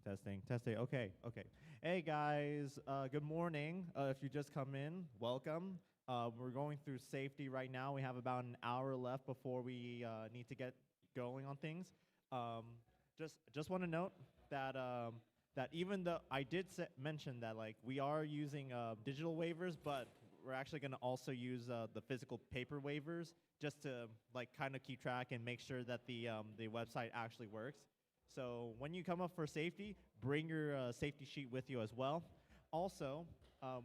Testing, testing. Okay, okay. Hey guys, good morning. If you just come in, welcome. We're going through safety right now. We have about an hour left before we need to get going on things. Just want to note that that even though I did mention that like we are using digital waivers, but we're actually going to also use the physical paper waivers just to like kind of keep track and make sure that the website actually works. So when you come up for safety, bring your safety sheet with you as well. Also,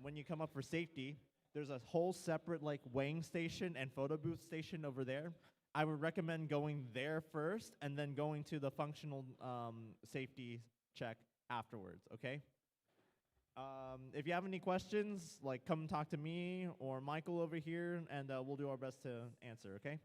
when you come up for safety, there's a whole separate like weighing station and photo booth station over there. I would recommend going there first and then going to the functional safety check afterwards, okay? If you have any questions, like come talk to me or Michael over here, and we'll do our best to answer, okay?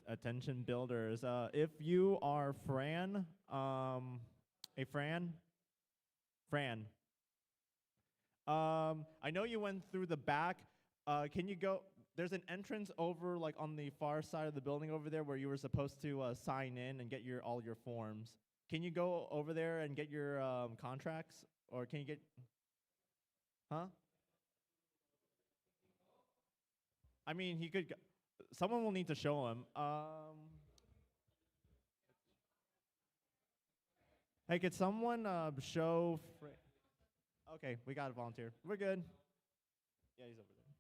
Attention builders, if you are Fran, hey Fran, I know you went through the back. Can you go? There's an entrance over like on the far side of the building over there where you were supposed to sign in and get all your forms. Can you go over there and get your contracts, or can you get? Huh? I mean, he could. Someone will need to show him. Hey, could someone show? Okay, we got a volunteer. We're good. Yeah, he's over there.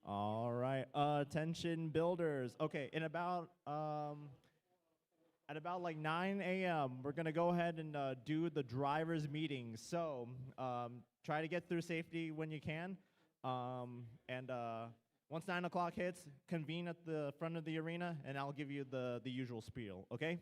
All right. Attention builders. Okay, in about at about like 9 a.m., we're gonna go ahead and do the drivers meeting. So try to get through safety when you can. And once 9 o'clock hits, convene at the front of the arena, and I'll give you the usual spiel. Okay?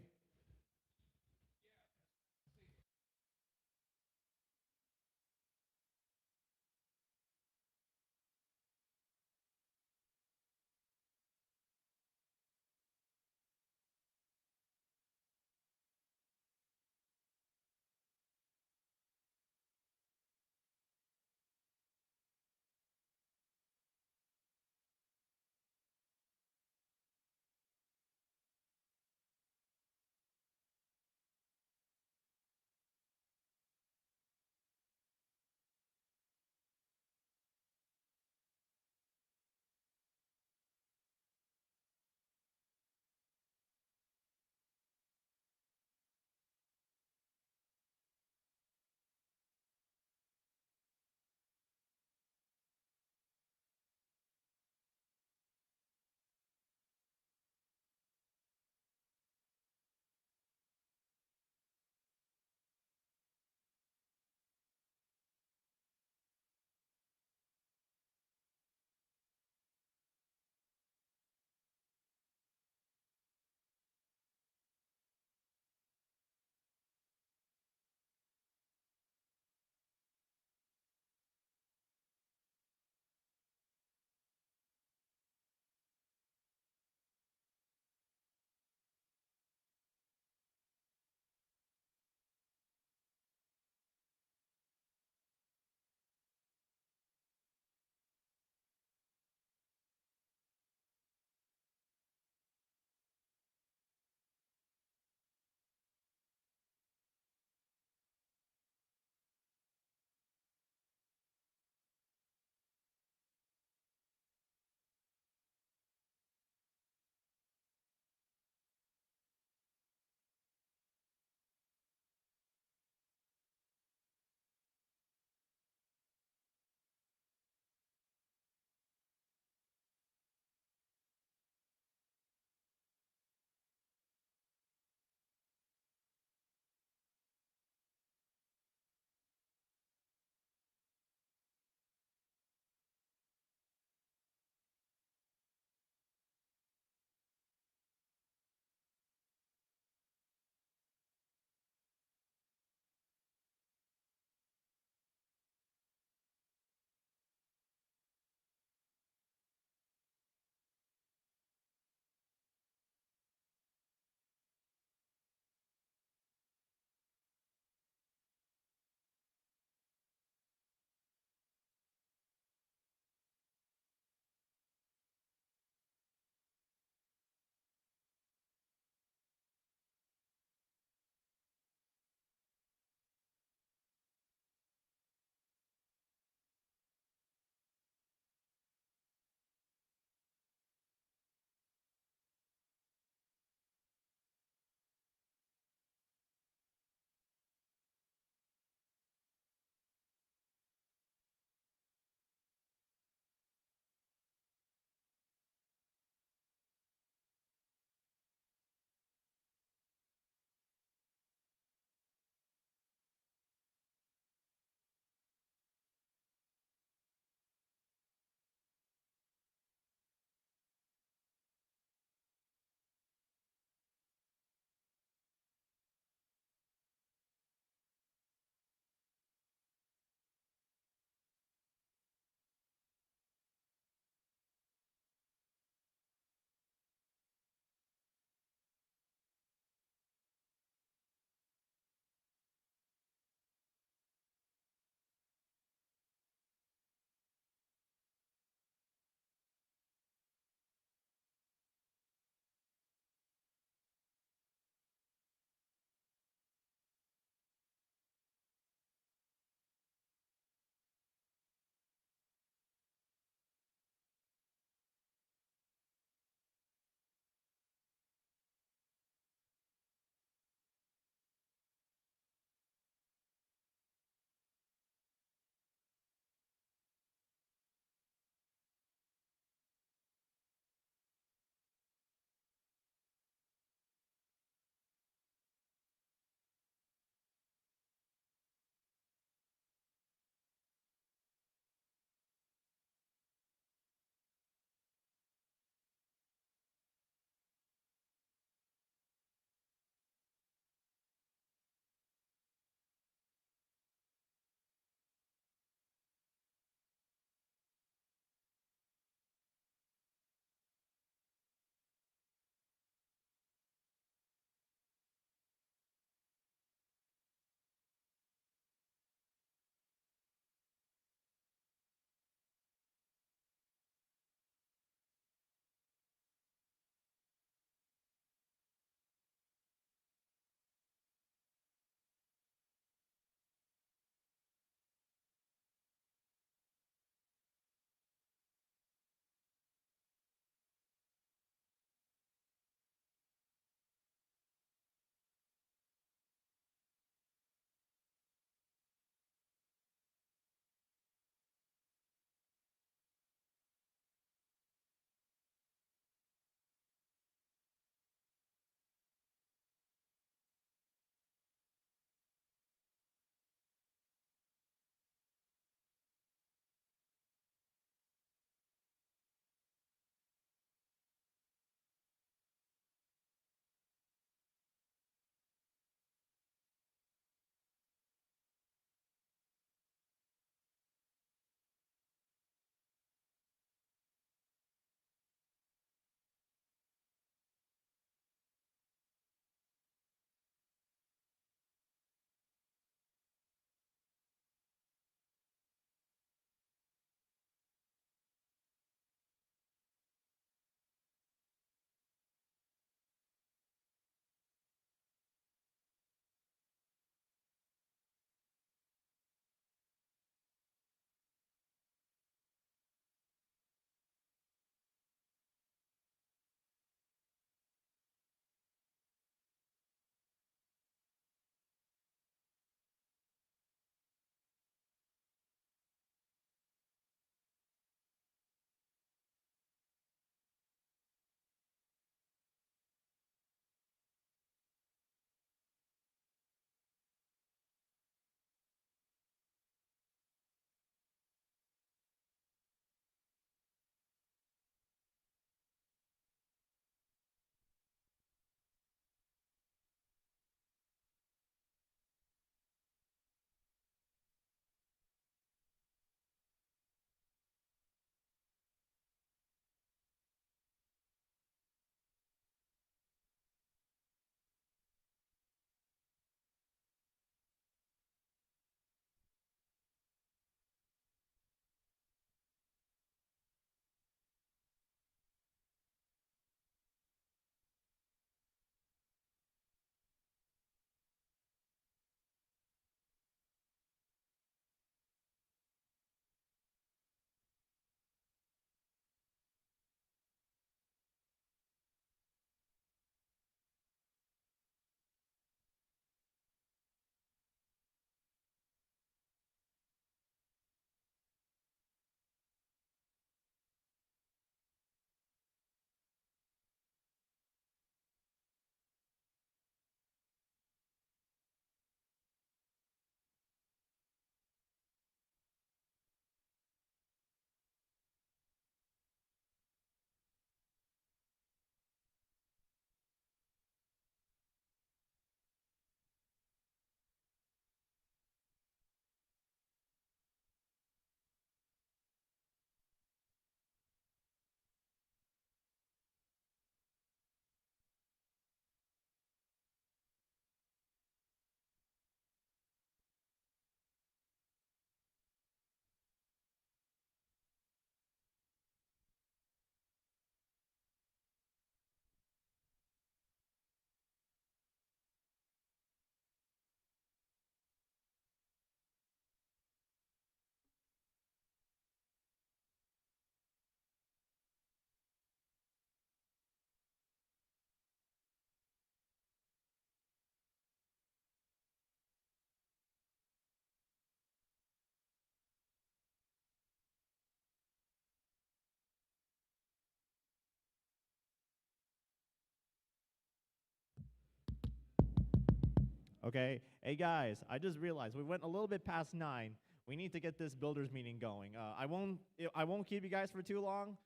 Okay. Hey guys, I just realized we went a little bit past 9. We need to get this builders meeting going. I won't keep you guys for too long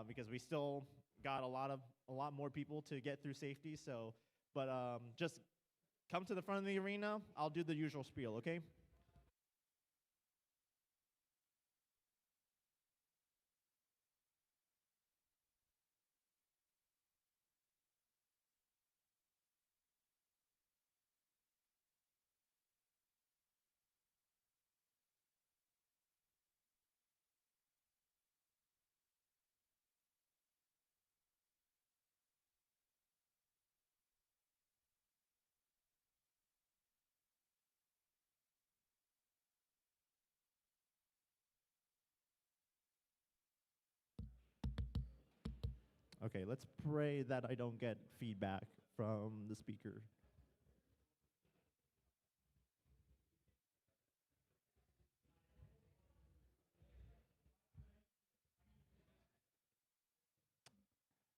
because we still got a lot more people to get through safety. So, but just come to the front of the arena. I'll do the usual spiel. Okay. Okay, let's pray that I don't get feedback from the speaker.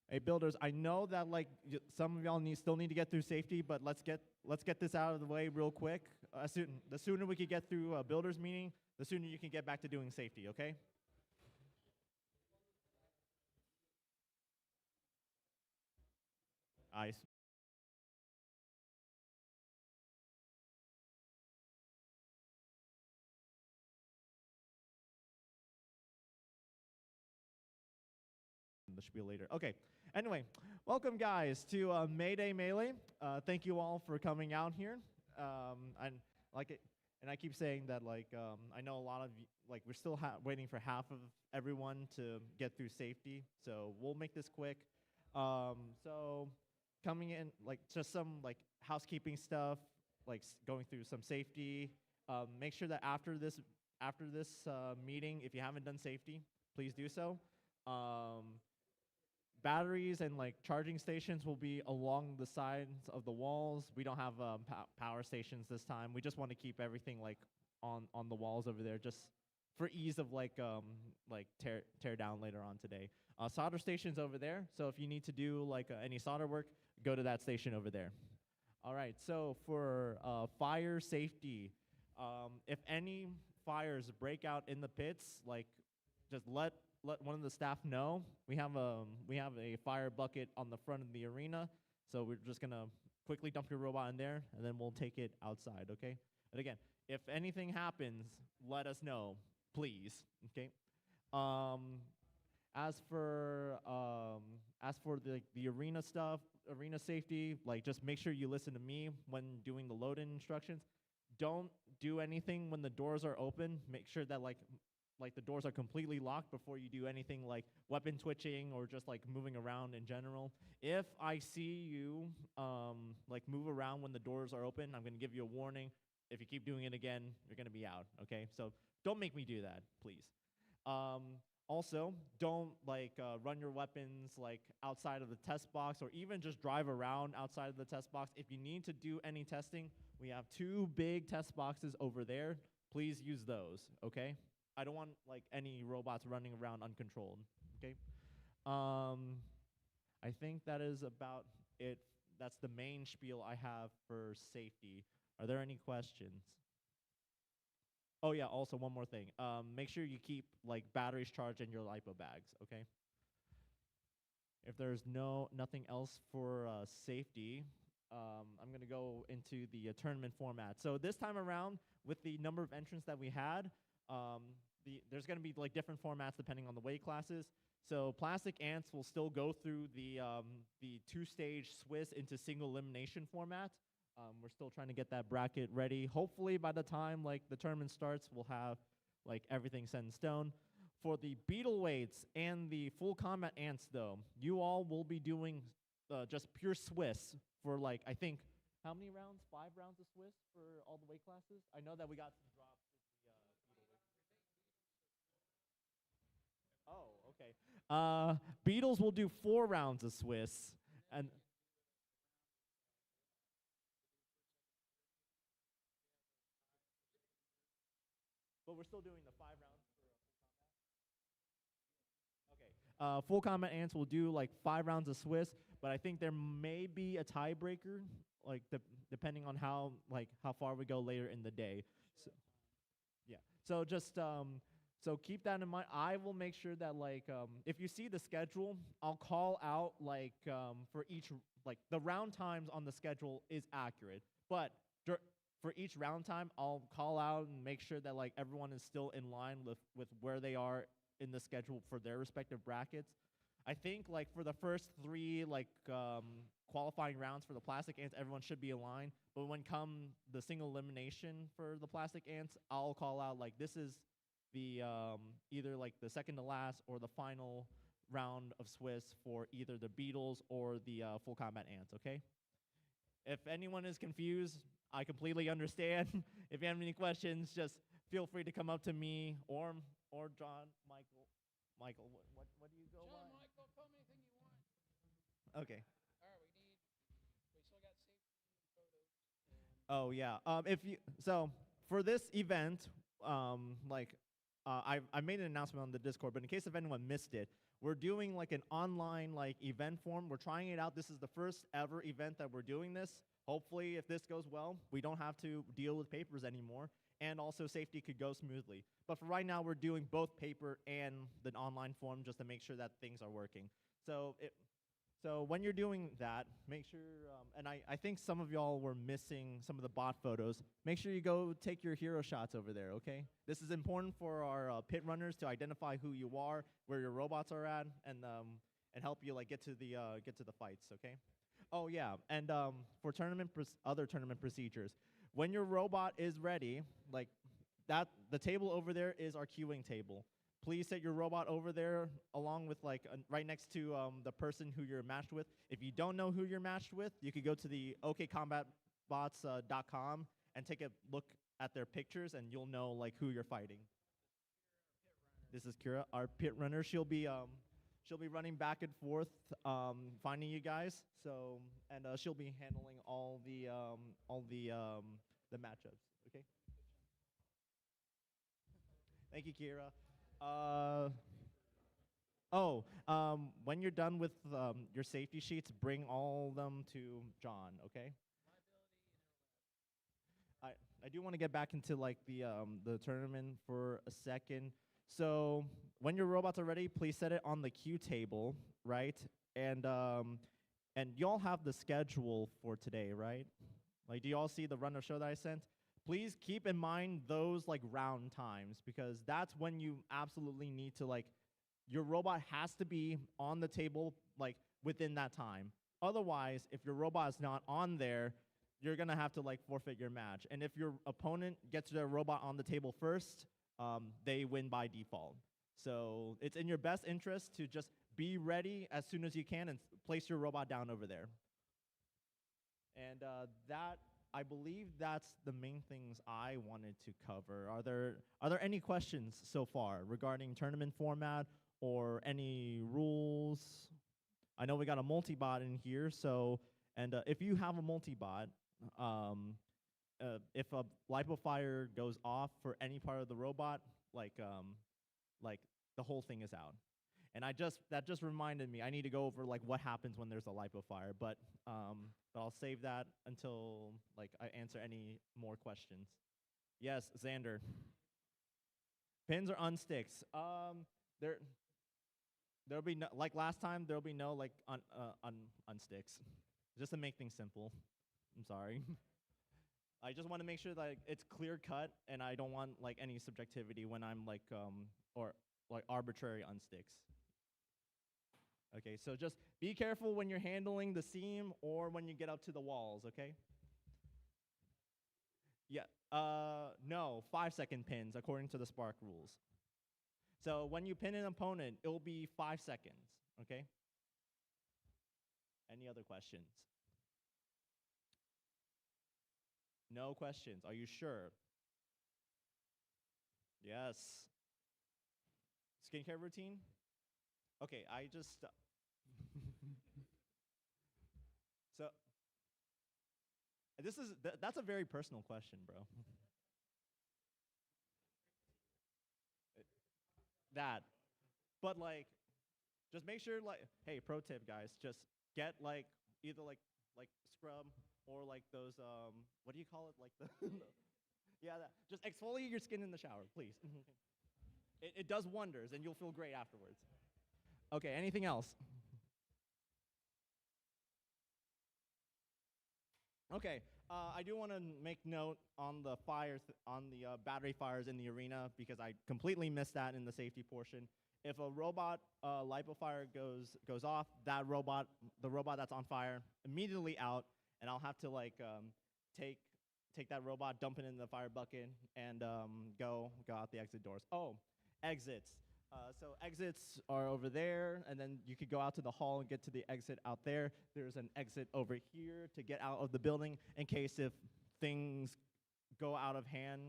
Hey builders, I know that like some of y'all still need to get through safety, but let's get this out of the way real quick. The sooner we can get through a builders meeting, the sooner you can get back to doing safety. Okay. Ice. The spiel later. Okay. Anyway, welcome guys to Mayday Melee. Thank you all for coming out here. And like it, and I keep saying that like I know a lot of you, like we're still waiting for half of everyone to get through safety, so we'll make this quick. So coming in like just some like housekeeping stuff, like going through some safety. Make sure that after this meeting, if you haven't done safety, please do so. Batteries and like charging stations will be along the sides of the walls. We don't have power stations this time. We just want to keep everything like on the walls over there, just for ease of like tear down later on today. Solder stations over there. So if you need to do like any solder work, go to that station over there. All right. So for fire safety, if any fires break out in the pits, like just let one of the staff know. We have a fire bucket on the front of the arena, so we're just gonna quickly dump your robot in there, and then we'll take it outside. Okay. And again, if anything happens, let us know, please. Okay. As for the arena stuff, arena safety, like just make sure you listen to me when doing the load-in instructions. Don't do anything when the doors are open. Make sure that like the doors are completely locked before you do anything like weapon twitching or just like moving around in general. If I see you like move around when the doors are open, I'm gonna give you a warning. If you keep doing it again, you're gonna be out. Okay, so don't make me do that, please. Also, don't like run your weapons like outside of the test box or even just drive around outside of the test box. If you need to do any testing, we have 2 big test boxes over there. Please use those, okay? I don't want like any robots running around uncontrolled, okay? I think that is about it. That's the main spiel I have for safety. Are there any questions? Oh yeah, also one more thing. Make sure you keep like batteries charged in your LiPo bags, okay? If there's nothing else for safety, I'm gonna go into the tournament format. So this time around, with the number of entrants that we had, there's gonna be like different formats depending on the weight classes. So plastic ants will still go through the 2-stage Swiss into single elimination format. We're still trying to get that bracket ready. Hopefully by the time like the tournament starts, we'll have like everything set in stone. For the Beetleweights and the full combat ants though, you all will be doing just pure Swiss for like, I think, how many rounds? 5 rounds of Swiss for all the weight classes? I know that we got some drops with the Beetleweight. Oh, okay. Beetles will do 4 rounds of Swiss. And but we're still doing the 5 rounds for full combat? Okay. Full combat ants will do like 5 rounds of Swiss, but I think there may be a tiebreaker like depending on how far we go later in the day. So, yeah. So just so keep that in mind. I will make sure that if you see the schedule, I'll call out for each the round times on the schedule is accurate, but for each round time, I'll call out and make sure that everyone is still in line with where they are in the schedule for their respective brackets. I think for the first three qualifying rounds for the plastic ants, everyone should be aligned. But when come the single elimination for the plastic ants, I'll call out this is the either the second to last or the final round of Swiss for either the beetles or the full combat ants. Okay. If anyone is confused, I completely understand. If you have any questions, just feel free to come up to me or John, Michael. Michael, what do you go by? John, Michael, call me anything you want. Okay. All right, we still got safety photos. Oh yeah. So for this event, I made an announcement on the Discord, but in case if anyone missed it, we're doing an online event form. We're trying it out. This is the first ever event that we're doing this. Hopefully, if this goes well, we don't have to deal with papers anymore, and also safety could go smoothly. But for right now, we're doing both paper and the online form just to make sure that things are working. So when you're doing that, make sure, and I think some of y'all were missing some of the bot photos. Make sure you go take your hero shots over there, okay? This is important for our pit runners to identify who you are, where your robots are at, and help you get to the fights, okay? Oh yeah, and for other tournament procedures, when your robot is ready, the table over there is our queuing table. Please set your robot over there along with right next to the person who you're matched with. If you don't know who you're matched with, you could go to the okcombatbots.com and take a look at their pictures, and you'll know who you're fighting. This is Kira, our pit runner. She'll be running back and forth, finding you guys. So she'll be handling all the matchups. Okay. Thank you, Kira. When you're done with your safety sheets, bring all them to John, okay? I do want to get back into the tournament for a second. So when your robots are ready, please set it on the queue table, right? And y'all have the schedule for today, right? Do y'all see the run of show that I sent? Please keep in mind those round times, because that's when you absolutely need to your robot has to be on the table within that time. Otherwise, if your robot is not on there, you're gonna have to forfeit your match. And if your opponent gets their robot on the table first, they win by default. So it's in your best interest to just be ready as soon as you can and place your robot down over there. And I believe that's the main things I wanted to cover. Are there any questions so far regarding tournament format or any rules? I know we got a multi-bot in here, so if you have a multi-bot, if a lipofire goes off for any part of the robot, the whole thing is out. And that just reminded me, I need to go over what happens when there's a lipofire, but I'll save that until I answer any more questions. Yes, Xander. Pins or unsticks? There'll be no, last time, there'll be no unsticks. Just to make things simple. I'm sorry. I just want to make sure that it's clear cut, and I don't want any subjectivity when I'm or arbitrary unsticks. Okay, so just be careful when you're handling the seam or when you get up to the walls, okay? Yeah, no, 5-second pins according to the Spark rules. So when you pin an opponent, it'll be 5 seconds, okay? Any other questions? No questions, are you sure? Yes. Skincare routine? Okay, I just so that's a very personal question, bro. That, but just make sure hey, pro tip, guys, just get either scrub or like those what do you call it? Like the yeah, just exfoliate your skin in the shower, please. It does wonders, and you'll feel great afterwards. Okay, anything else? Okay, I do want to make note on the fires, on the battery fires in the arena, because I completely missed that in the safety portion. If a robot lipo fire goes off, the robot that's on fire, immediately out, and I'll have to like take take that robot, dump it in the fire bucket, and go out the exit doors. Oh, exits. So exits are over there, and then you could go out to the hall and get to the exit out there. There's an exit over here to get out of the building in case if things go out of hand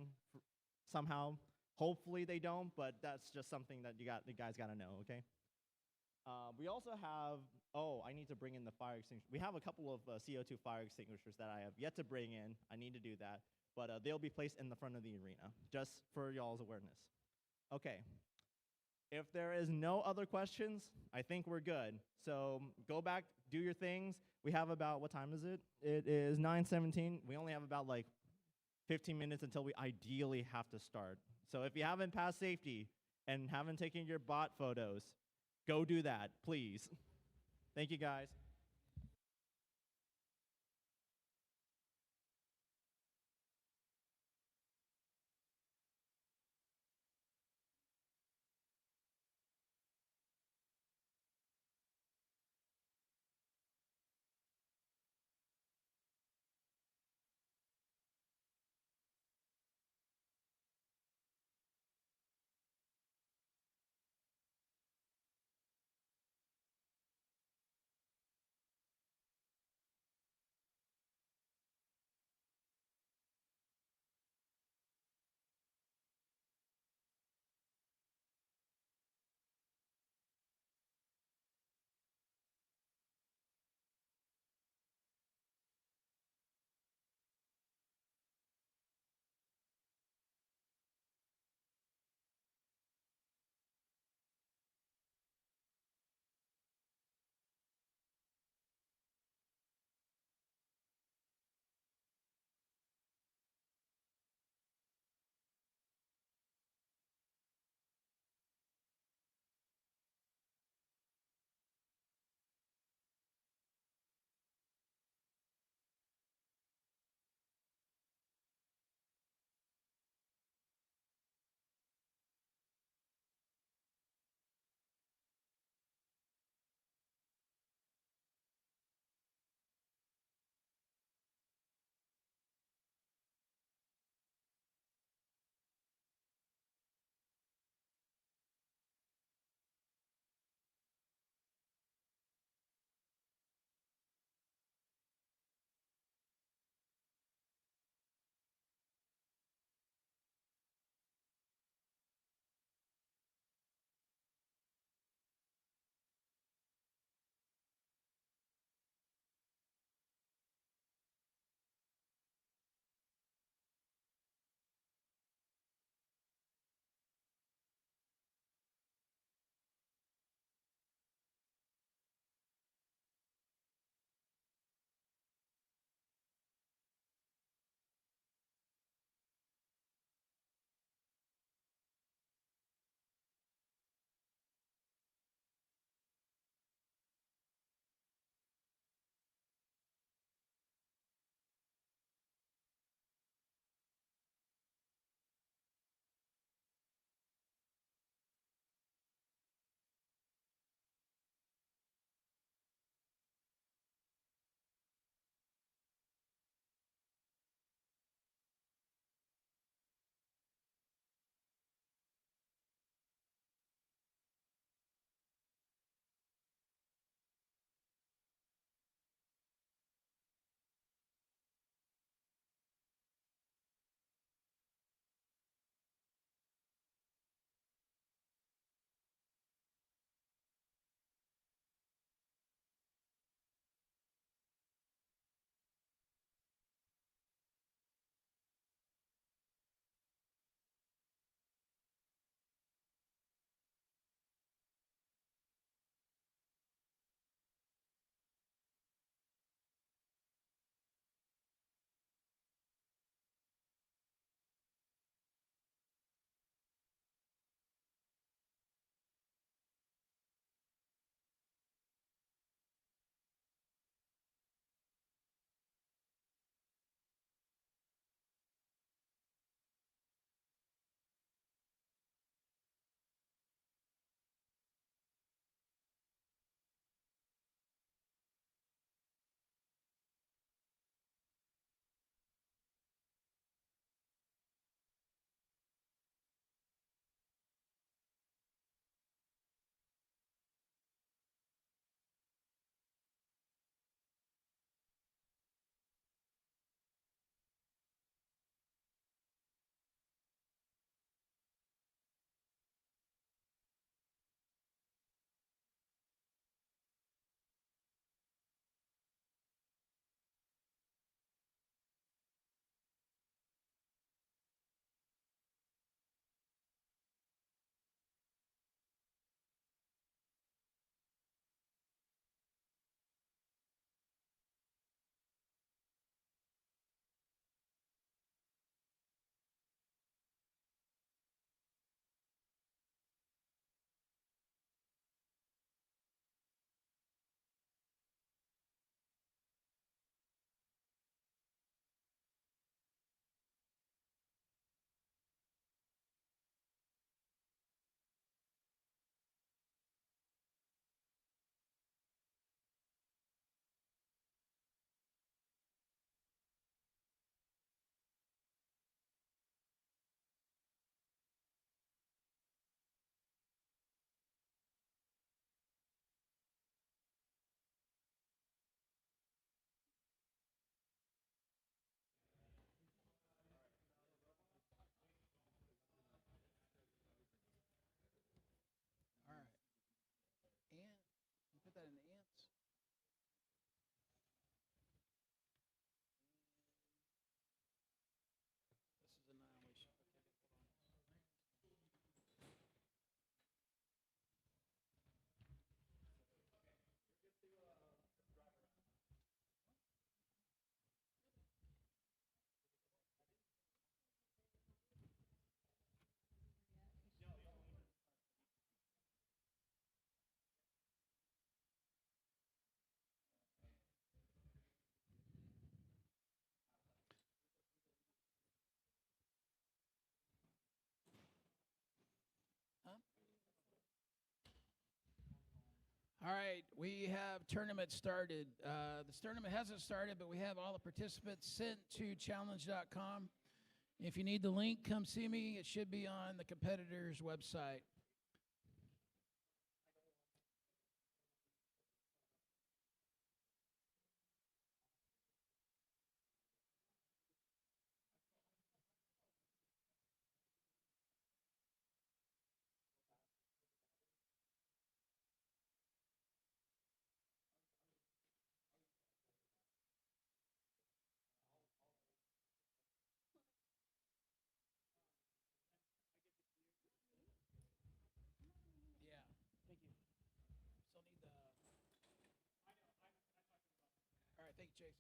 somehow. Hopefully they don't, but that's just something that you guys got to know, okay? We also have, oh, I need to bring in the fire extinguisher. We have a couple of CO2 fire extinguishers that I have yet to bring in. I need to do that, but they'll be placed in the front of the arena, just for y'all's awareness. Okay. If there is no other questions, I think we're good. So go back, do your things. We have about, what time is it? It is 9:17. We only have about like 15 minutes until we ideally have to start. So if you haven't passed safety and haven't taken your bot photos, go do that, please. Thank you, guys. All right, we have tournament started. This tournament hasn't started, but we have all the participants sent to challenge.com. If you need the link, come see me. It should be on the competitor's website. Yeah, thank you. Still need the. All right, thank you, Chase.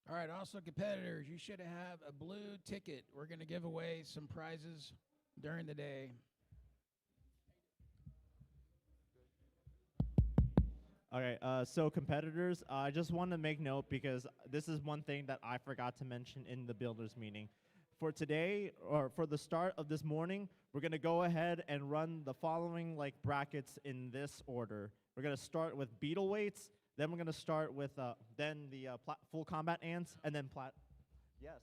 All right, also competitors, you should have a blue ticket. We're going to give away some prizes during the day. Okay, so competitors, I just want to make note because this is one thing that I forgot to mention in the builders meeting. For today, or for the start of this morning, we're gonna go ahead and run the following brackets in this order. We're gonna start with Beetleweights, then we're gonna start with then the full combat ants, and then Yes.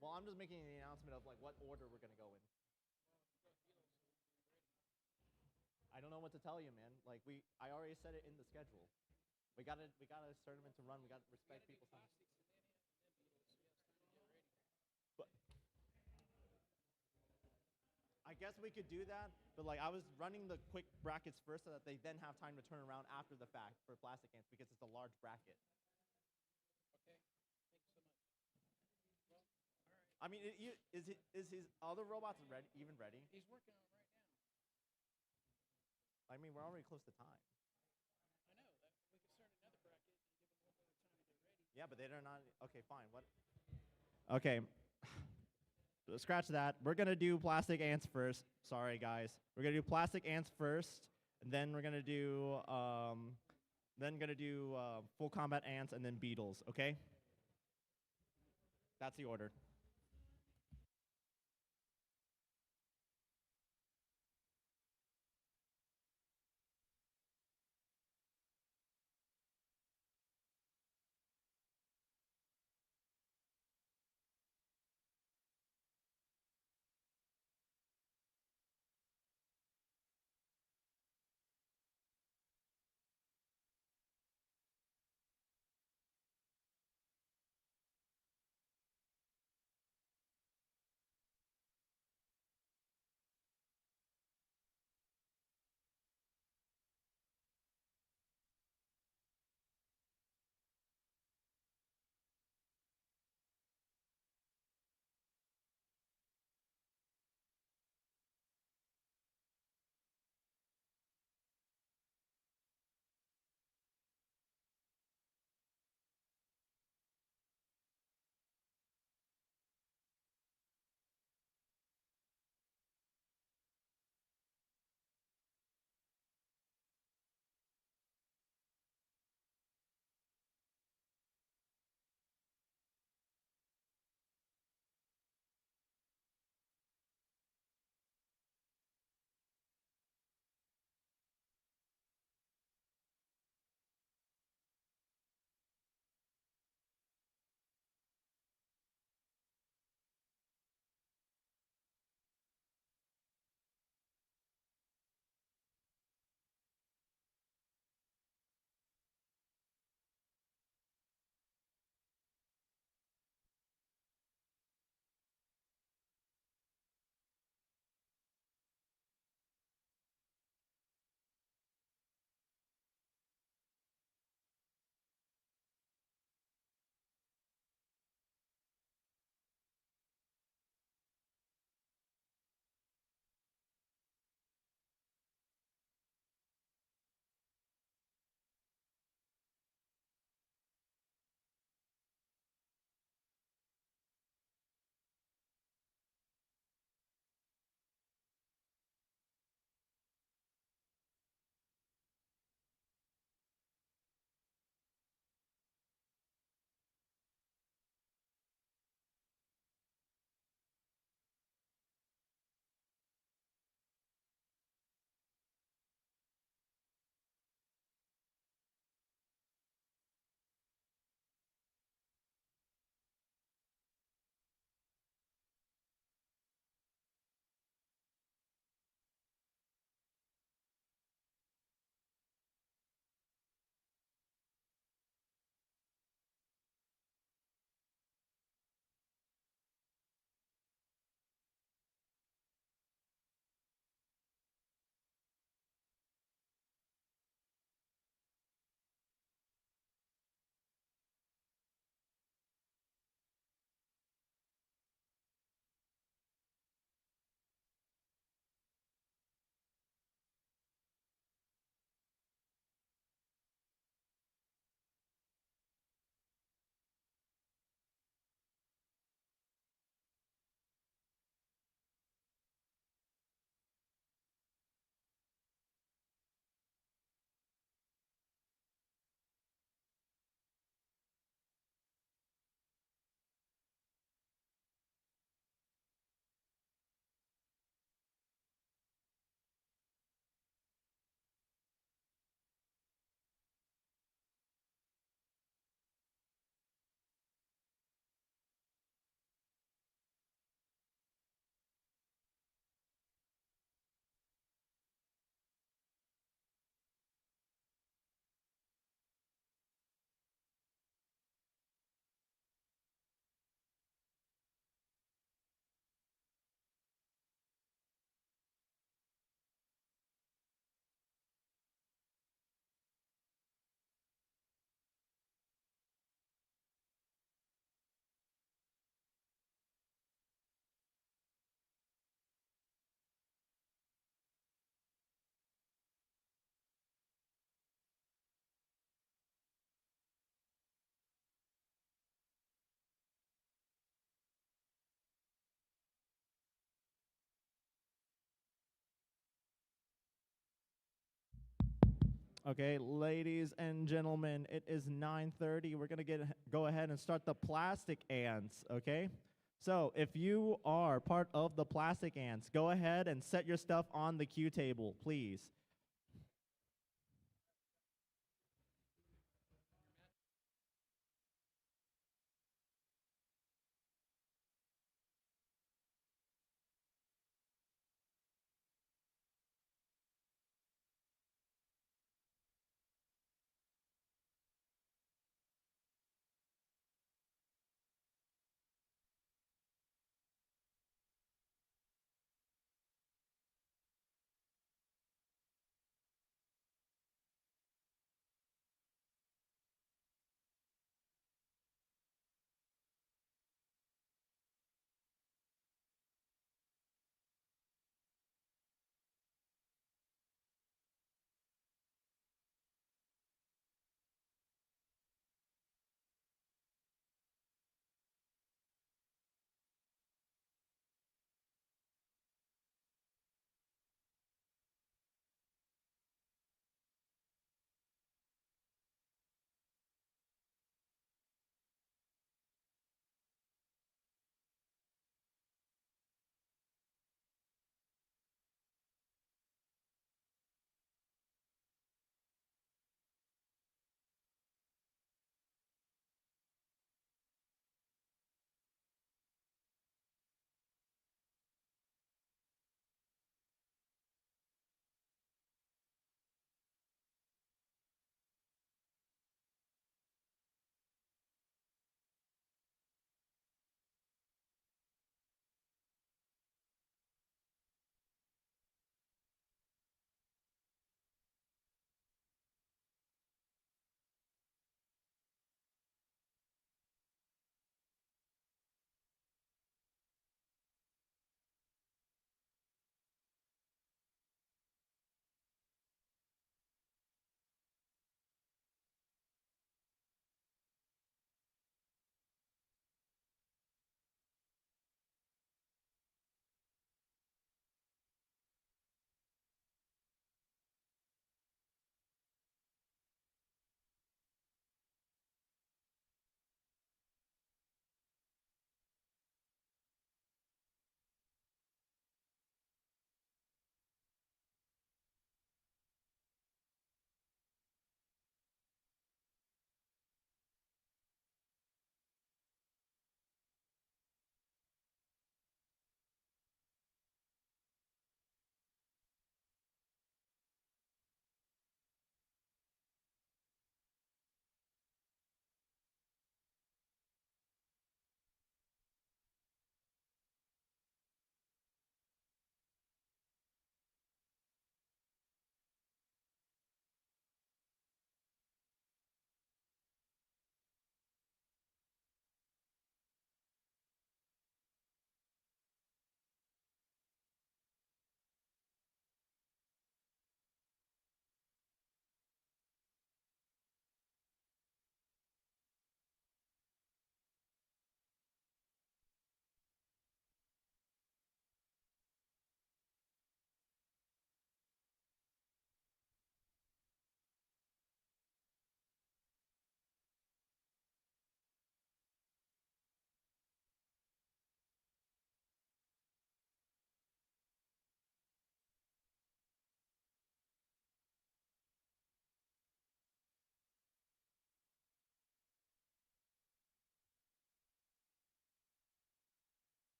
Well, I'm just making the announcement of what order we're gonna go in. I don't know what to tell you, man. I already said it in the schedule. We got a tournament to run. We got to respect people's time. But I guess we could do that, but I was running the quick brackets first so that they then have time to turn around after the fact for plastic ants because it's a large bracket. Okay, thank you so much. Well, all right. I mean, is his other robots even ready? He's working on it right now. I mean, we're already close to time. I know. We could start another bracket and give them one more time to get ready. Yeah, but they're not. Okay, fine. What? Okay. Scratch that. We're going to do plastic ants first. Sorry, guys. We're going to do plastic ants first, and then we're going to do full combat ants and then beetles, okay? That's the order. Okay, ladies and gentlemen, it is 9:30. We're gonna go ahead and start the plastic ants. Okay, so if you are part of the plastic ants, go ahead and set your stuff on the queue table, please.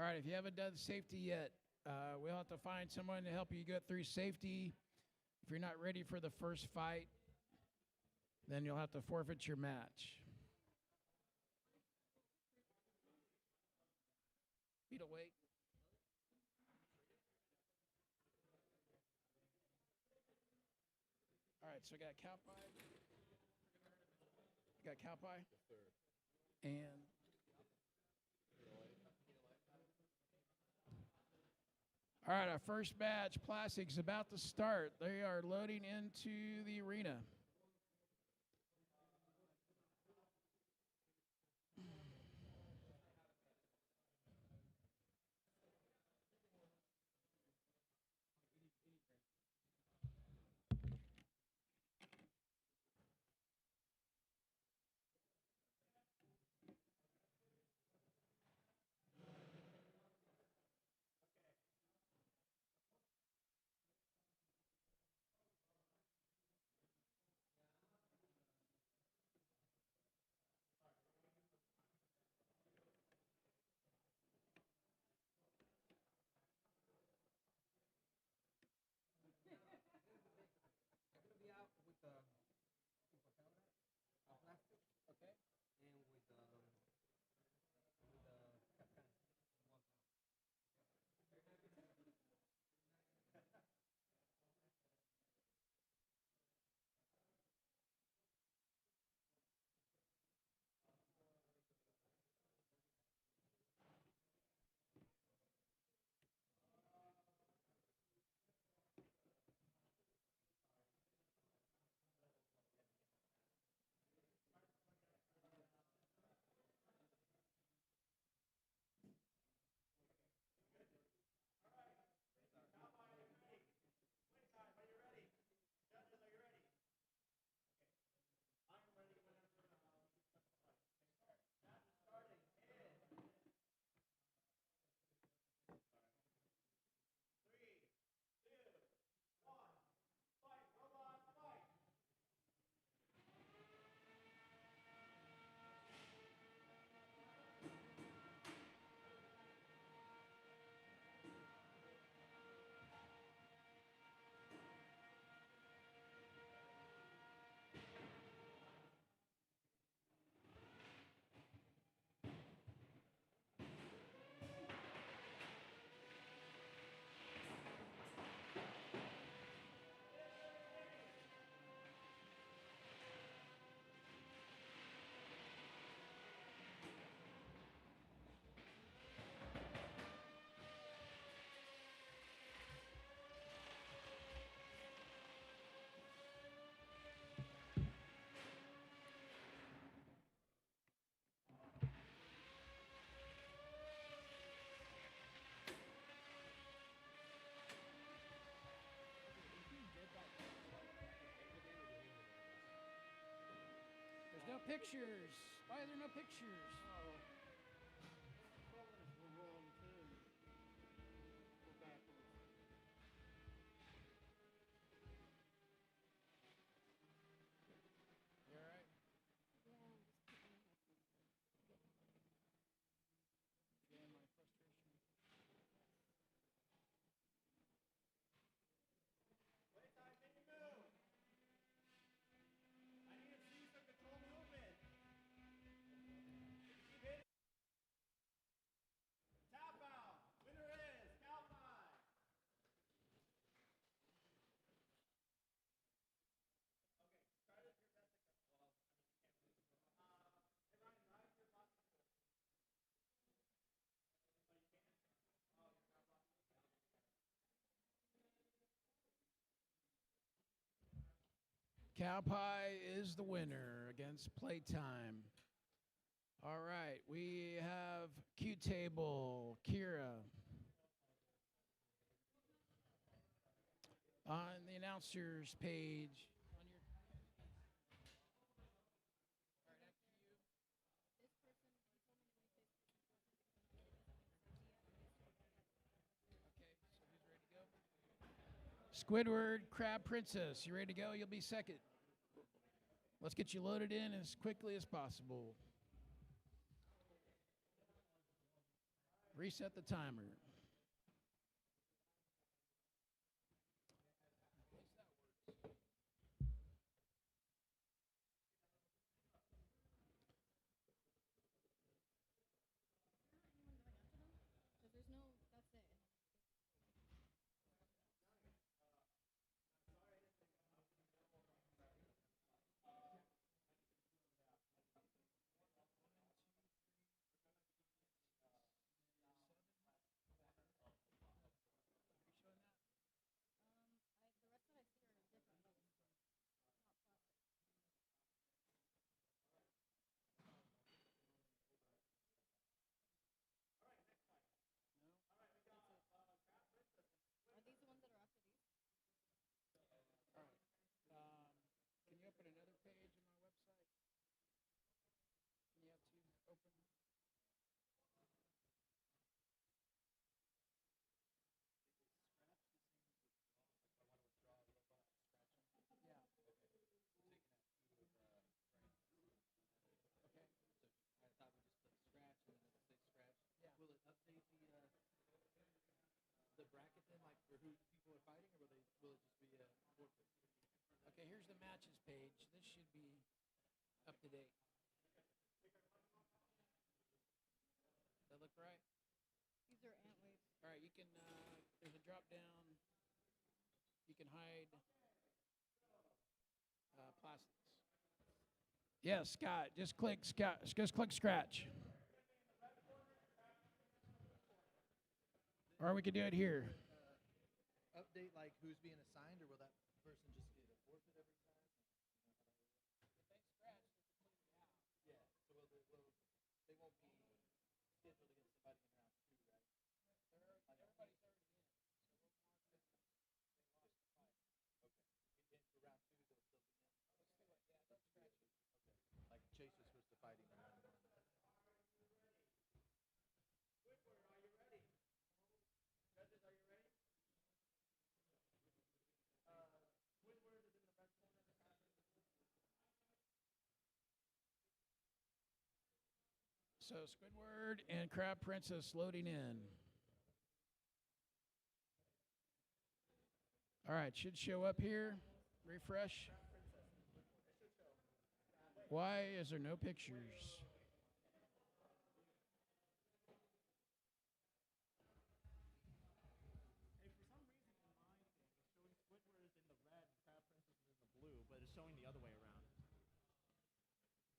All right, if you haven't done safety yet, we'll have to find someone to help you get through safety. If you're not ready for the first fight, then you'll have to forfeit your match. Beetleweight. All right, so I got cow pie. You got cow pie? And all right, our first match, Plastic's about to start. They are loading into the arena. There's no pictures. Why are there no pictures? You all right? Yeah, my frustration. Playtime, can you move? I need to see some control movement. Keep hitting. Tap out. Winner is Cowpie. Okay, try to your best to go. Well, I mean, you can't really. Hey, Ryan, Ryan, you're blocking the goal. Oh, you can't? Oh, you're not blocking the goal. Cowpie is the winner against Playtime. All right, we have Q-Table, Kira. On the announcers page. On your okay, so who's ready to go? Squidward, Crab Princess, you ready to go? You'll be second. Let's get you loaded in as quickly as possible. Reset the timer. Can you open another page on my website? Can you have two open? Okay, here's the matches page. This should be up to date. Does that look right? These are Antweight. All right, you can, there's a drop down. You can hide plastics. Yes, Scott. Just click Scott. Just click scratch. Or we could do it here. Update like who's being assigned, or will that person just get a forfeit every time? Yeah. So they won't be scheduled against somebody in round 2, right? Everybody's already in. Okay. And for round 2, they'll still be in. Let's do it. Yeah, don't scratch it. Okay. Like Chase was supposed to fight him in round 1. Squidward, are you ready? Judges, are you ready? Squidward is in the red corner. So Squidward and Crab Princess loading in. All right, should show up here. Refresh. Why is there no pictures? Hey, for some reason in my thing, it's showing Squidward is in the red and Crab Princess is in the blue, but it's showing the other way around.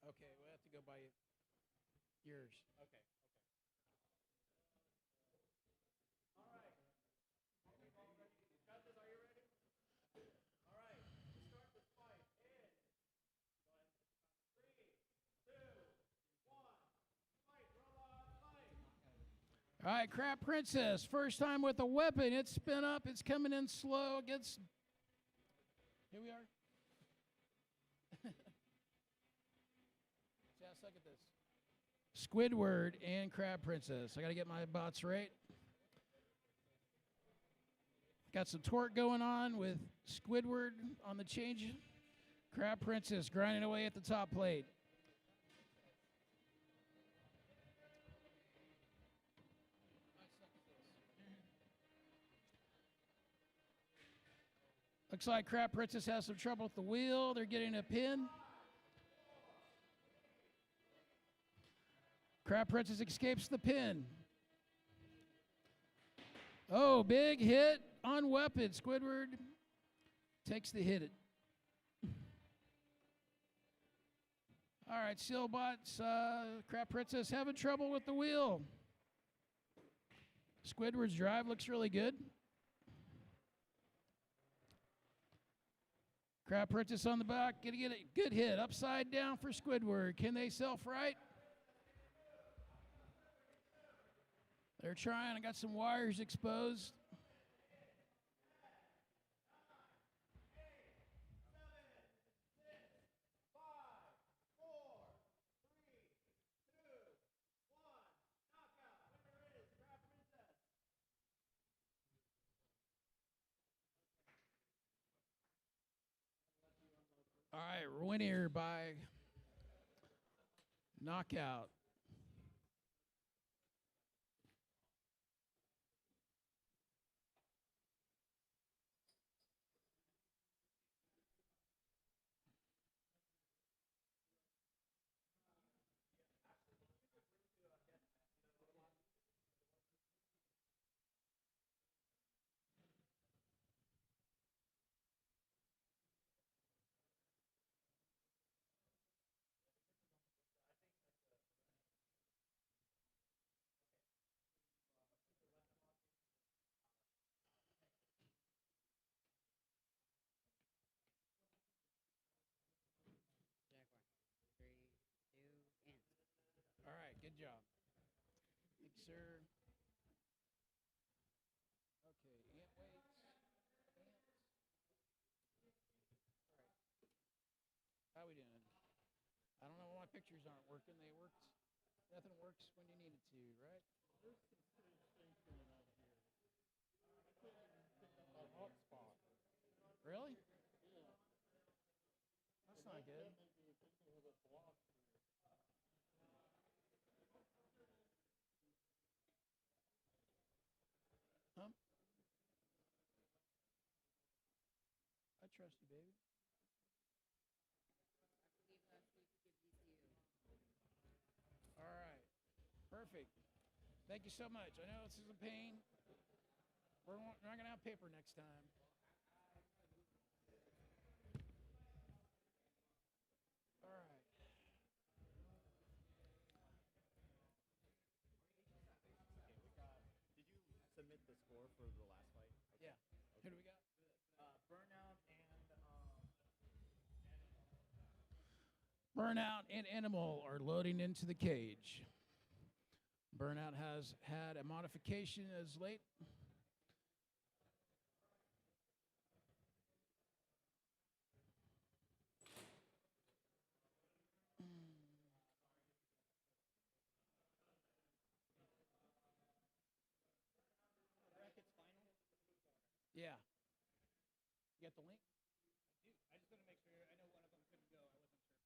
Okay, we'll have to go by yours. Okay. All right. Judges, are you ready? All right. Let's start this fight in. Go ahead. 3, 2, 1. Fight, robot, fight. All right, Crab Princess, first time with a weapon. It's spin up. It's coming in slow. Gets. Here we are. Just look at this. Squidward and Crab Princess. I got to get my bots right. Got some torque going on with Squidward on the change. Crab Princess grinding away at the top plate. Looks like Crab Princess has some trouble with the wheel. They're getting a pin. Crab Princess escapes the pin. Oh, big hit on weapon. Squidward takes the hit. All right, Sealbots, Crab Princess having trouble with the wheel. Squidward's drive looks really good. Crab Princess on the back, gonna get a good hit. Upside down for Squidward. Can they self-right? They're trying. I got some wires exposed. All right, winner by knockout. Good job. Thank you, sir. Okay, Antweight. How we doing? I don't know why my pictures aren't working. They worked. Nothing works when you need it to, right? There's some strange things going on here. I couldn't even pick up my hotspot. Really? Yeah. That's not good. That may be thinking of a block here. Huh? I trust you, baby. All right. Perfect. Thank you so much. I know this is a pain. We're not going to have paper next time. All right. Okay, we got. Did you submit the score for the last fight? Yeah. Who do we got? Burnout and Burnout and Anole are loading into the cage. Burnout has had a modification as late. Brackets final? Yeah. You got the link? I do. I just want to make sure. I know one of them couldn't go. I wasn't sure if you're going to rerun it today.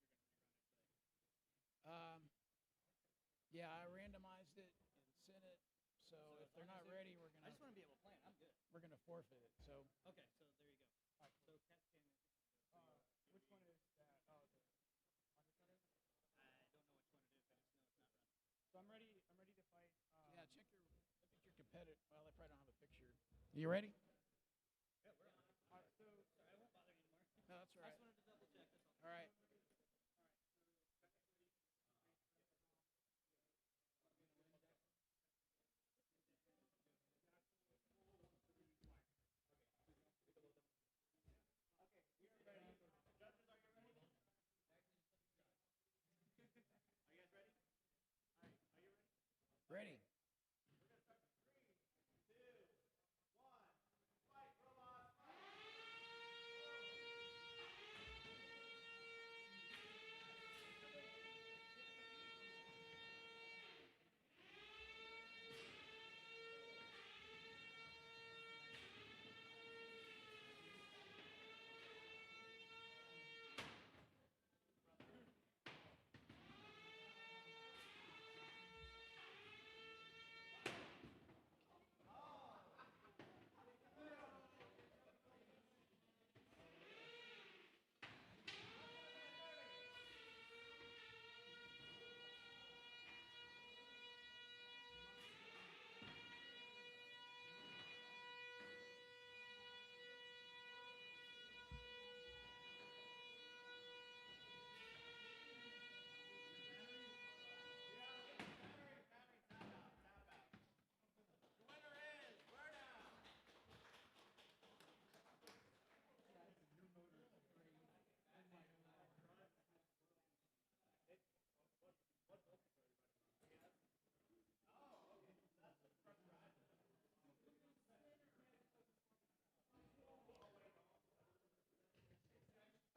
Yeah, I randomized it and sent it. So if they're not ready, I just want to be able to plan. I'm good. we're gonna forfeit it. So Okay, so there you go. All right, so CAT scan. Which one is that? Oh, the Windrunner? I don't know which one it is. I just know it's not running. So I'm ready. I'm ready to fight. yeah, look at your competitor. Well, they probably don't have a picture. You ready? Yeah, we're on. All right, so sorry, I won't bother you anymore. No, that's all I right. just wanted to double check. That's all. All right. Ready.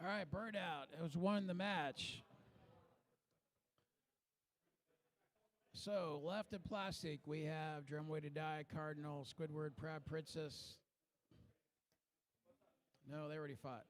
All right, Burnout has won the match. So, left in plastic, we have Drumway to Die, Cardinal, Squidward, Proud Princess. No, they already fought.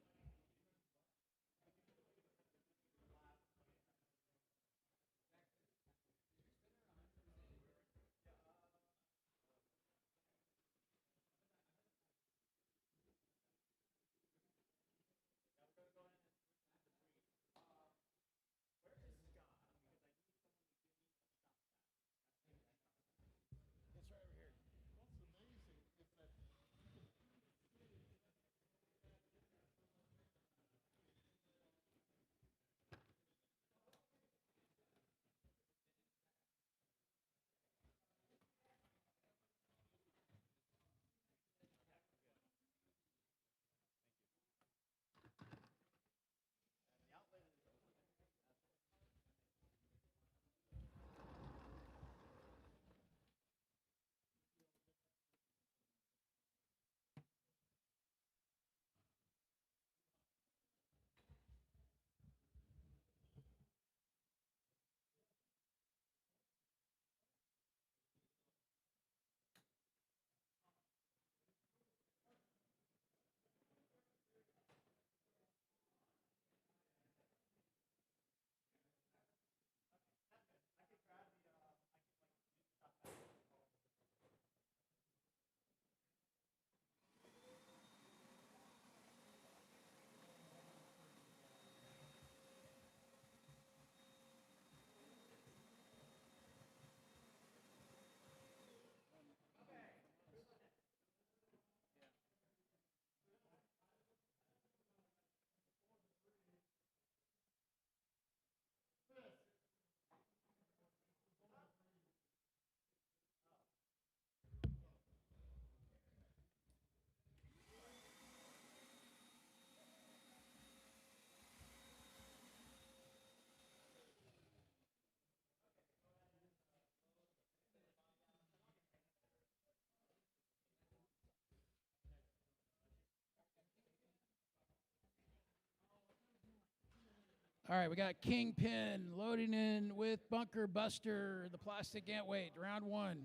It's right over here. What's amazing is that All right, we got Kingpin loading in with Bunker Buster, the plastic Antweight, round 1.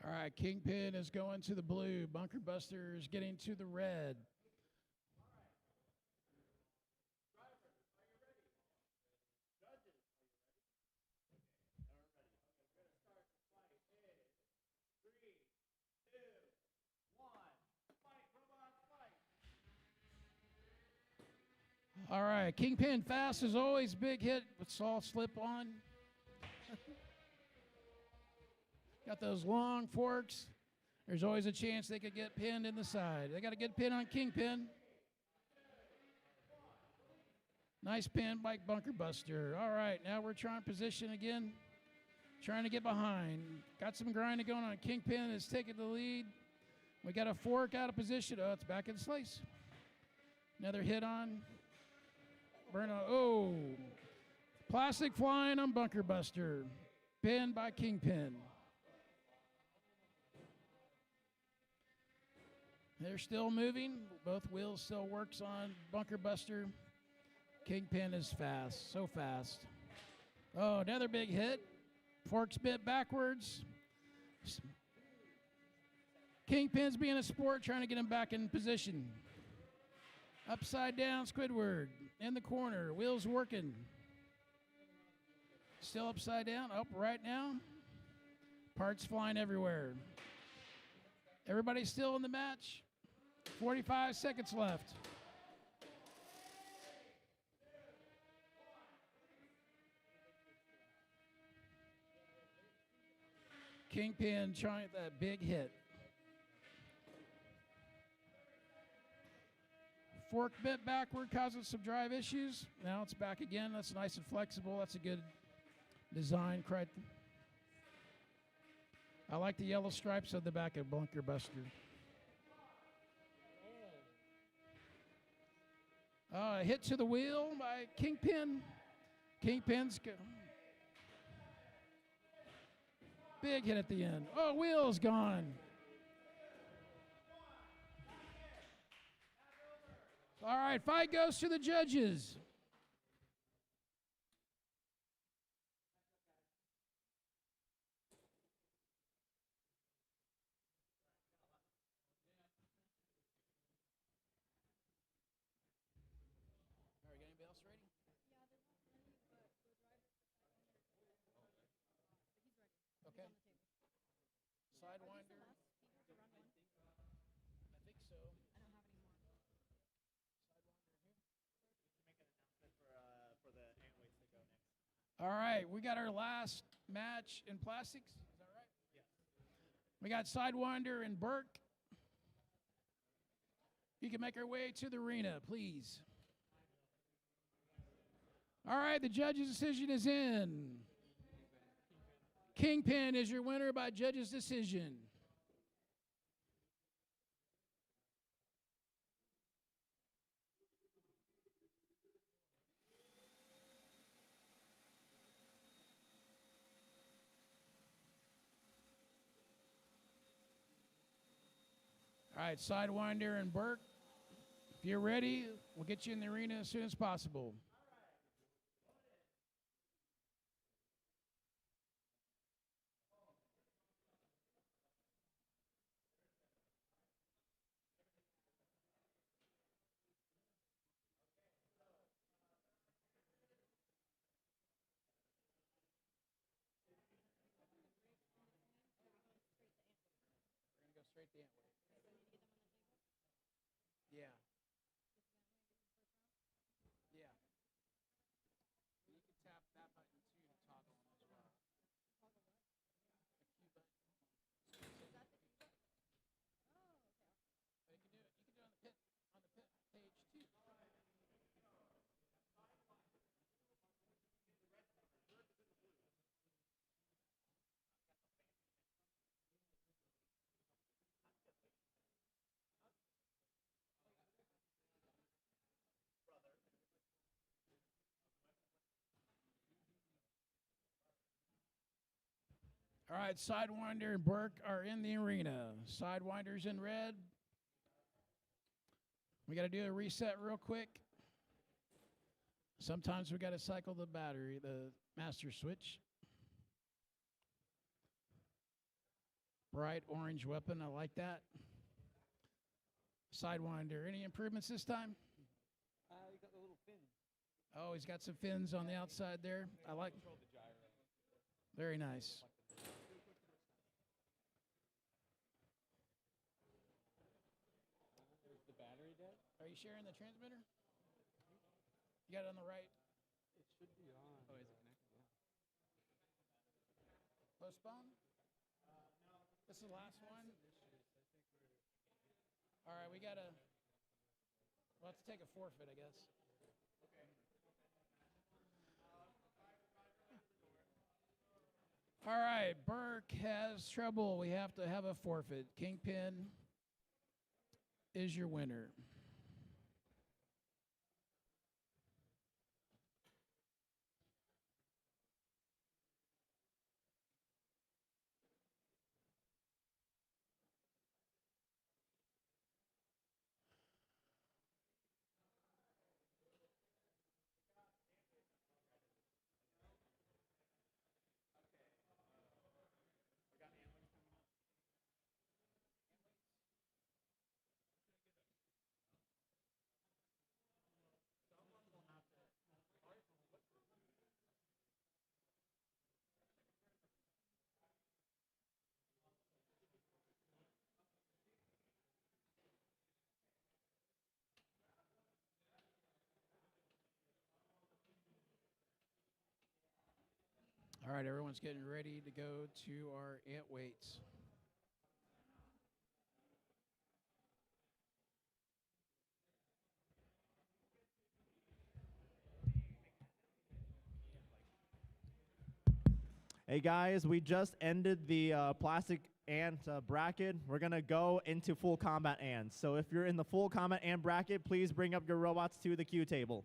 All right, Kingpin is going to the blue. Bunker Buster is getting to the red. All right, Kingpin fast as always, big hit with saw slip on. Got those long forks. There's always a chance they could get pinned in the side. They got a good pin on Kingpin. Nice pin by Bunker Buster. All right, now we're trying position again. Trying to get behind. Got some grinding going on. Kingpin is taking the lead. We got a fork out of position. Oh, it's back in slice. Another hit on Burnout. Oh, plastic flying on Bunker Buster. Pinned by Kingpin. They're still moving. Both wheels still works on Bunker Buster. Kingpin is fast, so fast. Oh, another big hit. Forks bit backwards. Kingpin's being a sport, trying to get him back in position. Upside down Squidward in the corner. Wheels working. Still upside down. Up right now. Parts flying everywhere. Everybody's still in the match. 45 seconds left. Kingpin trying that big hit. Fork bit backward, causing some drive issues. Now it's back again. That's nice and flexible. That's a good design. I like the yellow stripes on the back of Bunker Buster. Hit to the wheel by Kingpin. Kingpin's big hit at the end. Oh, wheel's gone. All right, fight goes to the judges. All right, got anybody else ready? Okay. Sidewinder. I think so. For the Antweights to go next. All right, we got our last match in plastics. Is that right? Yes. We got Sidewinder and Berk. You can make our way to the arena, please. All right, the judge's decision is in. Kingpin is your winner by judge's decision. All right, Sidewinder and Berk, if you're ready, we'll get you in the arena as soon as possible. We're going to go straight to Antweight. Yeah. Yeah. You can tap that button too to toggle them as well. The Q button. But you can do it. You can do it on the pit page too. All right, Sidewinder and Berk are in the arena. Sidewinder's in red. We got to do a reset real quick. Sometimes we got to cycle the battery, the master switch. Bright orange weapon, I like that. Sidewinder, any improvements this time? You got the little fin. Oh, he's got some fins on the outside there. I like. Control the gyro. Very nice. Is the battery dead? Are you sharing the transmitter? You got it on the right. It should be on. Oh, is it connected? Yeah. Postpone? No. This is the last one? All right, we got to. We'll have to take a forfeit, I guess. All right, Berk has trouble. We have to have a forfeit. Kingpin is your winner. All right, everyone's getting ready to go to our Antweights. Hey guys, we just ended the plastic ant bracket. We're gonna go into full combat ants. So if you're in the full combat ant bracket, please bring up your robots to the queue table.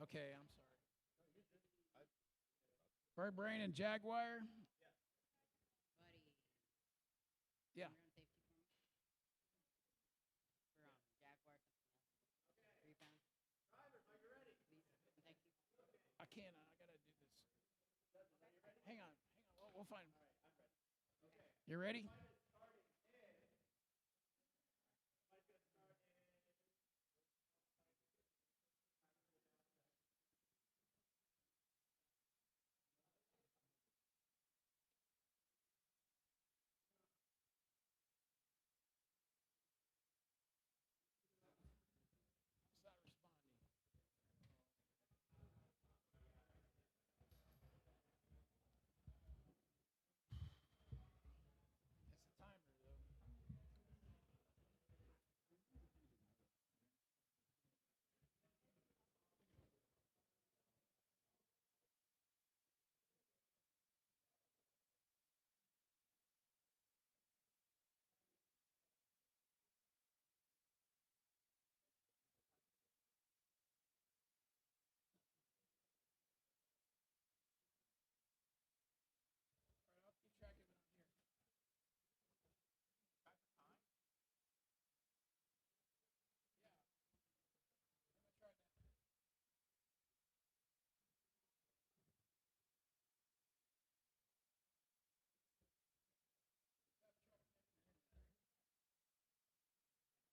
Okay, I'm sorry. Bird Brain and Jaguar. Buddy. Yeah. You're on safety for me? We're on Jaguar, something else. 3 pounds. Drivers, are you ready? Please. Thank you. I can't. I gotta do this. Hang on. We'll find. You ready? It's not responding. That's the timer, though. All right, I'll keep track of it on here.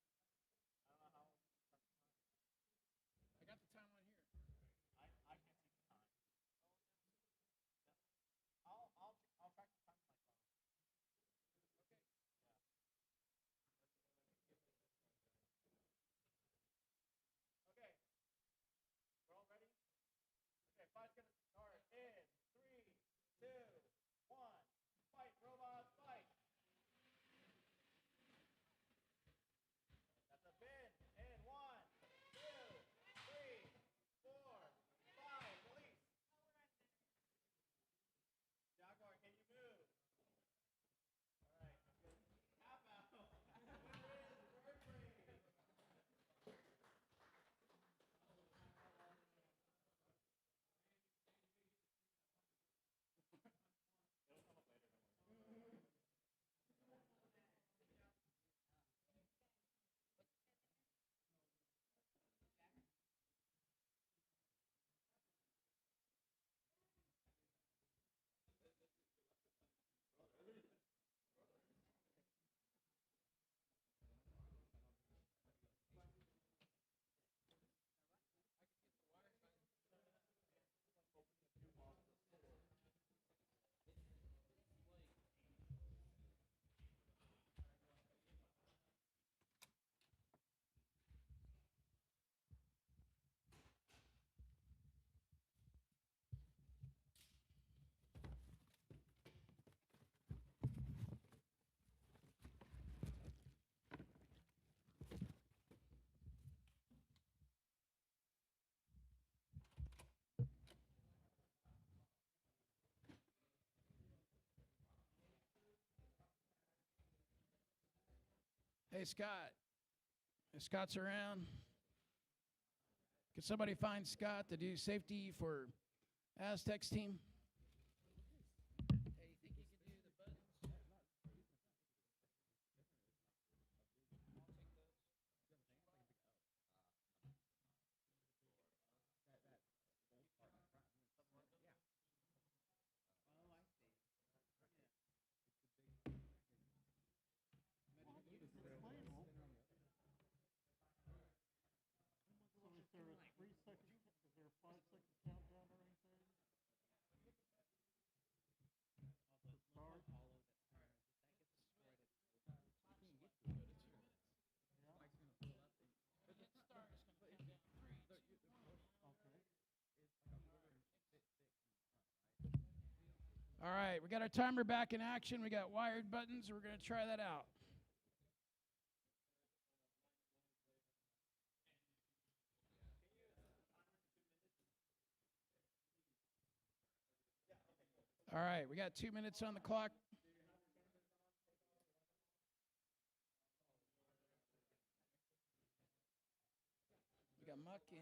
Yeah. I'm gonna try that. I got the time on here. I can't see the time. I'll track the time on my phone. Okay. Okay. We're all ready? Okay, fight's gonna start in 3, 2, 1. Fight, robots, fight! That's a bin. In 1, 2, 3, 4, 5. Release. Jaguar, can you move? All right. Half out. Winner is Bird Brain. It'll come up later, don't worry. Hey, Scott. If Scott's around, could somebody find Scott to do safety for Aztec's team? Hey, you think you could do the buttons? So is there a 3 second, is there a 5-second countdown or anything? To start? When it starts, it's going to count down 3, 2, 1. Okay. All right, we got our timer back in action. We got wired buttons. We're going to try that out. All right, we got 2 minutes on the clock. We got Muck in.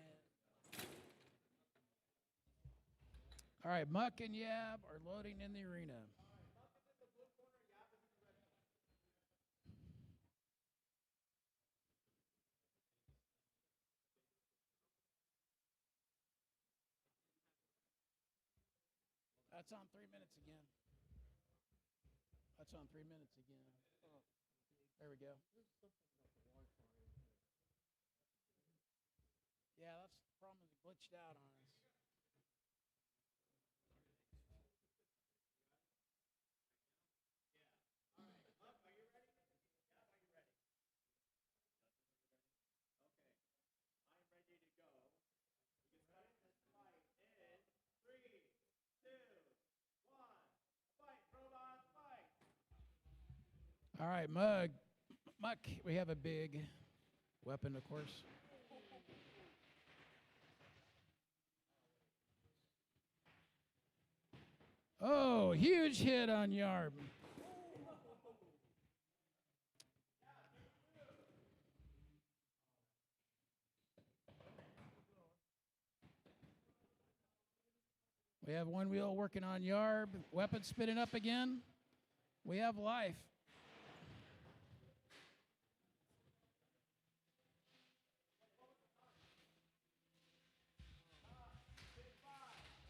All right, Muck and YABB are loading in the arena. That's on 3 minutes again. That's on 3 minutes again. There we go. Yeah, that's the problem. It glitched out on us. All right, Muck, we have a big weapon, of course. Oh, huge hit on YABB. We have one wheel working on YABB. Weapon spinning up again. We have life.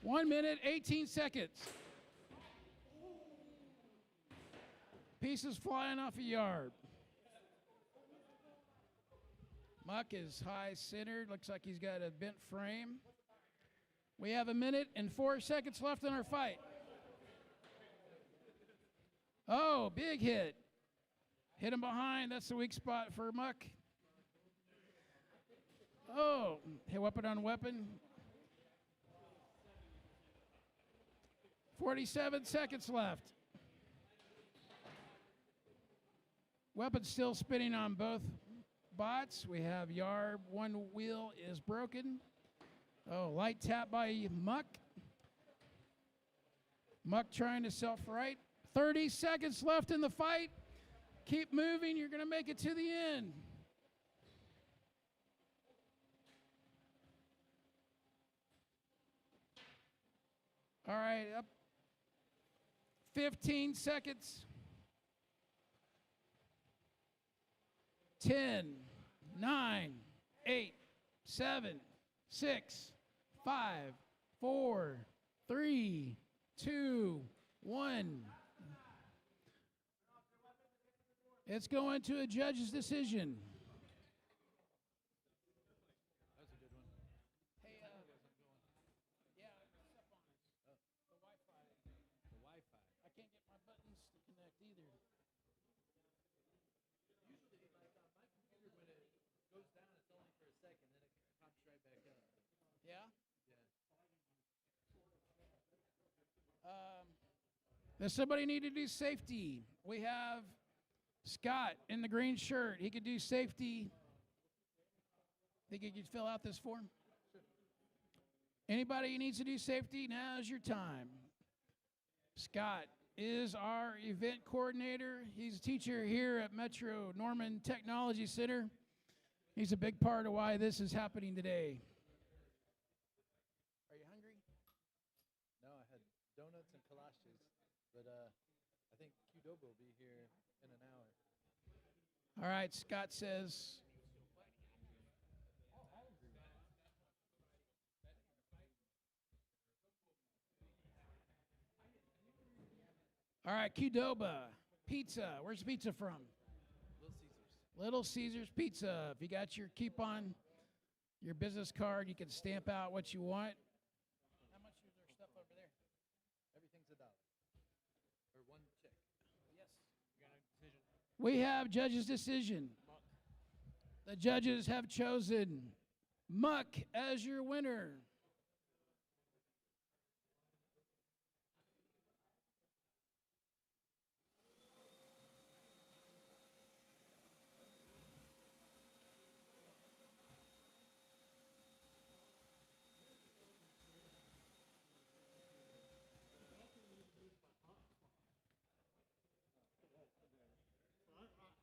One minute, 18 seconds. Pieces flying off of YABB. Muck is high centered. Looks like he's got a bent frame. We have a minute and 4 seconds left in our fight. Oh, big hit. Hit him behind. That's the weak spot for Muck. Oh, hit weapon on weapon. 47 seconds left. Weapon still spinning on both bots. We have YABB. One wheel is broken. Oh, light tap by Muck. Muck trying to self-right. 30 seconds left in the fight. Keep moving. You're going to make it to the end. All right, up 15 seconds. 10, 9, 8, 7, 6, 5, 4, 3, 2, 1. It's going to a judge's decision. That's a good one. Hey, yeah, stuff on us. The Wi-Fi. The Wi-Fi. I can't get my buttons to connect either. Usually, like on my computer, when it goes down, it's only for a second, then it pops right back up. Yeah? Yeah. Does somebody need to do safety? We have Scott in the green shirt. He could do safety. Think you could fill out this form? Sure. Anybody who needs to do safety, now's your time. Scott is our event coordinator. He's a teacher here at Metro Norman Technology Center. He's a big part of why this is happening today. Are you hungry? No, I had donuts and kolaches, but I think Qdoba will be here in an hour. All right, Scott says. All right, Qdoba, pizza. Where's the pizza from? Little Caesars. Little Caesars Pizza. If you got your coupon, your business card, you can stamp out what you want. How much is there stuff over there? Everything's $1. Or one check. Yes. You got a decision. We have judge's decision. Muck. The judges have chosen Muck as your winner.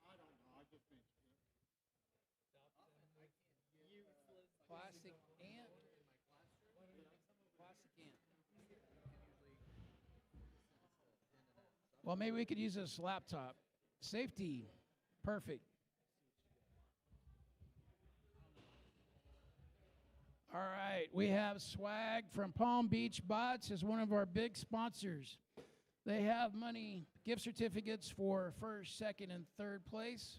I don't know. I just mentioned it. Plastic ant. Plastic ant. Well, maybe we could use this laptop. Safety. Perfect. All right. We have swag from Palm Beach Bots as one of our big sponsors. They have money, gift certificates for first, second, and third place.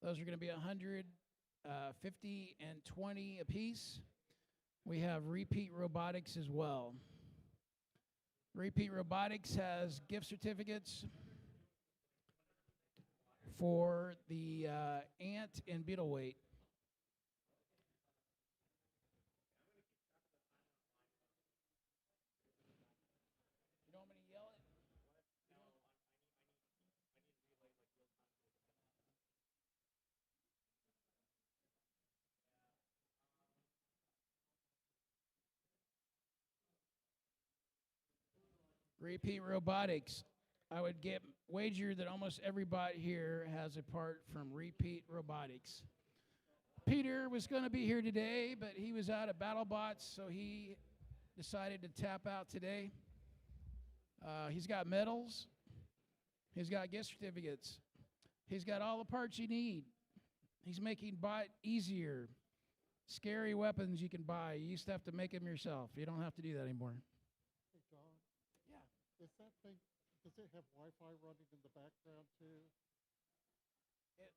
Those are going to be 100, 50, and 20 apiece. We have Repeat Robotics as well. Repeat Robotics has gift certificates for the Ant and Beetleweight. You don't want me to yell it? Repeat Robotics. I would get wager that almost everybody here has a part from Repeat Robotics. Peter was going to be here today, but he was out at BattleBots, so he decided to tap out today. He's got medals. He's got gift certificates. He's got all the parts you need. He's making bot easier. Scary weapons you can buy. You used to have to make them yourself. You don't have to do that anymore. Hey, John, Yeah. is that thing, does it have Wi-Fi running in the background too?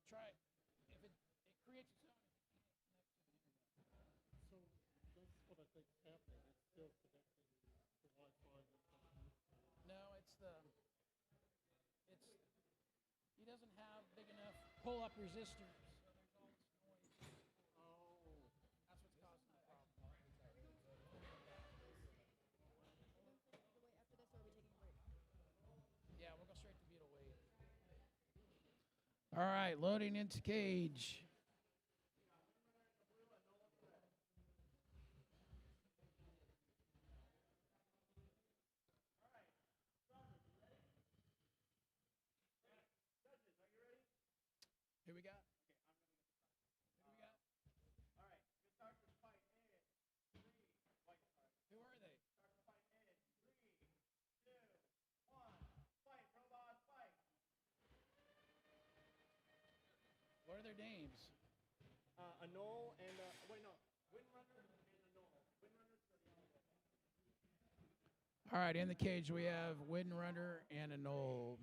Try it. If it creates its own. So that's what I think is happening. It's still connecting to Wi-Fi. No, he doesn't have big enough pull-up resistors, so there's all this noise. Oh. That's what's causing the problem. Yeah, we'll go straight to Beetleweight. All right, loading into cage. Who we got? Who we got? All right, we start with fight in 3. Who are they? Start the fight in 3, 2, 1. Fight, robots, fight. What are their names? Anole and Windrunner and Anole. Windrunner's for the other. All right, in the cage we have Windrunner and Anole.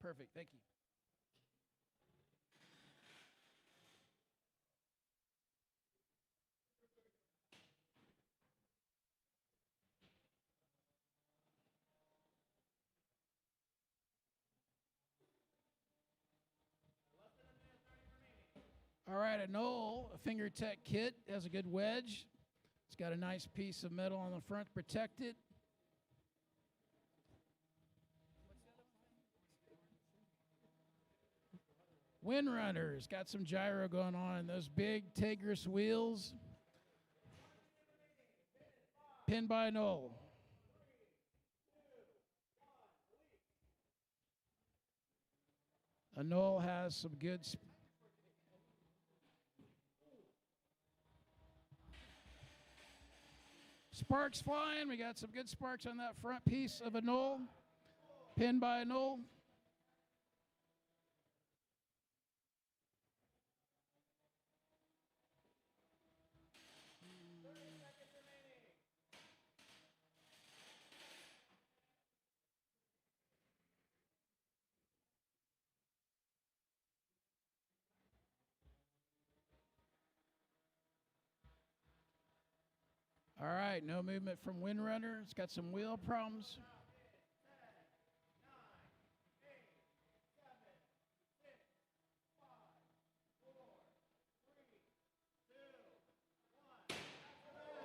Perfect, thank you. All right, Anole, a finger tech kit, has a good wedge. It's got a nice piece of metal on the front to protect it. Windrunner's got some gyro going on. Those big Tigris wheels. Pinned by Anole. Anole has some good sparks flying. We got some good sparks on that front piece of Anole. Pinned by Anole. All right, no movement from Windrunner. It's got some wheel problems.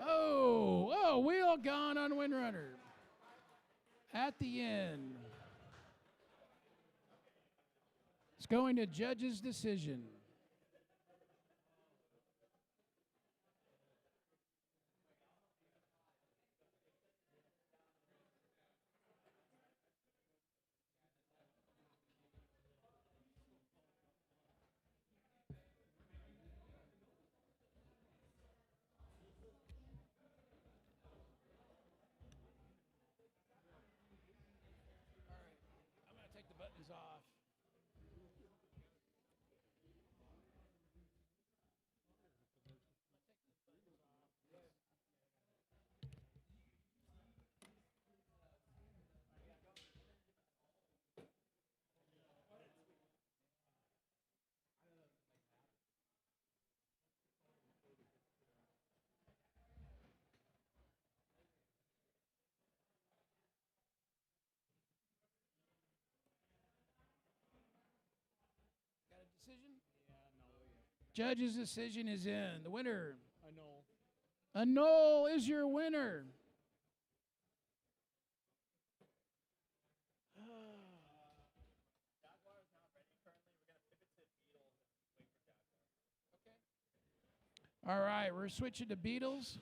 Oh, wheel gone on Windrunner. At the end. It's going to judge's decision. decision? Yeah, no. Judge's decision is in. The winner, Anole. Anole, is your winner. Jaguar is not ready currently. We're gonna pivot to Beetles and wait for Jaguar. All right, we're switching to Beatles.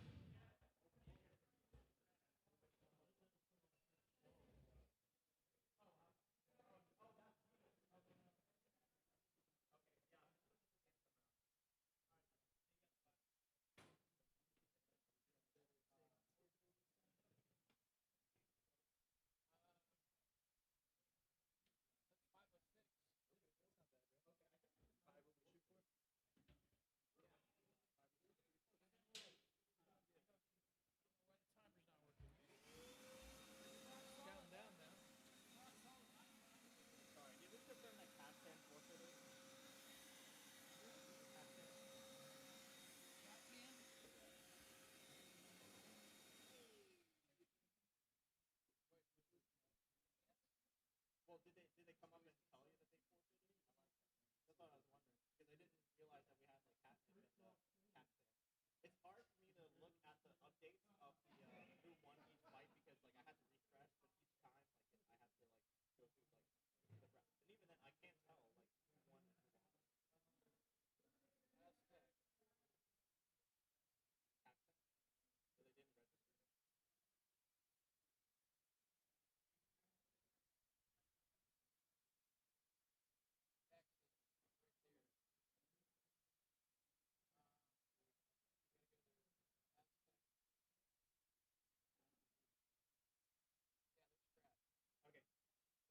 Counting down now. Sorry, did we confirm that Captain forfeited? Well, did they come up and tell you that they forfeited? That's what I was wondering because I didn't realize that we had like Catnip and Captain. It's hard for me to look at the updates of the who won each fight because like I had to refresh, but each time like I had to like go through like the rest, and even then I can't tell like who won and who lost. Captain, so they didn't register. Okay. Yeah. At this point, why are we doing safety in the middle? At some point, we have to like make it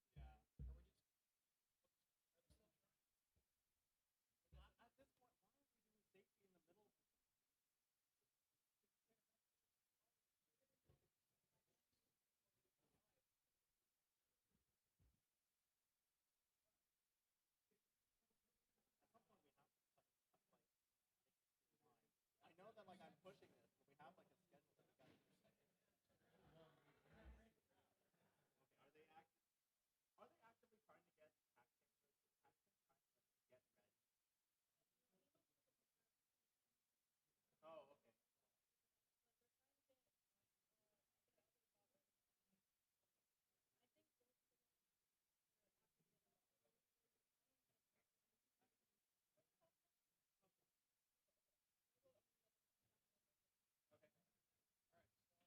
streamlined. I know that like I'm pushing this, but we have like a schedule that we got to do. Okay, are they actively trying to get Paxton trying to get ready? Oh, okay. Okay. Yes. Wait, is there any other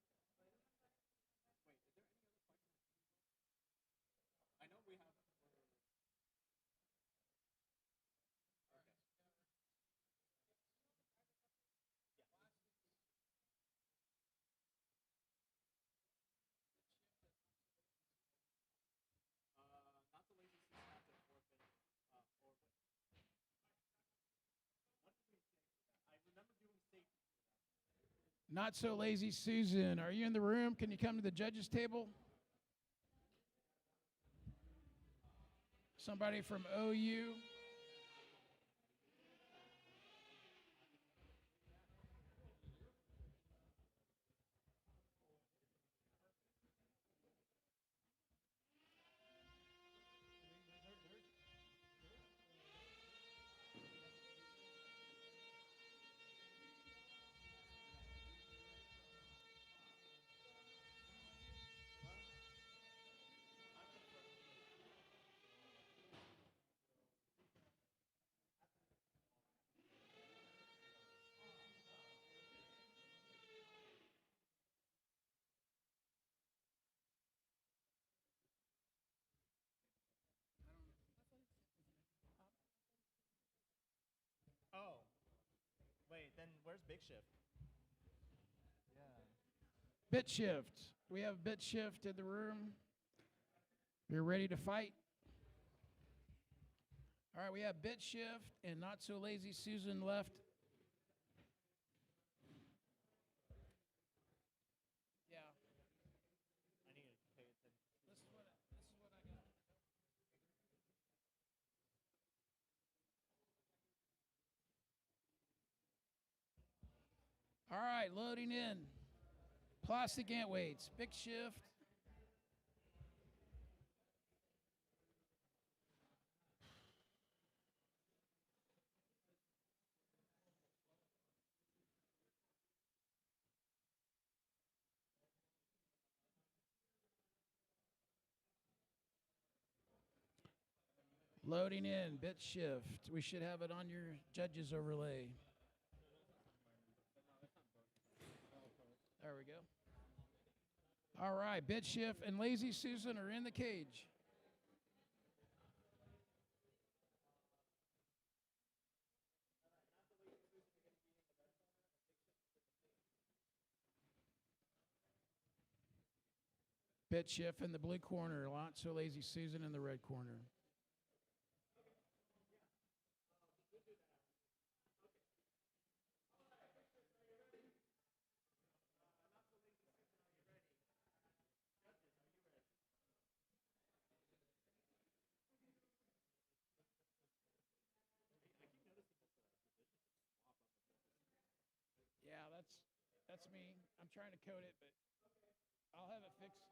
fights in the team? I know we have. Okay. Yeah. Not the lazy season has a forfeit. Or what? What did we say for that? I remember doing safety for that. Not so lazy Susan, are you in the room? Can you come to the judges table? Somebody from OU? Oh. Wait, then where's Big Shift? Yeah. Bit shift. We have bit shift in the room. You're ready to fight? All right, we have bit shift and not so lazy Susan left. Yeah. I need to pay attention. This is what I got. All right, loading in. Plastic Antweights, big shift. Loading in, bit shift. We should have it on your judges overlay. There we go. All right, bit shift and Lazy Susan are in the cage. Bit shift in the blue corner, so Lazy Susan in the red corner. Yeah, that's me. I'm trying to code it, but I'll have it fixed.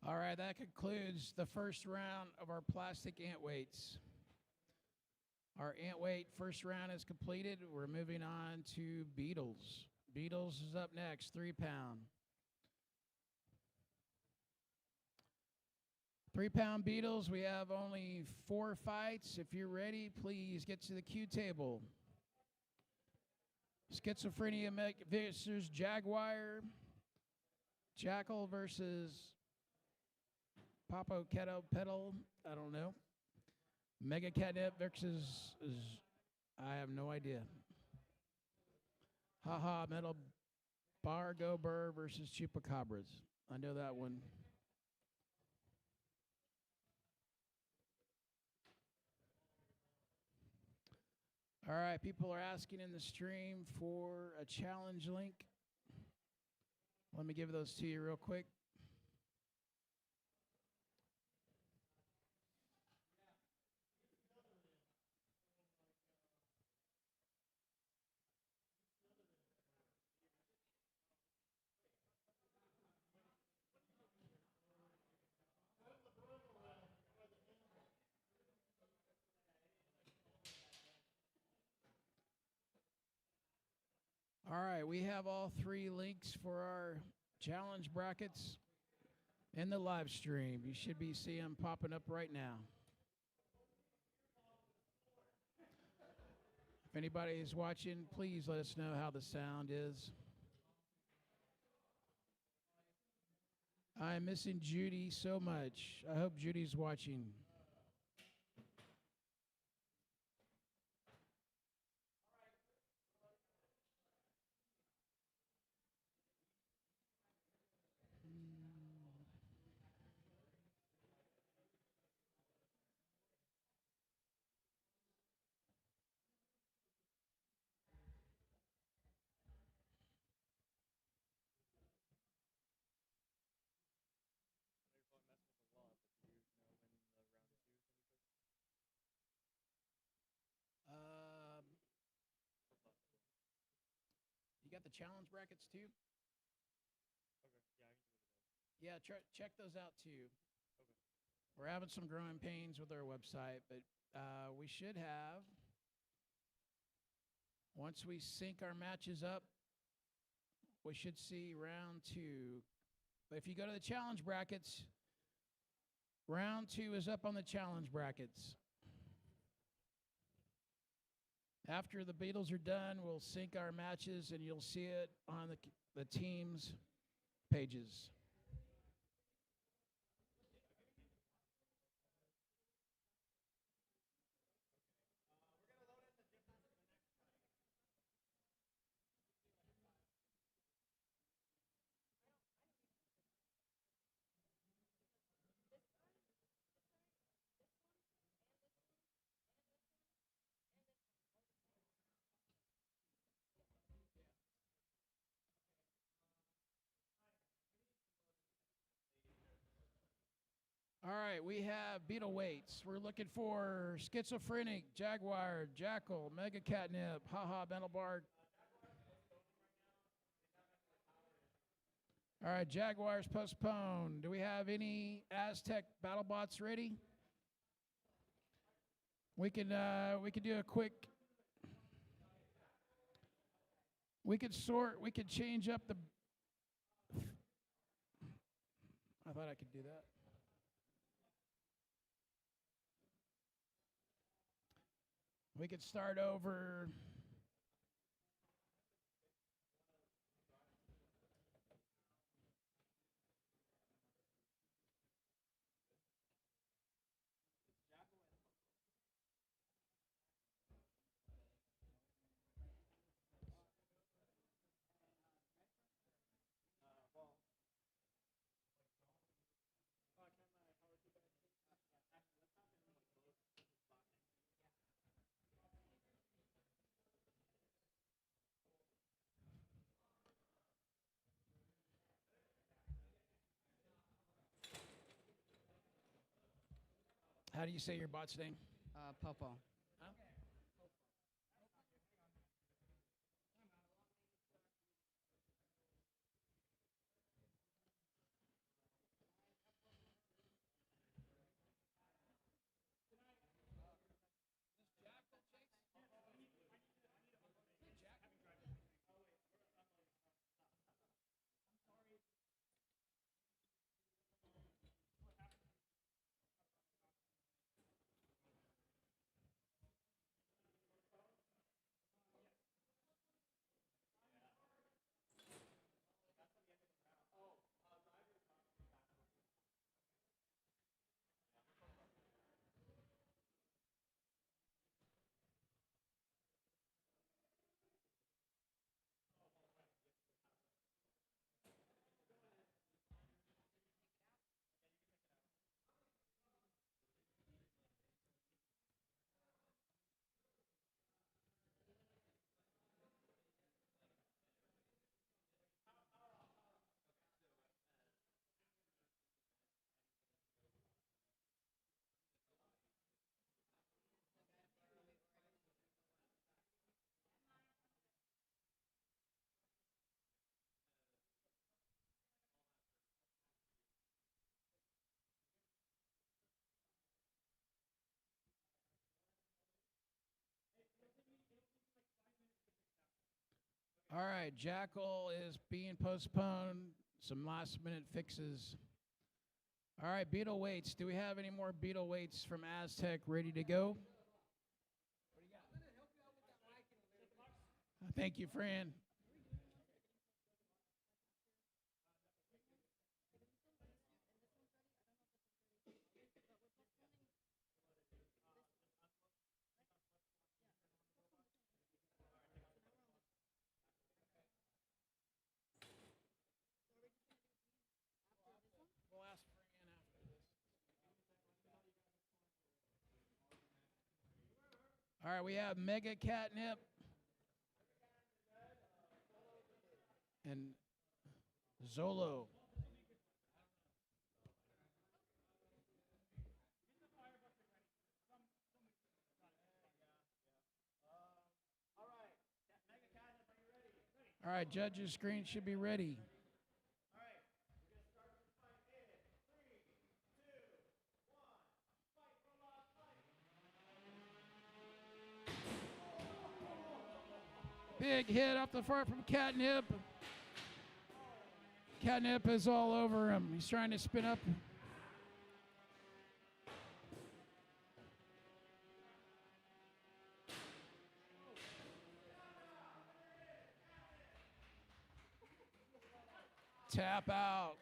All right, that concludes the first round of our plastic Antweights. Our Antweight first round is completed. We're moving on to Beetles. Beetles is up next, 3 pound. 3 pound Beetles, we have only 4 fights. If you're ready, please get to the cue table. Schizophrenia versus Jaguar. Jackal versus Popocatepetl, I don't know. Mega Catnip versus, I have no idea. Haha, Metal Bar Go Brrr versus Chupacabras. I know that one. All right, people are asking in the stream for a challenge link. Let me give those to you real quick. All right, we have all 3 links for our challenge brackets in the live stream. You should be seeing them popping up right now. If anybody is watching, please let us know how the sound is. I'm missing Judy so much. I hope Judy's watching. You got the challenge brackets too? Okay, yeah, I can do it. Yeah, check those out too. Okay. We're having some growing pains with our website, but we should have Once we sync our matches up, we should see round 2. But if you go to the challenge brackets, round 2 is up on the challenge brackets. After the Beatles are done, we'll sync our matches, and you'll see it on the team's pages. All right, we have Beetleweights. We're looking for Schizophrenic, Jaguar, Jackal, Mega Catnip, Haha, Bark. All right, Jaguar's postponed. Do we have any Aztec battle bots ready? We can do a quick. We could sort. We could change up the. I thought I could do that. We could start over. How do you say your bot's name? Popo. Huh? All right, Jackal is being postponed. Some last minute fixes. All right, Beetleweights. Do we have any more Beetleweights from Aztec ready to go? Thank you, Fran. We'll ask Fran after this. All right, we have Mega Catnip and Zolo. All right, judges' screen should be ready. Big hit up the front from Catnip. Catnip is all over him. He's trying to spin up. Tap out.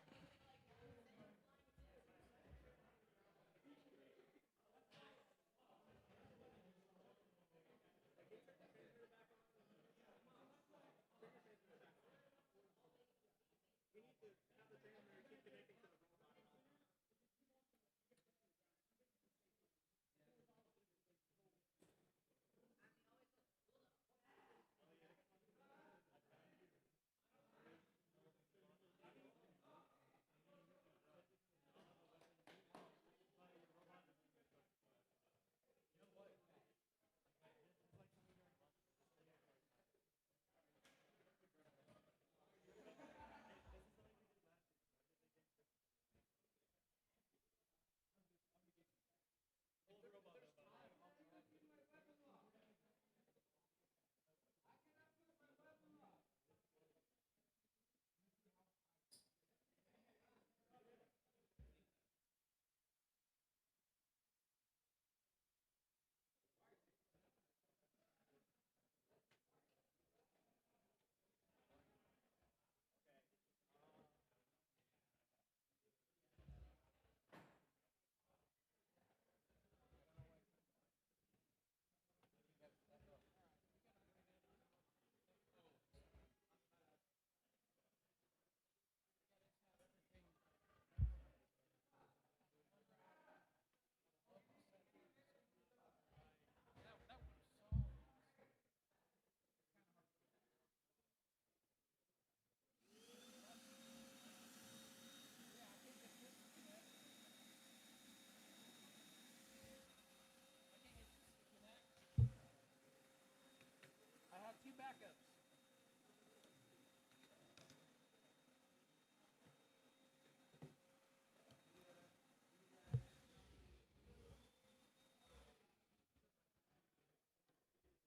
Two backups.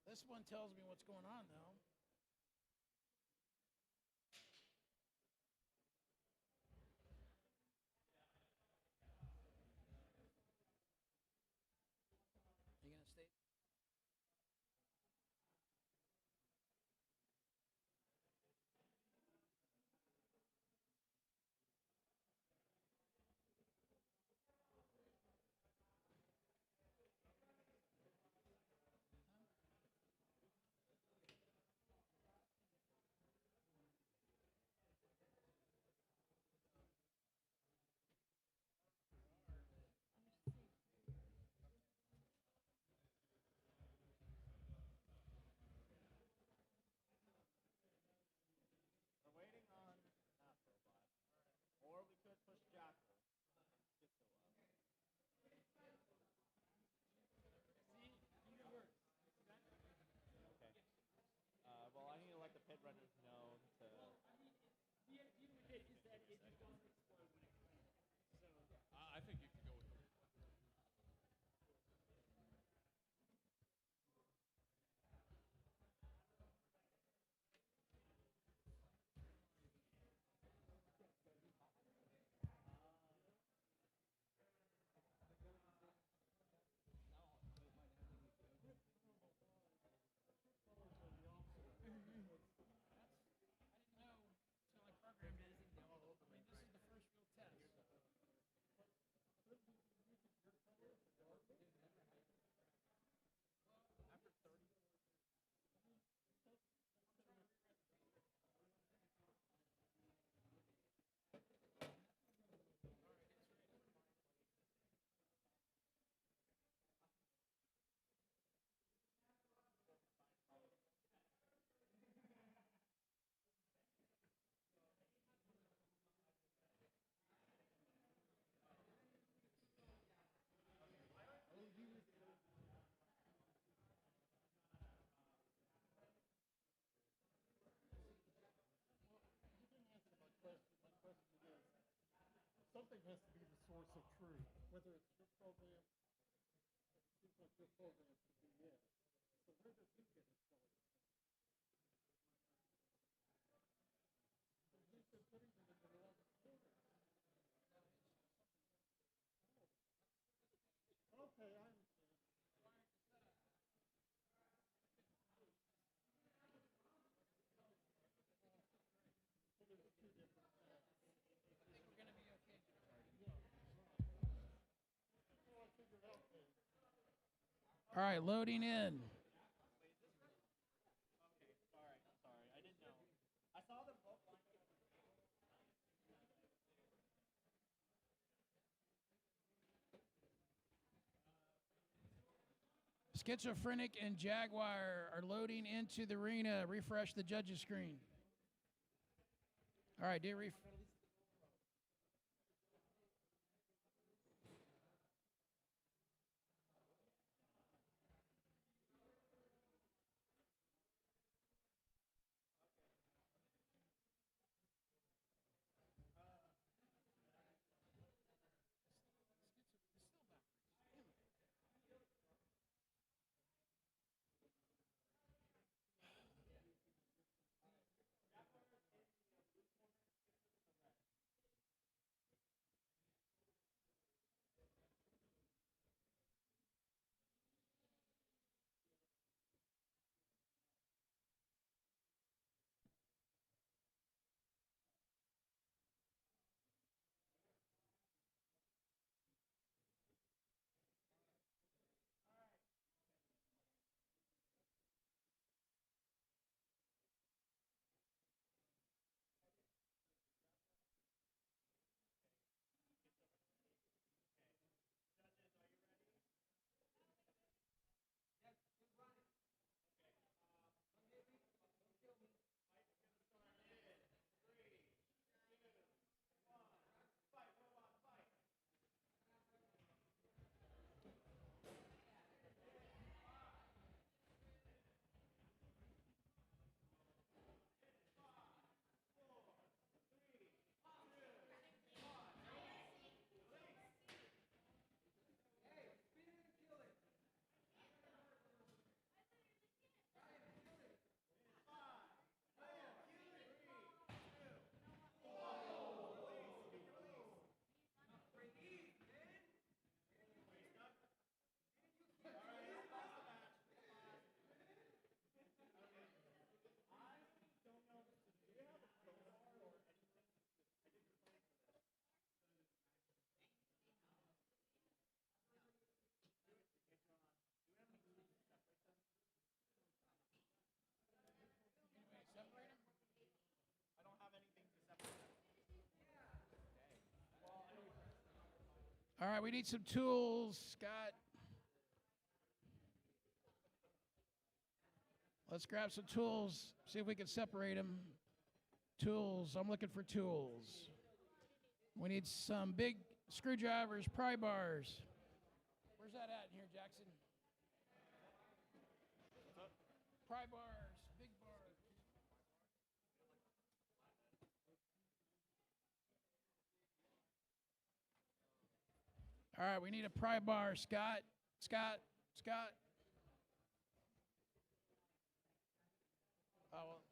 This one tells me what's going on, though. Are you going to stay? We're waiting on Astrobot. Or we could push Jackal. Okay. Well, I need to let the pit runners know to... I think you can go with them. Something has to be the source of truth, whether it's your program. It seems like your program should be it. So where does he get his story from? All right, loading in. Sorry. I didn't know. I saw them both lined up. Schizophrenic and Jaguar are loading into the arena. Refresh the judges screen. All right, do I don't have anything to separate them. All right, we need some tools, Scott. Let's grab some tools, see if we can separate them. Tools, I'm looking for tools. We need some big screwdrivers, pry bars. Where's that at in here, Jackson? Pry bars, big bars. All right, we need a pry bar, Scott. Scott. Oh, well.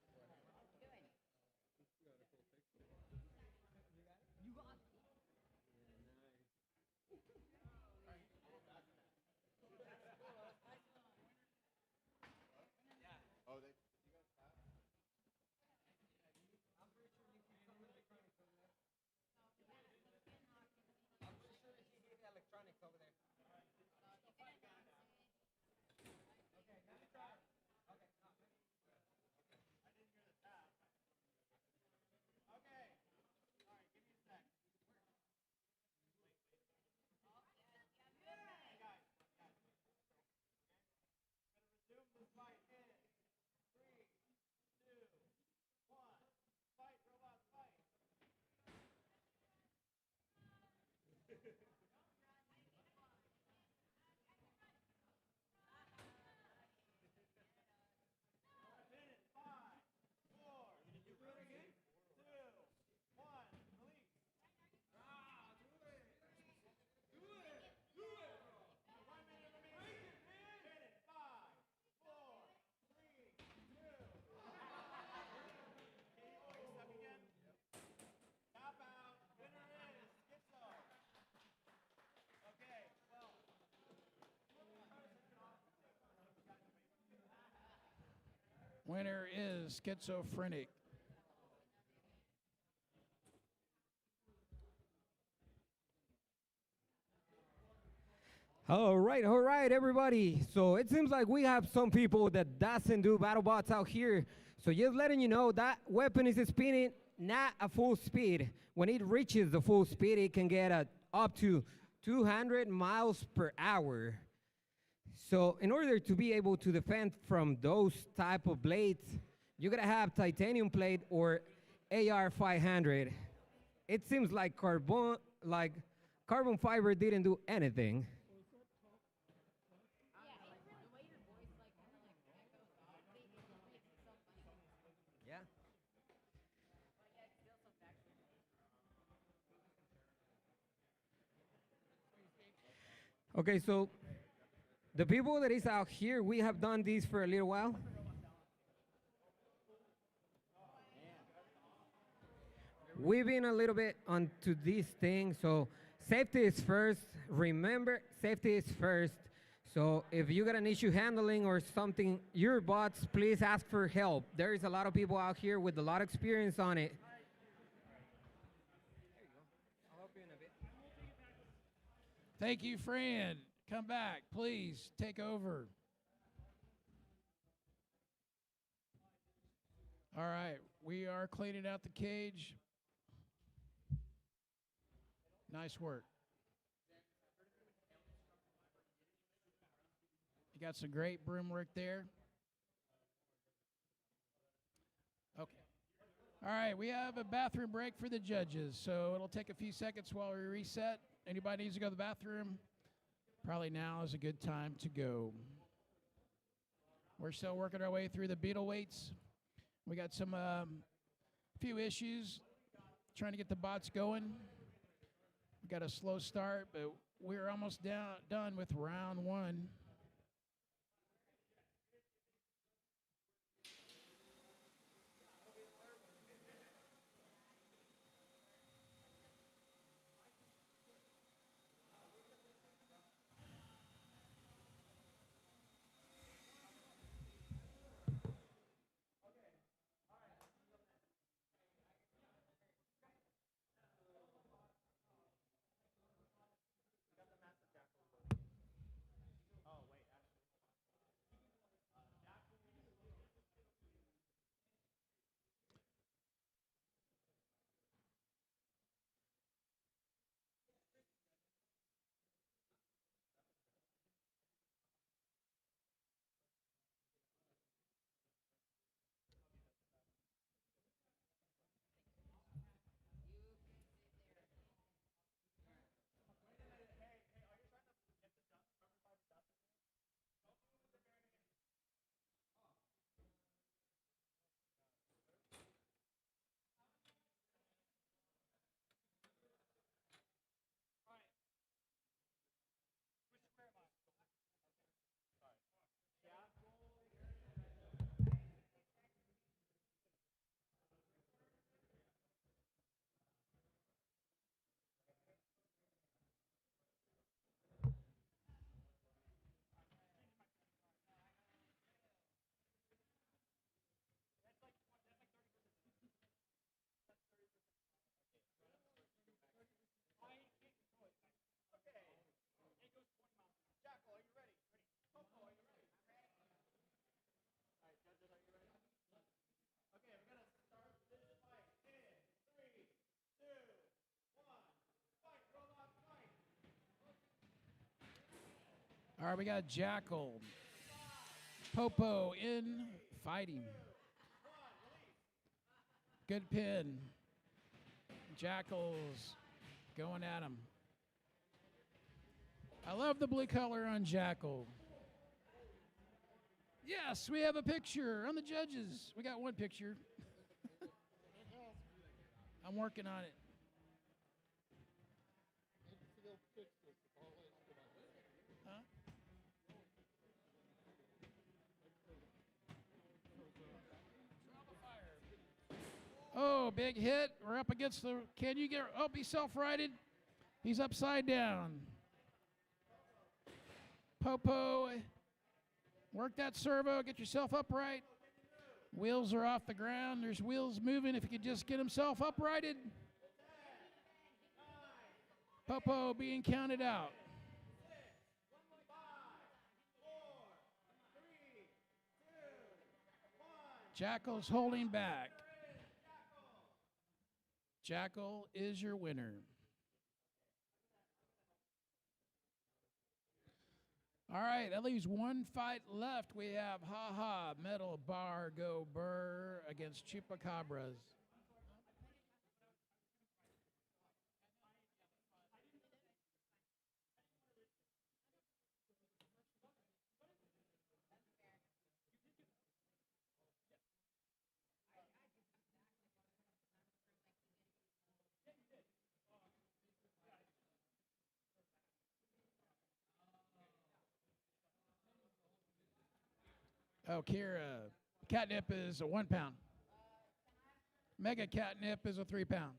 Oh, they. You guys have? I'm pretty sure you keep some electronics over there. I'm pretty sure that you gave electronics over there. Okay, let me try. Okay, no. I didn't hear the tap. Okay. All right, give me a sec. Hey guys. We're gonna resume this fight in 3, 2, 1. Fight, robots, fight. Minute, 5, 4, 3, 2, 1. Release. Ah, do it. Do it. Do it. 1 minute remaining. Minute, 5, 4, 3, 2. Okay, oh, you stuck again? Tap out. Winner is Schizo. Okay, well. Winner is Schizophrenic. All right, everybody. So it seems like we have some people that doesn't do battle bots out here. So just letting you know that weapon is spinning not at full speed. When it reaches the full speed, it can get up to 200 miles per hour. So in order to be able to defend from those type of blades, you gotta have titanium plate or AR 500. It seems like carbon fiber didn't do anything. Yeah. Okay, so the people that is out here, we have done this for a little while. We've been a little bit onto this thing, so safety is first. Remember, safety is first. So if you got an issue handling or something, your bots, please ask for help. There is a lot of people out here with a lot of experience on it. Thank you, Fran. Come back, please. Take over. All right, we are cleaning out the cage. Nice work. You got some great broom work there. Okay. All right, we have a bathroom break for the judges, so it'll take a few seconds while we reset. Anybody needs to go to the bathroom? Probably now is a good time to go. We're still working our way through the Beetleweights. We got some few issues trying to get the bots going. We got a slow start, but we're almost done with round one. Jackal, are you ready? Popo, are you ready? All right, judges, are you ready? Okay, we're gonna start this fight in 3, 2, 1. Fight, robot, fight. All right, we got Jackal. Popo in fighting. Good pin. Jackal's going at him. I love the blue color on Jackal. Yes, we have a picture on the judges. We got one picture. I'm working on it. Huh? Oh, big hit. We're up against the. Can you get. Oh, he's self-righted. He's upside down. Popo, work that servo, get yourself upright. Wheels are off the ground. There's wheels moving. If he could just get himself uprighted. Popo being counted out. Jackal's holding back. Jackal is your winner. All right, that leaves one fight left. We have Ha Ha, Metal Bar, Go Burr against Chupacabras. Oh, Kira, Catnip is a 1 pound. Mega Catnip is a 3 pound.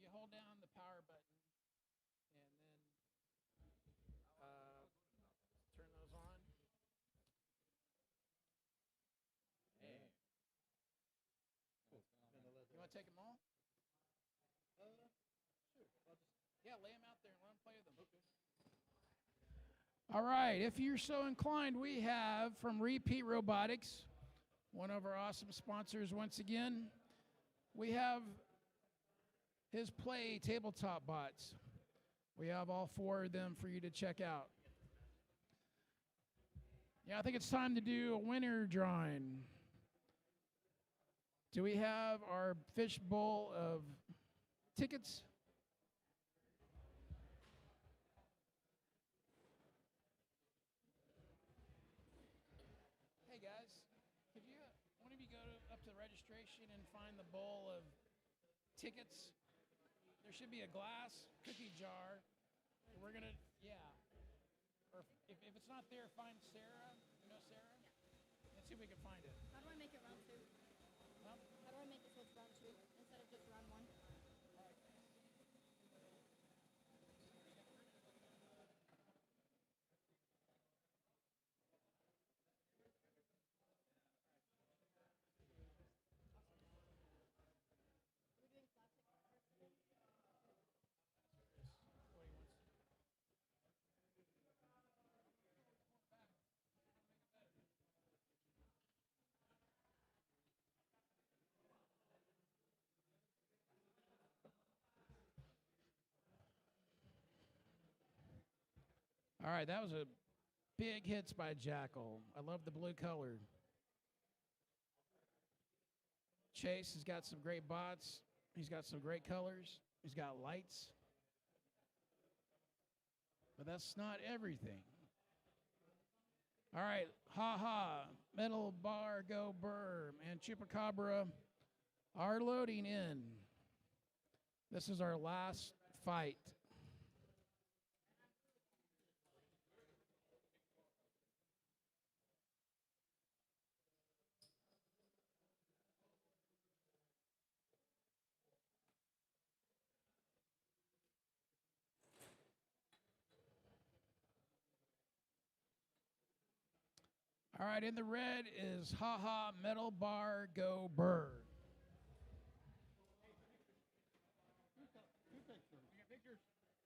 You hold down the power button and then turn those on. You want to take them all? Sure. I'll just. Yeah, lay them out there and let them play with them. Okay. All right, if you're so inclined, we have from Repeat Robotics, one of our awesome sponsors once again, we have his Play tabletop bots. We have all 4 of them for you to check out. Yeah, I think it's time to do a winner drawing. Do we have our fishbowl of tickets? Hey guys, could you, one of you go up to the registration and find the bowl of tickets? There should be a glass cookie jar. We're gonna, yeah. Or if it's not there, find Sarah. You know Sarah? Let's see if we can find it. How do I make it round 2? Huh? How do I make it so it's round 2 instead of just round 1? All right, that was a big hits by Jackal. I love the blue color. Chase has got some great bots. He's got some great colors. He's got lights. But that's not everything. All right, Ha Ha, Metal Bar, Go Burr, and Chupacabra are loading in. This is our last fight. All right, in the red is Ha Ha, Metal Bar, Go Burr.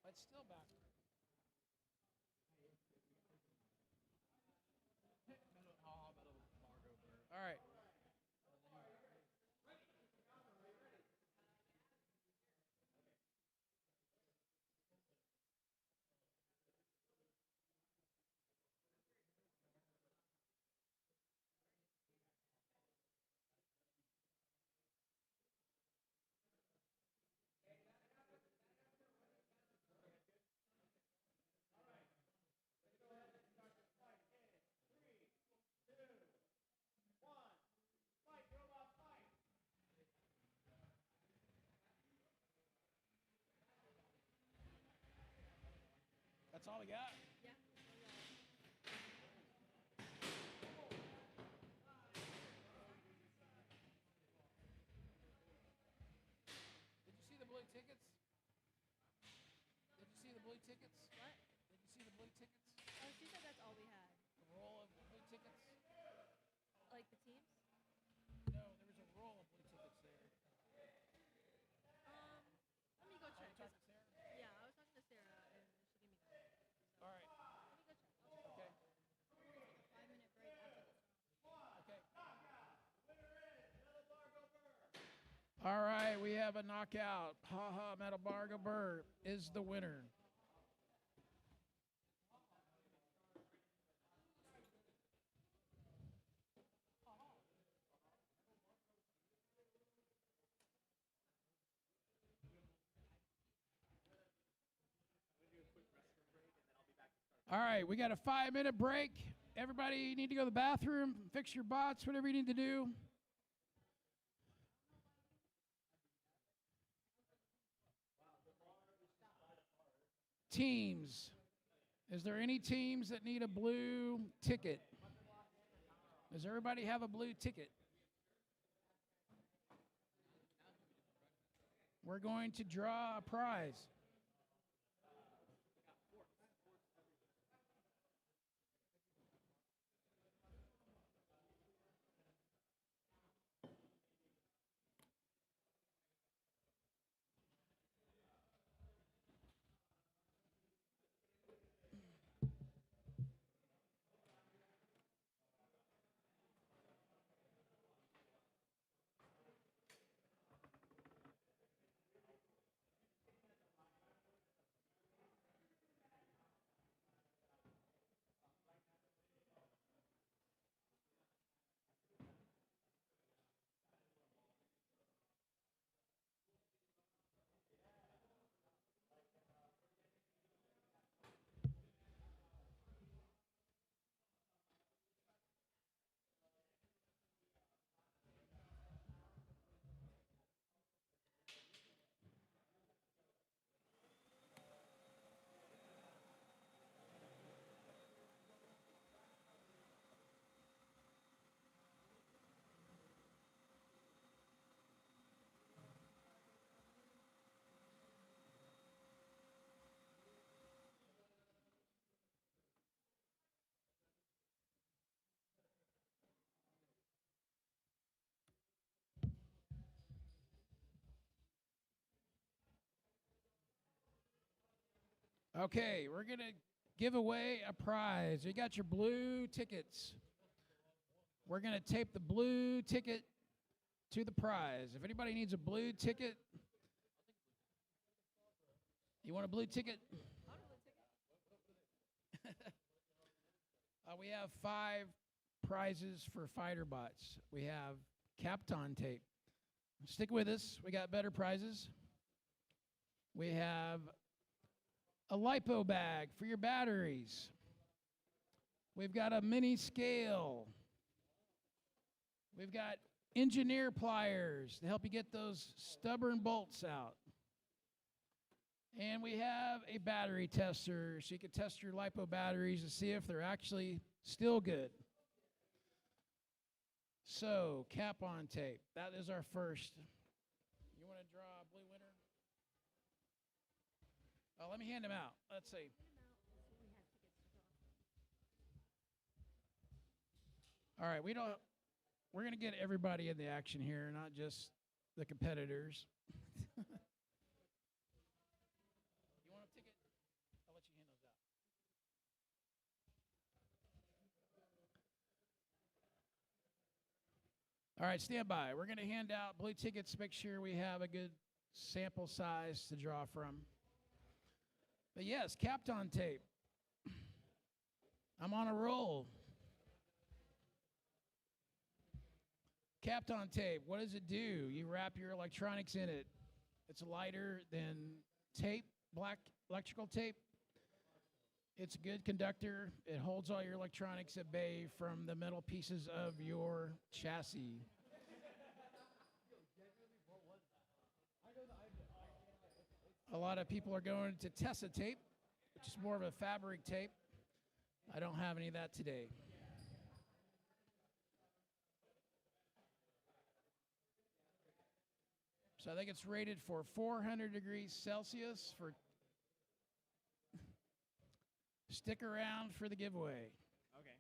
It's still back. All right. That's all we got? Yeah. Did you see the blue tickets? Did you see the blue tickets? What? Did you see the blue tickets? Oh, she said that's all we had. The roll of blue tickets? Like the teams? No, there was a roll of blue tickets. have a knockout. Ha ha, Metal Bar Go Brrr is the winner. All right, we got a 5-minute break. Everybody, you need to go to the bathroom, fix your bots, whatever you need to do. Teams. Is there any teams that need a blue ticket? Does everybody have a blue ticket? We're going to draw a prize. Okay, we're going to give away a prize. You got your blue tickets. We're going to tape the blue ticket to the prize. If anybody needs a blue ticket, you want a blue ticket? We have 5 prizes for fighter bots. We have Kapton tape. Stick with us. We got better prizes. We have a lipo bag for your batteries. We've got a mini scale. We've got engineer pliers to help you get those stubborn bolts out. And we have a battery tester so you can test your lipo batteries to see if they're actually still good. So, cap on tape. That is our first. You want to draw a blue winner? Oh, let me hand them out. Let's see. All right, we're going to get everybody in the action here, not just the competitors. You want a ticket? I'll let you hand those out. All right, stand by. We're going to hand out blue tickets, make sure we have a good sample size to draw from. But yes, Kapton tape. I'm on a roll. Kapton tape, what does it do? You wrap your electronics in it. It's lighter than tape, black electrical tape. It's a good conductor. It holds all your electronics at bay from the metal pieces of your chassis. A lot of people are going to Tessa tape, which is more of a fabric tape. I don't have any of that today. So I think it's rated for 400 degrees Celsius. Stick around for the giveaway. Okay.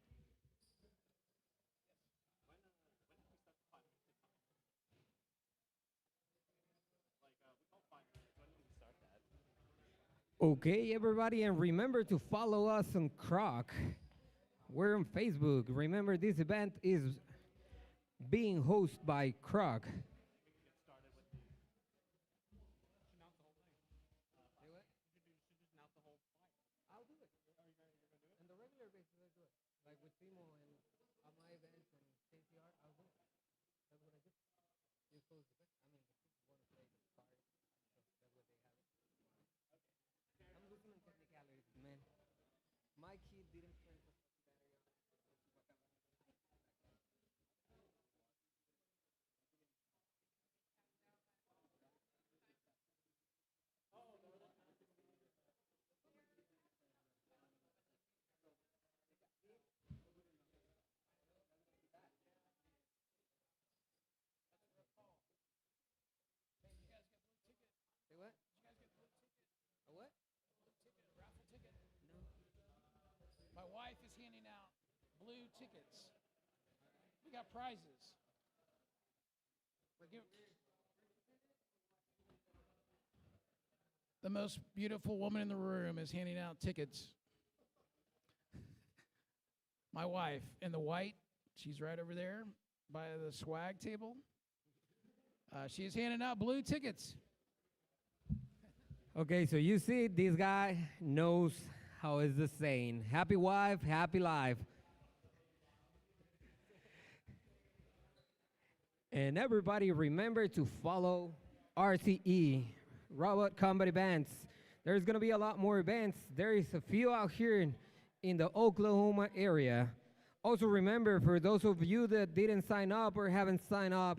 Okay, everybody, and remember to follow us on Croc. We're on Facebook. Remember, this event is being hosted by Croc. regular basis, I do it. Like with Timo and on my events and KCR, I'll do it. That's what I do. Just close the I mean, the people want to play the card, so that's what they have it. I'm looking at technicalities, man. My kid didn't spend so much battery on it. Say what? A what? Raffle ticket. No. My wife is handing out blue tickets. We got prizes. We're giving. The most beautiful woman in the room is handing out tickets. My wife in the white, she's right over there by the swag table. She is handing out blue tickets. Okay, so you see, this guy knows how is the saying. Happy wife, happy life. And everybody remember to follow RCE, Robot Combat Events. There's gonna be a lot more events. There is a few out here in the Oklahoma area. Also remember, for those of you that didn't sign up or haven't signed up,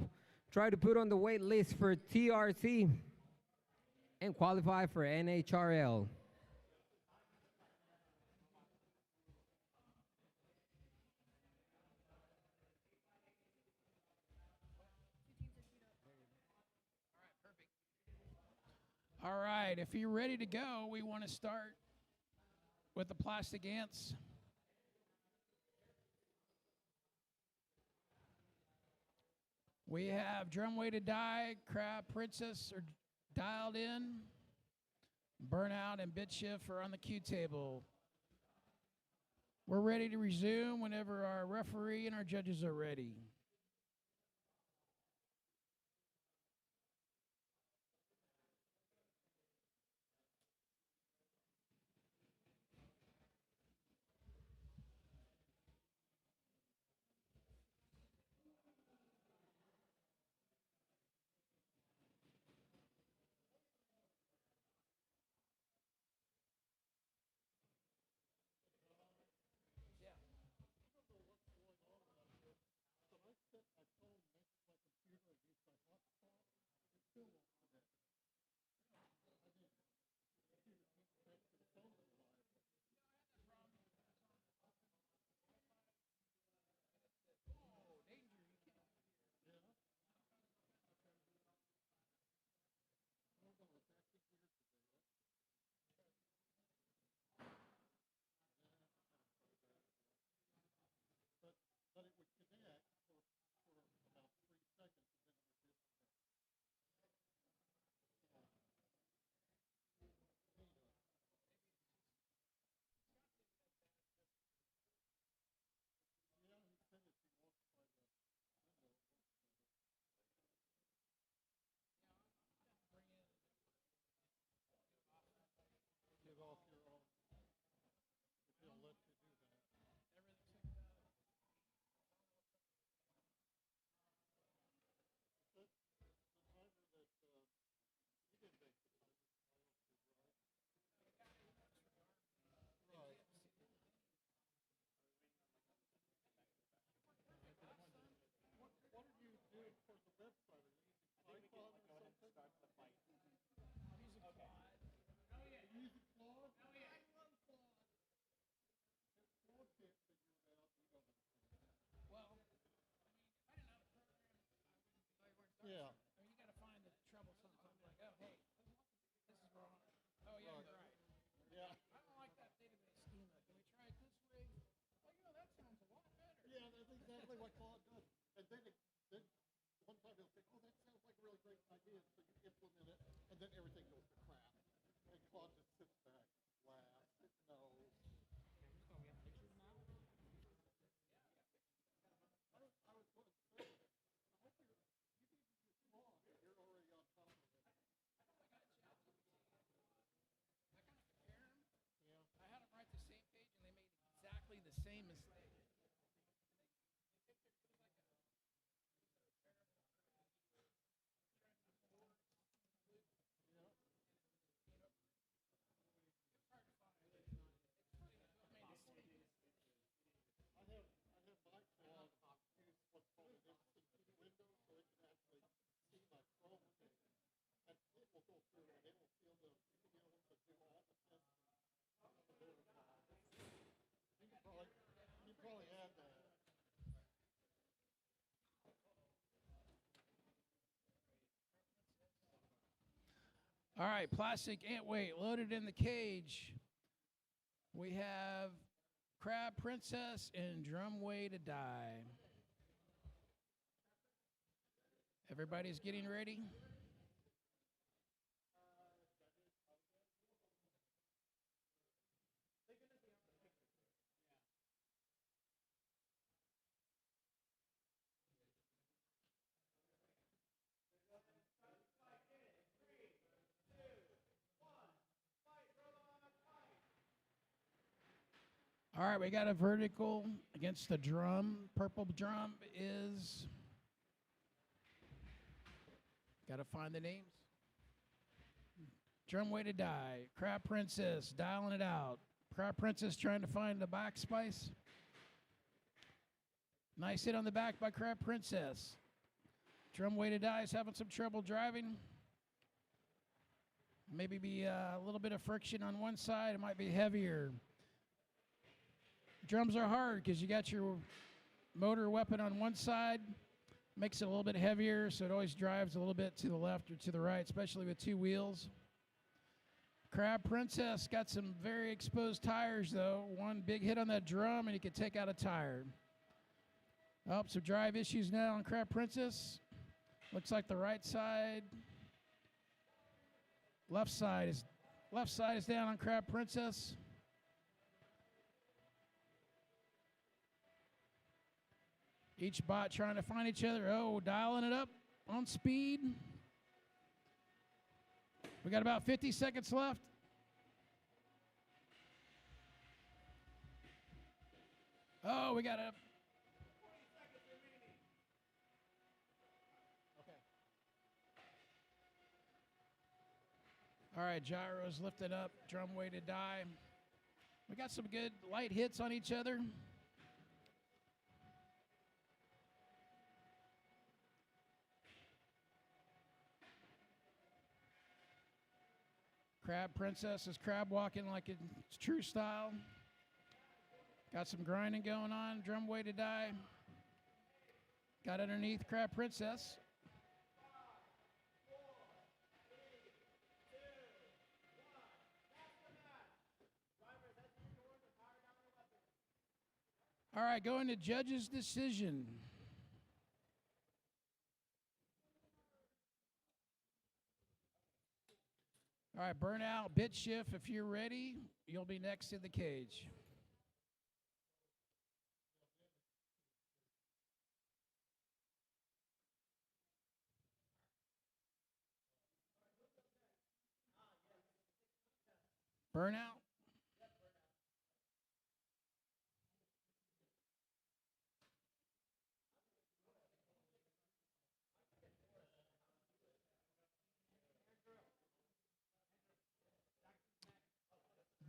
try to put on the wait list for TRC and qualify for NHRL. All right, if you're ready to go, we want to start with the plastic ants. We have drum-weighted die, crab princess are dialed in. Burnout and bit shift are on the cue table. We're ready to resume whenever our referee and our judges are ready. But it would connect for about 3 seconds, and then it would disconnect. Yeah, he said if he walks by the window, it works better. Give off your own, if he'll let you do that. The timer that, you didn't make the timer, I don't think, right? Right. What are you doing for the website? Are you using Python or something? Start the fight. Music quad. Using Claude? Oh, yeah. I love Claude. If Claude can't figure it out, we don't understand. Well, I mean, if I didn't know the program, I wouldn't know where to start. Yeah. I mean, you got to find the trouble sometimes. Like, oh, hey, this is wrong. Oh, yeah, you're right. Yeah. I don't like that database schema. Can we try it this way? Oh, that sounds a lot better. Yeah, that's exactly what Claude does. And then one time he'll think, oh, that sounds like a really great idea. So you implement it, and then everything goes to crap. And Claude just sits back, laughs, it knows. We have pictures now? I was going to say, I hope you didn't use Claude. You're already on top of it. I kind of compare them. Yeah. I had them write the same page, and they made exactly All right, plastic Antweight loaded in the cage. We have Crab Princess and Drumway to Die. Everybody's getting ready. All right, we got a vertical against the drum. Purple drum is. Got to find the names. Drumway to Die. Crab Princess dialing it out. Crab Princess trying to find the back spice. Nice hit on the back by Crab Princess. Drumway to Die is having some trouble driving. Maybe be a little bit of friction on one side. It might be heavier. Drums are hard because you got your motor weapon on one side. Makes it a little bit heavier, so it always drives a little bit to the left or to the right, especially with two wheels. Crab Princess got some very exposed tires, though. One big hit on that drum, and he could take out a tire. Oh, some drive issues now on Crab Princess. Looks like the right side. Left side is down on Crab Princess. Each bot trying to find each other. Oh, dialing it up on speed. We got about 50 seconds left. Oh, we got a. Okay. All right, gyros lifted up. Drumway to Die. We got some good light hits on each other. Crab Princess is crab walking like it's true style. Got some grinding going on. Drumway to Die. Got underneath Crab Princess. All right, going to judge's decision. All right, Burnout, bit shift. If you're ready, you'll be next in the cage. Burnout.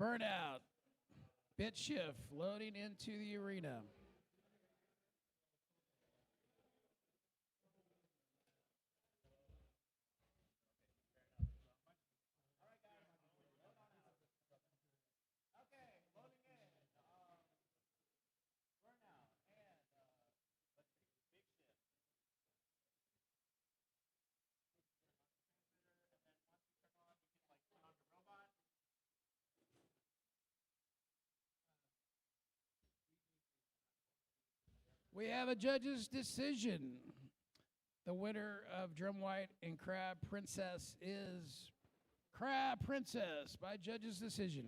Burnout. Bit shift loading into the arena. We have a judge's decision. The winner of Drumweight and Crab Princess is Crab Princess by judge's decision.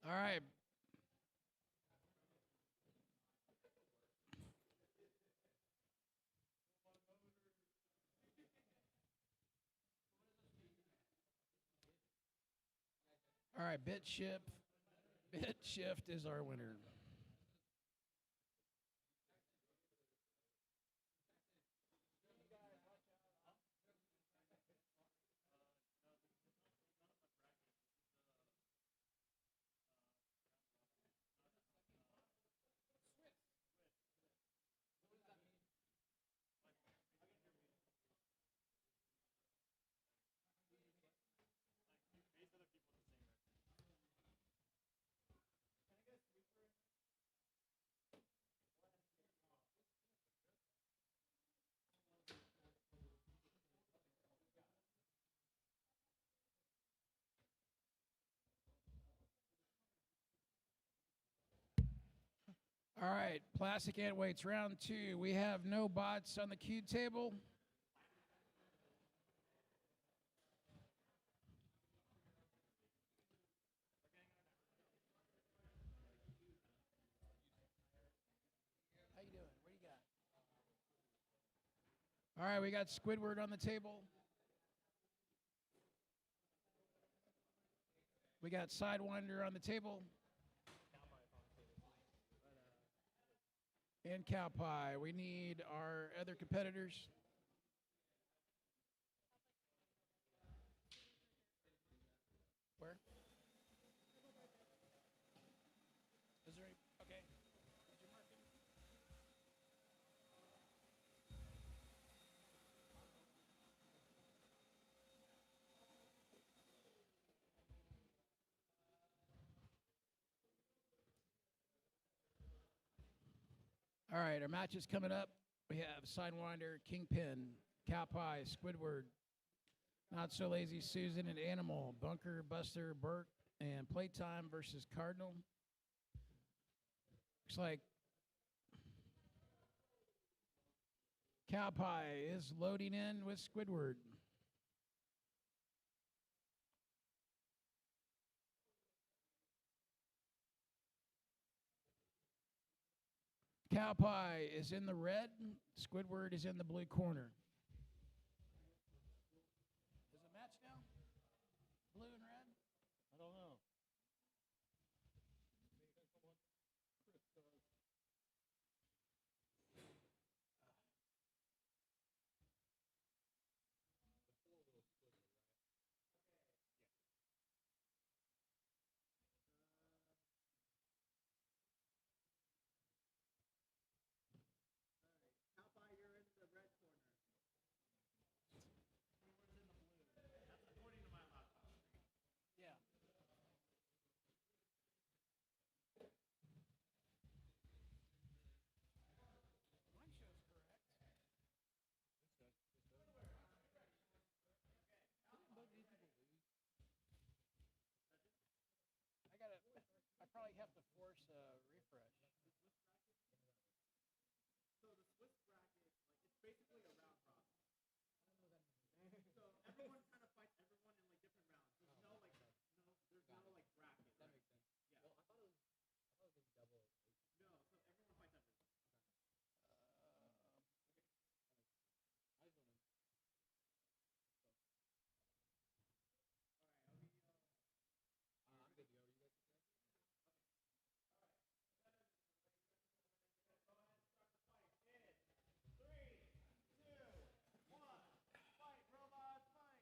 All right. All right, bit shift. Bit shift is our winner. All right, plastic Antweights round 2. We have no bots on the queue table. How you doing? What do you got? All right, we got Squidward on the table. We got Sidewinder on the table. And Cow Pie. We need our other competitors. Where? Is there any? Okay. Did you mark him? All right, our match is coming up. We have Sidewinder, Kingpin, Cow Pie, Squidward, Not So Lazy Susan, and Anole, Bunker, Buster, Berk, and Playtime versus Cardinal. Looks like Cow Pie is loading in with Squidward. Cow Pie is in the red. Squidward is in the blue corner. Does it match now? Blue and red? I don't know. How far you're in the red corner? Squidward's in the blue. That's according to my laptop. Yeah. Mine shows correct. I probably have to force a refresh. So the Swiss bracket, like it's basically a round robin. So everyone kind of fights everyone in like different rounds. There's no like there's no like bracket. That right? makes sense. Yeah. Well, I thought it was gonna be double. No, so everyone fights everyone. I just wanna. I'm good to go. You guys good? Fight, robots, fight!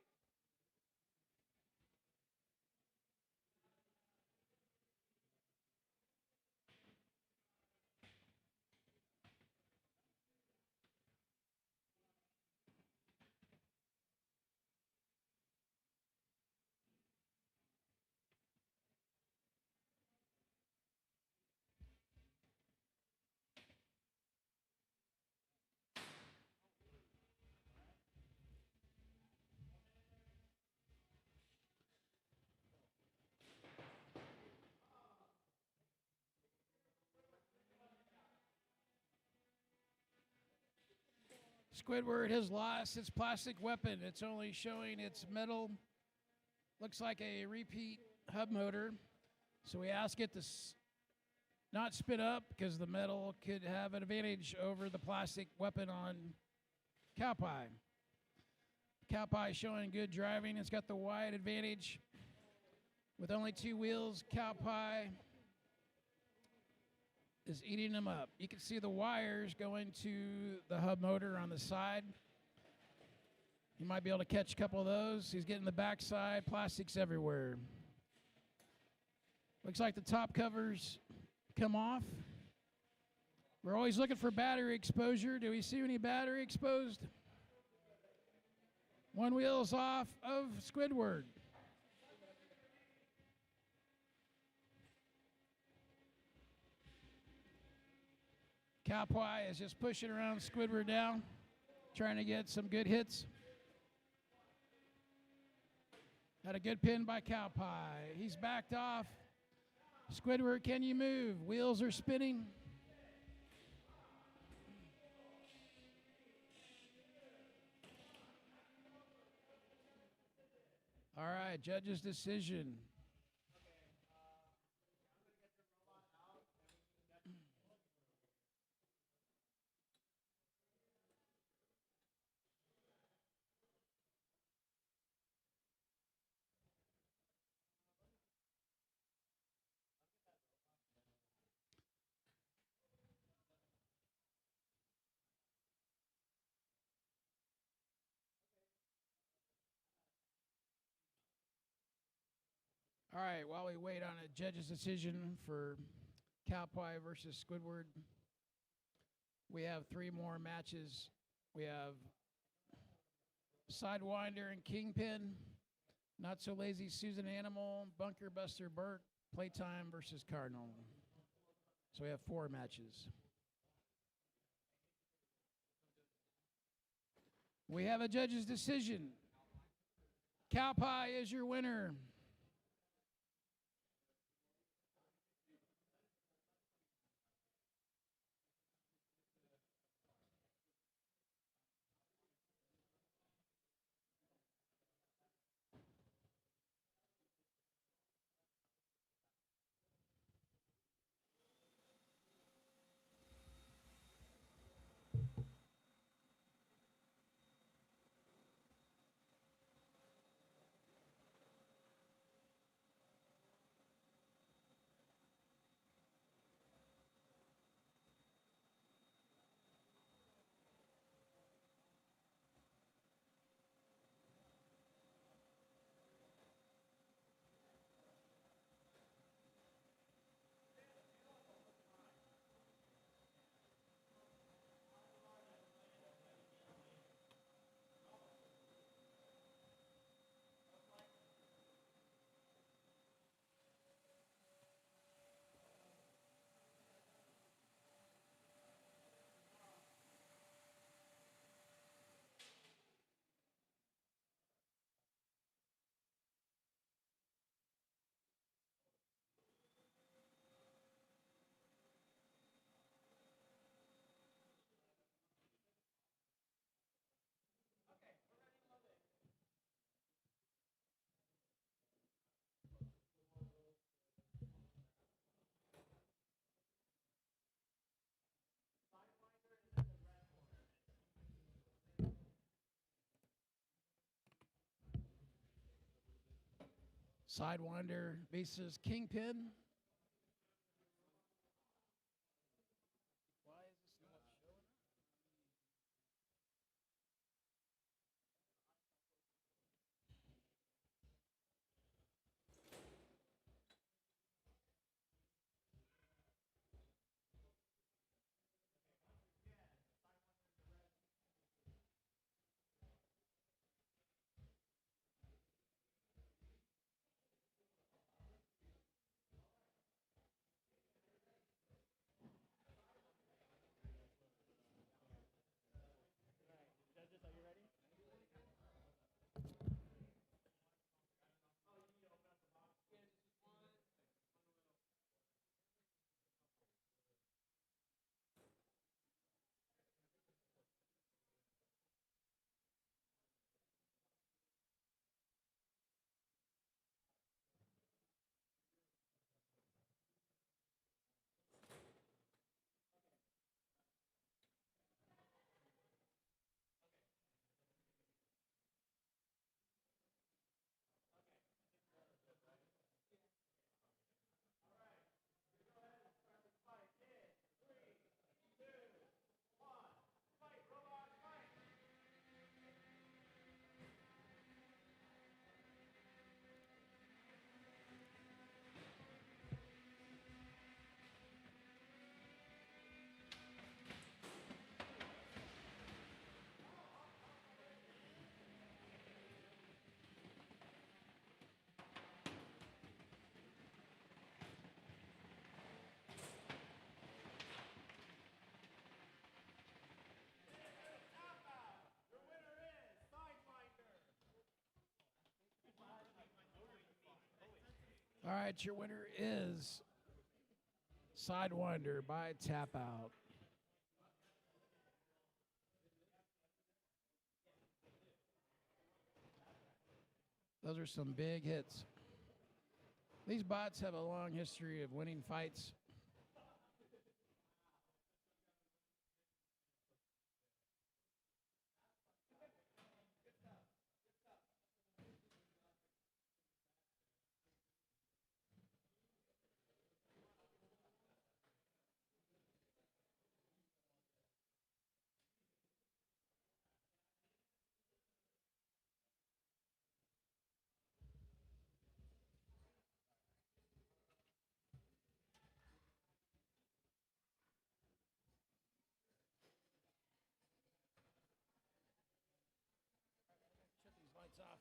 Squidward has lost its plastic weapon. It's only showing its metal. Looks like a repeat hub motor. So we ask it to not spin up because the metal could have an advantage over the plastic weapon on Cowpie. Cowpie showing good driving. It's got the wide advantage. With only 2 wheels, Cowpie is eating them up. You can see the wires going to the hub motor on the side. You might be able to catch a couple of those. He's getting the backside, plastics everywhere. Looks like the top covers come off. We're always looking for battery exposure. Do we see any battery exposed? 1 wheel's off of Squidward. Cowpie is just pushing around Squidward down, trying to get some good hits. Had a good pin by Cowpie. He's backed off. Squidward, can you move? Wheels are spinning. All right, judge's decision. All right, while we wait on a judge's decision for Cowpie versus Squidward, we have 3 more matches. We have Sidewinder and Kingpin, Not So Lazy Susan Animal, Bunker Buster Berk, Playtime versus Cardinal. So we have 4 matches. We have a judge's decision. Cowpie is your winner. Sidewinder versus Kingpin. All right, your winner is Sidewinder by Tap Out. Those are some big hits. These bots have a long history of winning fights. Shut these lights off.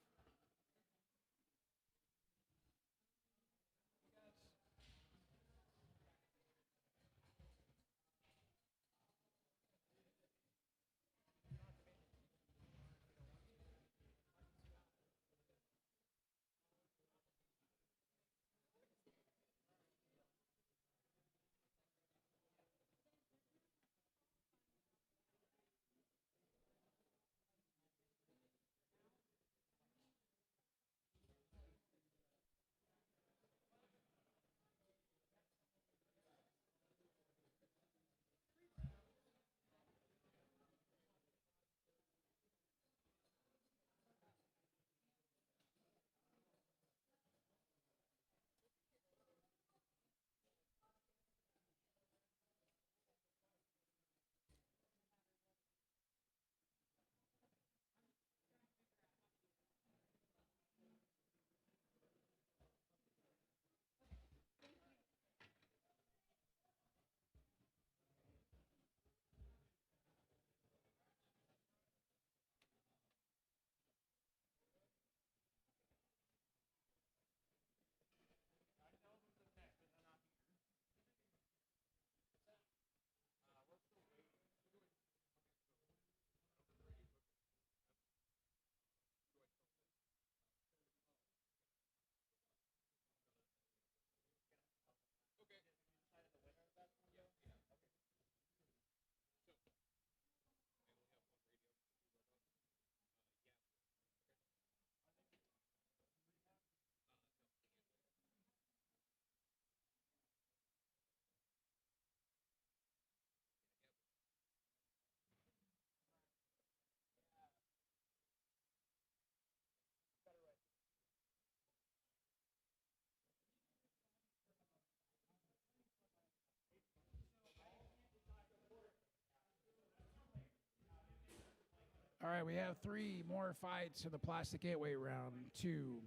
All right, we have 3 more fights in the plastic 8-weight round. 2.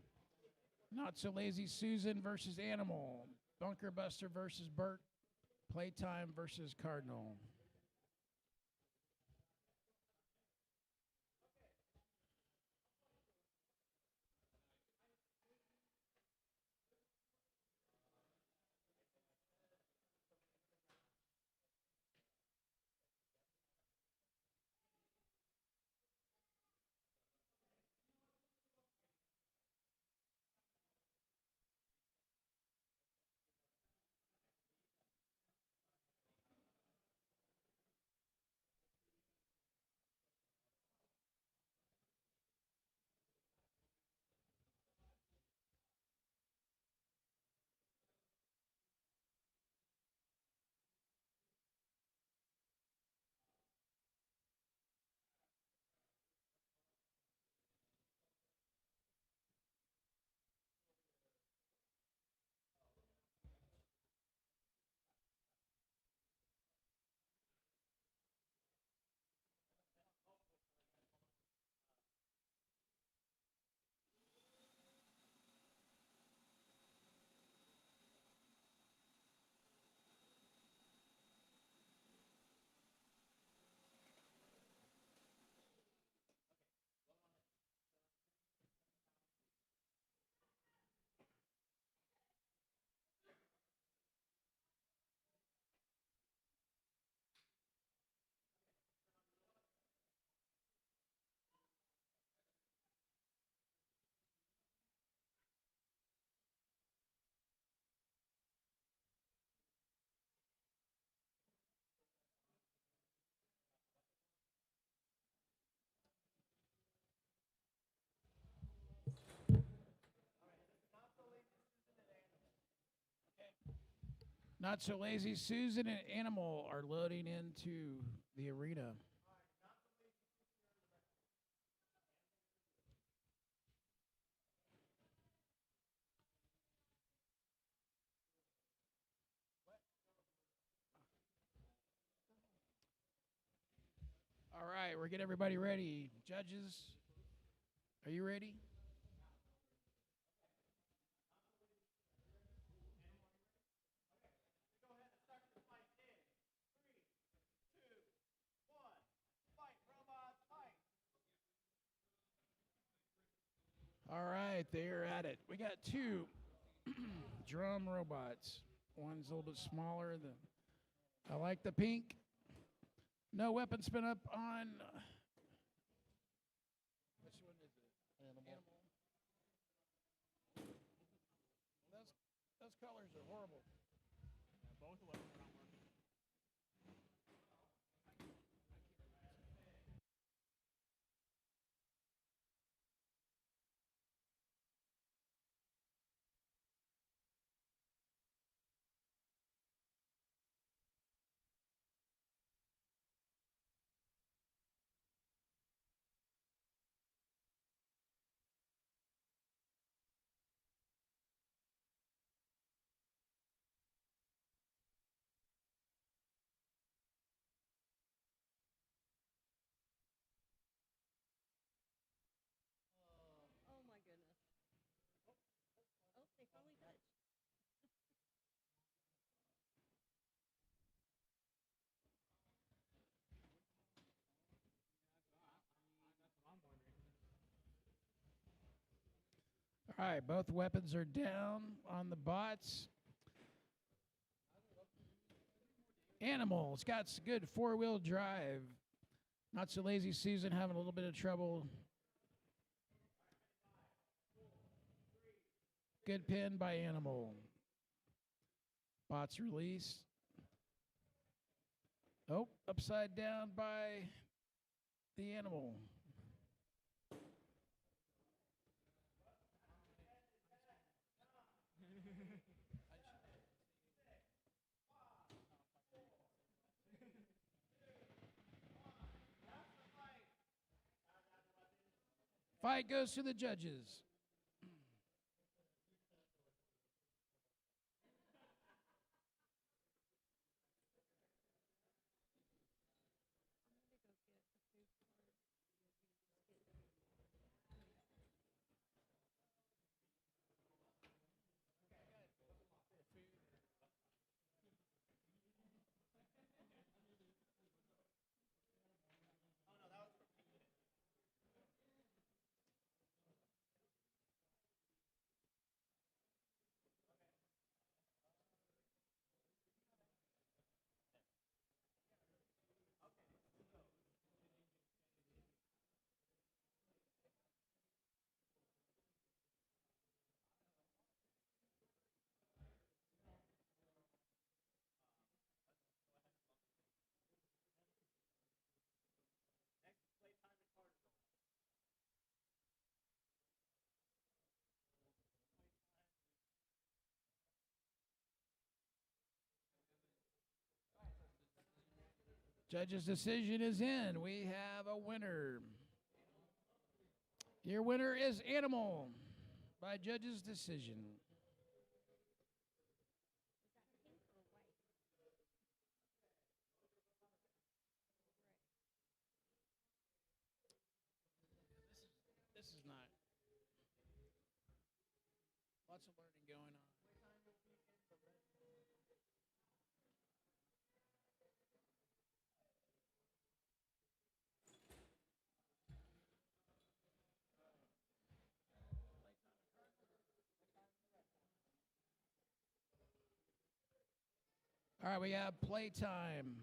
Not So Lazy Susan versus Animal. Bunker Buster versus Berk. Playtime versus Cardinal. Not So Lazy Susan and Animal are loading into the arena. All right, we're getting everybody ready. Judges, are you ready? All right, they're at it. We got two drum robots. One's a little bit smaller. I like the pink. No weapon spin up on. Which one is it? Animal. Those colors are horrible. Both of them are not working. Oh my goodness. Oh, they finally touched. All right, both weapons are down on the bots. Animal, it's got good four-wheel drive. Not So Lazy Susan having a little bit of trouble. Good pin by Animal. Bots release. Oh, upside down by the Animal. Fight goes to the judges. Judge's decision is in. We have a winner. Your winner is Animal by judge's decision. This is not. Lots of learning going on. All right, we have playtime.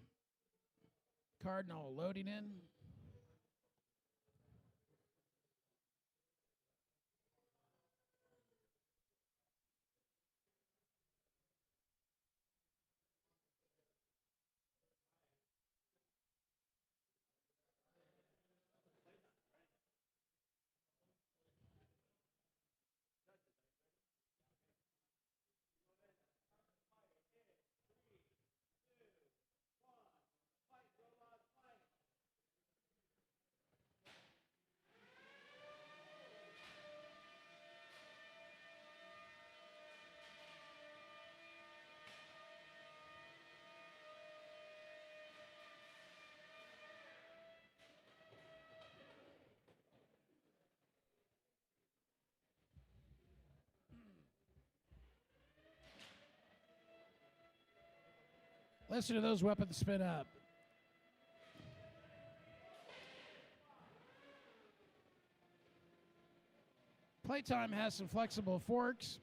Cardinal loading in. Listen to those weapons spin up. Playtime has some flexible forks.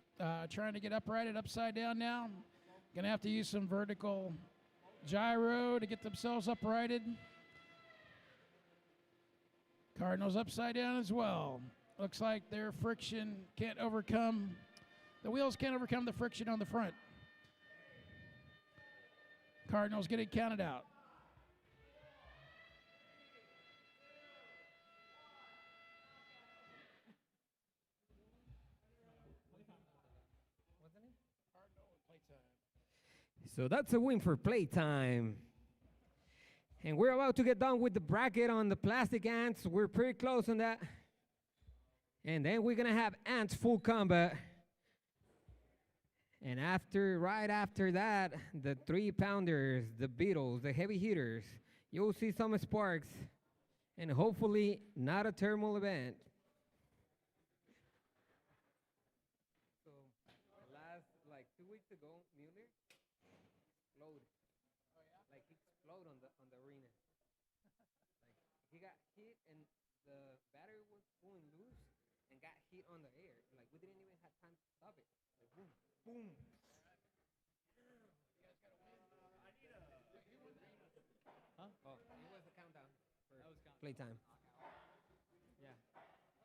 Trying to get uprighted upside down now. Gonna have to use some vertical gyro to get themselves uprighted. Cardinal's upside down as well. Looks like their friction can't overcome, the wheels can't overcome the friction on the front. Cardinal's getting counted out. So that's a win for Playtime. And we're about to get done with the bracket on the plastic ants. We're pretty close on that. And then we're gonna have ants full combat. And right after that, the 3-pounders, the beetles, the heavy hitters. You'll see some sparks, and hopefully not a thermal event. So last, like 2 weeks ago, Mueller exploded. Oh yeah? Like he exploded on the arena. Like he got hit and the battery was going loose and got hit on the air. Like we didn't even have time to stop it. Like boom, boom. Oh, it was the countdown for Playtime. Yeah,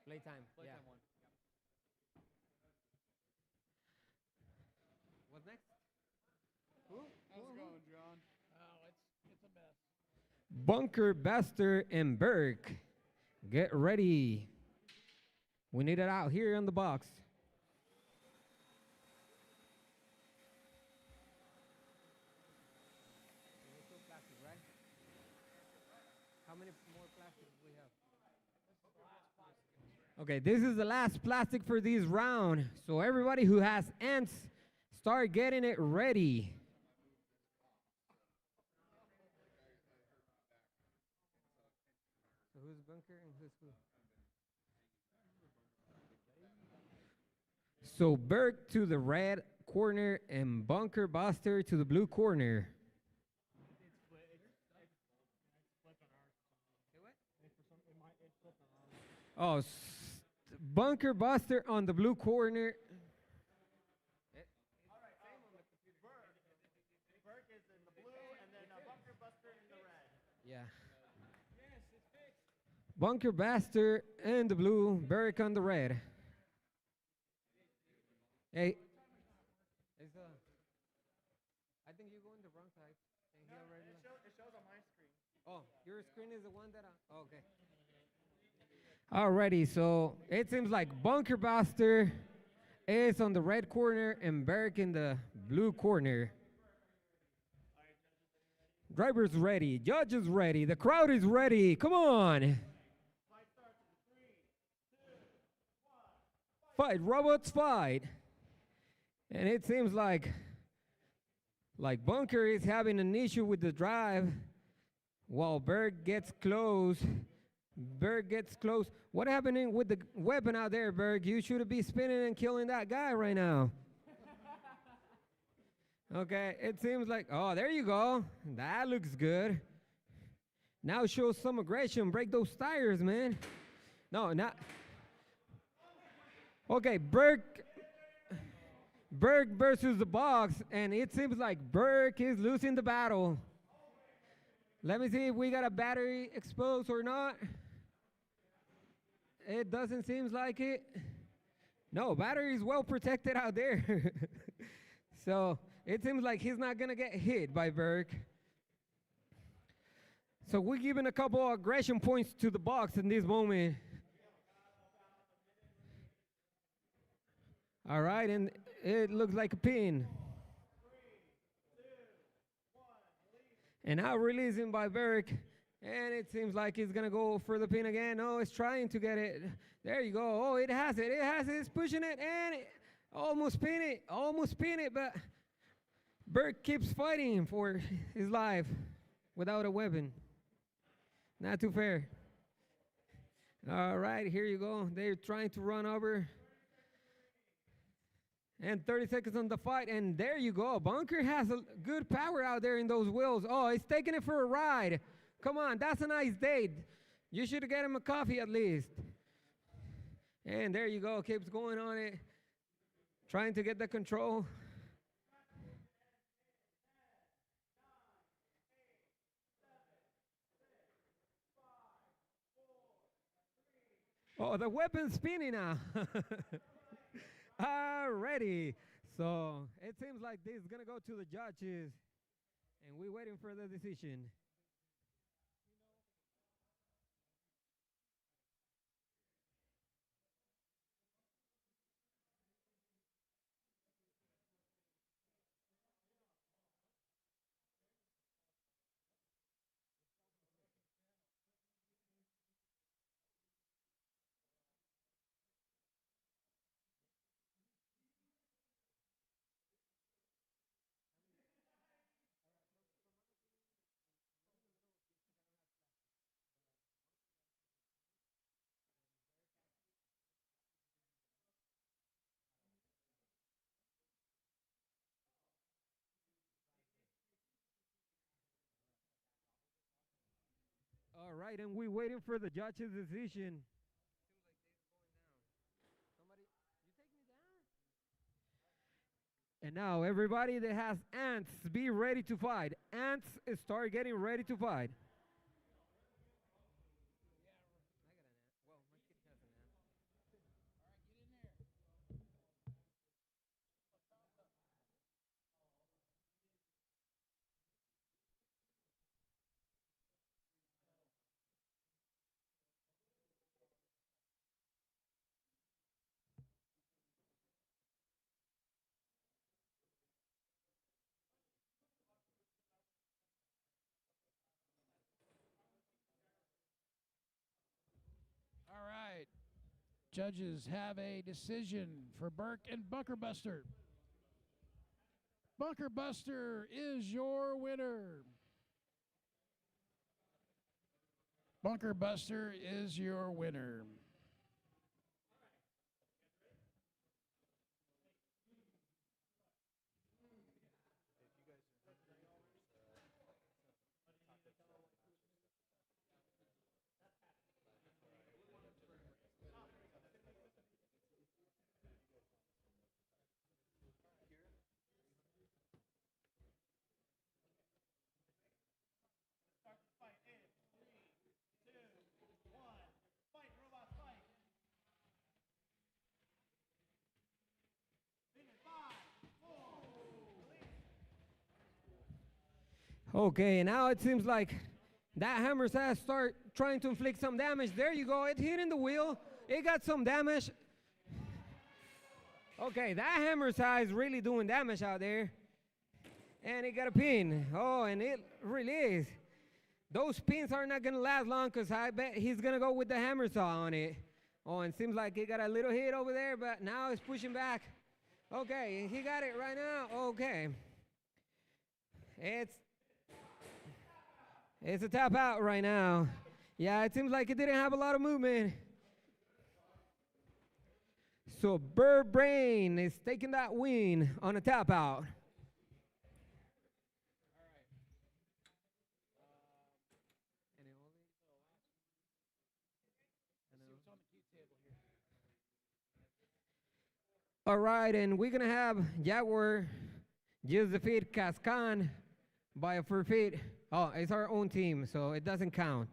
Playtime. Playtime won. What's next? How's it going, John? Oh, it's a mess. Bunker, Buster, and Berk. Get ready. We need it out here on the box. How many more plastics do we have? Okay, this is the last plastic for this round. So everybody who has ants, start getting it ready. So who's Bunker and who's who? So Berk to the red corner and Bunker Buster to the blue corner. Oh, Bunker Buster on the blue corner. All right, same on the computer. Berk is in the blue, and then Bunker Buster in the red. Yeah. Yes, it's fixed. Bunker Buster in the blue, Berk on the red. Hey. I think you go in the wrong side. No, it shows on my screen. Oh, your screen is the one that okay. Alrighty, so it seems like Bunker Buster is on the red corner and Berk in the blue corner. Drivers ready, judges ready, the crowd is ready. Come on. Fight, robots, fight. And it seems like Bunker is having an issue with the drive while Berk gets close. Berk gets close. What happening with the weapon out there, Berk? You should be spinning and killing that guy right now. Okay, it seems like, oh, there you go. That looks good. Now show some aggression. Break those tires, man. No, not. Okay, Berk versus the box, and it seems like Berk is losing the battle. Let me see if we got a battery exposed or not. It doesn't seem like it. No, battery is well protected out there. So it seems like he's not gonna get hit by Berk. So we're giving a couple of aggression points to the box in this moment. All right, and it looks like a pin. And now releasing by Berk. And it seems like he's going to go for the pin again. Oh, it's trying to get it. There you go. Oh, it has it. It has it. It's pushing it. And it almost pin it. Almost pin it. But Berk keeps fighting for his life without a weapon. Not too fair. All right, here you go. They're trying to run over. And 30 seconds on the fight, and there you go. Bunker has a good power out there in those wheels. Oh, he's taking it for a ride. Come on, that's a nice date. You should get him a coffee at least. And there you go, keeps going on it. Trying to get the control. Oh, the weapon's spinning now. Alrighty. So it seems like this is going to go to the judges. And we're waiting for the decision. All right, and we're waiting for the judge's decision. And now everybody that has ants, be ready to fight. Ants start getting ready to fight. All right. Judges have a decision for Berk and Bunkerbuster. Bunkerbuster is your winner. Bunkerbuster is your winner. Start the fight in 3, 2, 1. Fight, robots, fight. Finish 5, 4. Okay, now it seems like that hammer's ass start trying to inflict some damage. There you go, it hit in the wheel. It got some damage. Okay, that hammer's eye is really doing damage out there. And it got a pin. Oh, and it really is. Those pins are not gonna last long because I bet he's gonna go with the hammer saw on it. Oh, and seems like he got a little hit over there, but now he's pushing back. Okay, he got it right now. Okay. It's a tap out right now. Yeah, it seems like it didn't have a lot of movement. So Burr Brain is taking that win on a tap out. All right, and we're gonna have Jaguar just defeat Cascan by a forfeit. Oh, it's our own team, so it doesn't count.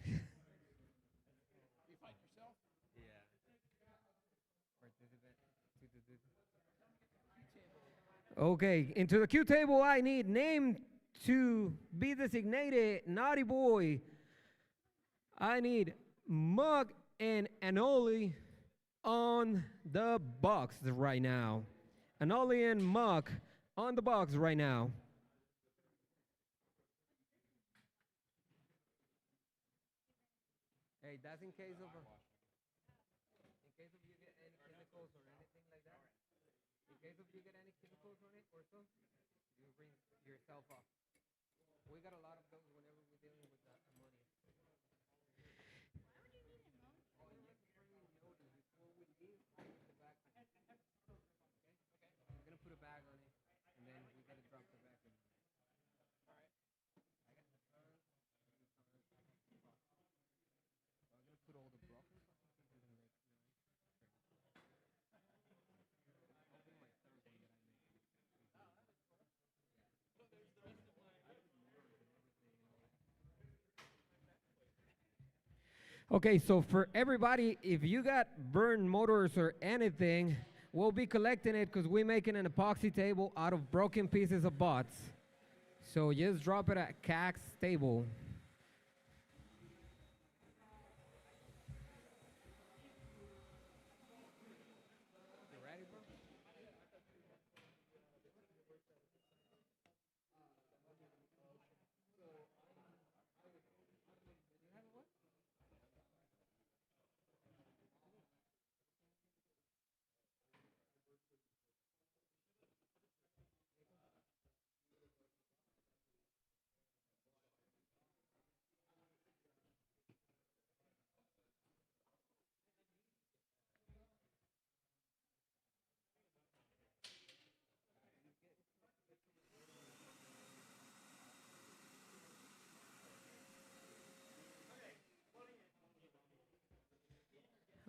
You fight yourself? Okay, into the Q table I need name to be designated NautiBoy. I need Muck and Anole on the box right now. Anole and Muck on the box right now. Hey, that's in case of you get any chemicals or anything like that. In case of you get any chemicals on it or so, you bring yourself up. We got a lot of those whenever we're dealing with that ammonia. Okay, so for everybody, if you got burned motors or anything, we'll be collecting it because we're making an epoxy table out of broken pieces of bots. So just drop it at CAC's table.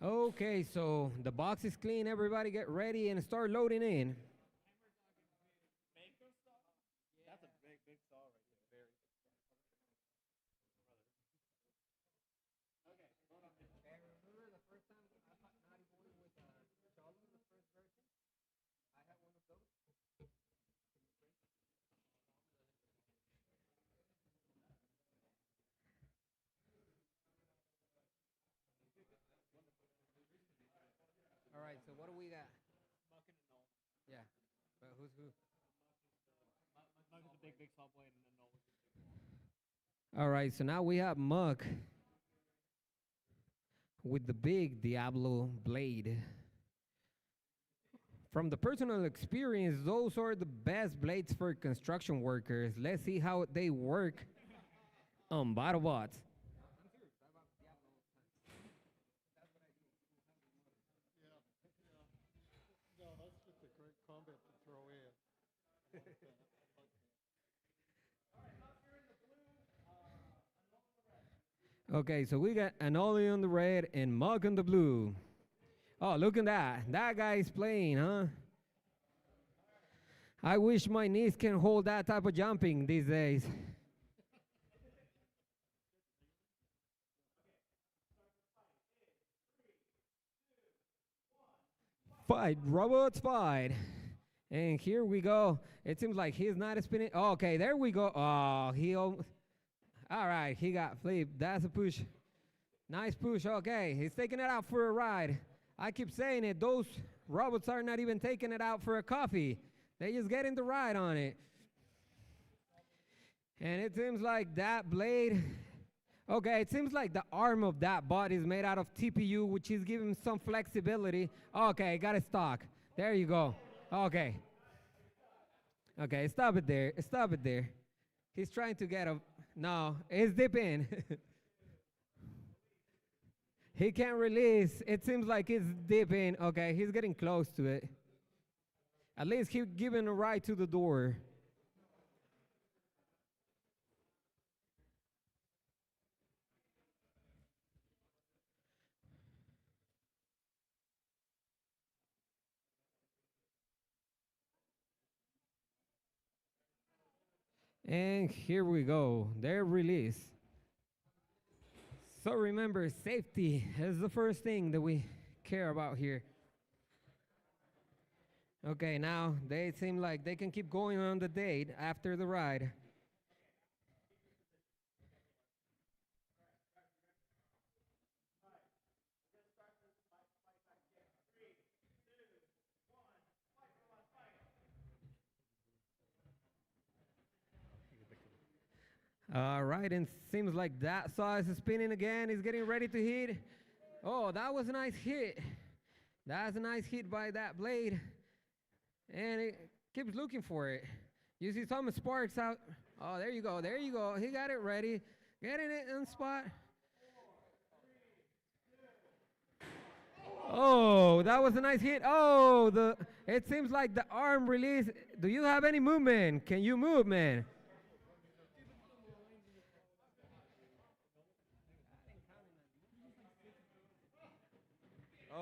Okay, so the box is clean. Everybody get ready and start loading in. That's a big, big saw right there. Very. Okay, hold on. Remember the first time I fought NautiBoy with Charlie, the first version? I had one of those. All right, so what do we got? Muck and Anole. Yeah, but who's who? Muck is a big, big saw blade, and Anole is a big wall. All right, so now we have Muck with the big Diablo blade. From the personal experience, those are the best blades for construction workers. Let's see how they work on BattleBots. Yeah, yeah. No, that's just a great comment to throw in. I like that. Okay, so we got Anole on the red and Muck on the blue. Oh, look at that. That guy is playing, huh? I wish my knees can hold that type of jumping these days. Fight, robots, fight. And here we go. It seems like he's not spinning. Oh, okay, there we go. Oh, all right, he got flipped. That's a push. Nice push. Okay, he's taking it out for a ride. I keep saying it. Those robots are not even taking it out for a coffee. They just getting the ride on it. And it seems like that blade. Okay, it seems like the arm of that bot is made out of TPU, which is giving some flexibility. Okay, got it stock. There you go. Okay. Okay, stop it there. Stop it there. He's trying to get a. No, it's dipping. He can't release. It seems like it's dipping. Okay, he's getting close to it. At least he's giving a ride to the door. And here we go, their release. So remember, safety is the first thing that we care about here. Okay, now they seem like they can keep going on the date after the ride. All right, and seems like that saw is spinning again. He's getting ready to hit. Oh, that was a nice hit. That's a nice hit by that blade. And it keeps looking for it. You see some sparks out. Oh, there you go. There you go. He got it ready. Getting it on spot. Oh, that was a nice hit. Oh, it seems like the arm release. Do you have any movement? Can you move, man?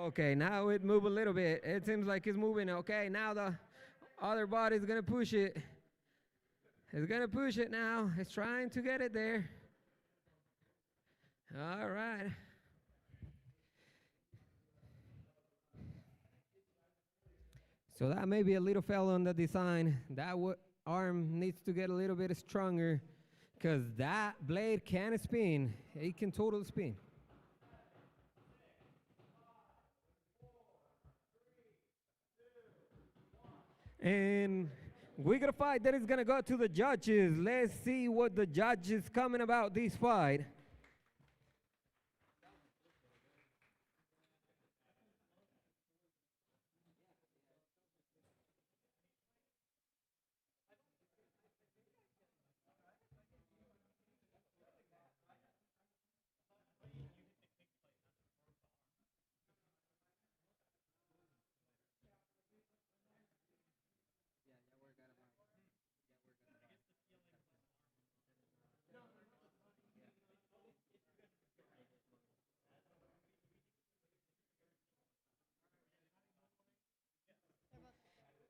Okay, now it moved a little bit. It seems like it's moving. Okay, now the other body's gonna push it. It's gonna push it now. It's trying to get it there. All right. So that may be a little fail on the design. That arm needs to get a little bit stronger because that blade can spin. It can totally spin. And we're gonna fight that is gonna go to the judges. Let's see what the judges coming about this fight.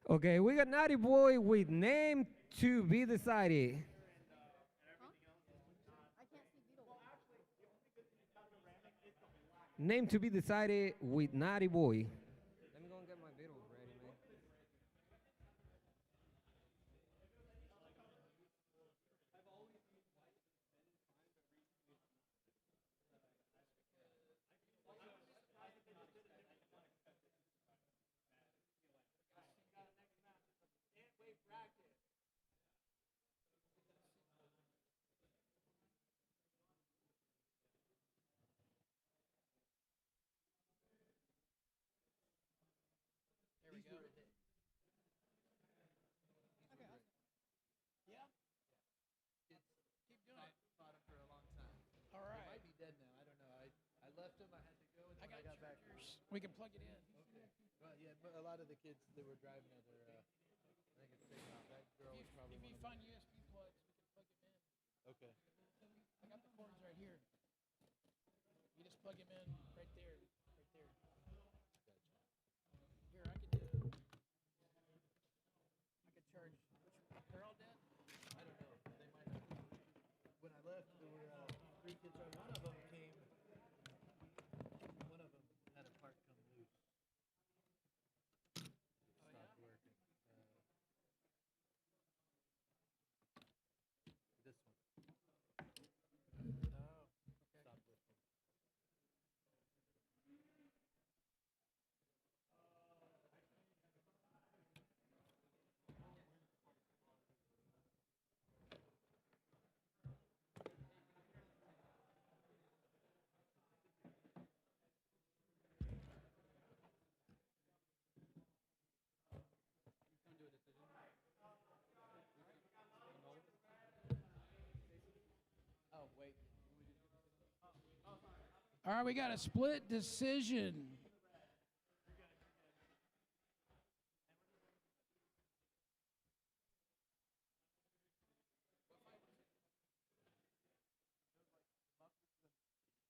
Okay, we got NautiBoy with name to be decided. Name to be decided with NautiBoy. Let me go and get my video ready, man. There we go. Yeah? Kids Keep doing it. fought him for a long time. All He right. might be dead now. I don't know. I left him. I had to go, and I when got I got back. chargers. We can plug it in. Okay. Well, yeah, but a lot of the kids that were driving it are. I think it's taken off. That girl was probably If one you of them. find USB plugs, we can plug them in. Okay. I got the cords right here. You just plug them in right there. Right there. Here, I could do. I could charge. They're all dead? I don't know. They might have. When I left, there were 3 kids. One of them came. One of them had a part come loose. It stopped working. This one. Oh, okay. Stopped working. Oh, wait. All right, we got a split decision.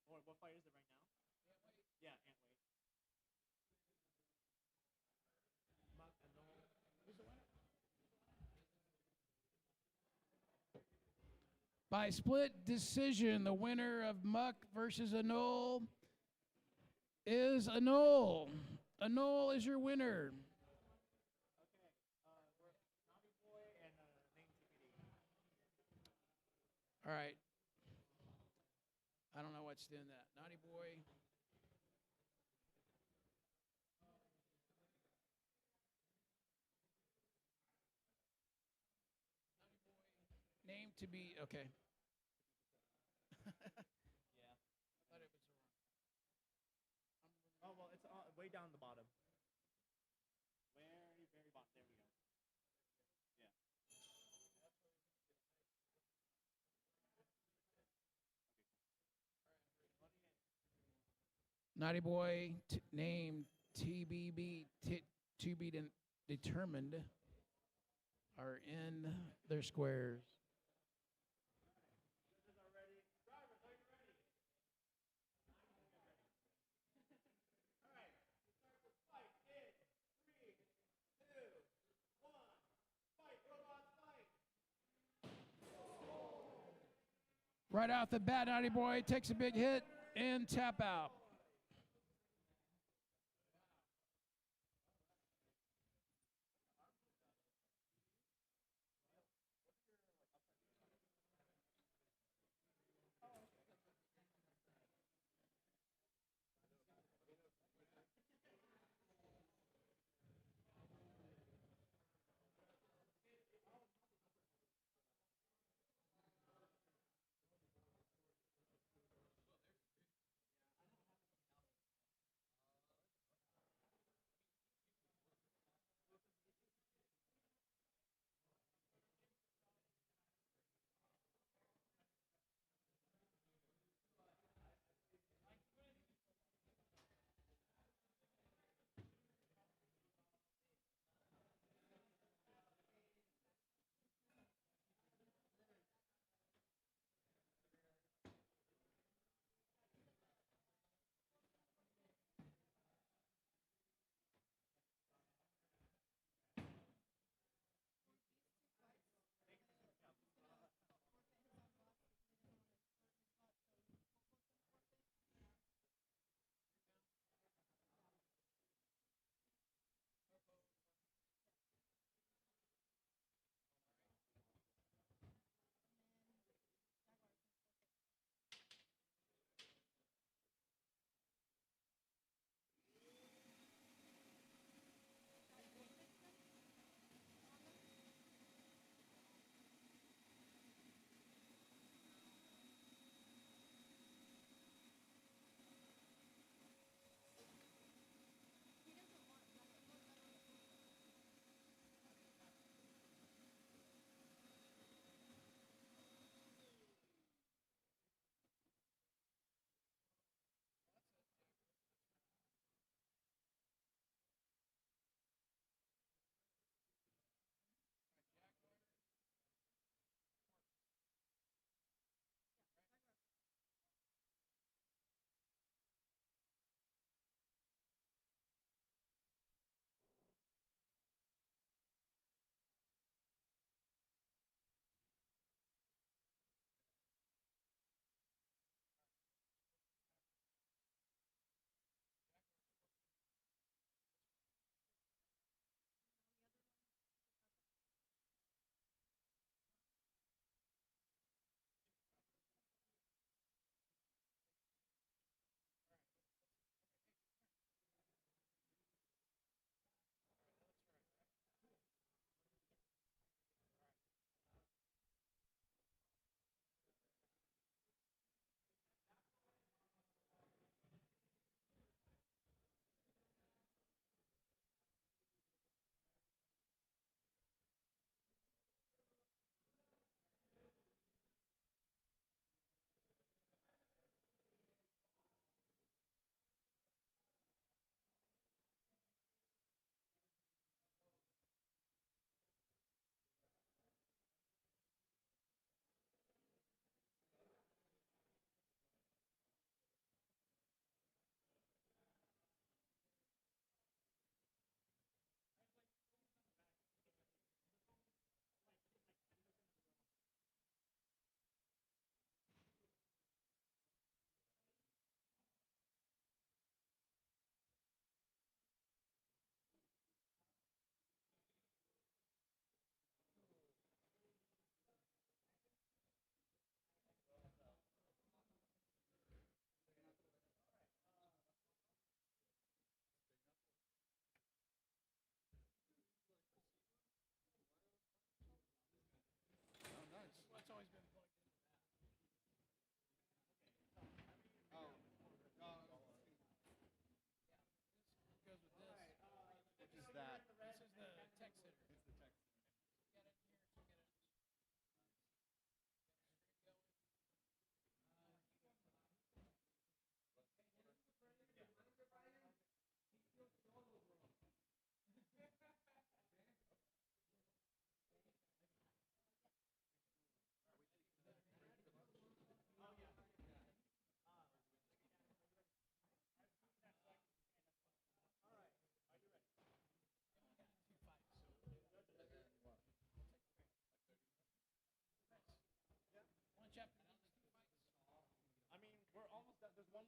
Or what fight is it right now? Yeah, Antweight. Muck, Anole. Who's the winner? By split decision, the winner of Muck versus Anole is Anole. Anole is your winner. Okay, we're NautiBoy and name TBD. All right. I don't know what's doing that. NautiBoy. Name to be okay. Yeah. Thought it was wrong. Oh, well, it's way down the bottom. Very, very bottom. There we go. Yeah. NautiBoy name TBB to be determined are in their squares. Judges are ready. Drivers, are you ready? All right. We start the fight in 3, 2, 1. Fight, robots, fight. Right off the bat, NautiBoy takes a big hit and tap out.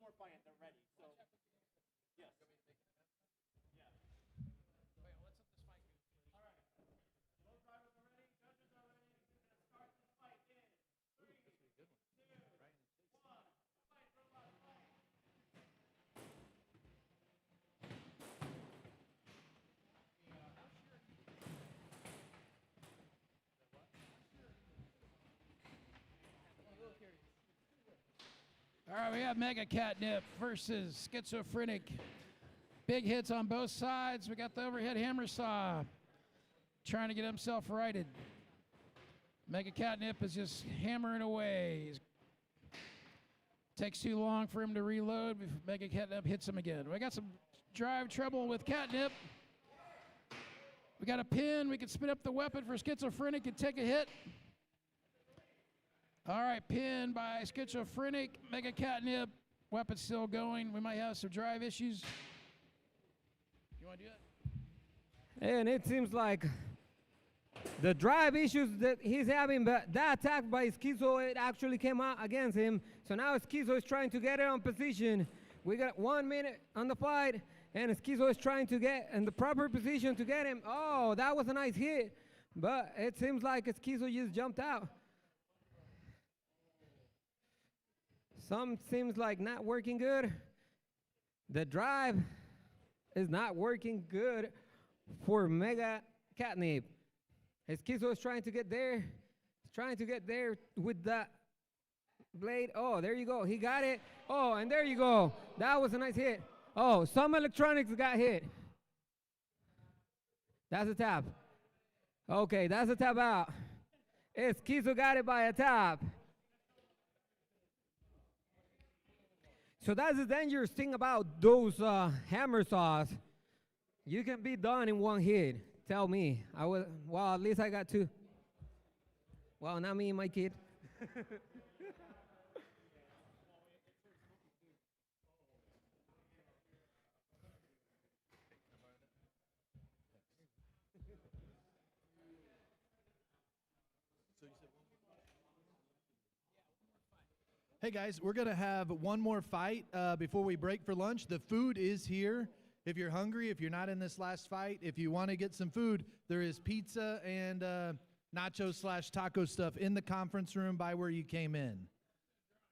more fight and they're ready. So, yes. Yeah. Wait, let's let this fight go. All right. Both drivers are ready. Judges are ready. We're gonna start this fight in 3, 2, 1. Fight, robot, fight. All right, we have Mega Catnip versus Schizophrenic. Big hits on both sides. We got the overhead hammer saw trying to get himself righted. Mega Catnip is just hammering away. Takes too long for him to reload before Mega Catnip hits him again. We got some drive trouble with Catnip. We got a pin. We can spin up the weapon for Schizophrenic and take a hit. All right, pin by Schizophrenic. Mega Catnip. Weapon still going. We might have some drive issues. You want to do that? And it seems like the drive issues that he's having, but that attack by Schizo, it actually came out against him. So now Schizo is trying to get it on position. We got 1 minute on the fight, and Schizo is trying to get in the proper position to get him. Oh, that was a nice hit, but it seems like Schizo just jumped out. Some seems like not working good. The drive is not working good for Mega Catnip. Schizo is trying to get there. He's trying to get there with that blade. Oh, there you go. He got it. Oh, and there you go. That was a nice hit. Oh, some electronics got hit. That's a tap. Okay, that's a tap out. Schizo got it by a tap. So that's the dangerous thing about those hammer saws. You can be done in one hit. Tell me. Well, at least I got 2. Well, not me and my kid. Hey guys, we're gonna have one more fight before we break for lunch. The food is here. If you're hungry, if you're not in this last fight, if you want to get some food, there is pizza and nacho/taco stuff in the conference room by where you came in.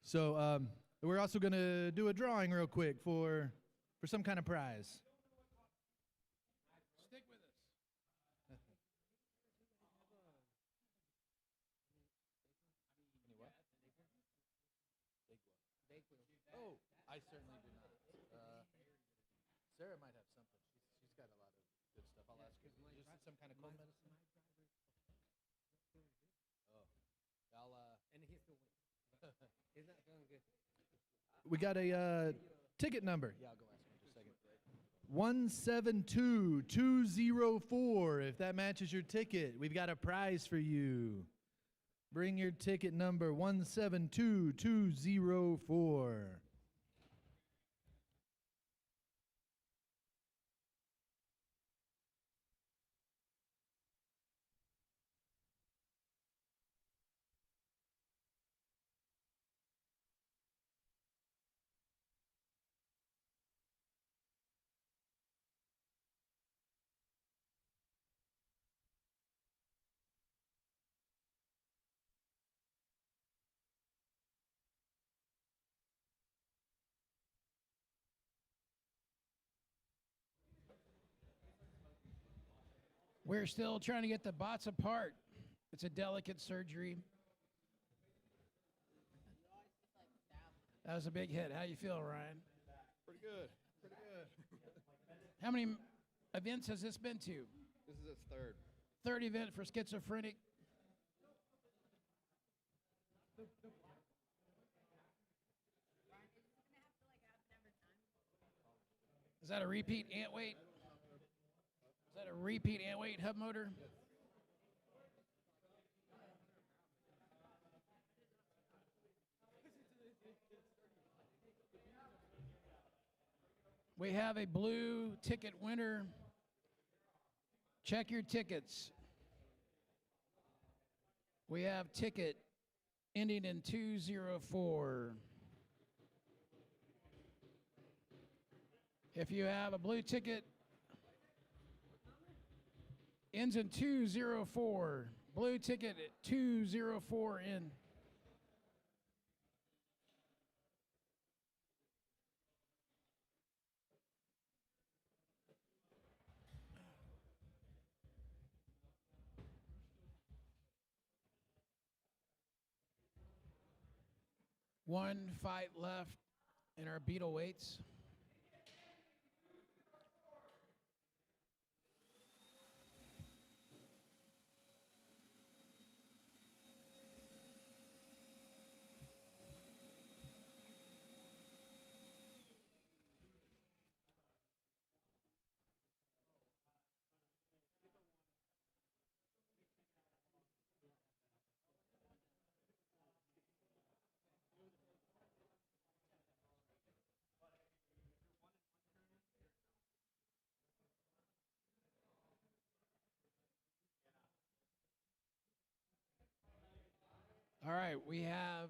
So we're also gonna do a drawing real quick for some kind of prize. Stick with us. Oh, I certainly do not. Sarah might have something. She's got a lot of good stuff. I'll ask her. Just some kind of cold medicine. Oh, I'll. And he's still he's not feeling good. We got a ticket number. Yeah, I'll go ask him in just a second. 172204. If that matches your ticket, we've got a prize for you. Bring your ticket number 172204. We're still trying to get the bots apart. It's a delicate surgery. That was a big hit. How you feel, Ryan? Pretty good. Pretty good. How many events has this been to? This is its third. Third event for Schizophrenic. Is that a repeat Antweight? Is that a repeat Antweight hub motor? We have a blue ticket winner. Check your tickets. We have ticket ending in 204. If you have a blue ticket, ends in 204. Blue ticket at 204 in. One fight left in our Beetleweights. All right, we have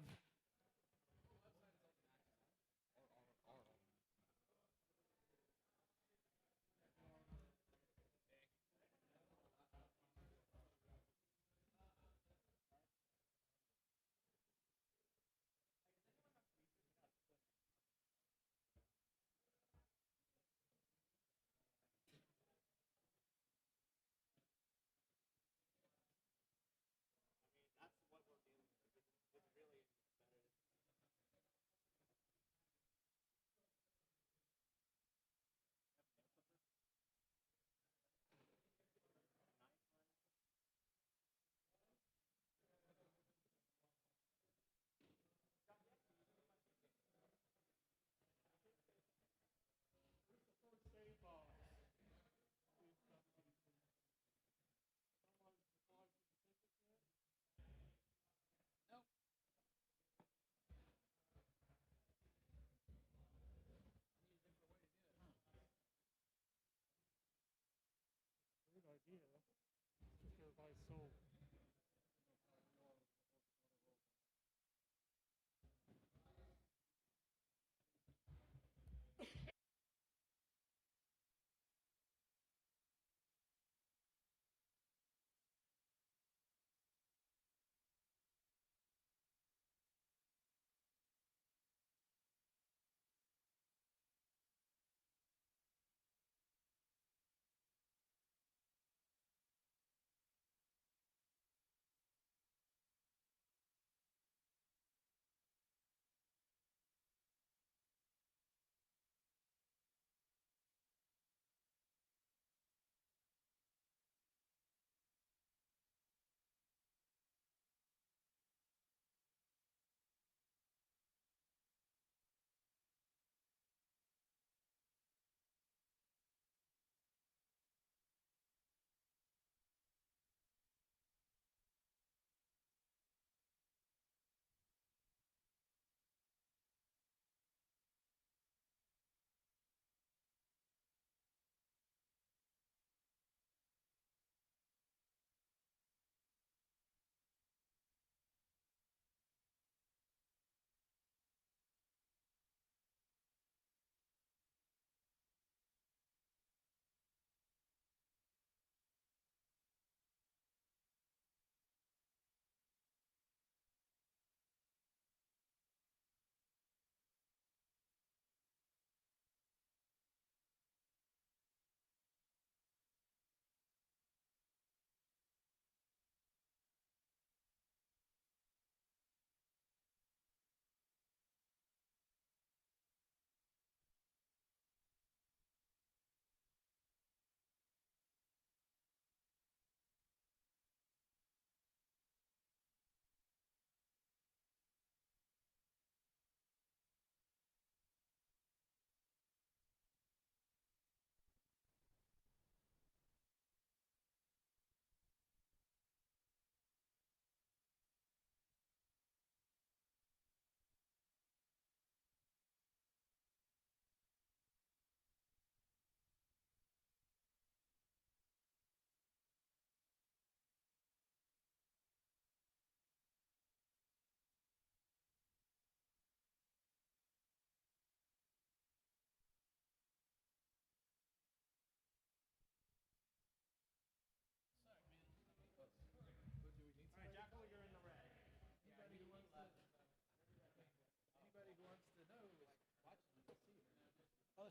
Great idea. Just everybody's so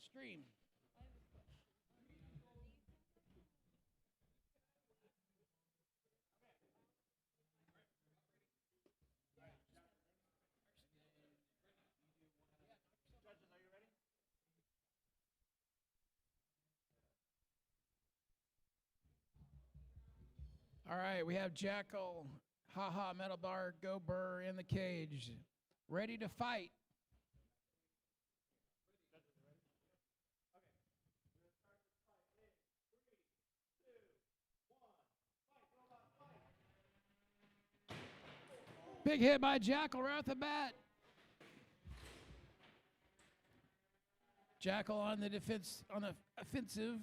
stream. All right, we have Jackal, Haha, Metal Bar, Go Burr in the cage, ready to fight. Big hit by Jackal right off the bat. Jackal on the defense, on the offensive.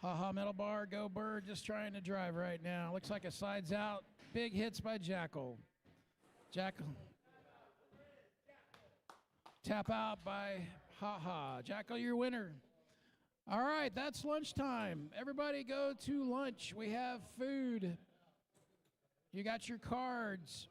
Haha, Metal Bar, Go Bird, just trying to drive right now. Looks like a side's out. Big hits by Jackal. Jackal. Tap out by Haha. Jackal, your winner. All right, that's lunchtime. Everybody go to lunch. We have food. You got your cards.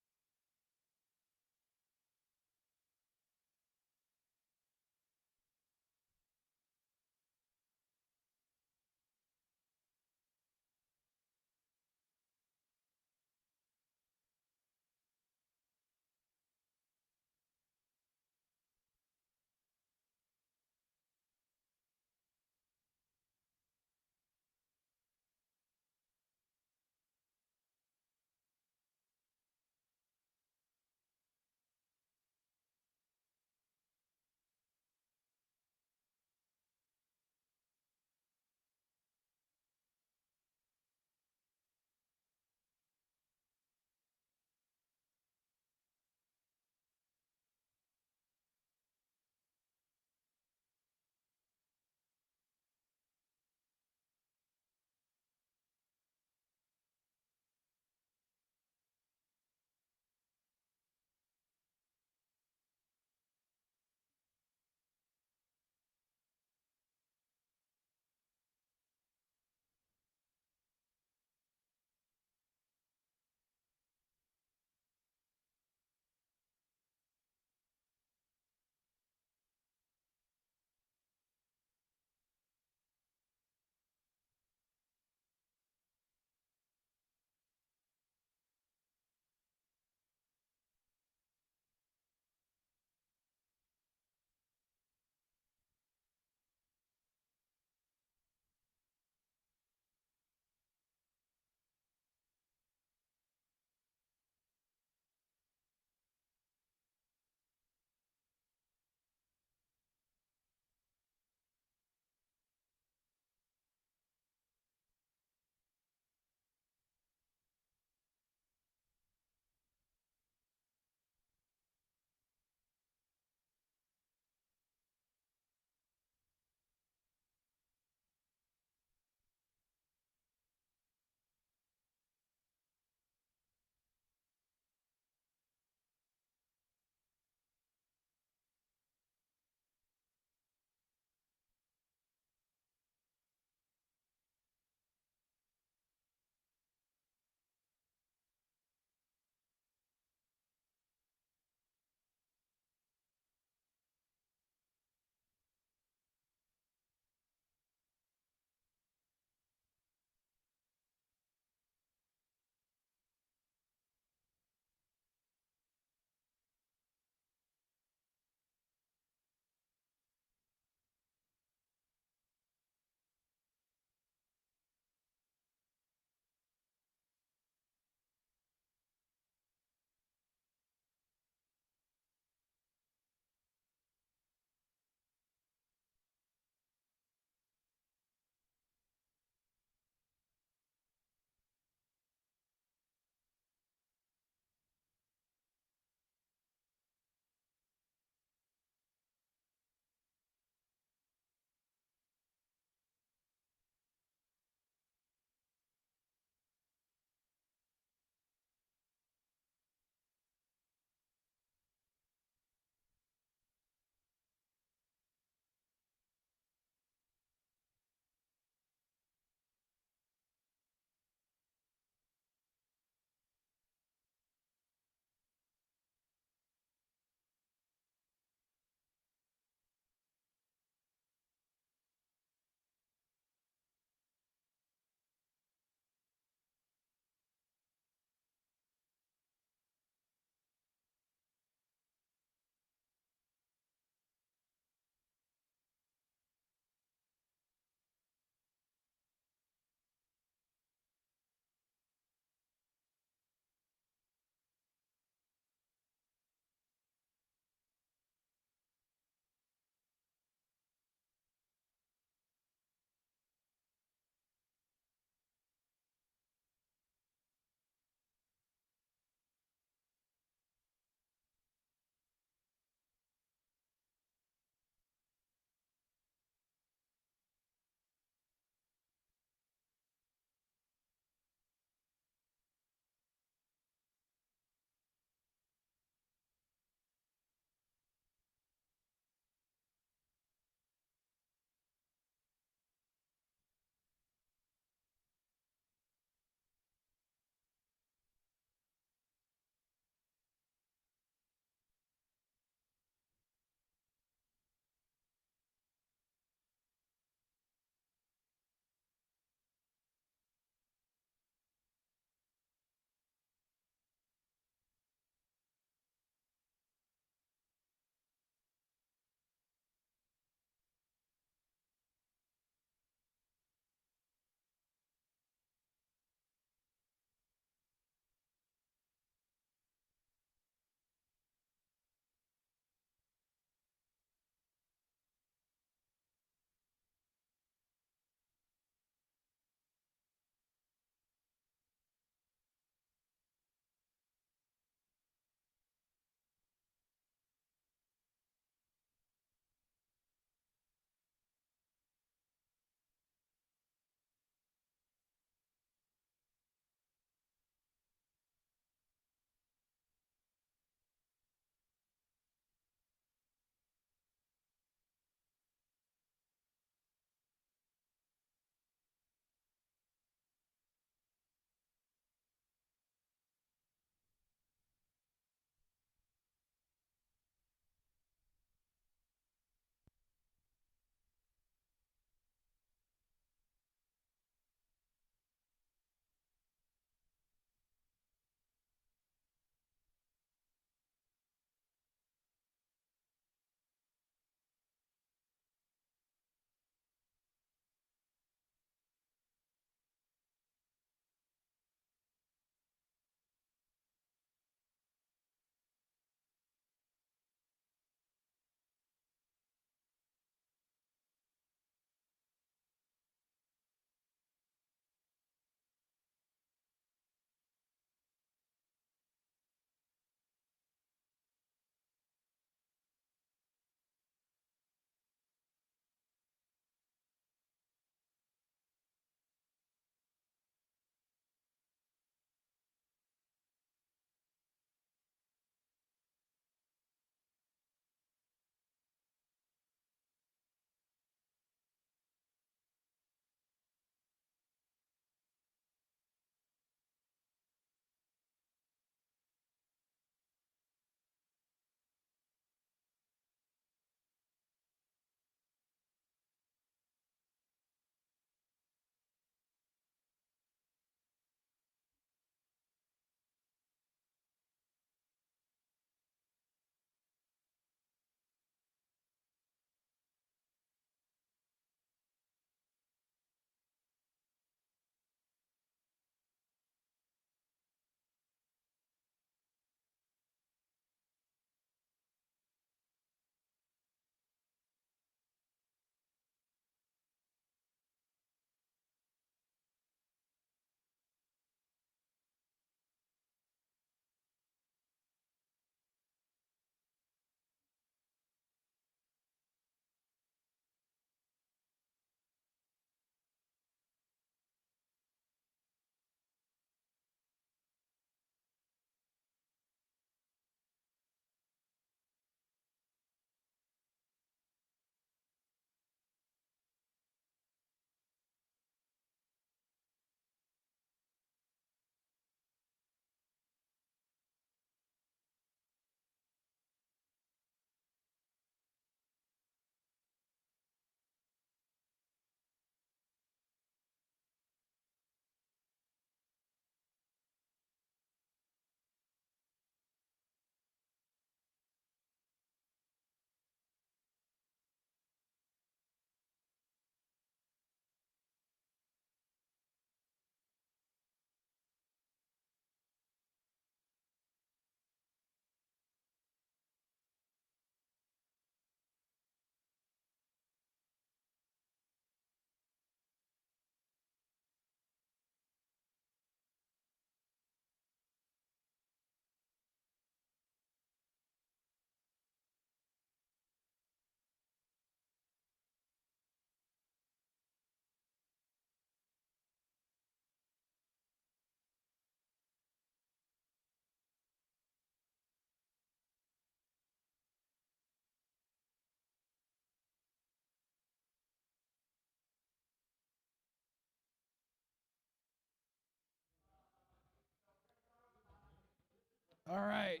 All right,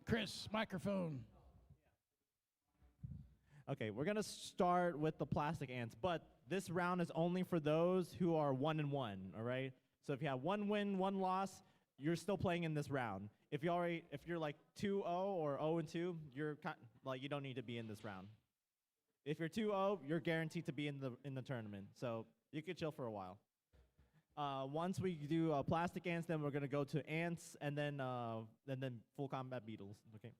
Chris, microphone. Okay, we're gonna start with the plastic ants, but this round is only for those who are 1-1. All right. So if you have 1 win, 1 loss, you're still playing in this round. If you're like 2-0 or 0-2, you're like you don't need to be in this round. If you're 2-0, you're guaranteed to be in the tournament. So you could chill for a while. Once we do plastic ants, then we're gonna go to ants and then full combat beetles. Okay.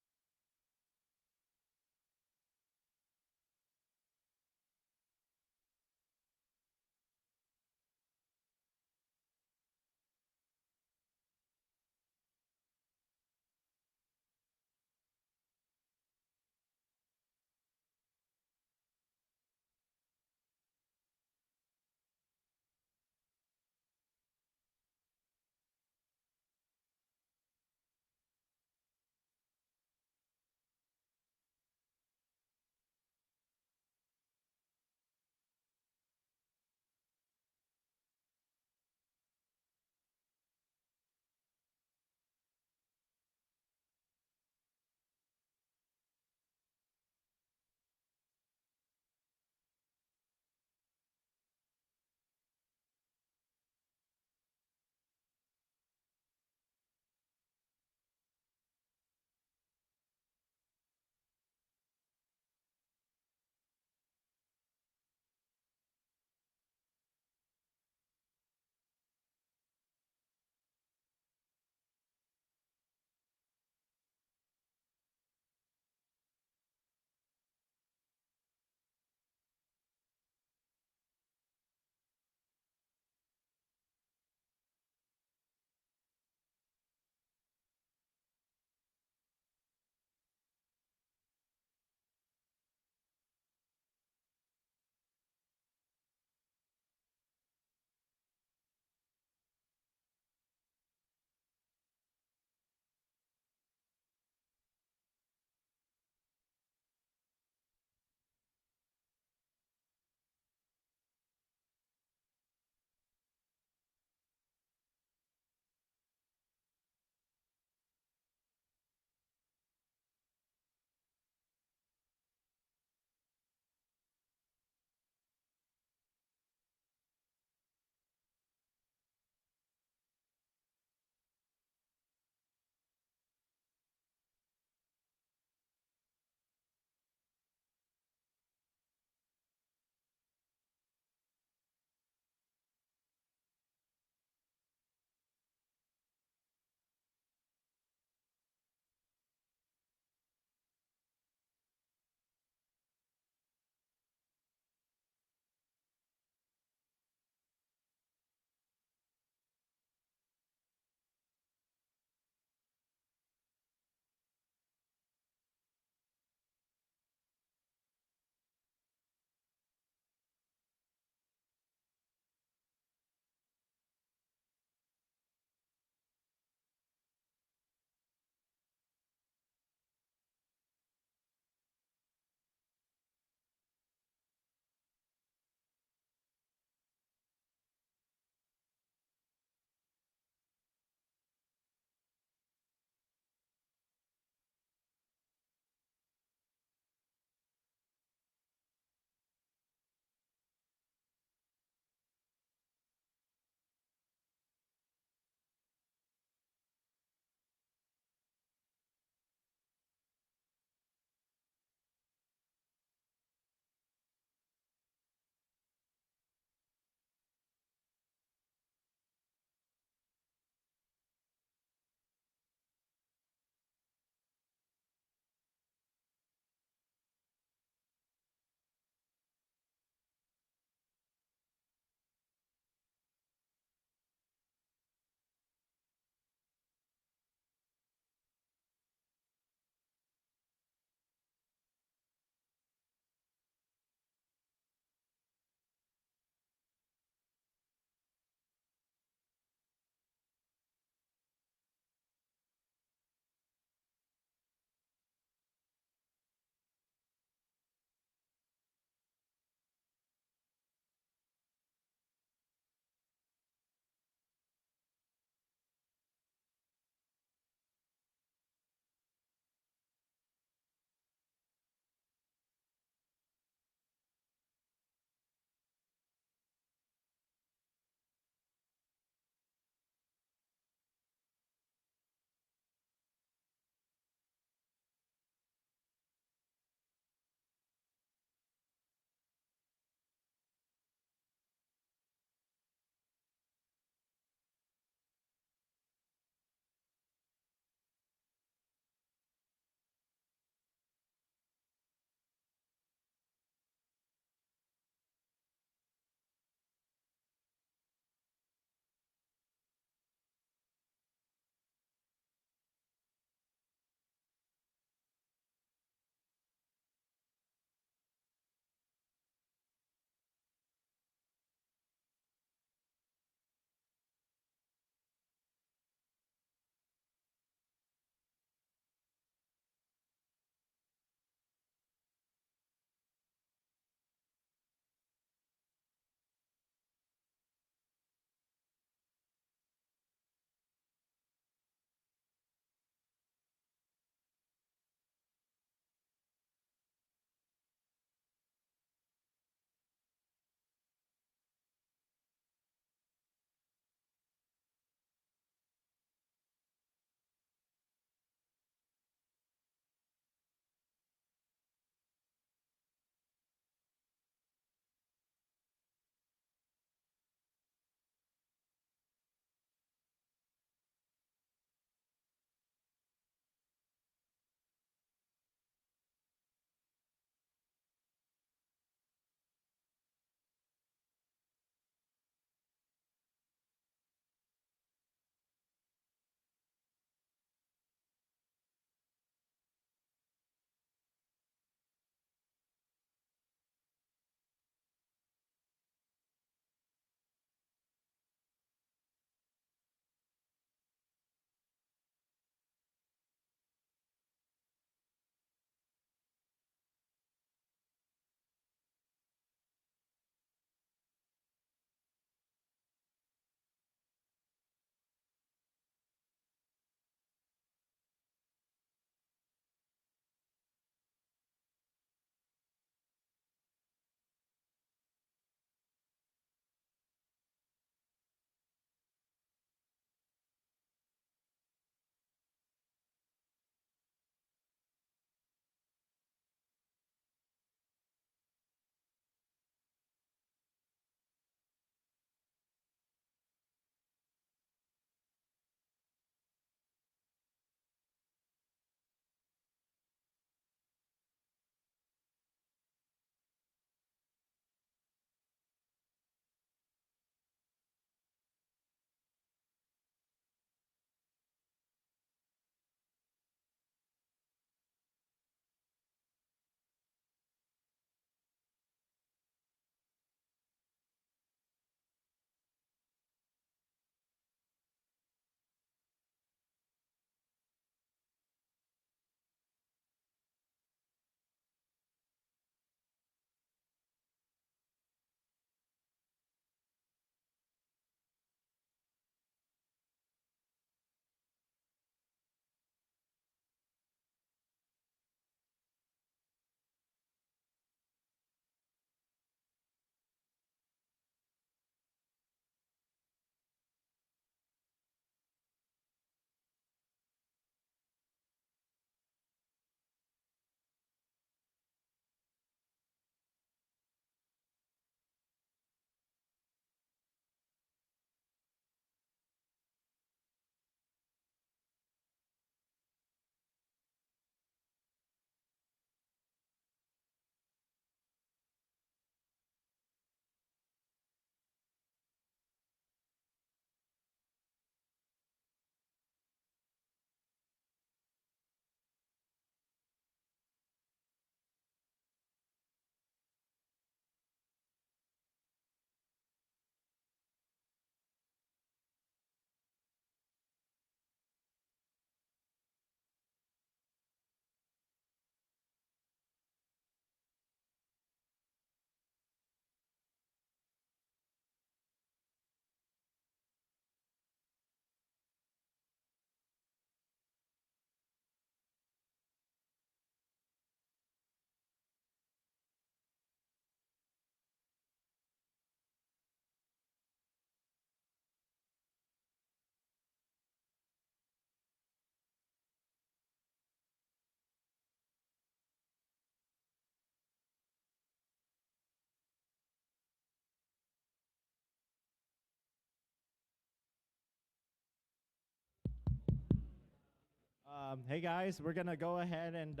Hey guys, we're gonna go ahead and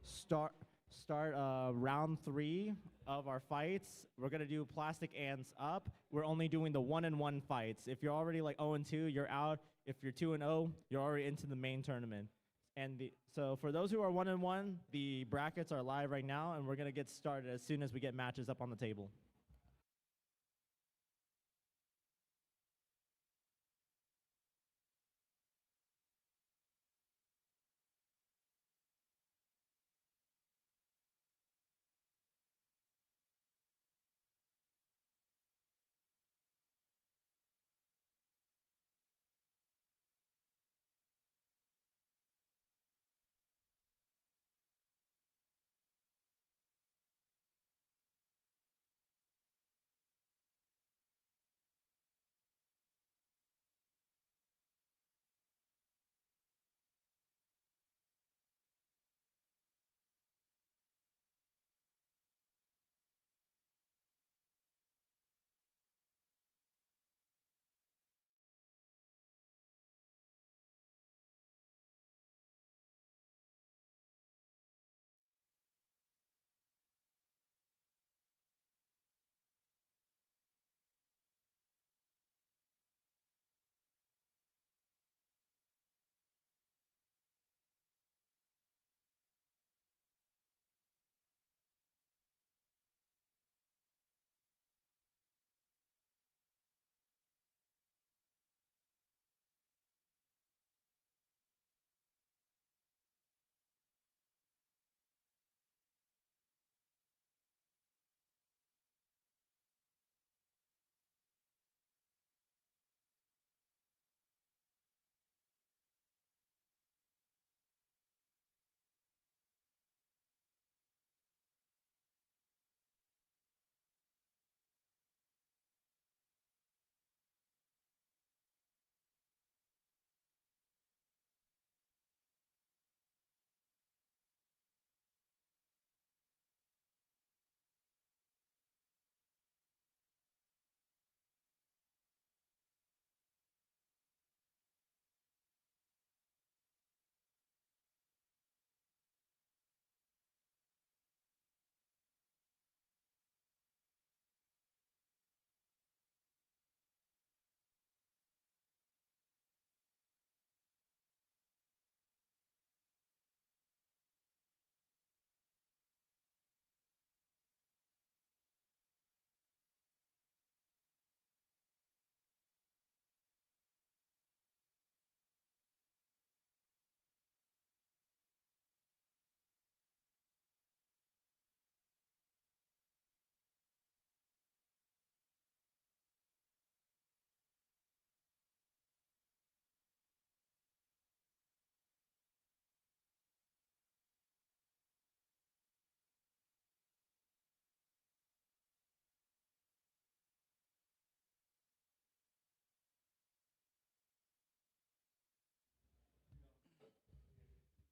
start round 3 of our fights. We're gonna do plastic ants up. We're only doing the 1-and-1 fights. If you're already like 0-2, you're out. If you're 2-0, you're already into the main tournament. And so for those who are 1-1, the brackets are live right now, and we're gonna get started as soon as we get matches up on the table.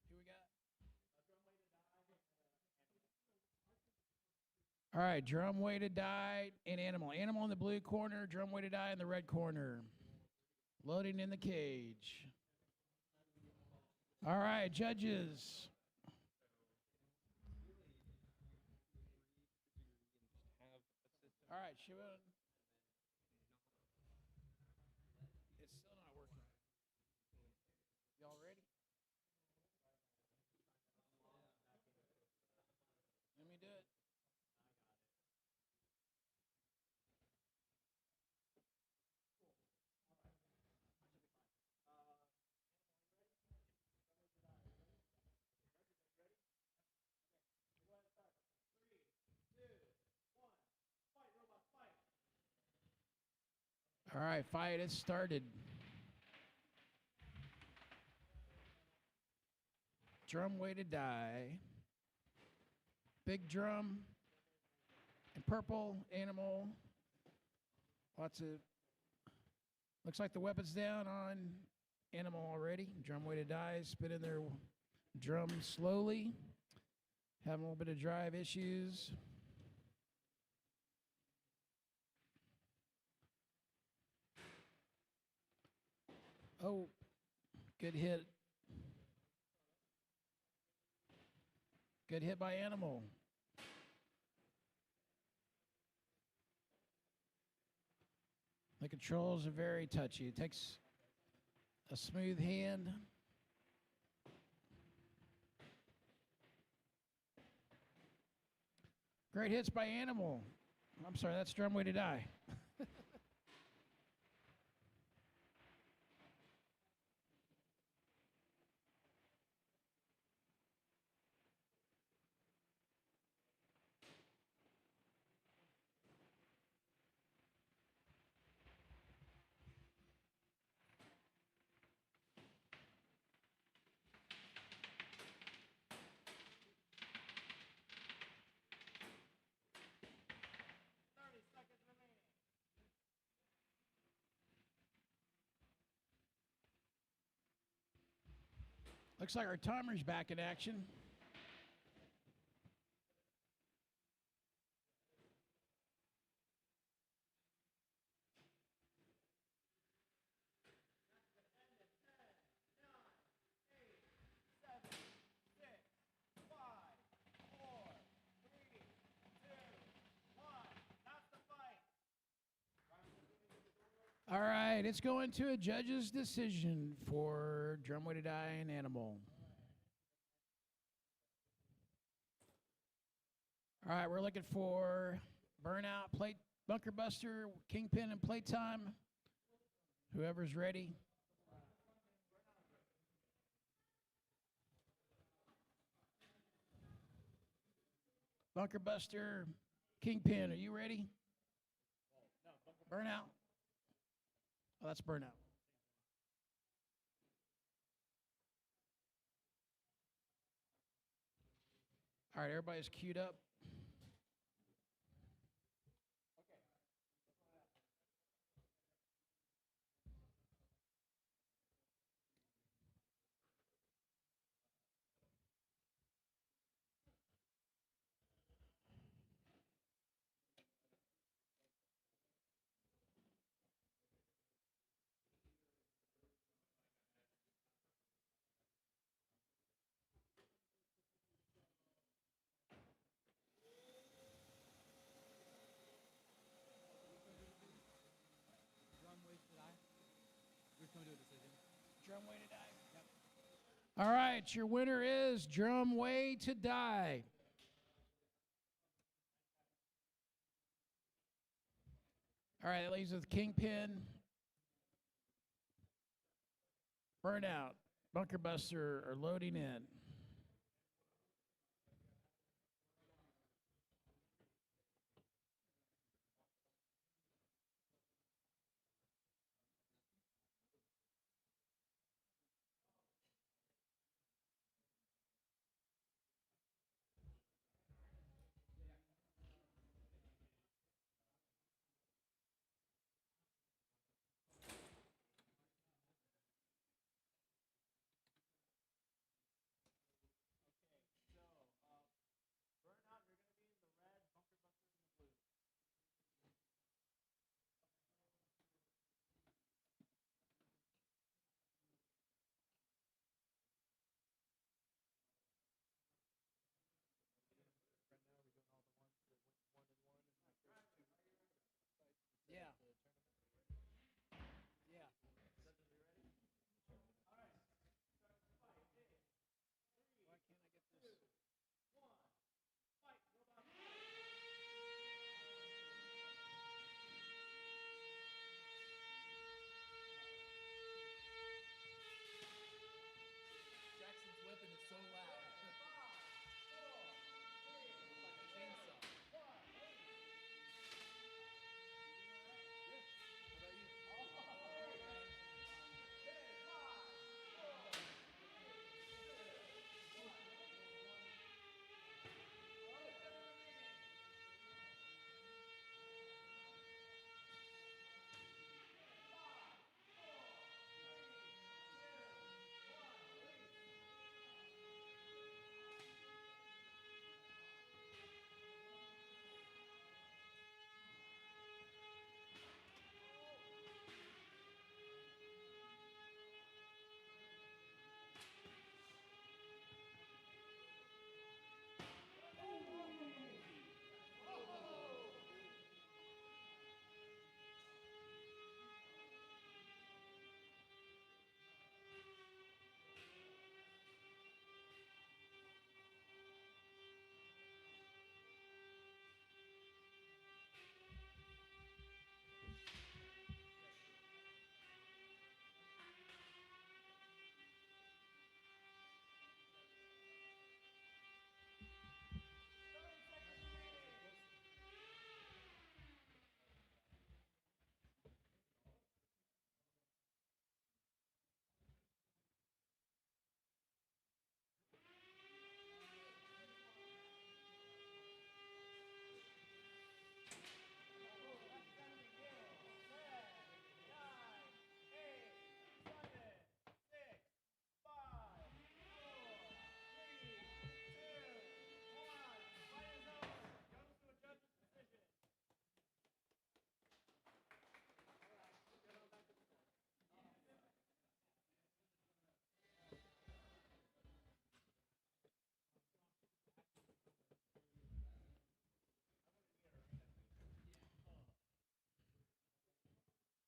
Who we got? All right, drum way to die and animal. Animal in the blue corner, drum way to die in the red corner. Loading in the cage. All right, judges. All right, Shiva. It's still not working. Y'all ready? Let me do it. All right, fight has started. Drum way to die. Big drum. And purple animal. Lots of. Looks like the weapon's down on animal already. Drum way to die. Spinning their drum slowly. Having a little bit of drive issues. Oh, good hit. Good hit by Animal. The controls are very touchy. It takes a smooth hand. Great hits by Animal. I'm sorry, that's Drum Way to Die. Looks like our timer's back in action. All right, it's going to a judge's decision for Drum Way to Die and Animal. All right, we're looking for Burnout, Plate, Bunker Buster, Kingpin, and Playtime. Whoever's ready. Bunker Buster, Kingpin, are you ready? Burnout. Oh, that's Burnout. All right, everybody's queued up. Drum Way to Die. Yep. All right, your winner is Drum Way to Die. All right, that leaves with Kingpin, Burnout, Bunker Buster are loading in.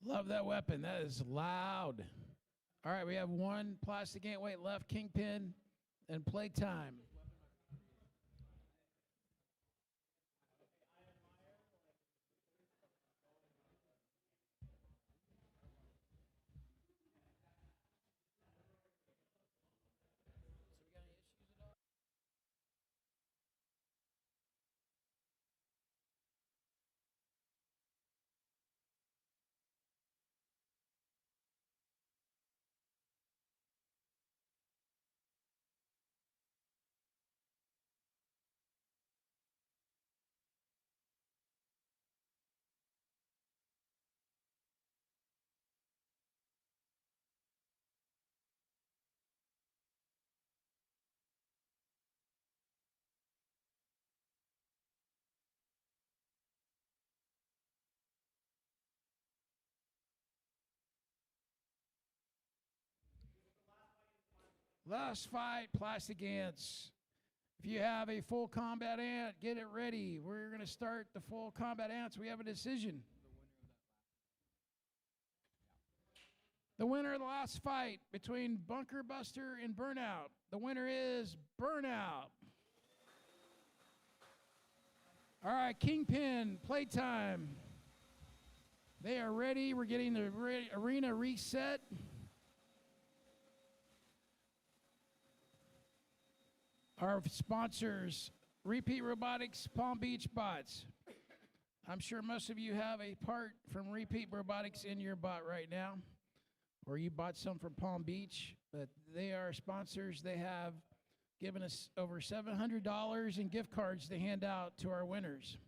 Love that weapon. That is loud. All right, we have one plastic Antweight left, Kingpin, and playtime. Last fight, plastic ants. If you have a full combat ant, get it ready. We're going to start the full combat ants. We have a decision. The winner of the last fight between Bunker Buster and Burnout. The winner is Burnout. All right, Kingpin, playtime. They are ready. We're getting the arena reset. Our sponsors, Repeat Robotics, Palm Beach Bots. I'm sure most of you have a part from Repeat Robotics in your bot right now, or you bought some from Palm Beach, but they are sponsors. They have given us over $700 in gift cards to hand out to our winners.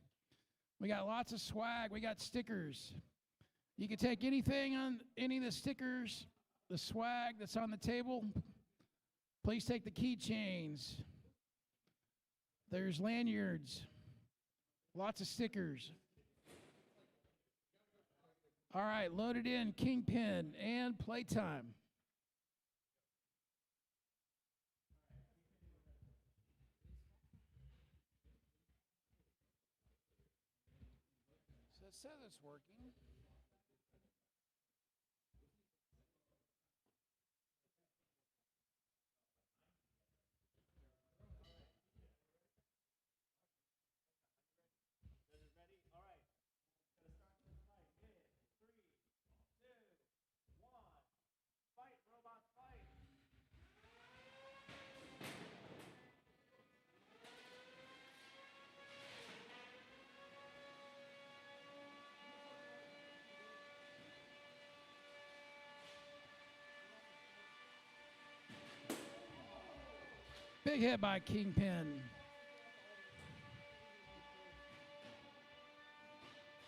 We got lots of swag. We got stickers. You can take anything on any of the stickers, the swag that's on the table. Please take the keychains. There's lanyards, lots of stickers. All right, loaded in Kingpin and playtime. So it says it's working. Big hit by Kingpin.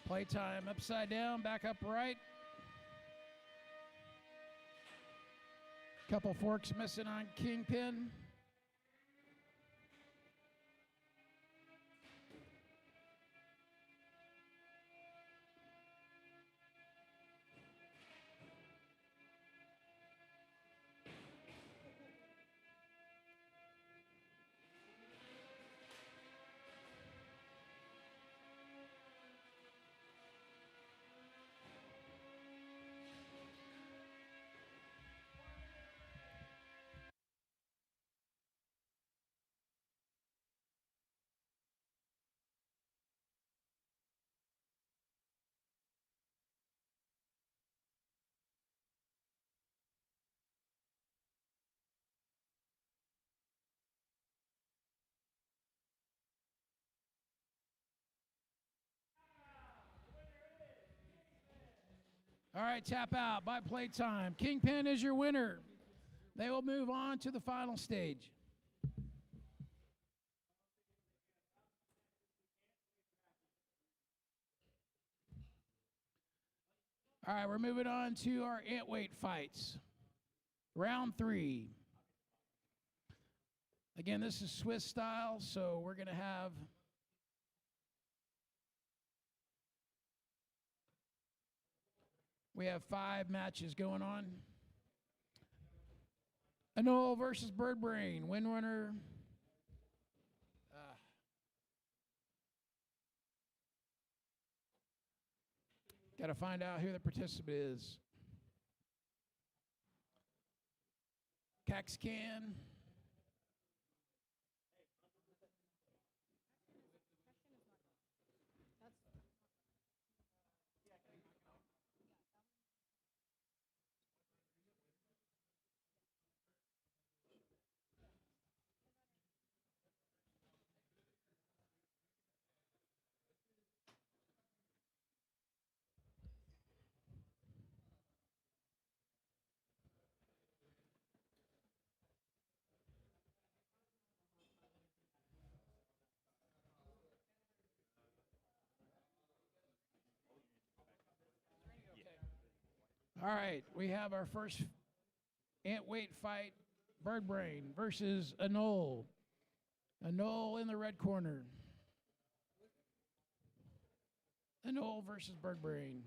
Playtime upside down, back upright. Couple forks missing on Kingpin. All right, tap out by playtime. Kingpin is your winner. They will move on to the final stage. All right, we're moving on to our Antweight fights. Round 3. Again, this is Swiss style, so we're going to have we have 5 matches going on. Anole versus Birdbrain, Windrunner. Got to find out who the participant is. Caxcan. All right, we have our first Antweight fight, Bird Brain versus Anole. Anole in the red corner. Anole versus Bird Brain.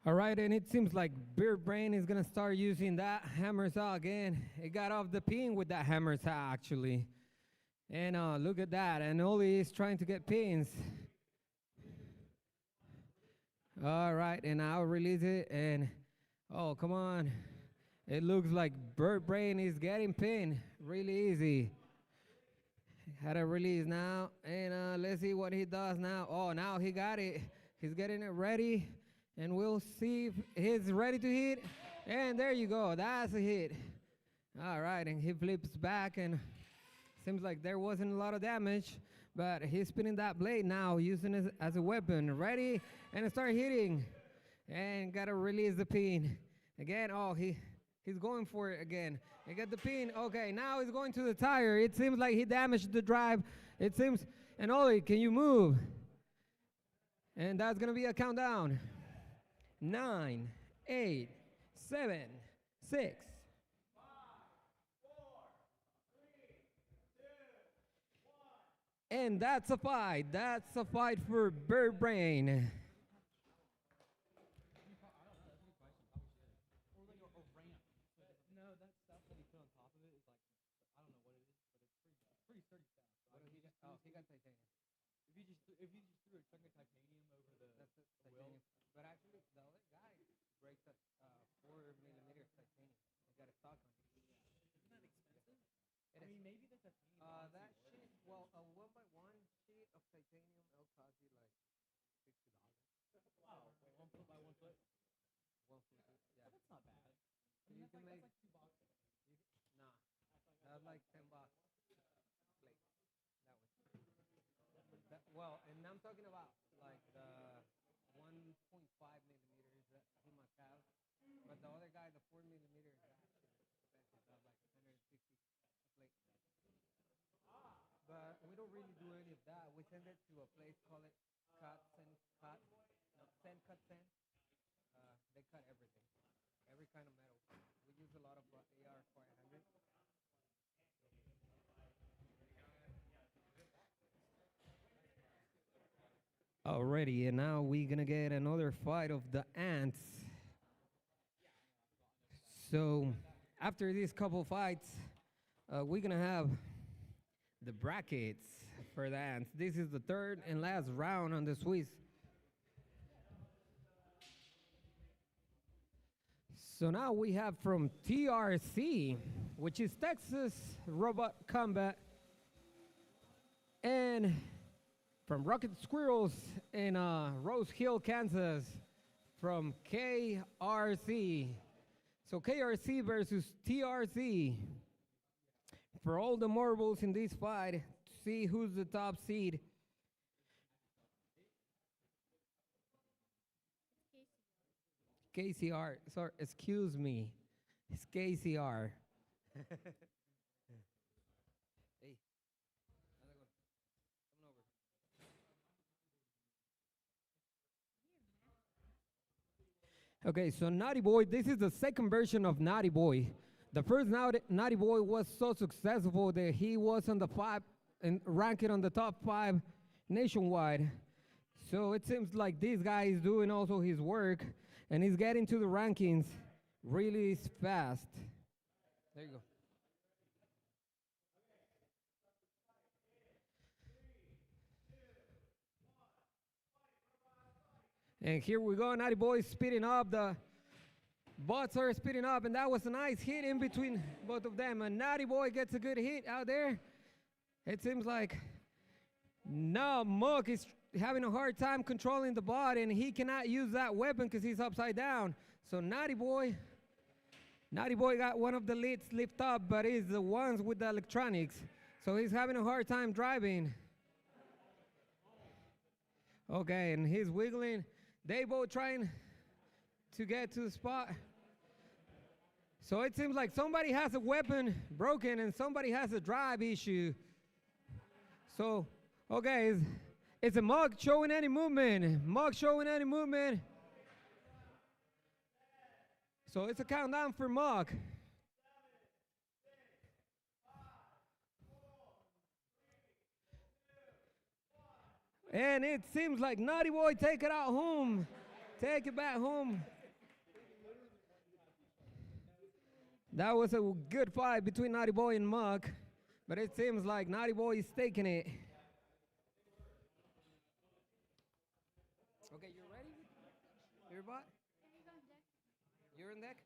All right, and it seems like Beer Brain is gonna start using that hammer saw again. It got off the pin with that hammer saw actually. And look at that, Anole is trying to get pins. All right, and I'll release it, and oh, come on. It looks like Bird Brain is getting pinned really easy. Had a release now, and let's see what he does now. Oh, now he got it. He's getting it ready, and we'll see if he's ready to hit. And there you go, that's a hit. All right, and he flips back, and seems like there wasn't a lot of damage, but he's spinning that blade now, using it as a weapon. Ready, and start hitting. And gotta release the pin. Again, oh, he's going for it again. He got the pin. Okay, now he's going to the tire. It seems like he damaged the drive. It seems, and Ollie, can you move? And that's gonna be a countdown. 9, 8, 7, 6. And that's a fight. That's a fight for Bird Brain. If you just threw a chunk of titanium over the titanium. But actually, the other guy breaks a 4mm titanium. He's got a stock on it. Isn't that expensive? It I mean, maybe the titanium. that shit. Well, a 1x1 sheet of titanium will cost you like $60. Wow, 1 foot by 1 foot. 1 foot. Yeah. That's not bad. I You mean, can that's make. like $2. Nah, that's like $10. Plate. That one. Well, and I'm talking about like the 1.5mm that he must have. But the other guy, the 4mm is actually expensive, like 160 a plate. But we don't really do any of that. We send it to a place called it cut, send, cut, no, send, cut, send. They cut everything, every kind of metal. We use a lot of AR 400. Alrighty, and now we're gonna get another fight of the ants. So after these couple fights, we're gonna have the brackets for the ants. This is the third and last round on the Swiss. So now we have from TRC, which is Texas Robot Combat, and from Rocket Squirrels in Rose Hill, Kansas, from KRC. So KRC versus TRC. For all the marbles in this fight, to see who's the top seed. KCR, sorry, excuse me. It's KCR. Hey, another one. Coming over. Okay, so NautiBoy, this is the second version of NautiBoy. The first NautiBoy was so successful that he was on the 5 and ranked on the top 5 nationwide. So it seems like this guy is doing also his work and he's getting to the rankings really fast. There you go. And here we go, NautiBoy speeding up. The bots are speeding up, and that was a nice hit in between both of them. And NautiBoy gets a good hit out there. It seems like now Muck is having a hard time controlling the bot, and he cannot use that weapon because he's upside down. So NautiBoy got one of the lids lift up, but it's the ones with the electronics. So he's having a hard time driving. Okay, and he's wiggling. They both trying to get to the spot. So it seems like somebody has a weapon broken and somebody has a drive issue. So, okay, it's a Muck showing any movement. Muck showing any movement. So it's a countdown for Muck. And it seems like NautiBoy take it out home. Take it back home. That was a good fight between NautiBoy and Muck, but it seems like NautiBoy is taking it. Okay, you ready? You're bot? You're in deck?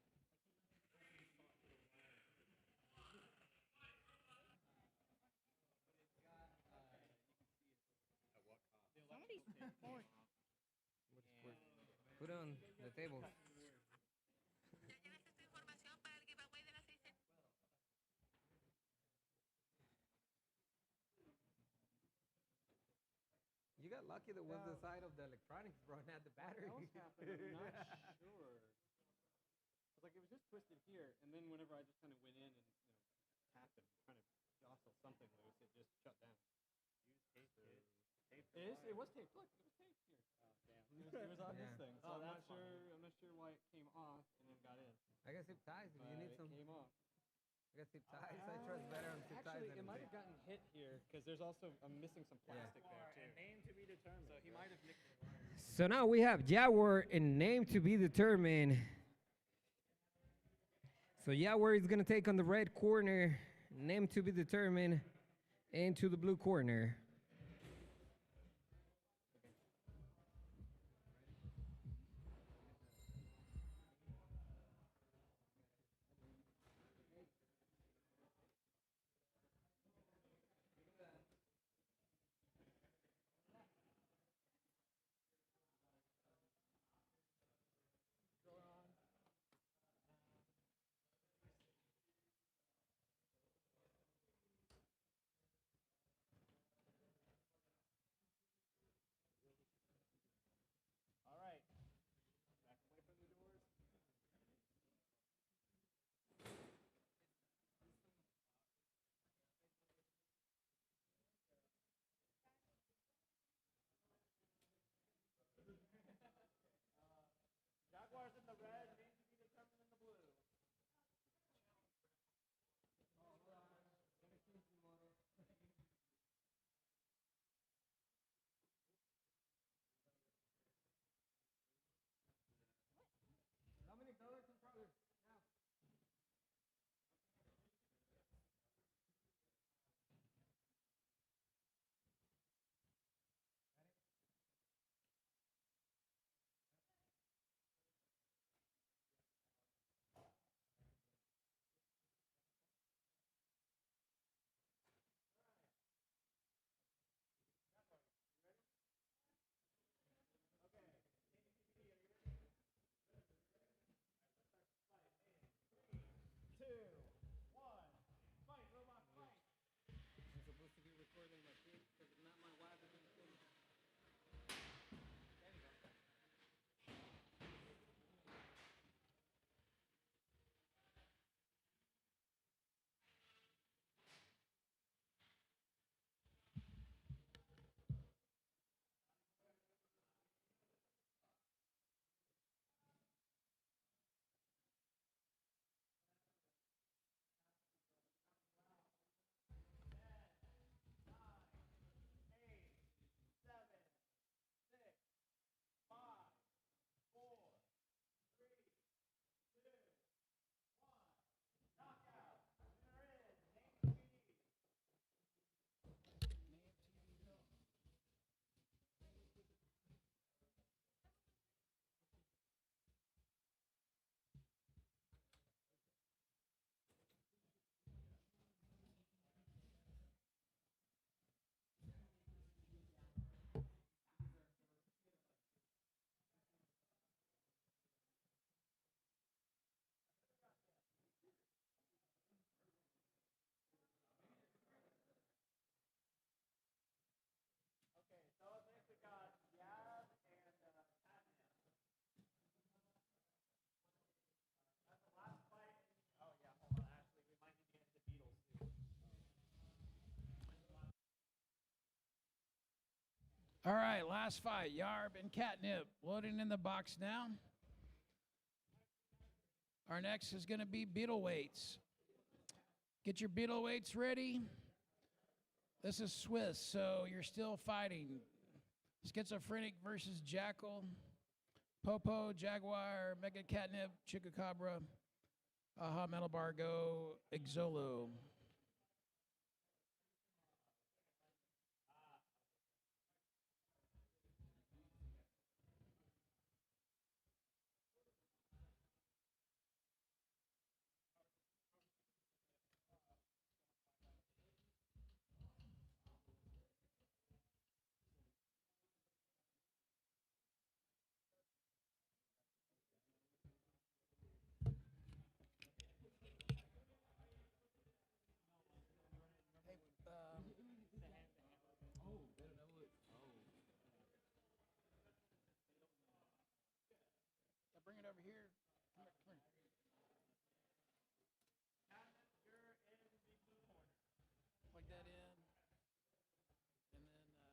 Put it on the table. You got lucky that was the side of the electronics, bro, not the battery. What else happened? I'm not sure. It's like it was just twisted here, and then whenever I just kind of went in and tapped and trying to jostle something loose, it just shut down. Use tape. It was taped. Look, it was taped here. Oh damn! It was on this thing, so I'm not sure why it came off and then got in. I got zip ties. If you need some. It came off. I got zip ties. I trust better on zip ties. Actually, it might have gotten hit here because there's also I'm missing some plastic there too. Name to be determined. So he might have nicked the wire. So now we have Jaguar and name to be determined. So Jaguar is gonna take on the red corner, name to be determined, into the blue corner. right, last fight. YABB and Catnip loading in the box now. Our next is going to be Beetleweights. Get your Beetleweights ready. This is Swiss, so you're still fighting. Schizophrenic versus Jackal. Popo, Jaguar, Mega Catnip, Chupacabra, Aha, Metal Bargo, Xolo. Bring it over here. Come here, come here. You're in the blue corner. Plug that in. And then plug that in.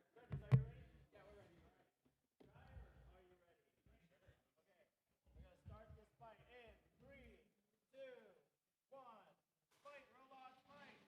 Oh, no. That should work. We're gonna start this fight in 3, 2, 1. Fight, robots, fight!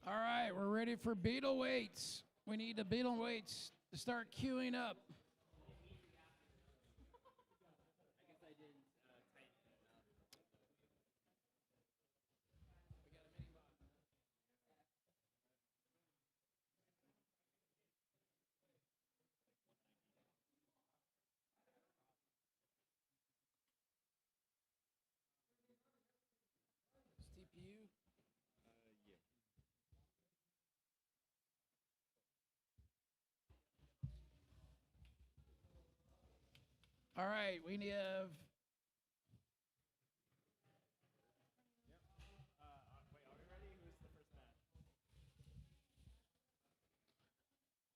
All right, we're ready for Beetleweights. We need the Beetleweights to start queuing up. TPU. All right, we have. Wait, are we ready? Who's the first match?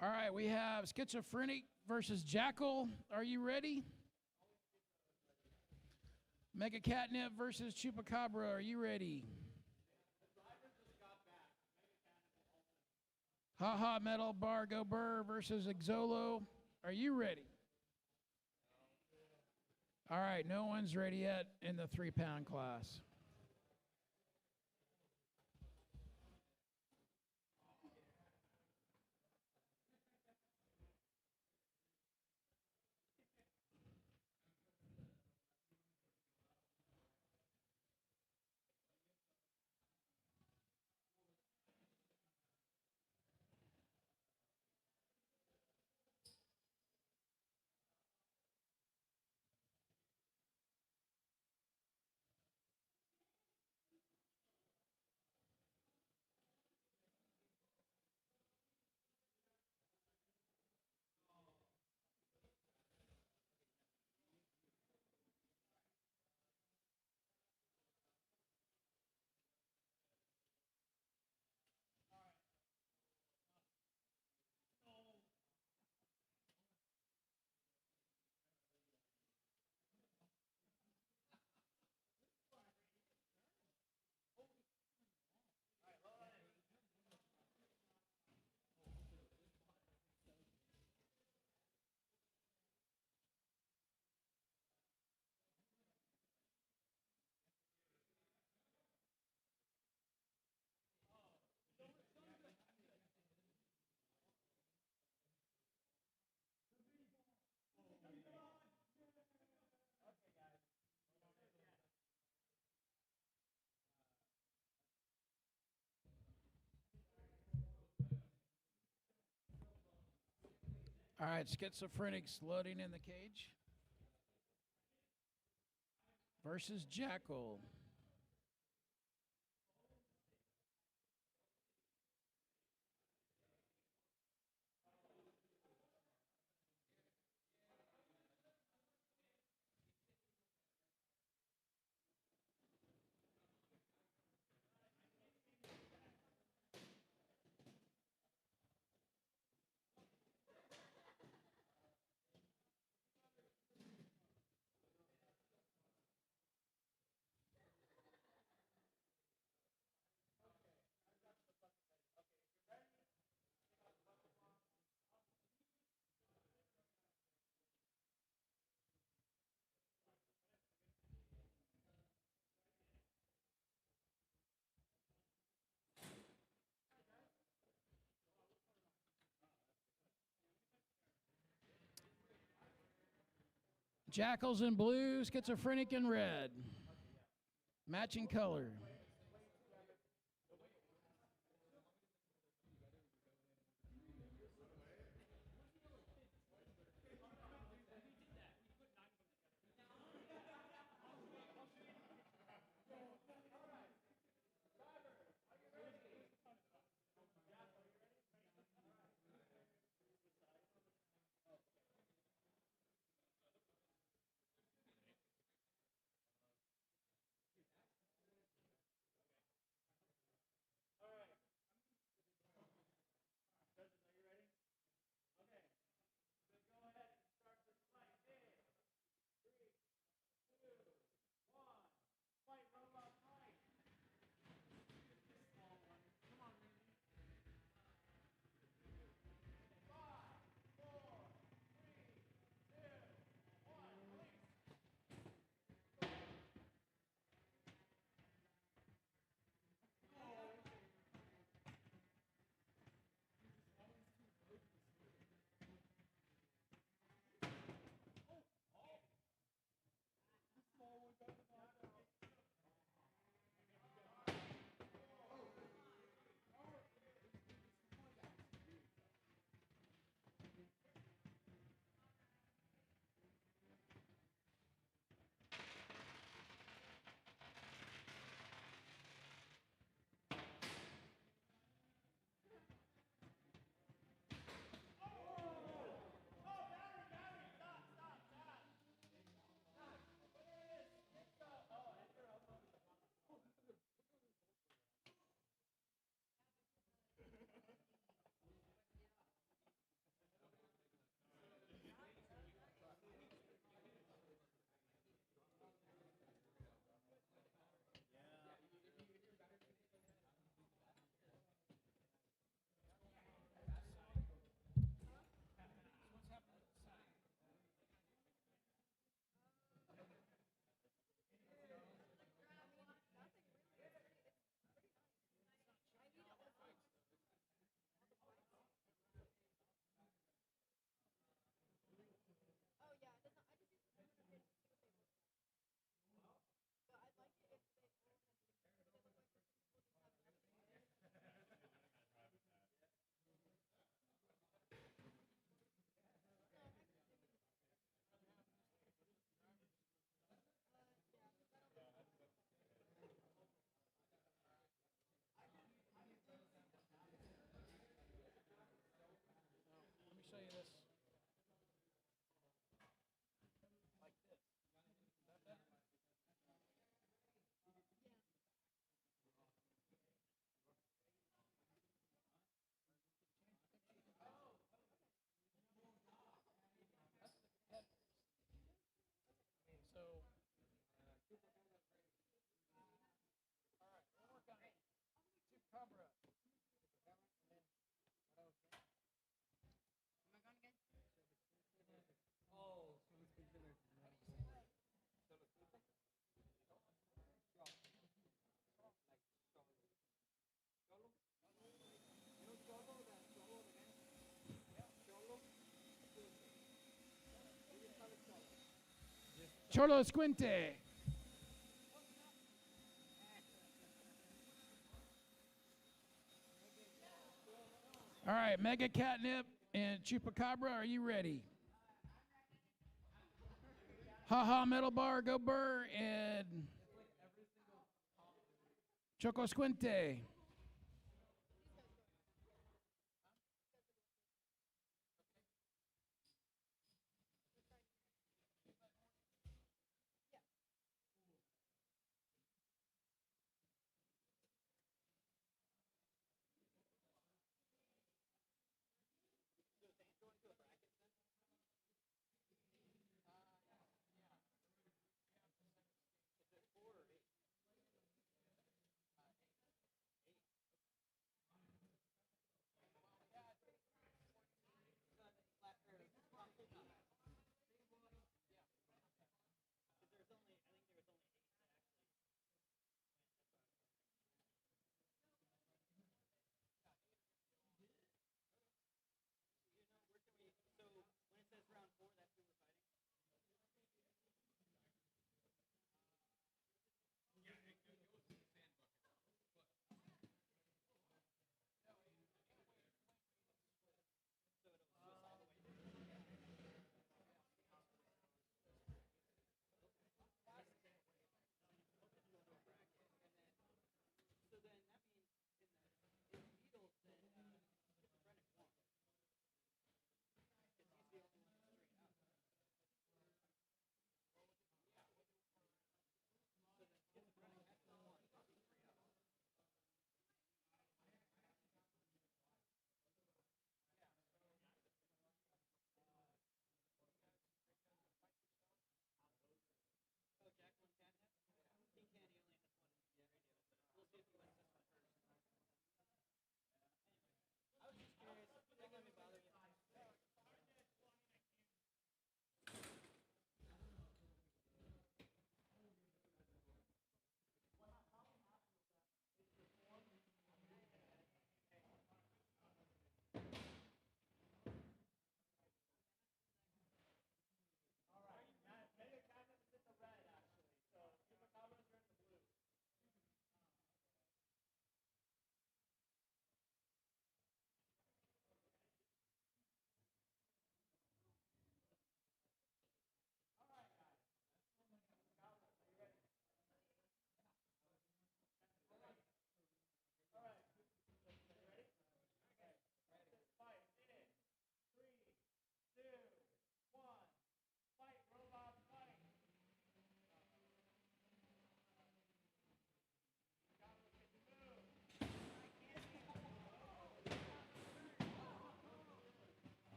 All right, we have Schizophrenic versus Jackal. Are you ready? Mega Catnip versus Chupacabra. Are you ready? Haha Metal Bargo Brrr versus Xolo. Are you ready? All right, no one's ready yet in the 3-pound class. All right, Schizophrenic's loading in the cage versus Jackal. Jackal's in blue, Schizophrenic in red. Matching color. Xoloscuintle. All right, Mega Catnip and Chupacabra, are you ready? Ha Metal Bar, go Burr, and Xoloscuintle.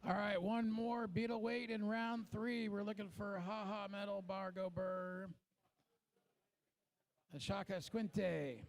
All right, one more Beetleweight in round 3. We're looking for Haha Metal Bar Go Brrr. And Xoloscuintle.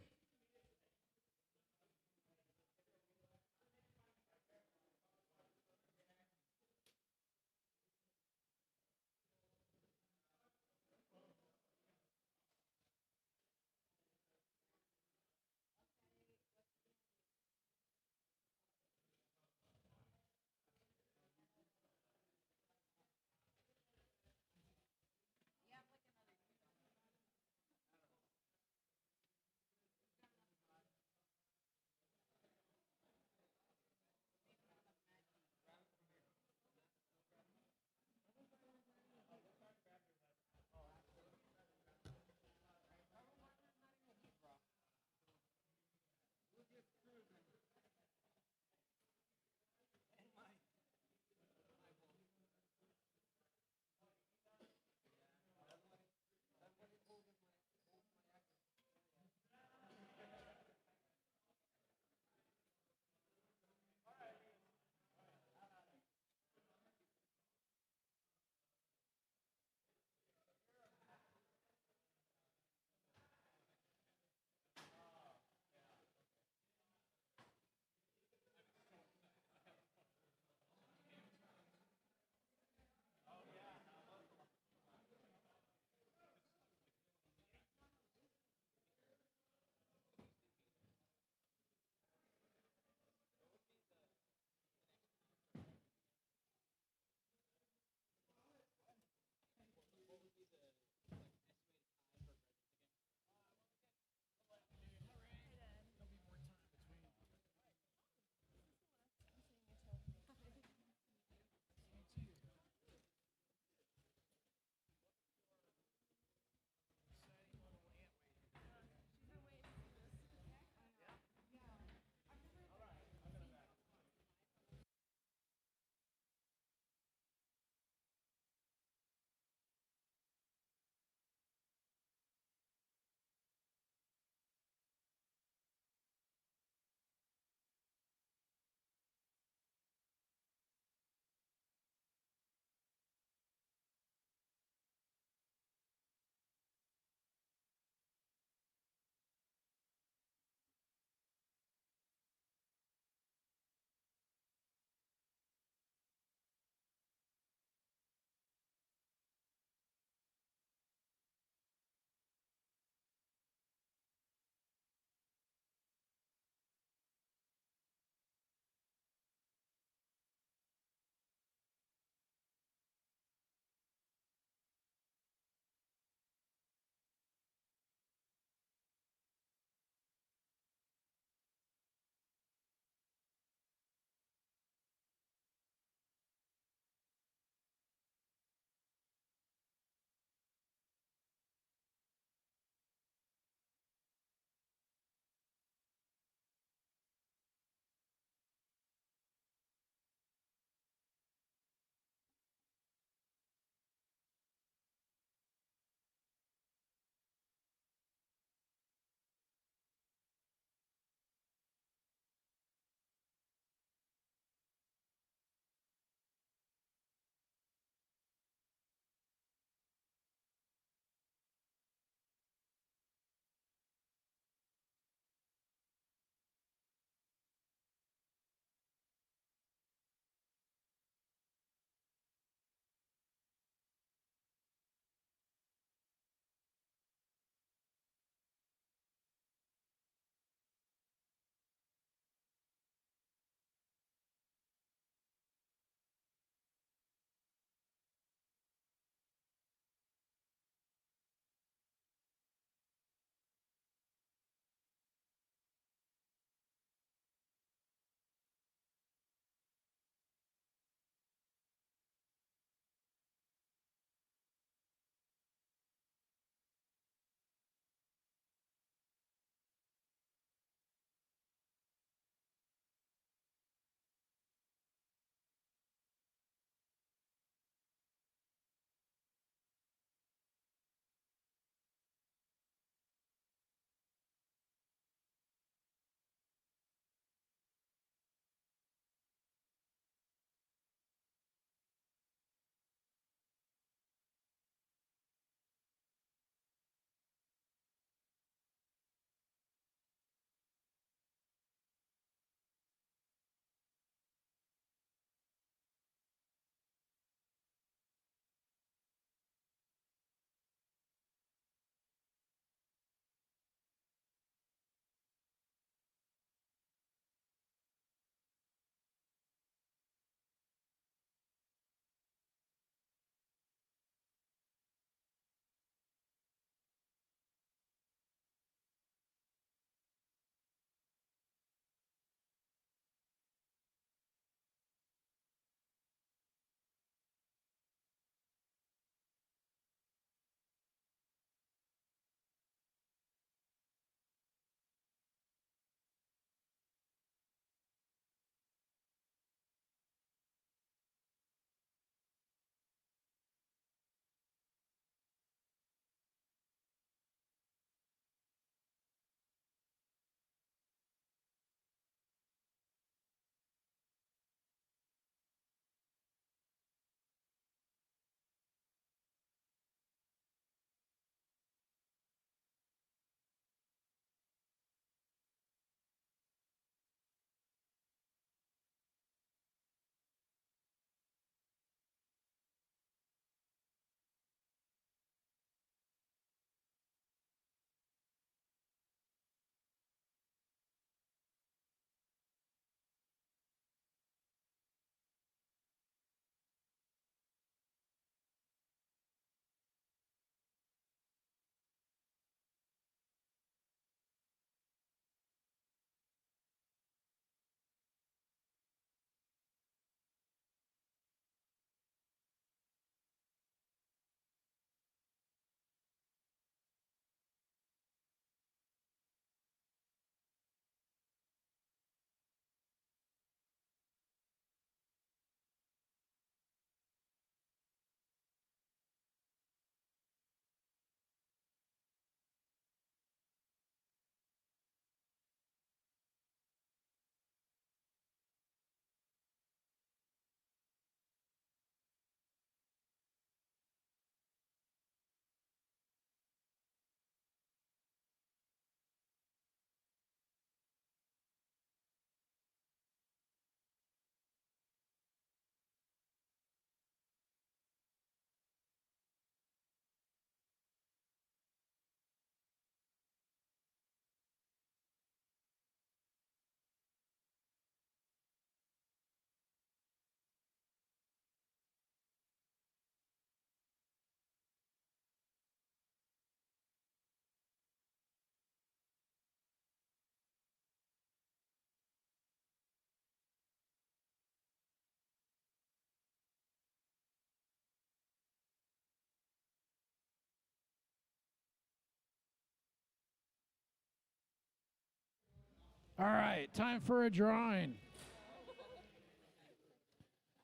All right, time for a drawing.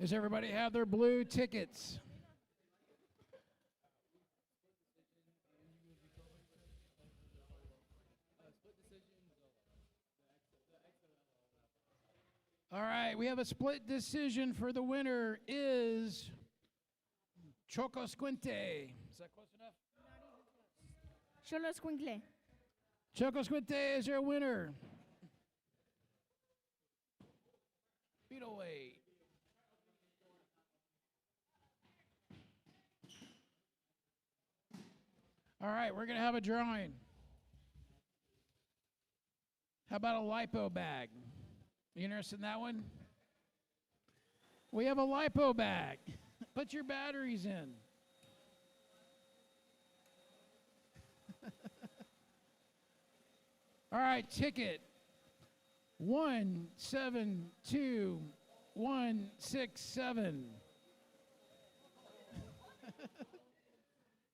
Does everybody have their blue tickets? All right, we have a split decision for the winner is Xoloscuintle. Is that close enough? Xoloscuintle. Xoloscuintle is your winner. Beetleweight. All right, we're going to have a drawing. How about a lipo bag? You interested in that one? We have a lipo bag. Put your batteries in. All right, ticket 172167.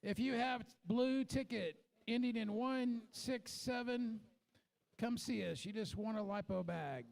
If you have blue ticket ending in 167, come see us. You just won a lipo bag.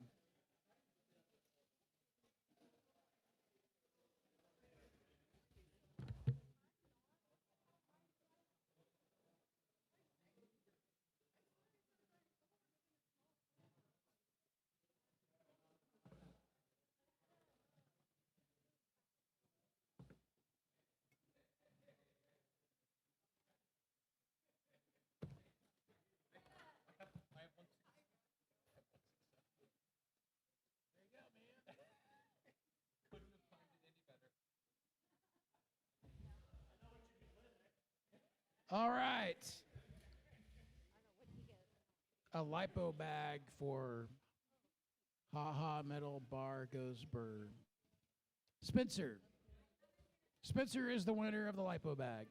All right. A lipo bag for Ha Ha Metal Bar Goes Brrr. Spencer. Spencer is the winner of the lipo bag.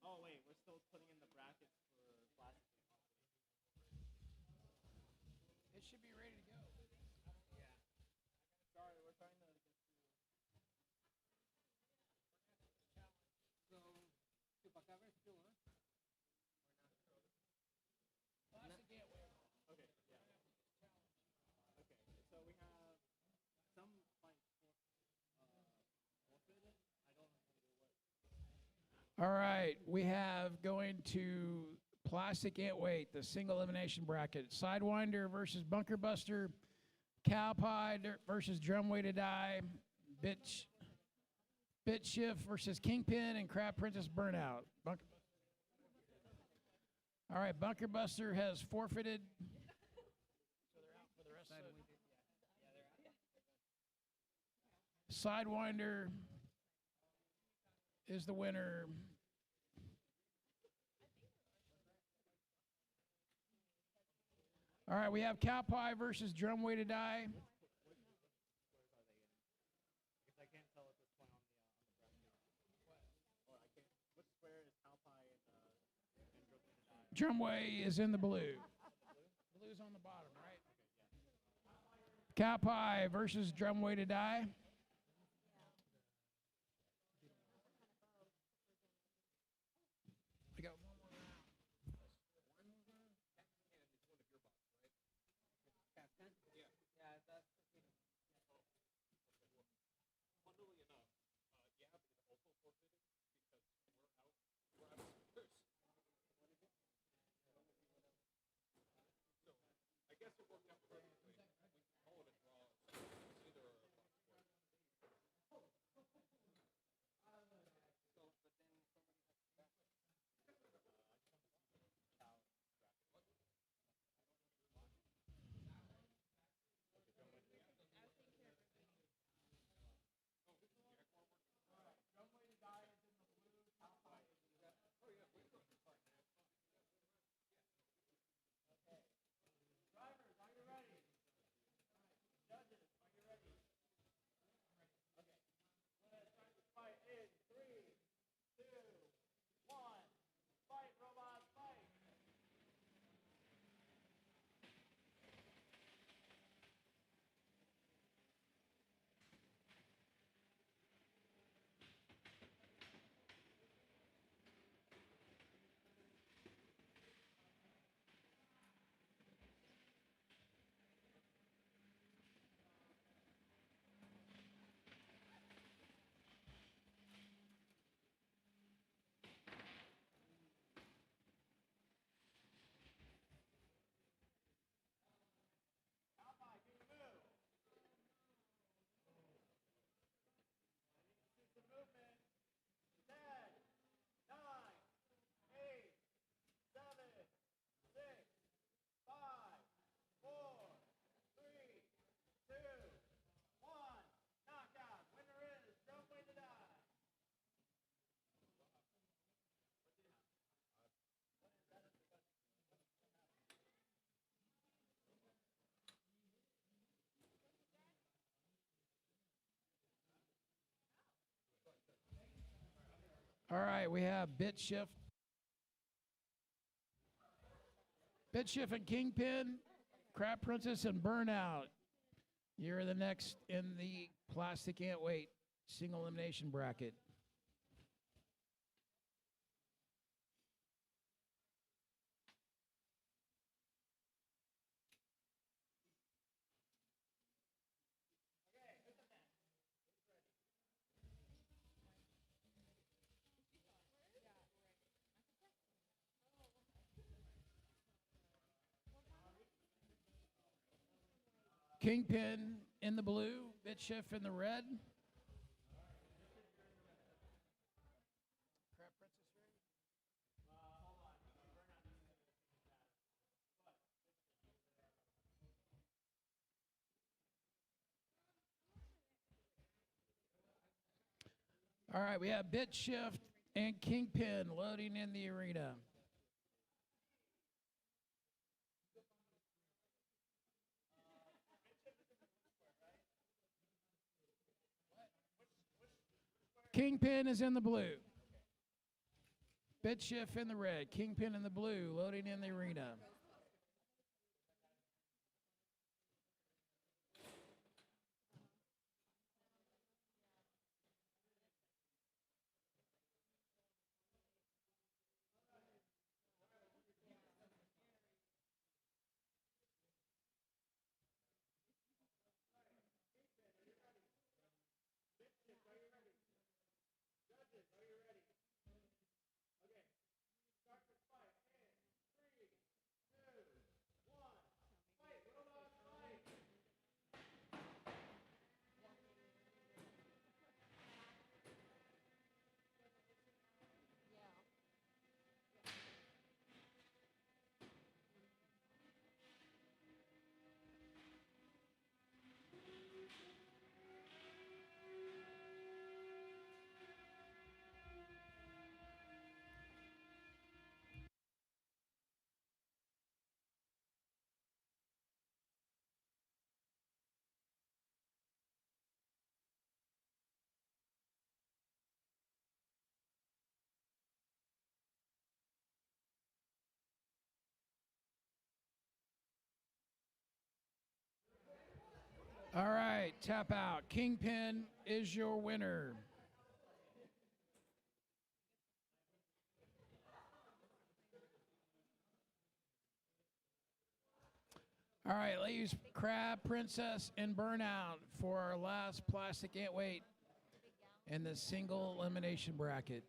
Oh wait, we're still putting in the brackets for plastic. It should be ready to go. Yeah. Sorry, we're trying to get So, Chupacabras still on? Plastic can't wait. Okay, yeah. Okay, so we have some like forfeited. I don't remember what. All right, we have going to plastic Antweight, the single elimination bracket. Sidewinder versus Bunker Buster. Cowpie versus Drum Way to Die. Bit Shift versus Kingpin and Crab Princess Burnout. All right, Bunker Buster has forfeited. So they're out for the rest of the Sidewinder is the winner. All right, we have Cowpie versus Drum Way to Die. Because I can't tell at this point on the bracket. Or I can't. Which square is Cowpie and Drum Way to Die? Drumway is in the blue. Blue's on the bottom, right? Cowpie versus Drumway to Die. We got one more round. Yeah, that's Funnily enough, YABB is also forfeited because we're out of squares. So I guess it worked out perfectly. We can call it a draw. It's either or a box square. All right, we have Bit Shift. Bit Shift and Kingpin, Crab Princess and Burnout. You're the next in the plastic Antweight single elimination bracket. Kingpin in the blue, Bit Shift in the red. All right, we have Bit Shift and Kingpin loading in the arena. Kingpin is in the blue. Bit Shift in the red. Kingpin in the blue, loading in the arena. All right, tap out. Kingpin is your winner. All right, let's use Crab Princess and Burnout for our last plastic Antweight in the single elimination bracket.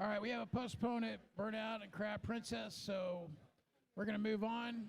All right, we have a postpone at Burnout and Crab Princess, so we're going to move on.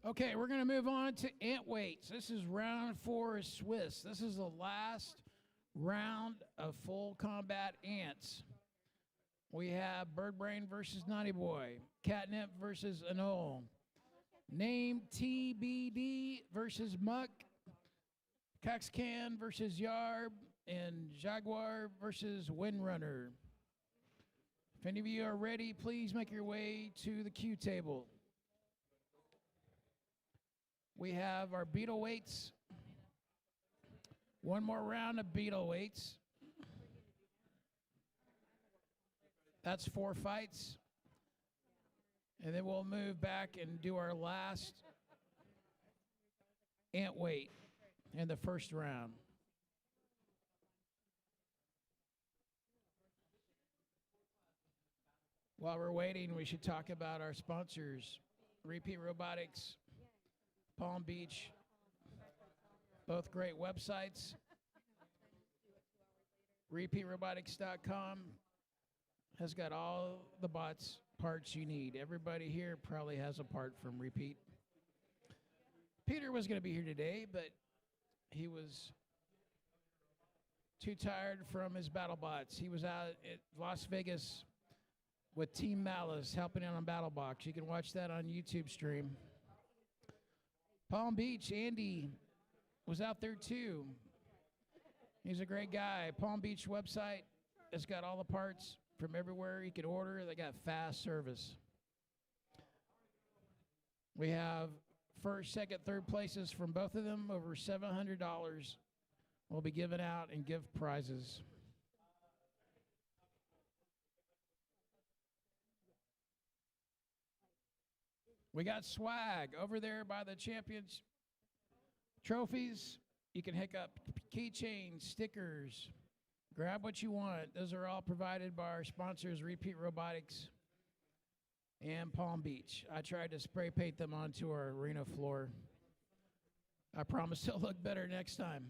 Okay, we're going to move on to Antweight. This is round 4 Swiss. This is the last round of full combat ants. We have Birdbrain versus NautiBoy, Catnip versus Anole, Name TBD versus Muck, Caxcan versus YABB, and Jaguar versus Windrunner. If any of you are ready, please make your way to the Q table. We have our Beetleweights. One more round of Beetleweights. That's 4 fights. And then we'll move back and do our last Antweight in the first round. While we're waiting, we should talk about our sponsors, Repeat Robotics, Palm Beach, both great websites. RepeatRobotics.com has got all the bots parts you need. Everybody here probably has a part from Repeat. Peter was going to be here today, but he was too tired from his battle bots. He was out at Las Vegas with Team Malice helping out on BattleBox. You can watch that on YouTube stream. Palm Beach, Andy was out there too. He's a great guy. Palm Beach website has got all the parts from everywhere you can order. They got fast service. We have first, second, third places from both of them. Over $700 will be given out in gift prizes. We got swag over there by the champions trophies. You can hook up keychains, stickers, grab what you want. Those are all provided by our sponsors, Repeat Robotics and Palm Beach. I tried to spray paint them onto our arena floor. I promise they'll look better next time.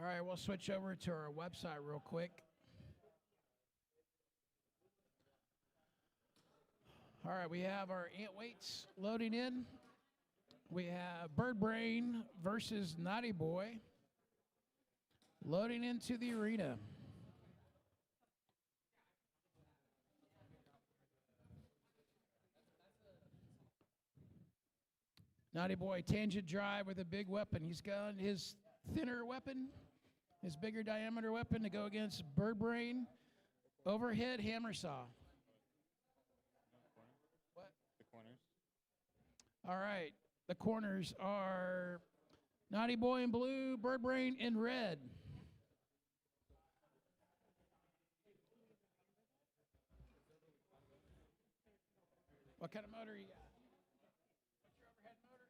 All right, we'll switch over to our website real quick. All right, we have our Antweights loading in. We have Birdbrain versus NautiBoy loading into the arena. NautiBoy tangent drive with a big weapon. He's got his thinner weapon, his bigger diameter weapon to go against Birdbrain. Overhead hammer saw. What? The corners. All right. The corners are NautiBoy in blue, Birdbrain in red. What kind of motor you got? What's your overhead motor?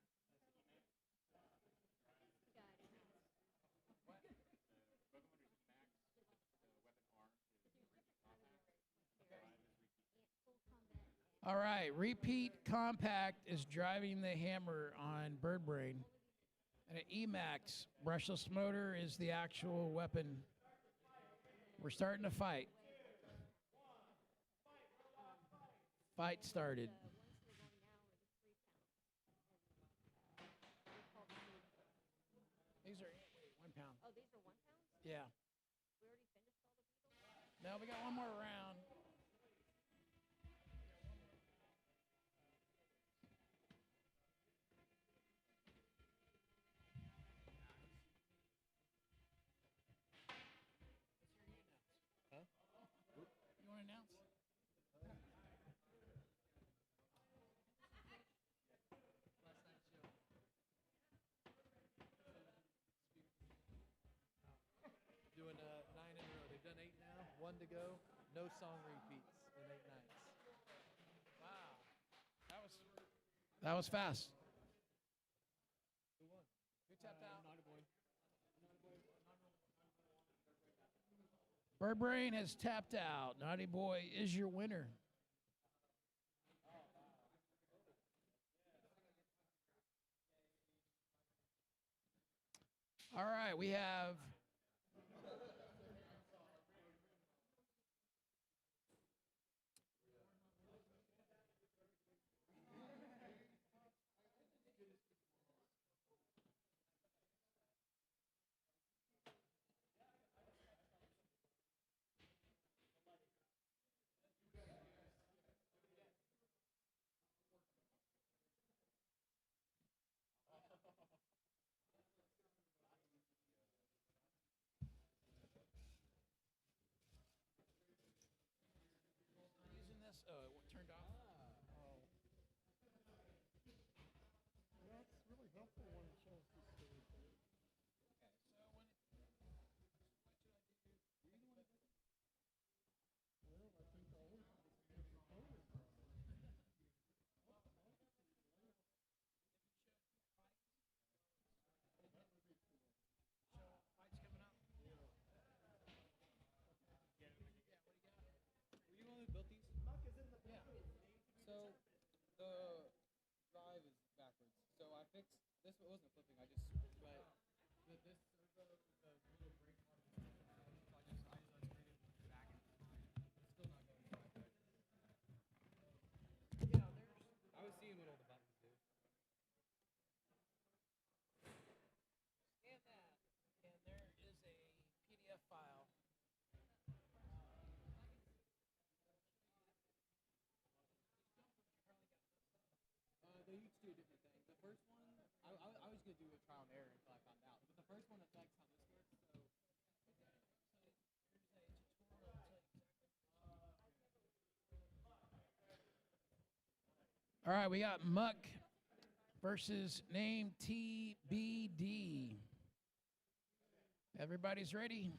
All right, Repeat Compact is driving the hammer on Birdbrain. And an Emax brushless motor is the actual weapon. We're starting to fight. Fight started. These are 1 pound. Oh, these are 1 pound? Yeah. We already Now we got one more round. Huh? You want to announce? Last night's show. Doing 9 in a row. They've done 8 now. 1 to go. No song repeats in 8 nights. Wow. That was fast. Who won? Who tapped out? NautiBoy. Bird Brain has tapped out. NautiBoy is your winner. All right, we have using this. Oh, it turned off. That's really helpful when it shows the stage. Well, I think always Fights coming up. Were you the one who built these? Muck is in the Yeah. So the drive is backwards. So I fixed this. It wasn't flipping. I just but this servo, the little brake part is so I just unscrewed it back and it's still not going back. Yeah, I was seeing what all the buttons do. scan that, and there is a PDF file. They each do different things. The first one, I was gonna do a trial and error until I found out. But the first one affects how this works. So All right, we got Muck versus name TBD. Everybody's ready?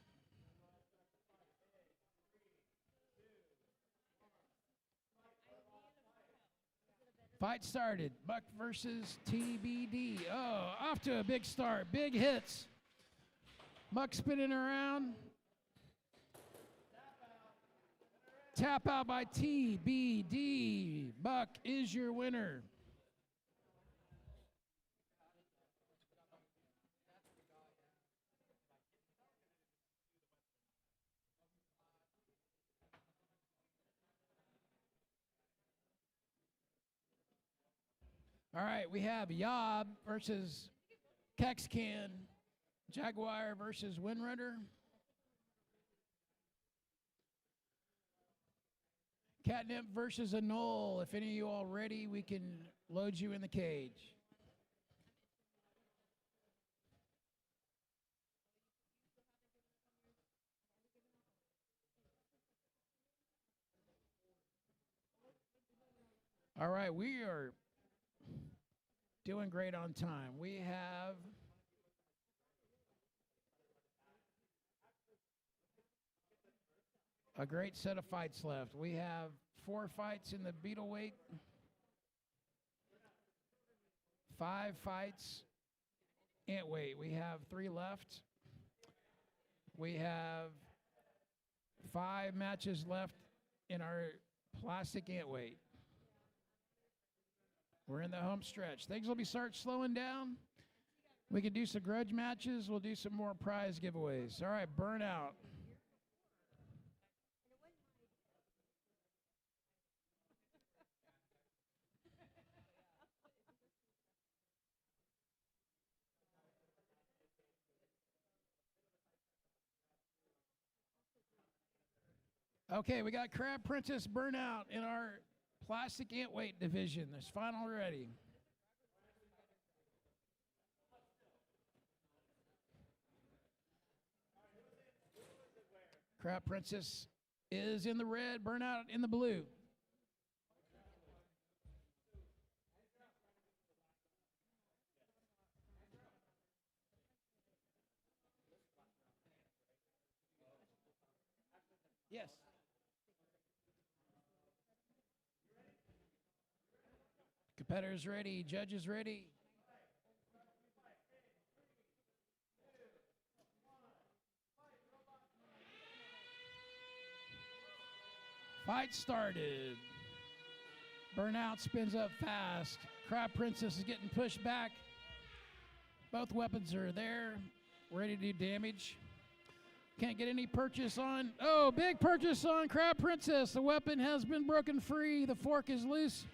Fight started. Muck versus TBD. Oh, off to a big start. Big hits. Muck spinning around. Tap out by TBD. Muck is your winner. All right, we have YABB versus Kexcan, Jaguar versus Windrunner. Catnip versus Anole. If any of you all ready, we can load you in the cage. All right, we are doing great on time. We have a great set of fights left. We have 4 fights in the Beetleweight, 5 fights Antweight. We have 3 left. We have 5 matches left in our plastic Antweight. We're in the home stretch. Things will be start slowing down. We can do some grudge matches. We'll do some more prize giveaways. All right, Burnout. Okay, we got Crab Princess Burnout in our plastic Antweight division. There's final ready. Crab Princess is in the red, Burnout in the blue. Yes. Competitors ready, judges ready. Fight started. Burnout spins up fast. Crab Princess is getting pushed back. Both weapons are there, ready to do damage. Can't get any purchase on. Oh, big purchase on Crab Princess. The weapon has been broken free. The fork is loose.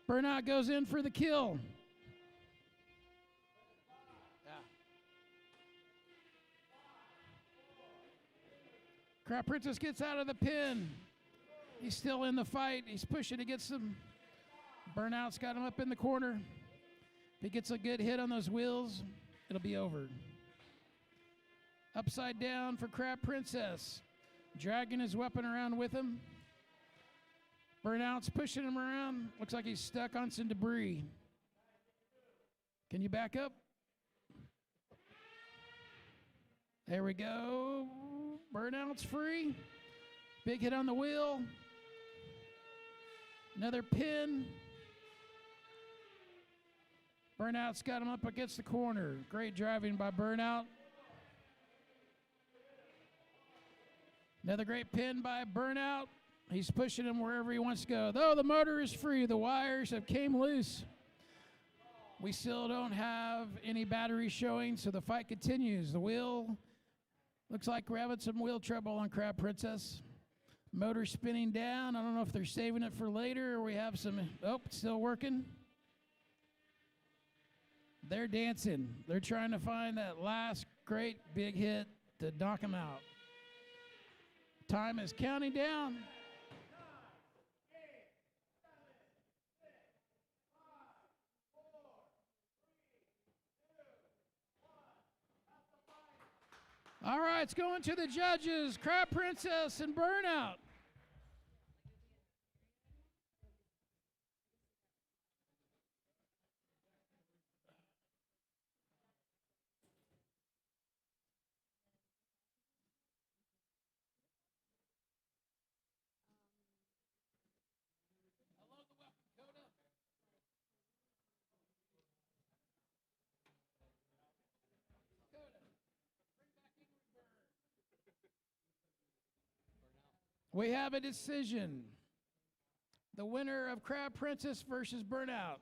Burnout goes in for the kill. Crab Princess gets out of the pin. He's still in the fight. He's pushing to get some. Burnout's got him up in the corner. If he gets a good hit on those wheels, it'll be over. Upside down for Crab Princess. Dragging his weapon around with him. Burnout's pushing him around. Looks like he's stuck on some debris. Can you back up? There we go. Burnout's free. Big hit on the wheel. Another pin. Burnout's got him up against the corner. Great driving by Burnout. Another great pin by Burnout. He's pushing him wherever he wants to go. Though the motor is free, the wires have came loose. We still don't have any battery showing, so the fight continues. The wheel looks like we're having some wheel trouble on Crab Princess. Motor spinning down. I don't know if they're saving it for later or we have some. Oh, it's still working. They're dancing. They're trying to find that last great big hit to knock him out. Time is counting down. 9, 8, 7, 6, 5, 4, 3, 2, 1. All right, it's going to the judges. Crab Princess and Burnout. We have a decision. The winner of Crab Princess versus Burnout.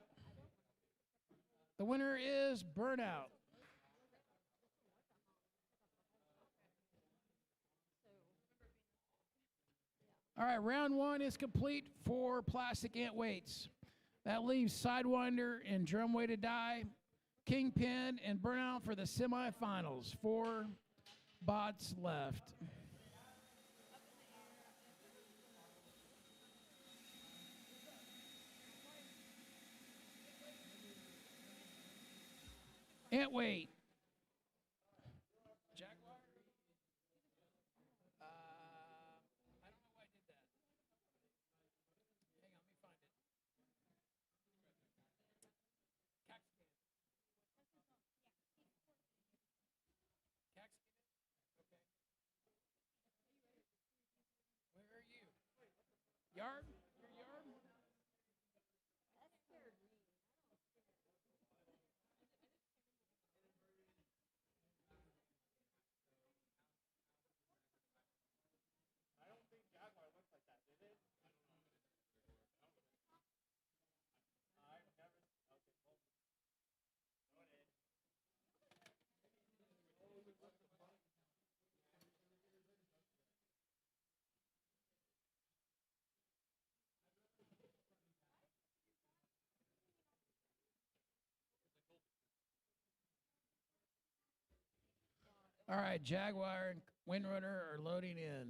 The winner is Burnout. All right, round one is complete for plastic Antweights. That leaves Sidewinder and drum-weighted die, Kingpin, and Burnout for the semifinals. 4 bots left. Antweight. Jaguar. I don't know why I did that. Hang on, let me find it. Caxcan. Caxcan? Okay. Where are you? Yard? Your yard? I don't think Jaguar looks like that, did it? I've never. Okay, well. Noted. All right, Jaguar and Windrunner are loading in.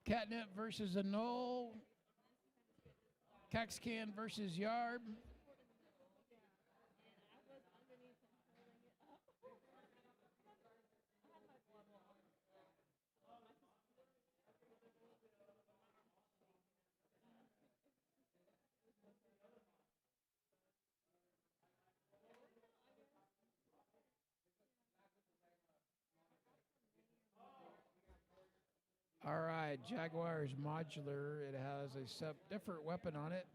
Catnip versus Anole. Caxcan versus YABB. All right, Jaguar is modular. It has a different weapon on it.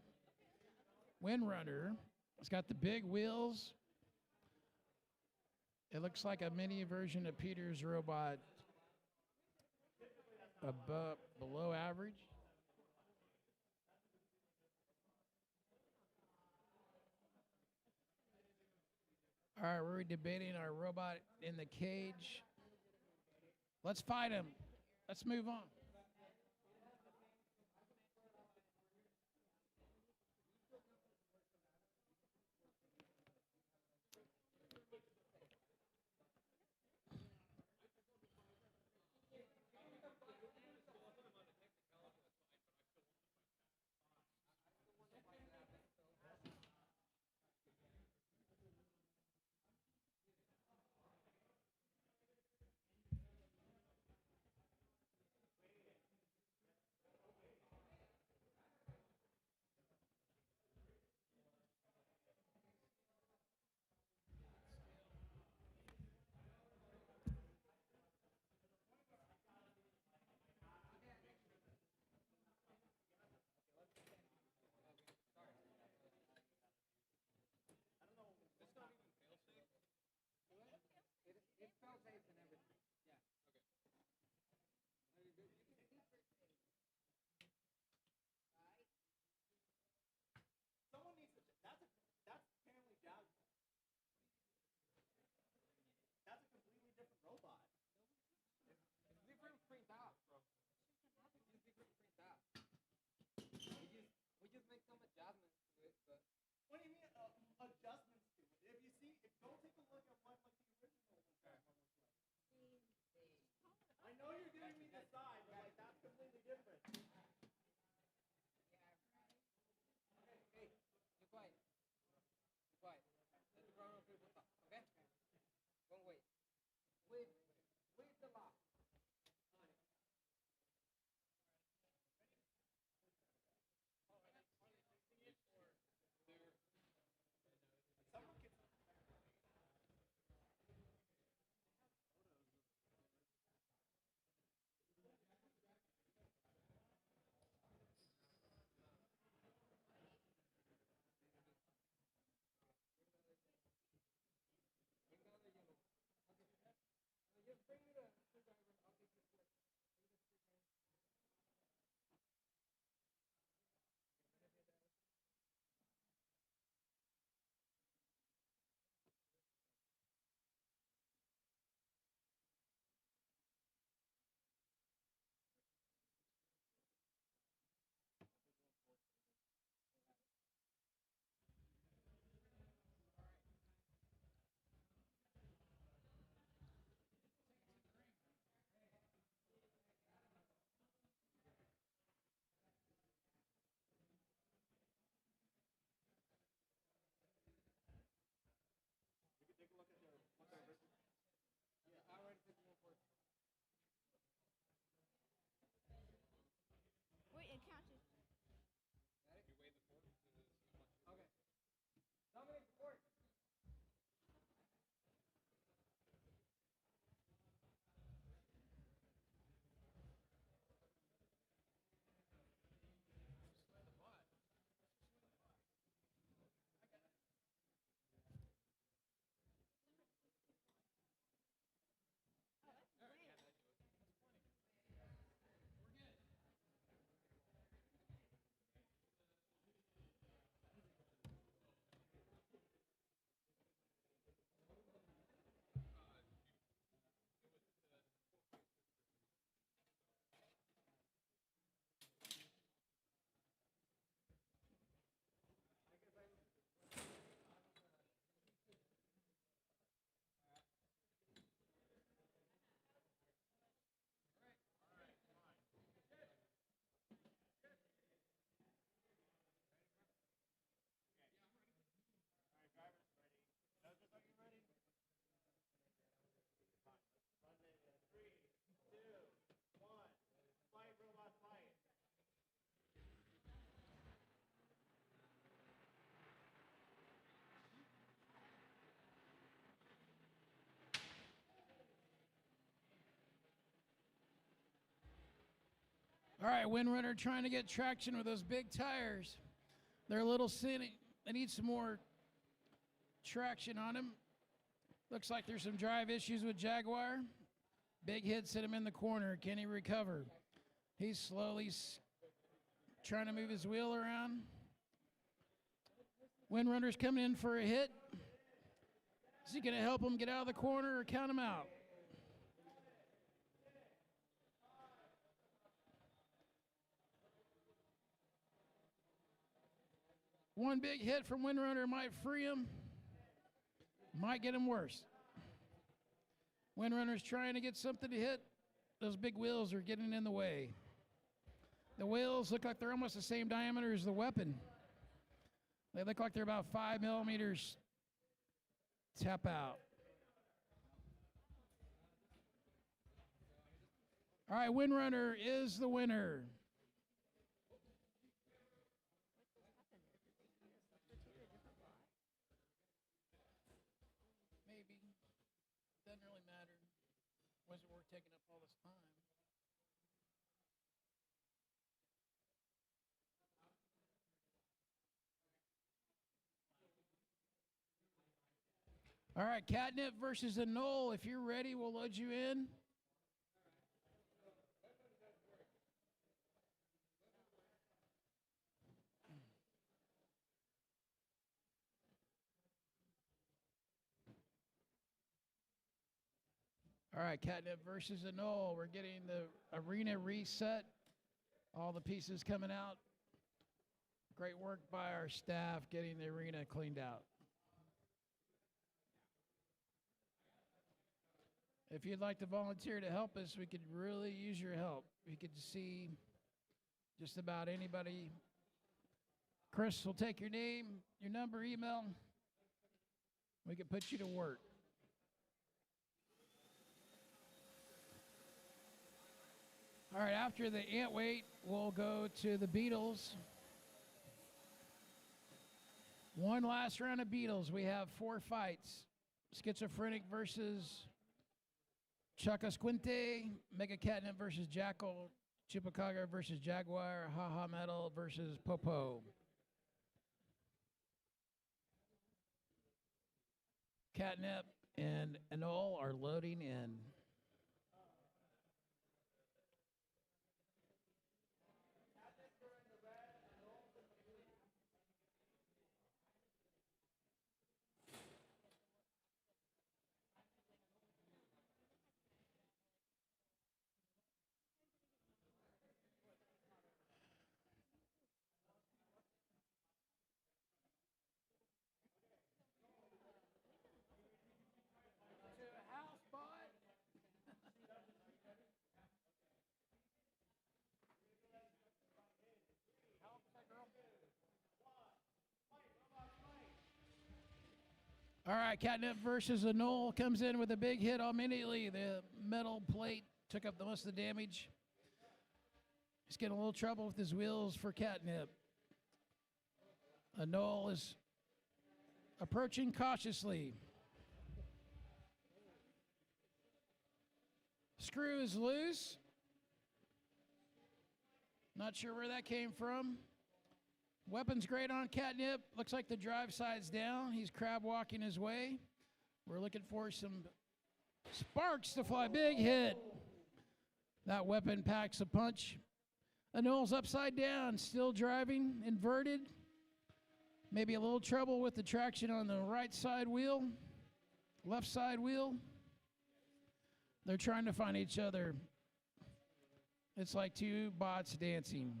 Windrunner. It's got the big wheels. It looks like a mini version of Peter's robot. Below average. All right, we're debating our robot in the cage. Let's fight him. Let's move on. All right, Windrunner trying to get traction with those big tires. They're a little skinny. They need some more traction on them. Looks like there's some drive issues with Jaguar. Big hit sent him in the corner. Can he recover? He's slowly trying to move his wheel around. Windrunner's coming in for a hit. Is he going to help him get out of the corner or count him out? One big hit from Windrunner might free him. Might get him worse. Windrunner's trying to get something to hit. Those big wheels are getting in the way. The wheels look like they're almost the same diameter as the weapon. They look like they're about 5 millimeters. Tap out. All right, Windrunner is the winner. Maybe. Doesn't really matter. Wasn't worth taking up all this time. All right, Catnip versus Anole. If you're ready, we'll load you in. All right, Catnip versus Anole. We're getting the arena reset. All the pieces coming out. Great work by our staff getting the arena cleaned out. If you'd like to volunteer to help us, we could really use your help. We could see just about anybody. Chris will take your name, your number, email. We could put you to work. All right, after the Antweight, we'll go to the Beatles. One last round of Beatles. We have 4 fights. Schizophrenic versus Chupacabras, Mega Catnip versus Jackal, Chupacabras versus Jaguar, Haha Metal versus Popo. Catnip and Anole are loading in. All right, Catnip versus Anole comes in with a big hit immediately. The metal plate took up the most of the damage. He's getting a little trouble with his wheels for Catnip. Anole is approaching cautiously. Screw is loose. Not sure where that came from. Weapon's great on Catnip. Looks like the drive side's down. He's crab walking his way. We're looking for some sparks to fly. Big hit. That weapon packs a punch. Anole's upside down, still driving, inverted. Maybe a little trouble with the traction on the right side wheel, left side wheel. They're trying to find each other. It's like 2 bots dancing.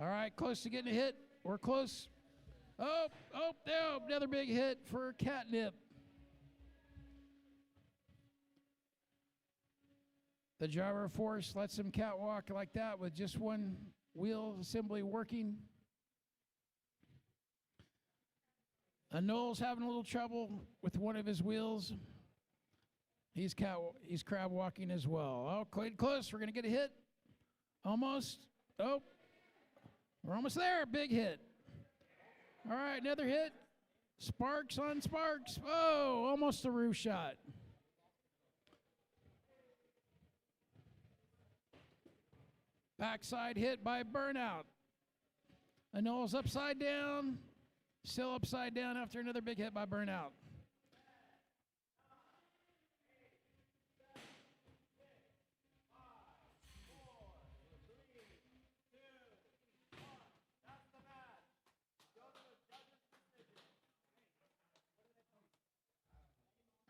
All right, close to getting a hit. We're close. Oh, no, another big hit for Catnip. The driver force lets him catwalk like that with just one wheel assembly working. Anole's having a little trouble with one of his wheels. He's crab walking as well. Oh, close. We're going to get a hit. Almost. Oh. We're almost there. Big hit. All right, another hit. Sparks on sparks. Oh, almost a roof shot. Backside hit by Burnout. Anole's upside down. Still upside down after another big hit by Burnout.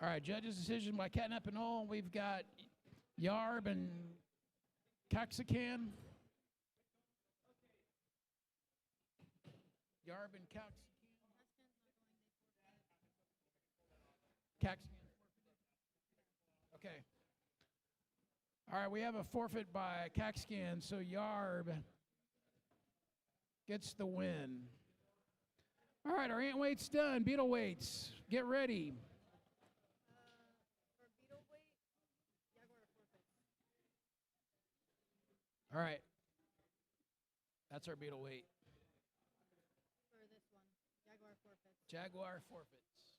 All right, judges' decision by Catnip and Anole. We've got YABB and Caxican. YABB and Caxican. Okay. All right, we have a forfeit by Caxican, so YABB gets the win. All right, our Antweight's done. Beetleweights, get ready. For Beetleweight, Jaguar forfeits. All right. That's our Beetleweight. For this one, Jaguar forfeits. Jaguar forfeits.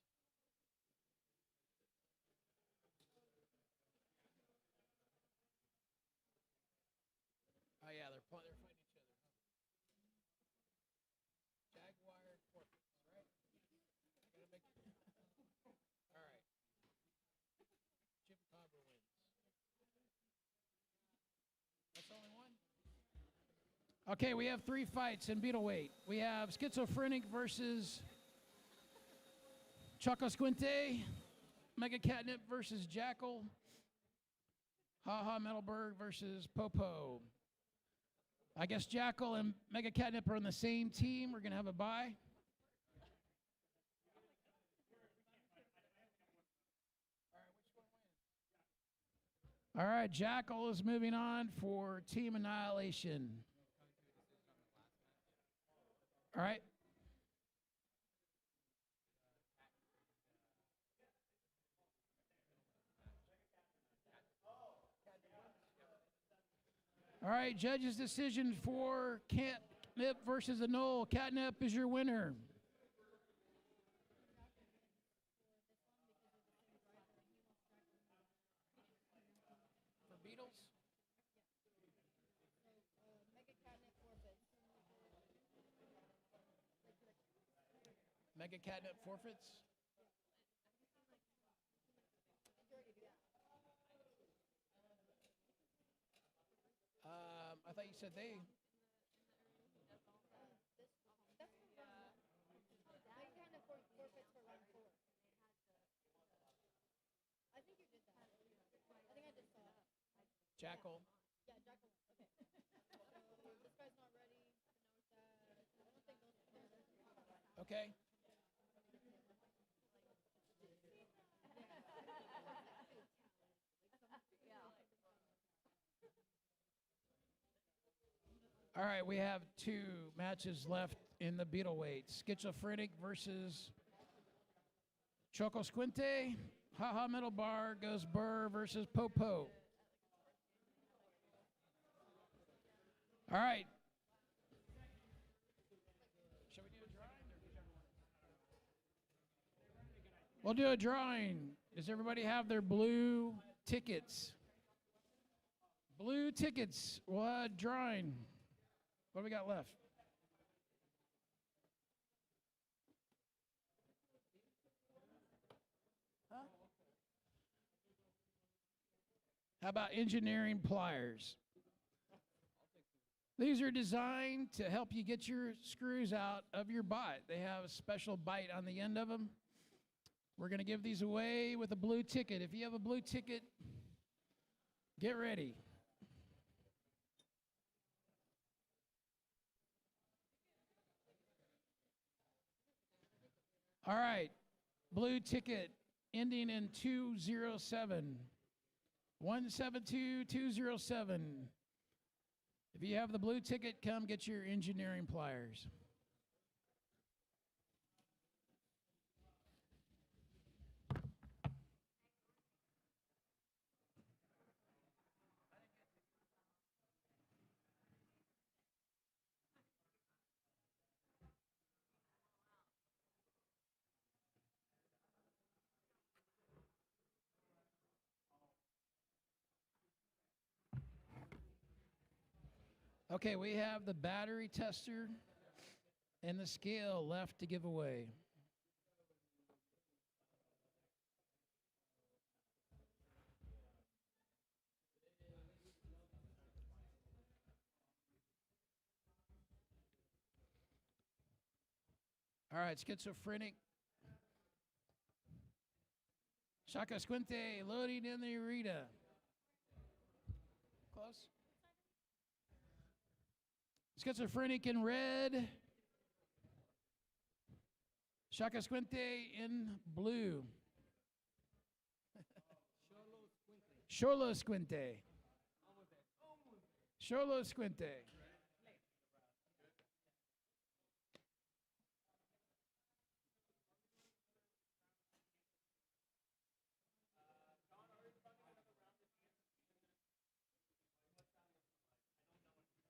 Oh yeah, they're fighting each other. Jaguar forfeits, right? Gotta make All right. Chupacabra wins. That's only one? Okay, we have 3 fights in Beetleweight. We have Schizophrenic versus Xoloscuintle, Mega Catnip versus Jackal, Metalberg versus Popo. I guess Jackal and Mega Catnip are on the same team. We're going to have a bye. All right, Jackal is moving on for Team Annihilation. All right. All right, judges' decision for Catnip versus Anole. Catnip is your winner. For Beatles? Mega Catnip forfeits. Mega Catnip forfeits? I thought you said they. Mega Catnip forfeits for round 4. I think you did that. I think I just saw it. Jackal. Yeah, Jackal. Okay. So this guy's not ready to know that. I don't think those are. Okay. All right, we have 2 matches left in the Beetleweight. Schizophrenic versus Xoloscuintle. Metal Bar goes Brrr versus Popo. All right. Shall we do a drawing? We'll do a drawing. Does everybody have their blue tickets? Blue tickets. We'll have a drawing. What do we got left? Huh? How about engineering pliers? These are designed to help you get your screws out of your bite. They have a special bite on the end of them. We're going to give these away with a blue ticket. If you have a blue ticket, get ready. All right, blue ticket ending in 207. 172207. If you have the blue ticket, come get your engineering pliers. Okay, we have the battery tester and the scale left to give away. All right, Schizophrenic. Xoloscuintle loading in the arena. Close. Schizophrenic in red. Xoloscuintle in blue. Xoloscuintle. Xoloscuintle.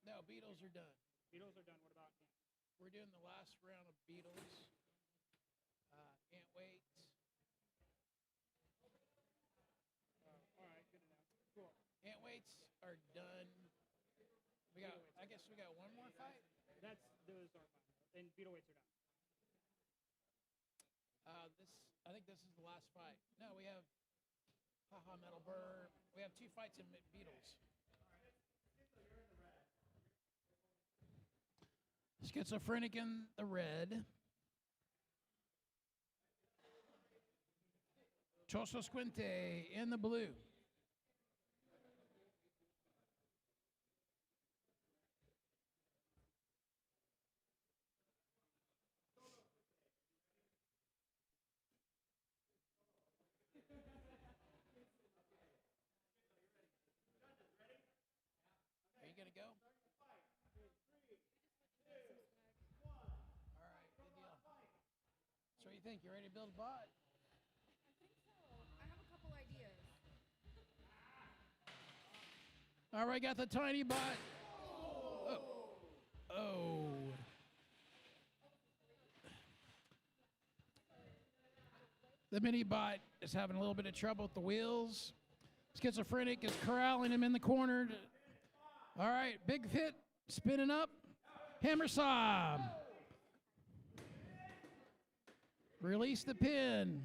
No, Beatles are done. Beetles are done. What about ants? We're doing the last round of Beatles. Antweight. All right, good enough. Cool. Antweights are done. We got. I guess we got one more fight. Those are fine. And Beetleweights are done. I think this is the last fight. No, we have Haha Metal Brrr. We have 2 fights in Beatles. Schizophrenic in the red. Xoloscuintle in the blue. Are you going to go? All right, good deal. So what do you think? You ready to build a bot? I think so. I have a couple ideas. All right, got the tiny bot. Oh. The mini bot is having a little bit of trouble with the wheels. Schizophrenic is corralling him in the corner. All right, big hit, spinning up. Hammer saw. Release the pin.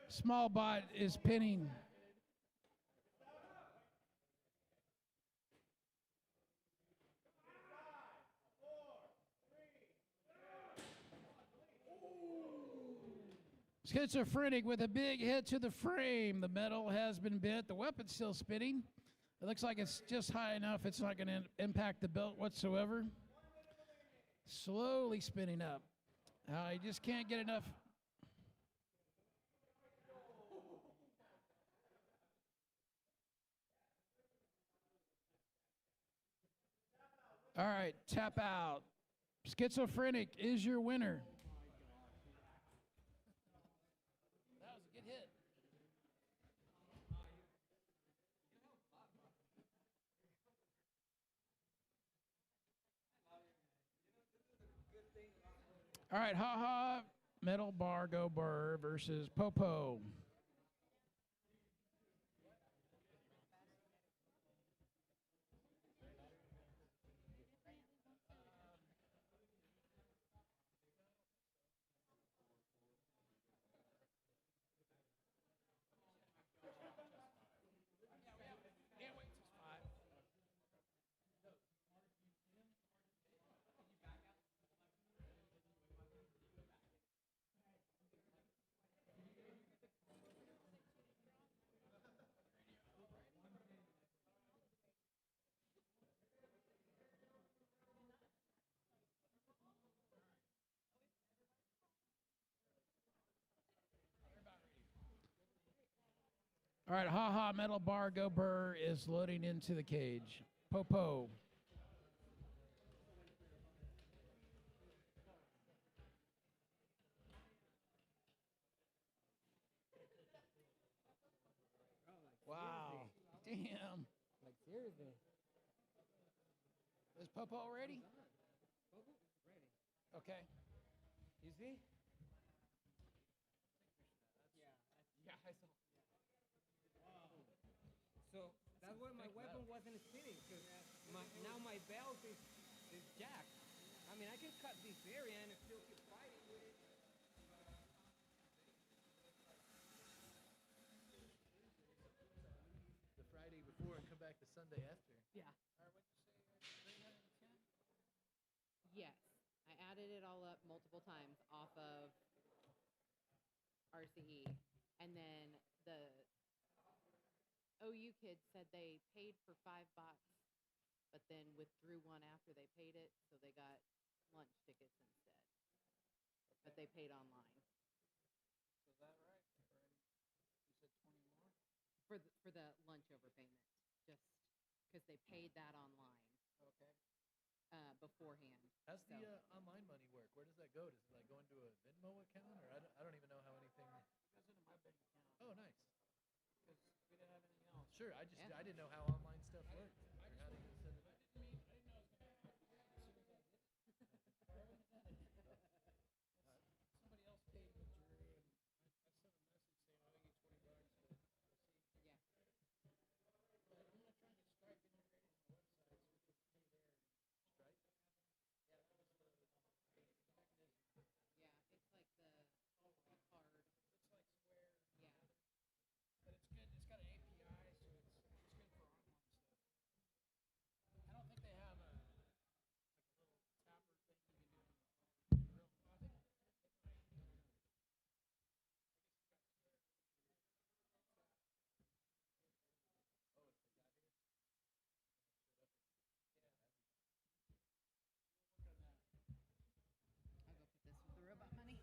Small bot is pinning. Schizophrenic with a big hit to the frame. The metal has been bent. The weapon's still spinning. It looks like it's just high enough. It's not going to impact the belt whatsoever. Slowly spinning up. You just can't get enough. All right, tap out. Schizophrenic is your winner. That was a good hit. All right, Haha Metal Bar Go Brrr versus Popo. All right, Haha Metal Bar Go Brrr is loading into the cage. Popo. Wow. Damn. Like seriously. Is Popo ready? Popo? Ready. Okay. You see? Yeah, I saw. So that's why my weapon wasn't spinning. spinning because now my belt is jacked. I mean, I can cut this area and still keep fighting with it. The Friday before and come back the Sunday after. Yeah. All right, what'd you say? 310? Yes. I added it all up multiple times off of RCE. And then the OU kids said they paid for $5, but then withdrew one after they paid it, so they got lunch tickets instead. But they paid online So is that right? You said 20 more? for the lunch overpayment, just because they paid that online Okay. beforehand. How's the So- online money work? Where does that go? Does it like go into a Venmo account, or I don't even know how anything? It goes into my bank account Oh, nice. because we didn't have anything else. Sure. I Yeah. didn't know how online stuff worked. I Or just how to wanted- send it. I didn't know I was going to have to do it as soon as I did it. Or I wouldn't have done it. Somebody else paid with Drew, and I sent a message saying I owe you $20, but we'll see. Yeah. But I'm going to try and get Stripe integrated in the website so we can pay there. Stripe? Yeah, that was the mechanism. Yeah, it's like the card. It's like Square. Yeah. But it's good. It's got an API, so it's good for online stuff. I don't think they have a little tapper thing you can do on the phone. I think they might. I don't know. I guess it's got Square. Oh, if they got here, showed up. We'll work on that. I'll go put this with the robot money.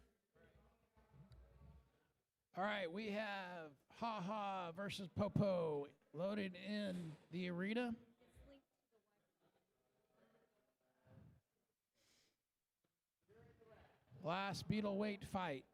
All right, we have Ha Ha versus Popo loaded in the arena. Last Beetleweight fight.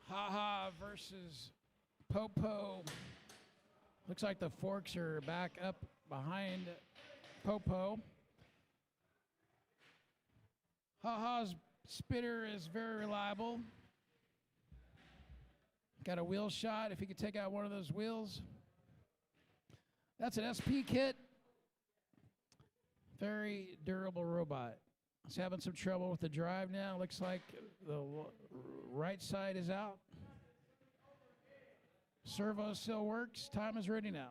Ha Ha versus Popo. Looks like the forks are back up behind Popo. Ha Ha's spitter is very reliable. Got a wheel shot if he could take out one of those wheels. That's an SP kit. Very durable robot. It's having some trouble with the drive now. Looks like the right side is out. Servo still works. Time is ready now.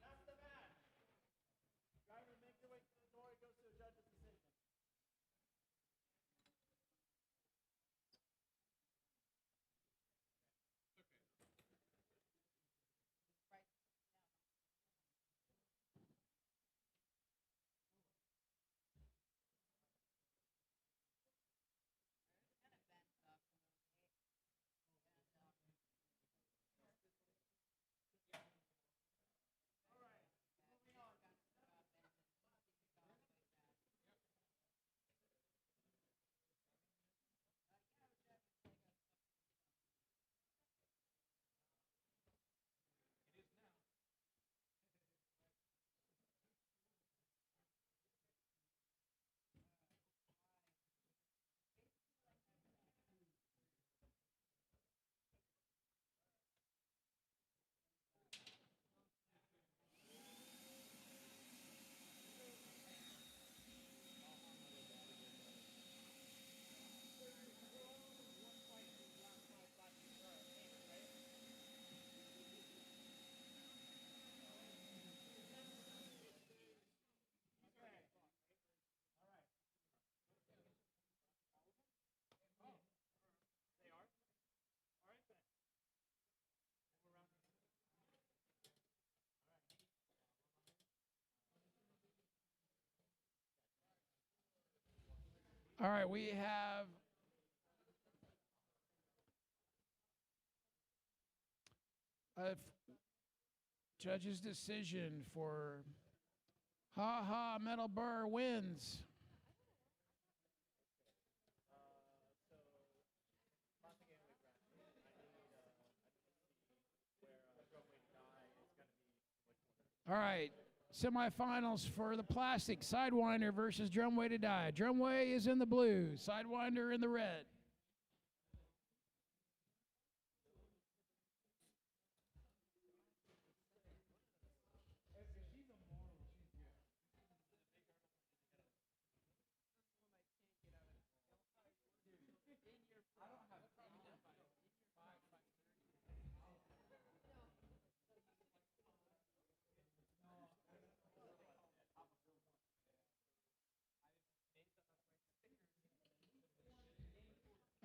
That's the match. Driver, make your way to the door. It goes to a judge's decision. All right, we have a judge's decision for Ha Ha Metal Burr wins. All right, semifinals for the plastic. Sidewinder versus Drumway to Die. Drumway is in the blue, Sidewinder in the red.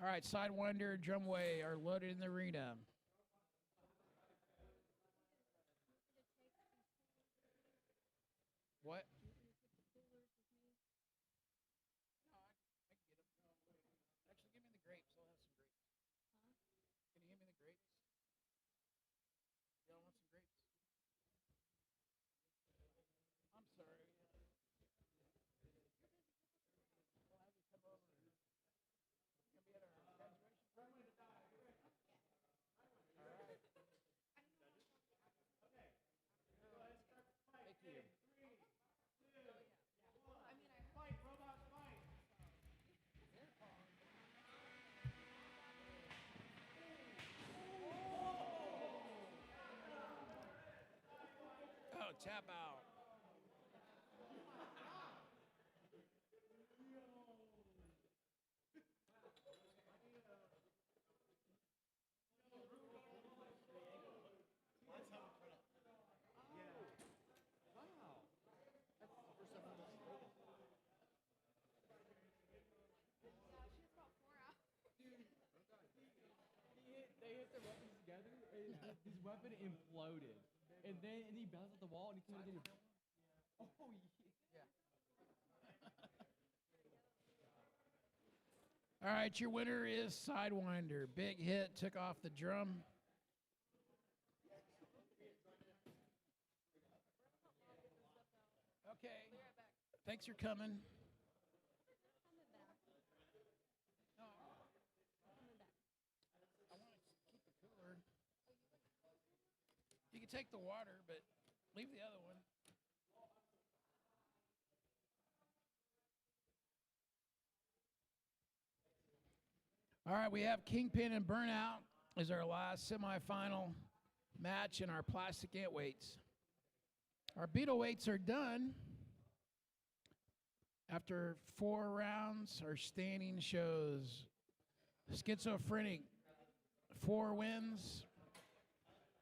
All right, Sidewinder, Drumway are loaded in the arena. What? Actually, give me the grapes. I'll have some grapes. Can you give me the grapes? Y'all want some grapes? I'm sorry. We'll have you come over. You're gonna be at our graduation party? All right. Thank you. Fight, robots, fight! Oh, tap out. They hit their weapons together, and his weapon imploded. And he bounced off the wall, and he couldn't get it. Oh, yeah. All right, your winner is Sidewinder. Big hit, took off the drum. Okay. Thanks for coming. No, I want to keep the cooler. You can take the water, but leave the other one. All right, we have Kingpin and Burnout as our last semifinal match in our plastic Antweights. Our Beetleweights are done. After 4 rounds, our standing shows Schizophrenic 4 wins,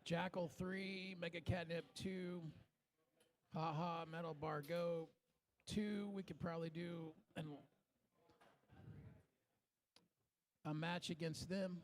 Jackal 3, Mega Catnip 2, Ha Ha Metal Bar Go 2. We could probably do a match against them.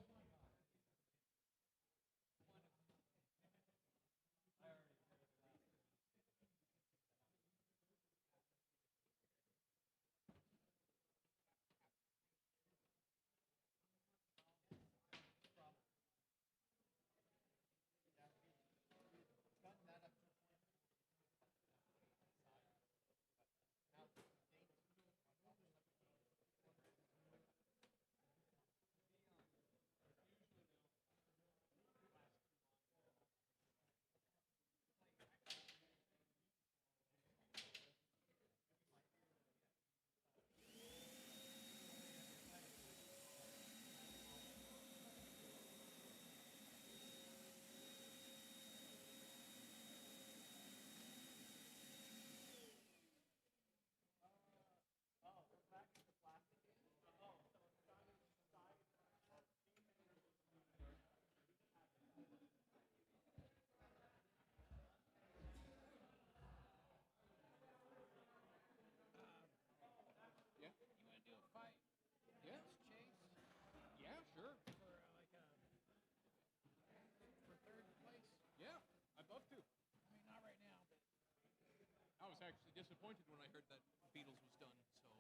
I was actually disappointed when I heard that Beatles was done, so.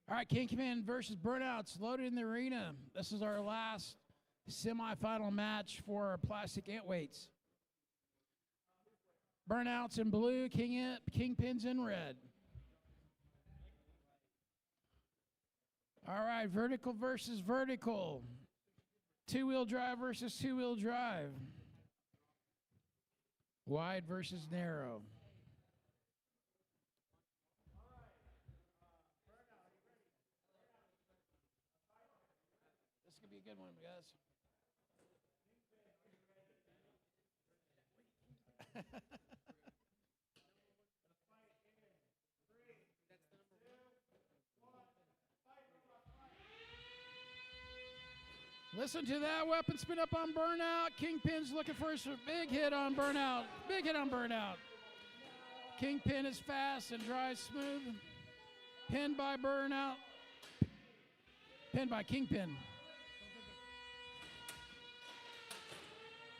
All right, Kingpin versus Burnouts loaded in the arena. This is our last semifinal match for our plastic Antweights. Burnouts in blue, Kingpins in red. All right, vertical versus vertical. Two-wheel drive versus two-wheel drive. Wide versus narrow. This could be a good one, guys. Listen to that weapon spin up on Burnout. Kingpin's looking for a big hit on Burnout. Big hit on Burnout. Kingpin is fast and drives smooth. Pinned by Burnout. Pinned by Kingpin.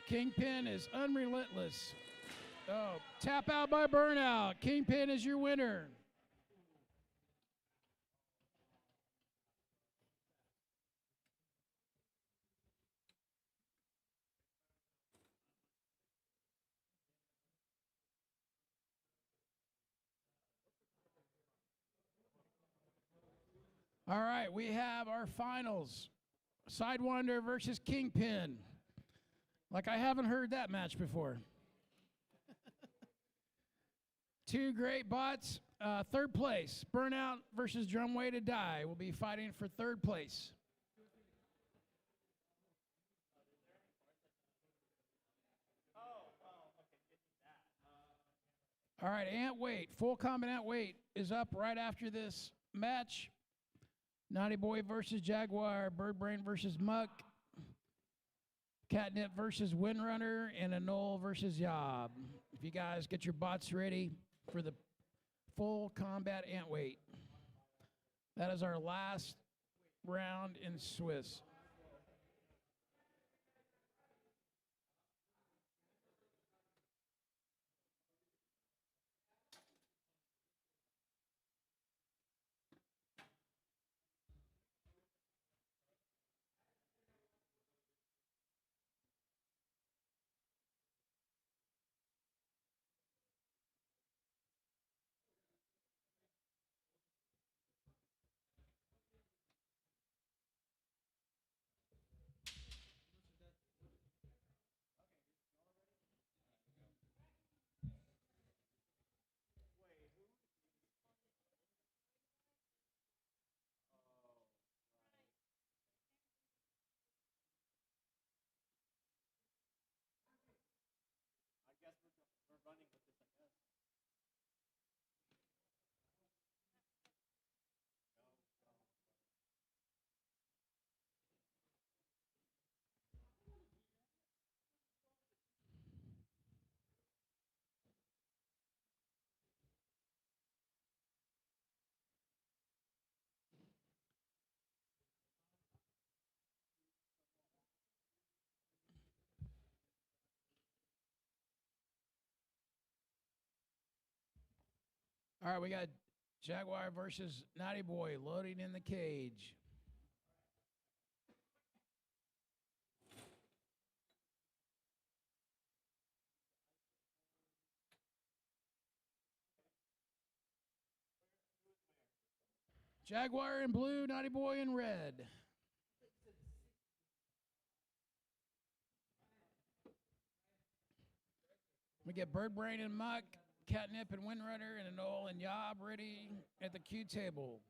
Kingpin is unrelentless. Oh, tap out by Burnout. Kingpin is your winner. All right, we have our finals. Sidewinder versus Kingpin. Like I haven't heard that match before. Two great bots. Third place, Burnout versus Drumway to Die will be fighting for third place. All right, Antweight, full combat Antweight is up right after this match. NautiBoy versus Jaguar, Birdbrain versus Muck, Catnip versus Windrunner, and Anole versus YABB. If you guys get your bots ready for the full combat Antweight. That is our last round in Swiss. We're running with this, I guess. All right, we got Jaguar versus NautiBoy loading in the cage. Jaguar in blue, NautiBoy in red. We get Birdbrain and Muck, Catnip and Windrunner, and Anole and YABB ready at the Q table.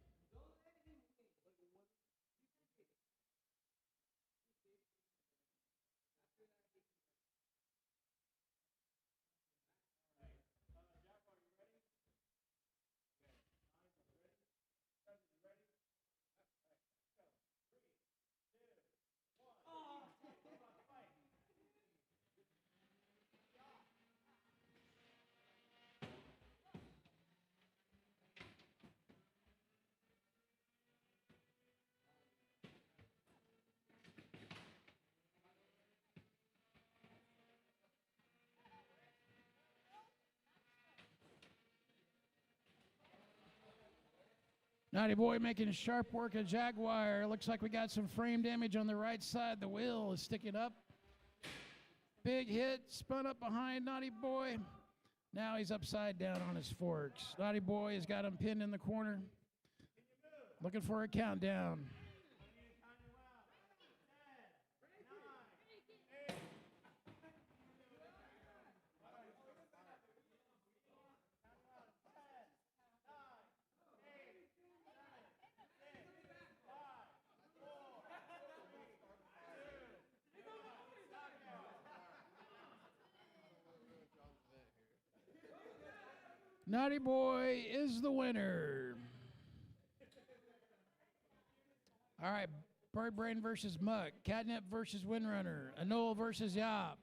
NautiBoy making sharp work of Jaguar. Looks like we got some frame damage on the right side. The wheel is sticking up. Big hit, spun up behind NautiBoy. Now he's upside down on his forks. NautiBoy has got him pinned in the corner. Looking for a countdown. NautiBoy is the winner. All right, Bird Brain versus Muck. Catnip versus Windrunner. Anole versus YABB.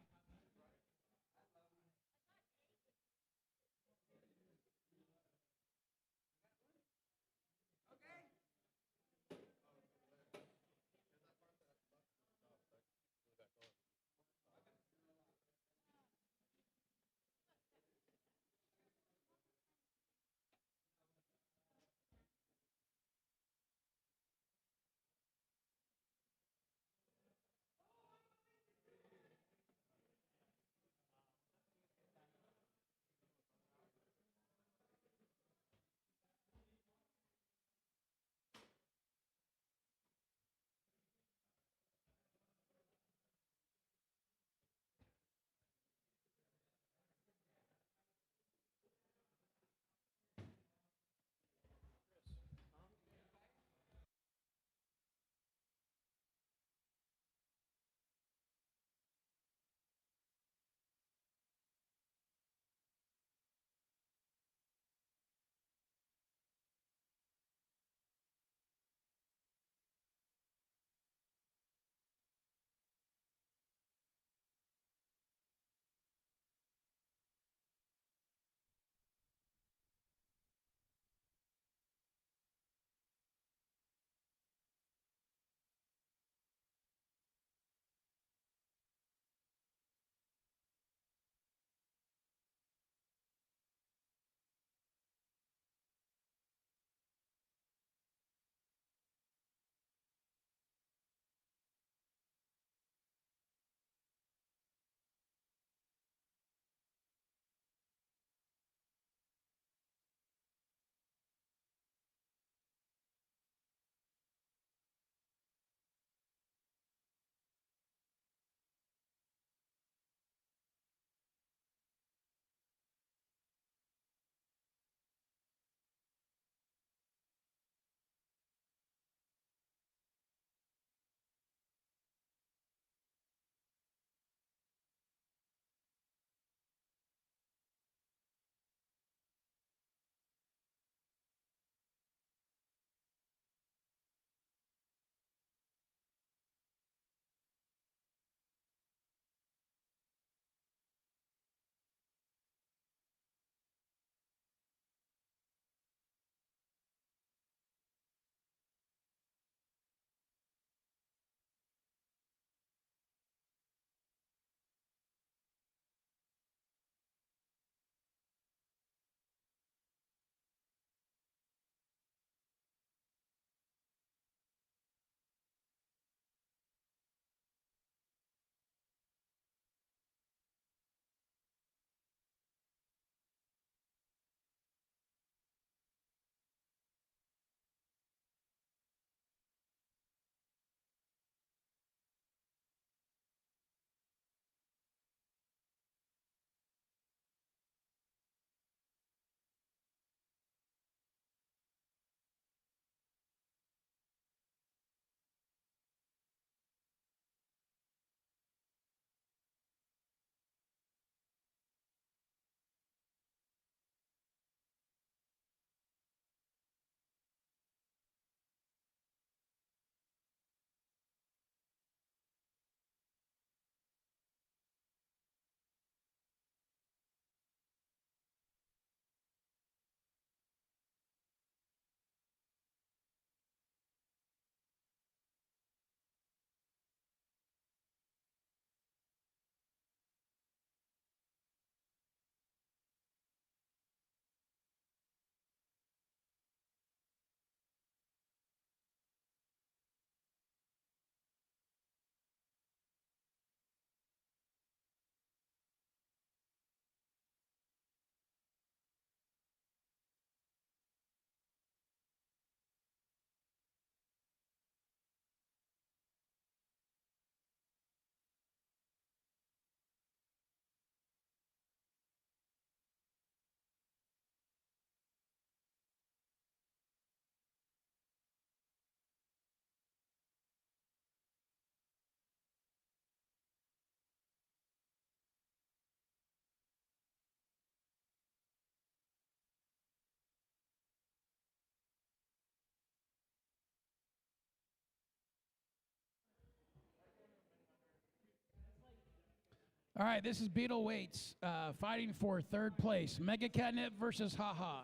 All right, this is Beetleweights fighting for third place. Mega Catnip versus Haha.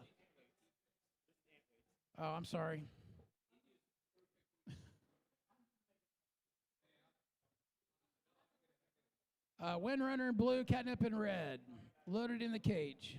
Oh, I'm sorry. Windrunner in blue, Catnip in red. Loaded in the cage.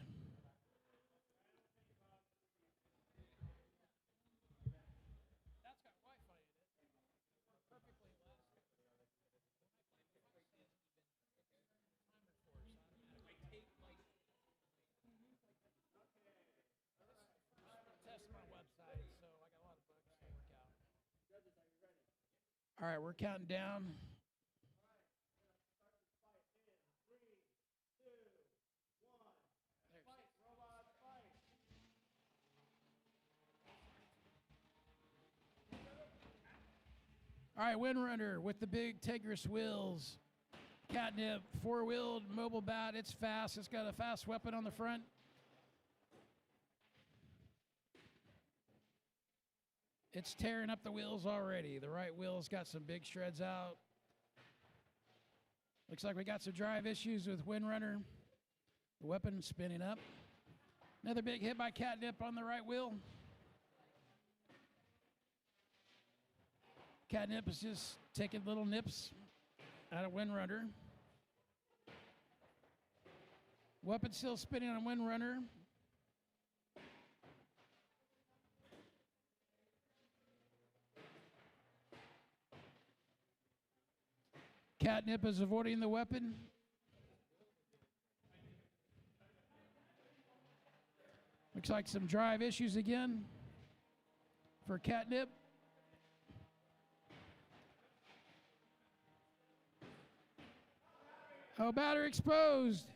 All right, we're counting down. All right, Windrunner with the big Tigris wheels. Catnip, four-wheeled mobile bat. It's fast. It's got a fast weapon on the front. It's tearing up the wheels already. The right wheel's got some big shreds out. Looks like we got some drive issues with Windrunner. The weapon spinning up. Another big hit by Catnip on the right wheel. Catnip is just taking little nips out of Windrunner. Weapon still spinning on Windrunner. Catnip is avoiding the weapon. Looks like some drive issues again for Catnip. Oh, batter exposed.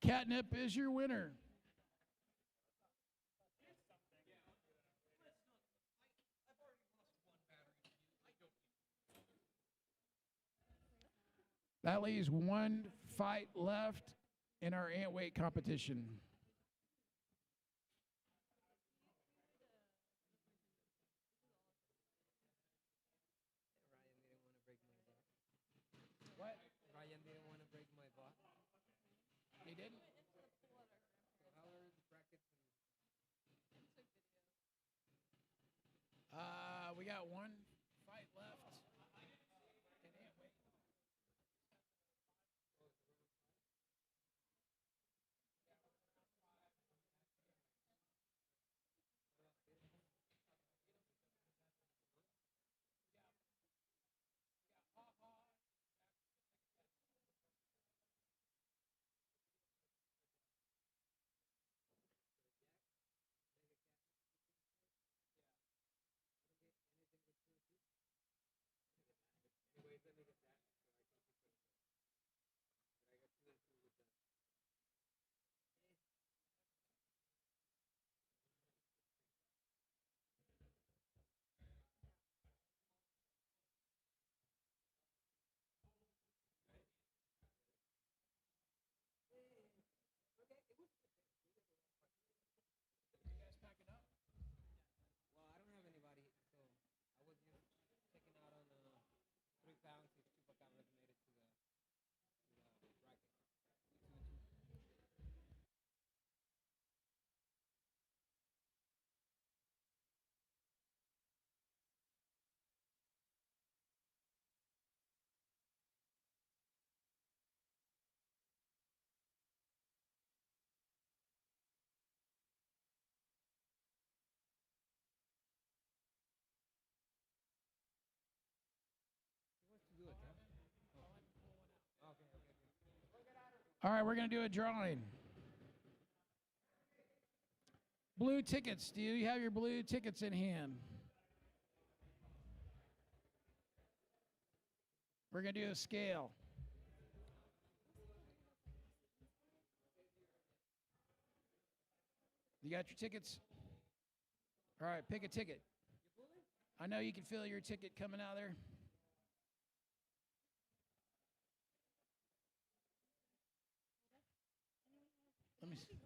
Catnip is your winner. That leaves one fight left in our Antweight competition. What? Ryan didn't want to break my bot. He didn't? So how are the brackets? We got one fight left in Antweight. Anyways, let me get that so I can keep putting it. But I got 2 and 2 with that. Well, I don't have anybody, so I was just checking out on 3 pounds if Chupacabras made it to the bracket. 2 and 2. He wants to do it, huh? Oh. Okay. All right, we're going to do a drawing. Blue tickets. Do you have your blue tickets in hand? We're going to do a scale. You got your tickets? All right, pick a ticket. I know you can feel your ticket coming out there. Let me see.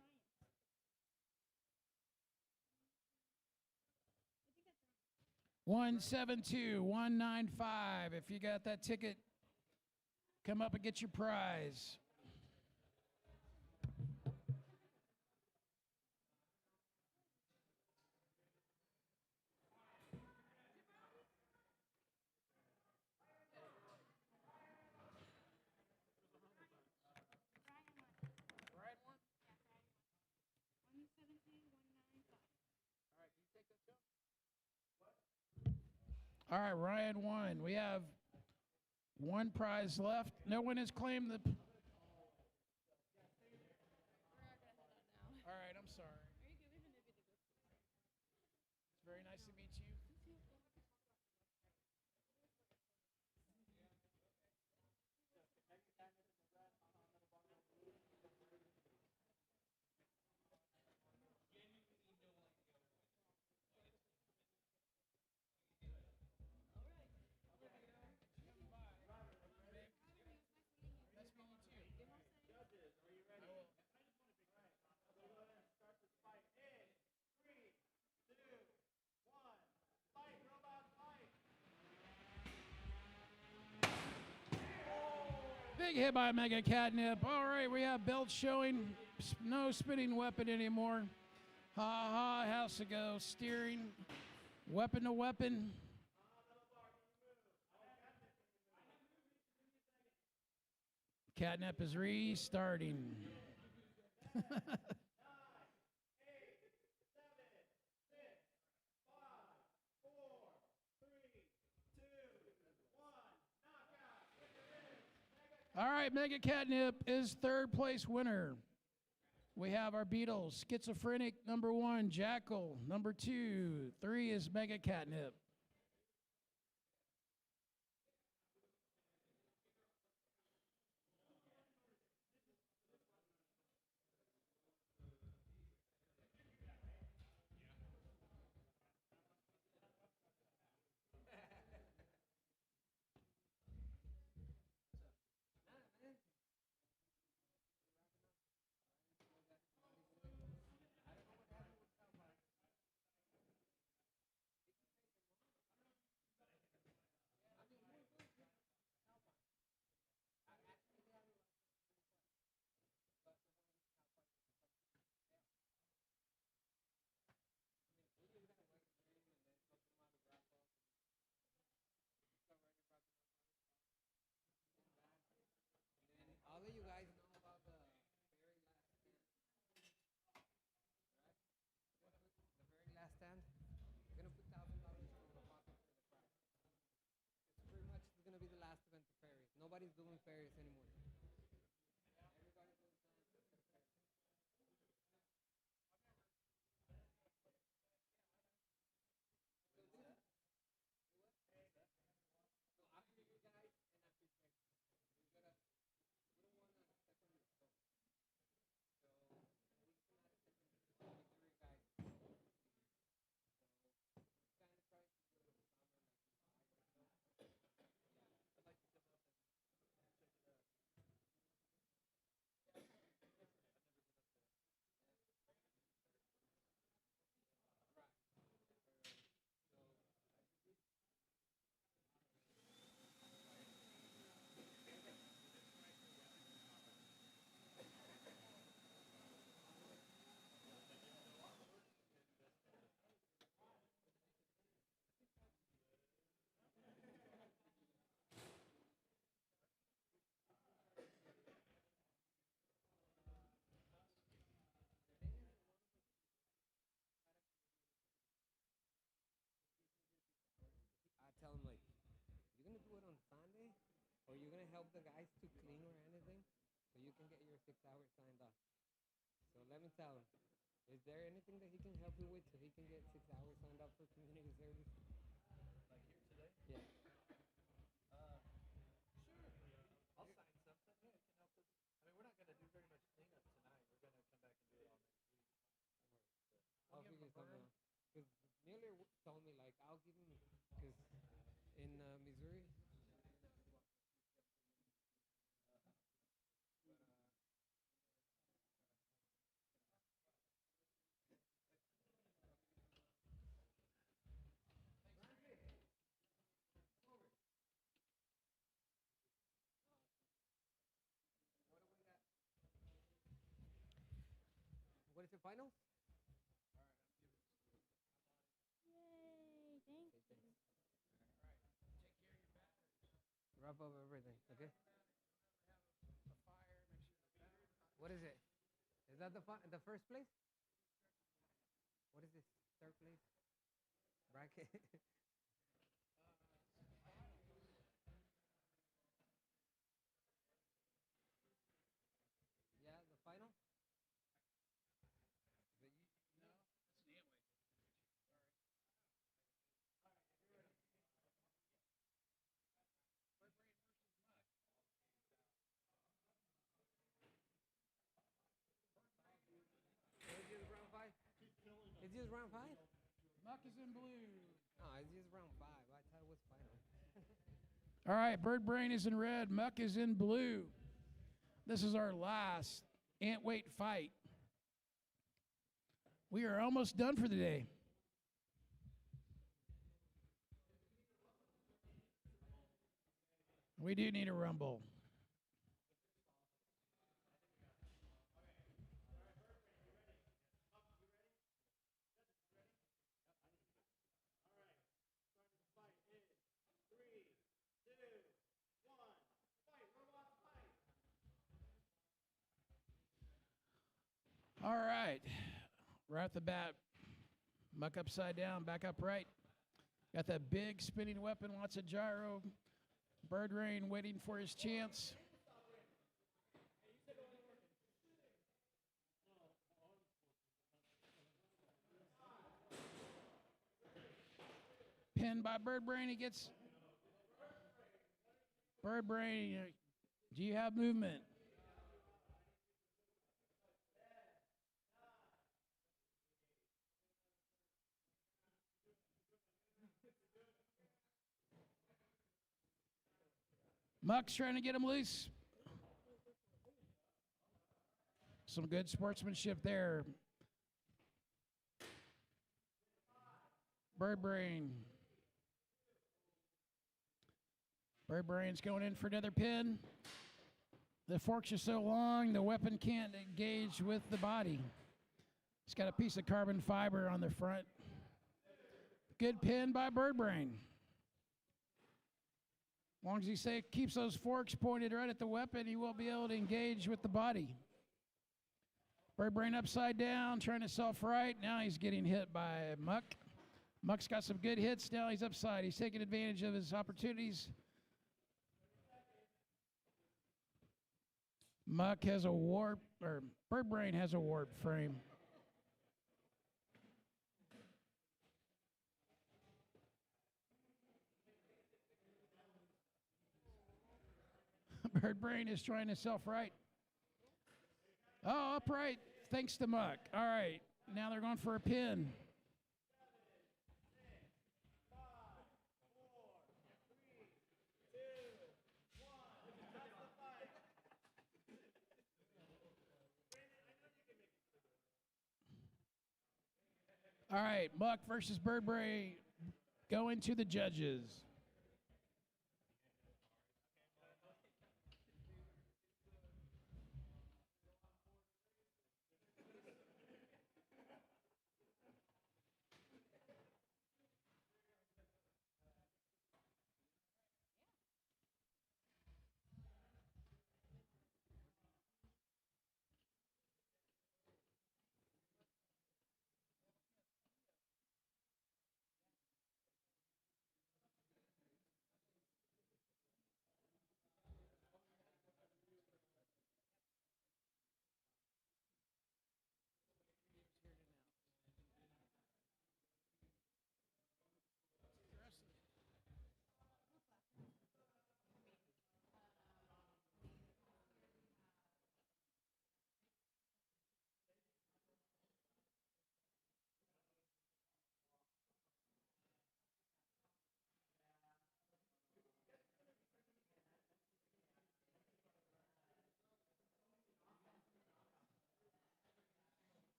172195. If you got that ticket, Come up and get your prize. All right, Ryan won. We have one prize left. No one has claimed the. All right, I'm sorry. It's very nice to meet you. Big hit by Mega Catnip. All right, we have belt showing. No spinning weapon anymore. Ha ha, has to go. Steering. Weapon to weapon. Catnip is restarting. All right, Mega Catnip is third place winner. We have our Beatles, Schizophrenic, number 1, Jackal, number 2, 3 is Mega Catnip. All of you guys know about the very last stand, right? The very last stand. We're gonna put $1,000 in the pocket for the prize. It's pretty much gonna be the last event of fairies. Nobody's doing fairies anymore. Everybody's doing fairies. So after you guys and after Jackson, we gotta. We don't want a second result. So we cannot a second result. Three guys. So kind of try to do it over summer, like July or so. Yeah, I'd like to come up and check it out. Yeah, I've never been up there. Right. So I tell him like, you're gonna do it on Sunday, or you're gonna help the guys to clean or anything, so you can get your 6 hours signed off. So let me tell him, is there anything that he can help you with so he can get 6 hours signed up for community service? Like here today? Yeah. Sure. I'll sign something. Yeah, it can help us. I mean, we're not gonna do very much cleanup tonight. We're gonna come back and do it all next week. I'll figure something out. Because Miller told me, like, I'll give him, because in Missouri, to finals? Yay! Thank you. Wrap up everything, okay? What is it? Is that the first place? What is this? Third place? Bracket? Yeah, the final? It's just round five? It's just round five? Muck is in blue. No, it's just round five. I thought it was final. All right, Bird Brain is in red. Muck is in blue. This is our last Antweight fight. We are almost done for the day. We do need a rumble. All right. Right off the bat, Muck upside down, back upright. Got that big spinning weapon, lots of gyro. Bird Rain waiting for his chance. Pinned by Bird Brain, he gets. Bird Brain, do you have movement? Muck's trying to get him loose. Some good sportsmanship there. Bird Brain. Bird Brain's going in for another pin. The forks are so long, the weapon can't engage with the body. It's got a piece of carbon fiber on the front. Good pin by Bird Brain. As long as he keeps those forks pointed right at the weapon, he will be able to engage with the body. Bird Brain upside down, trying to self-right. Now he's getting hit by Muck. Muck's got some good hits. Now he's upside. He's taking advantage of his opportunities. Muck has a warp, or Bird Brain has a warp frame. Bird Brain is trying to self-right. Oh, upright, thanks to Muck. All right, now they're going for a pin. All right, Muck versus Bird Brain going to the judges.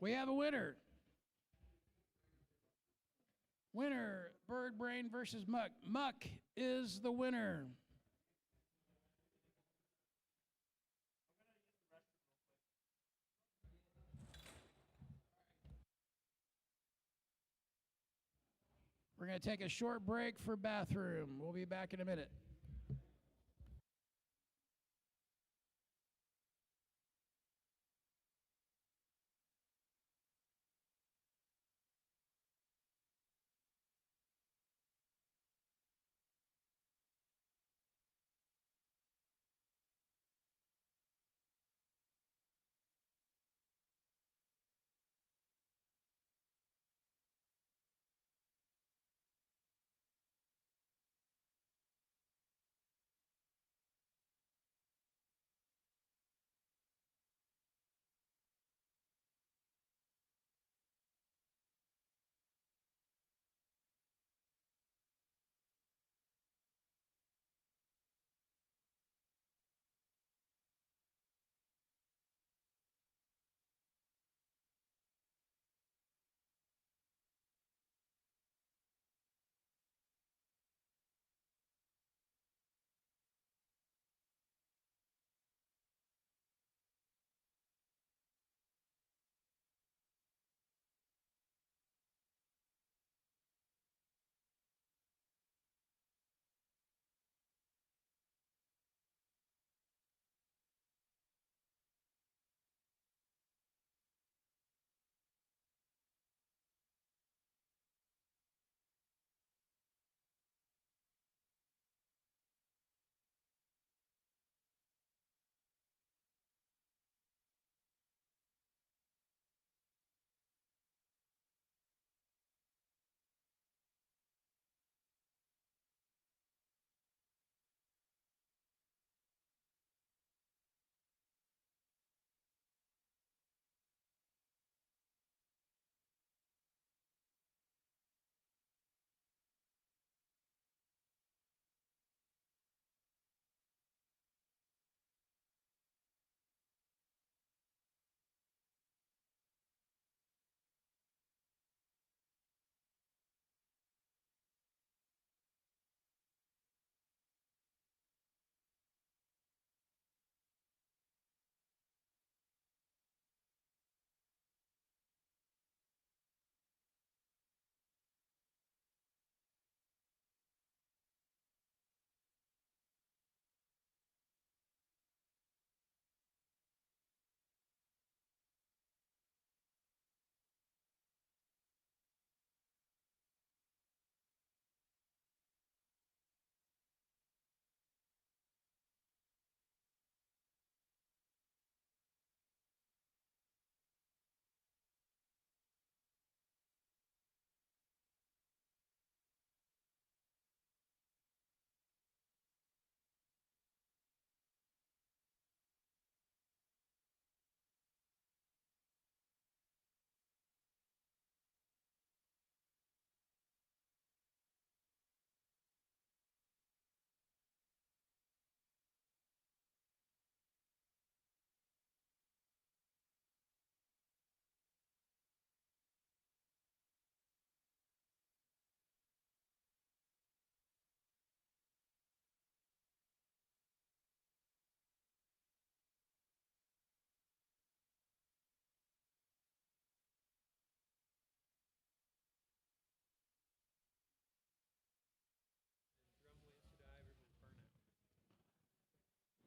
We have a winner. Winner, Bird Brain versus Muck. Muck is the winner. We're going to take a short break for bathroom. We'll be back in a minute.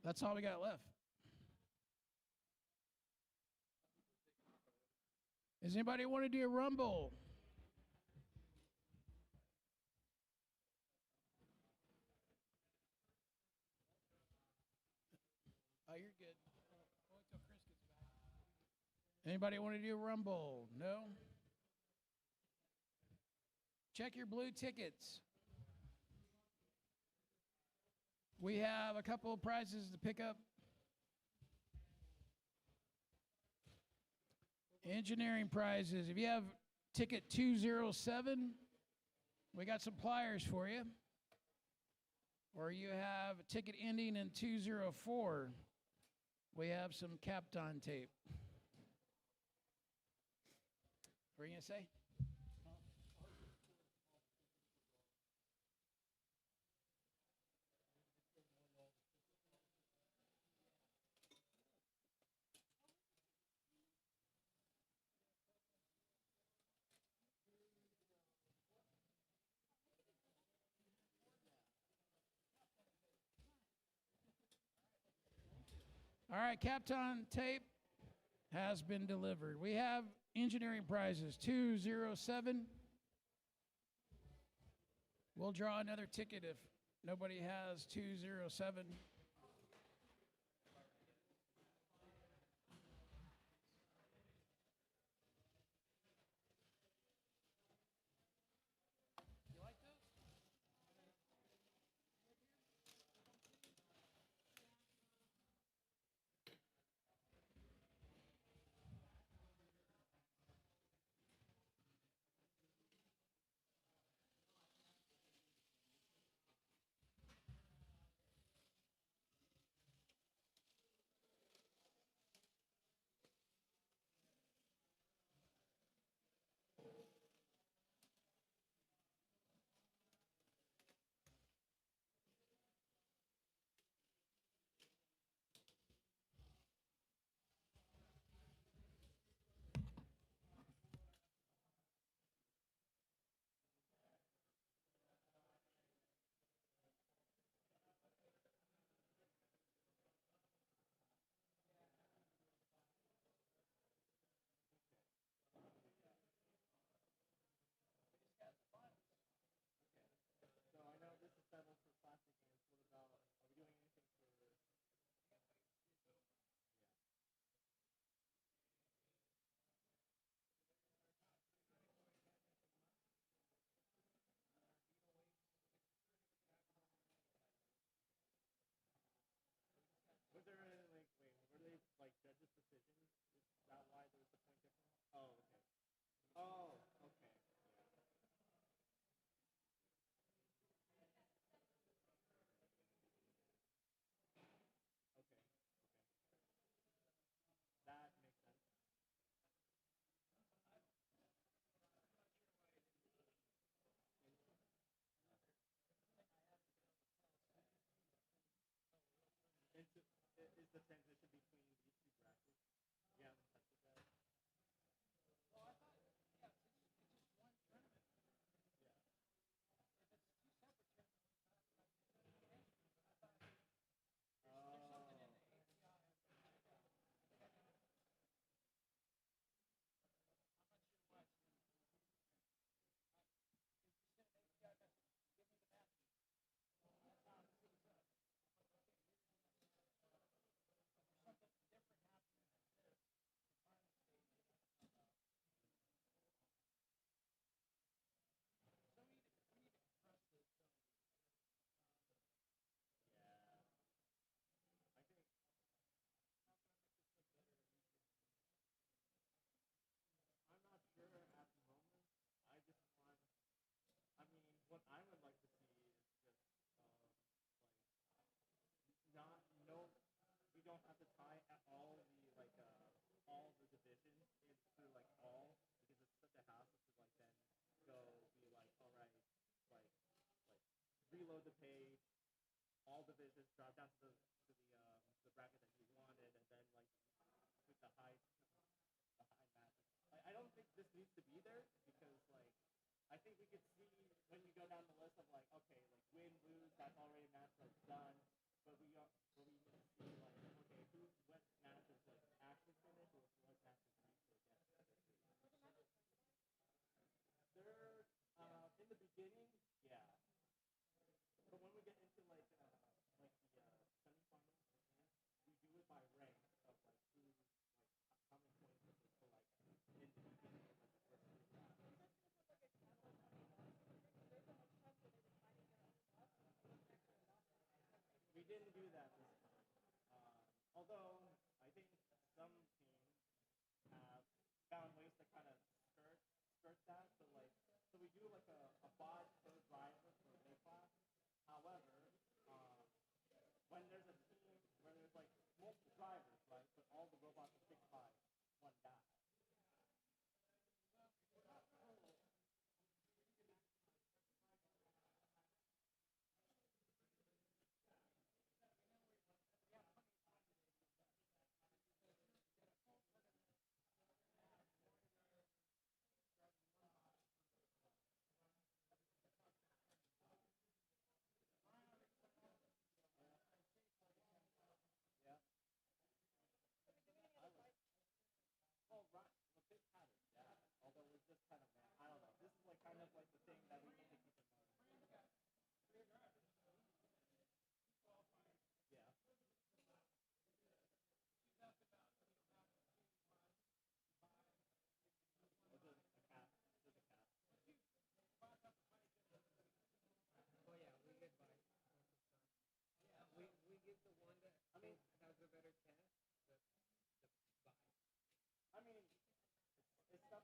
That's all we got left. Does anybody want to do a rumble? Oh, you're good. Wait till Chris gets back. Anybody want to do a rumble? No? Check your blue tickets. We have a couple of prizes to pick up. Engineering prizes. If you have ticket 207, we got some pliers for you. Or you have a ticket ending in 204, we have some Kapton tape. What are you gonna say? All right, Captain tape has been delivered. We have engineering prizes 207. We'll draw another ticket if nobody has 207. So I know this is settled for plastic games. What about, are we doing anything for... Was there any, like, wait, were they, like, judges' decisions? Is that why there was the point difference? Oh, okay. Oh, okay. Okay, okay. That makes sense. Into, is the transition between these two brackets? You haven't touched it yet? I think I'm not sure at the moment. I just want, I mean, what I would like to see is just, not, no, we don't have to tie at all the divisions into, like, all, because it's such a hassle to, like, then go be like, all right, like, reload the page, all divisions, drop down to the bracket that you wanted, and then, like, with the high matches. I don't think this needs to be there because, like, I think we could see when you go down the list of, like, okay, like, win, lose, that's already a match that's done. But we need to see, like, okay, what matches, like, actually finish or what matches need to get finished. They're, in the beginning, yeah. But when we get into, like the semifinals, we do it by rank of, like, who, like, how many points is it for, like, in the beginning of, like, the first three rounds. We didn't do that this time. Although I think some teams have found ways to kind of skirt that. So we do like a bot per driver for A class. However, when there's a team where there's like multiple drivers, right, but all the robots are picked by one guy.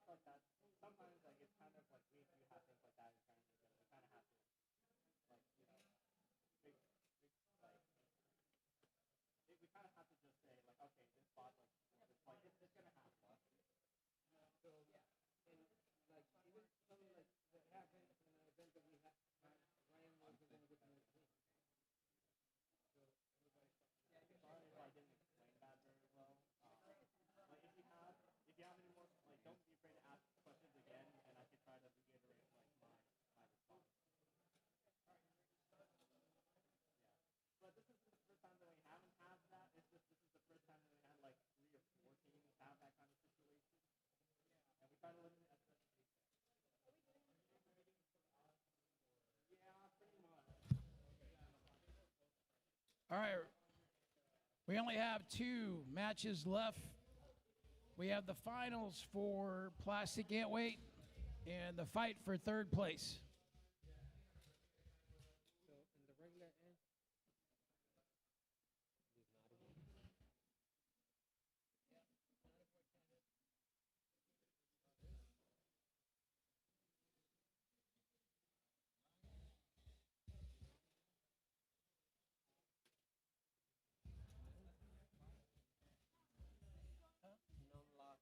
stuff like that. Sometimes like it's kind of like we do have things like that in tournaments, and we kind of have to like big like we kind of have to just say like okay, this bot like it's gonna have luck. So yeah, and like even something like what happened in an event that we had, Ryan was the one with the most wins. So everybody. Sorry if I didn't explain that very well. Like if you have any more, like don't be afraid to ask questions again, and I could try to reiterate like my response. Yeah, but this is the first time that we haven't had that. It's just this is the first time that we had like 3 or 4 teams have that kind of situation, and we try to limit it as best as we can. Yeah, pretty much. All right. We only have 2 matches left. We have the finals for plastic Antweight and the fight for 3rd place. So in the regular end, non-lock fully bought.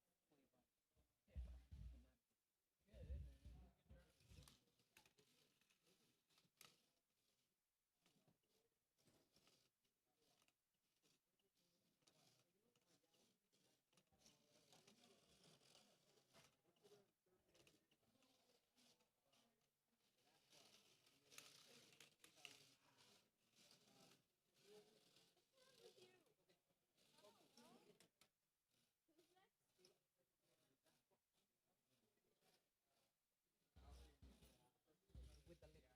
With the lip.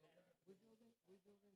Like that. We building.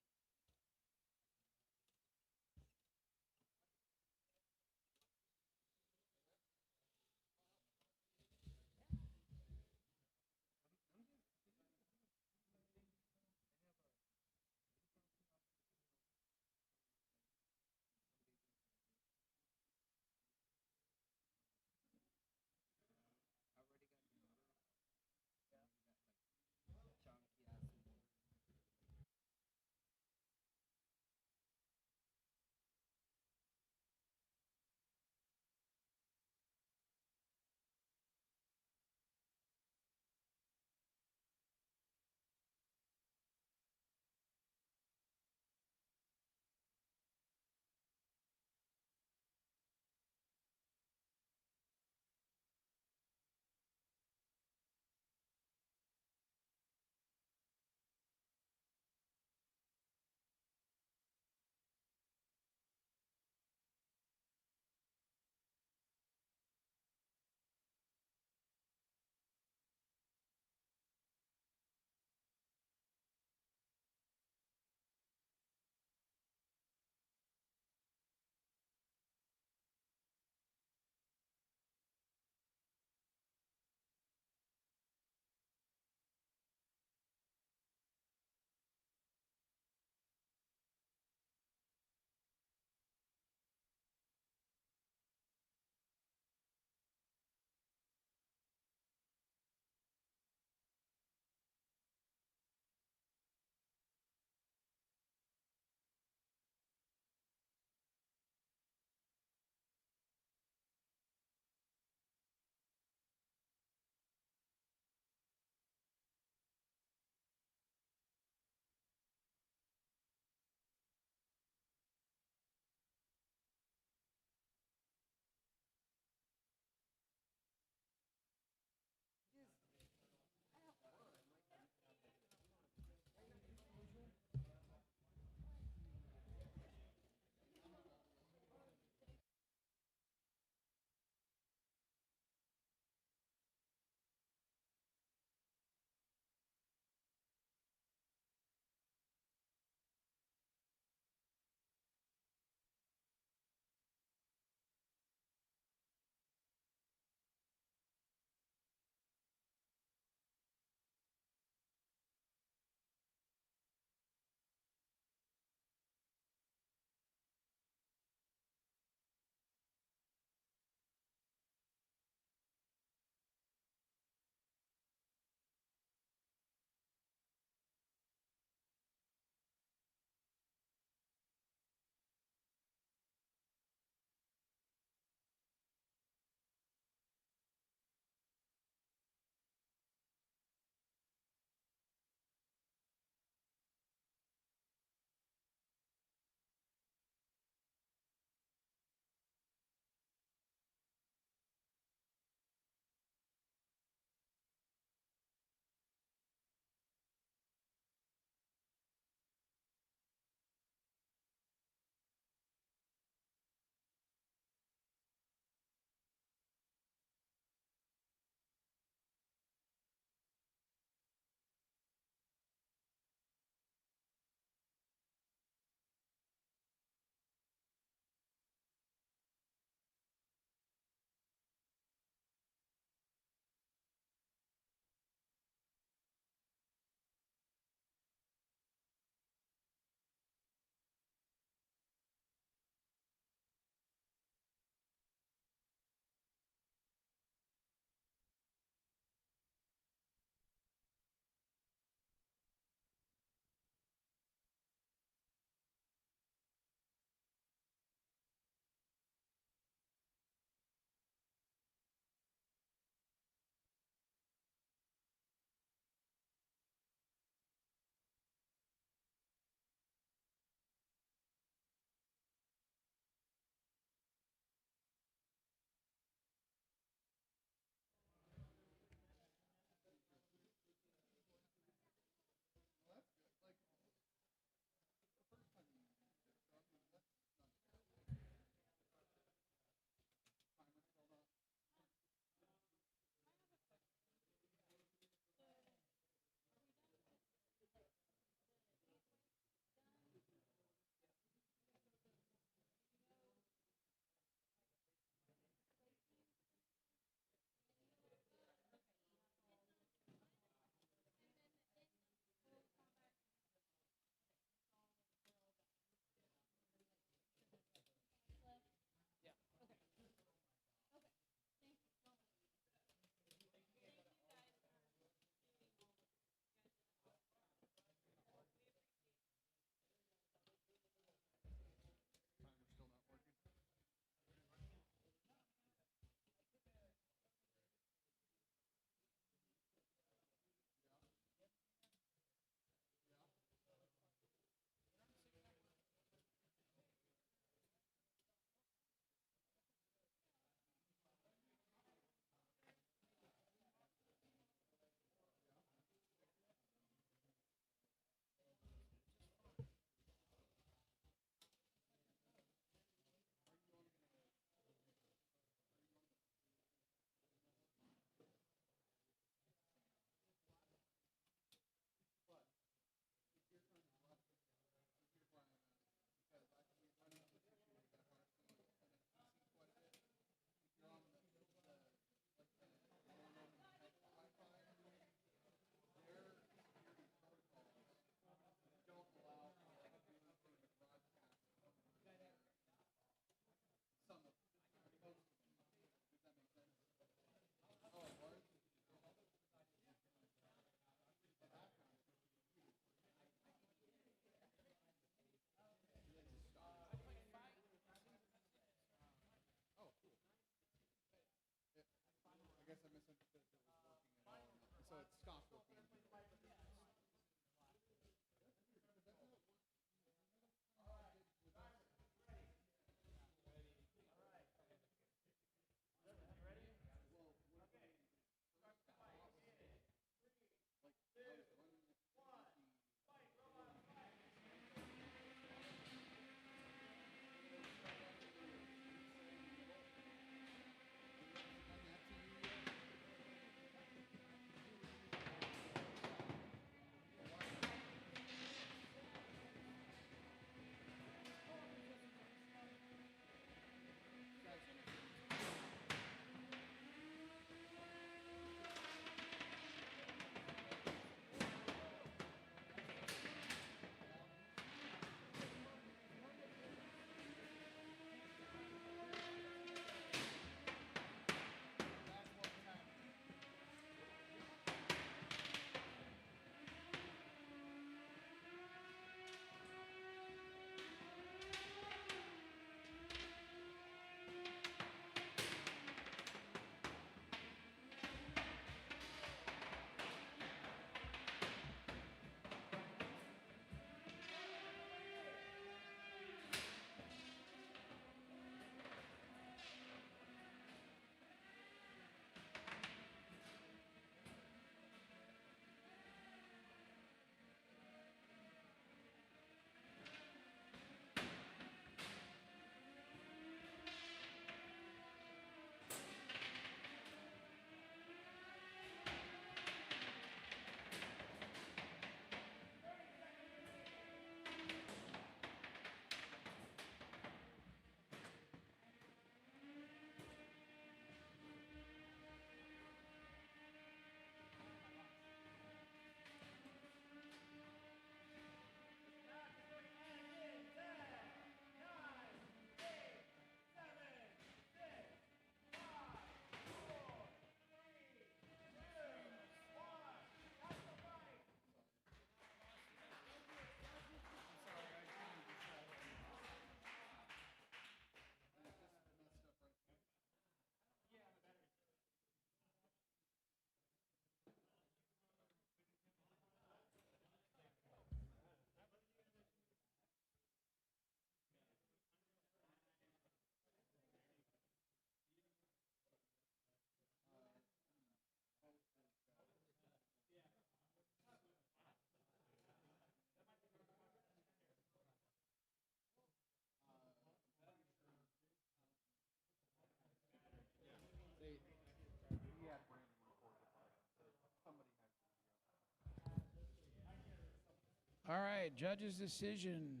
All right, judge's decision.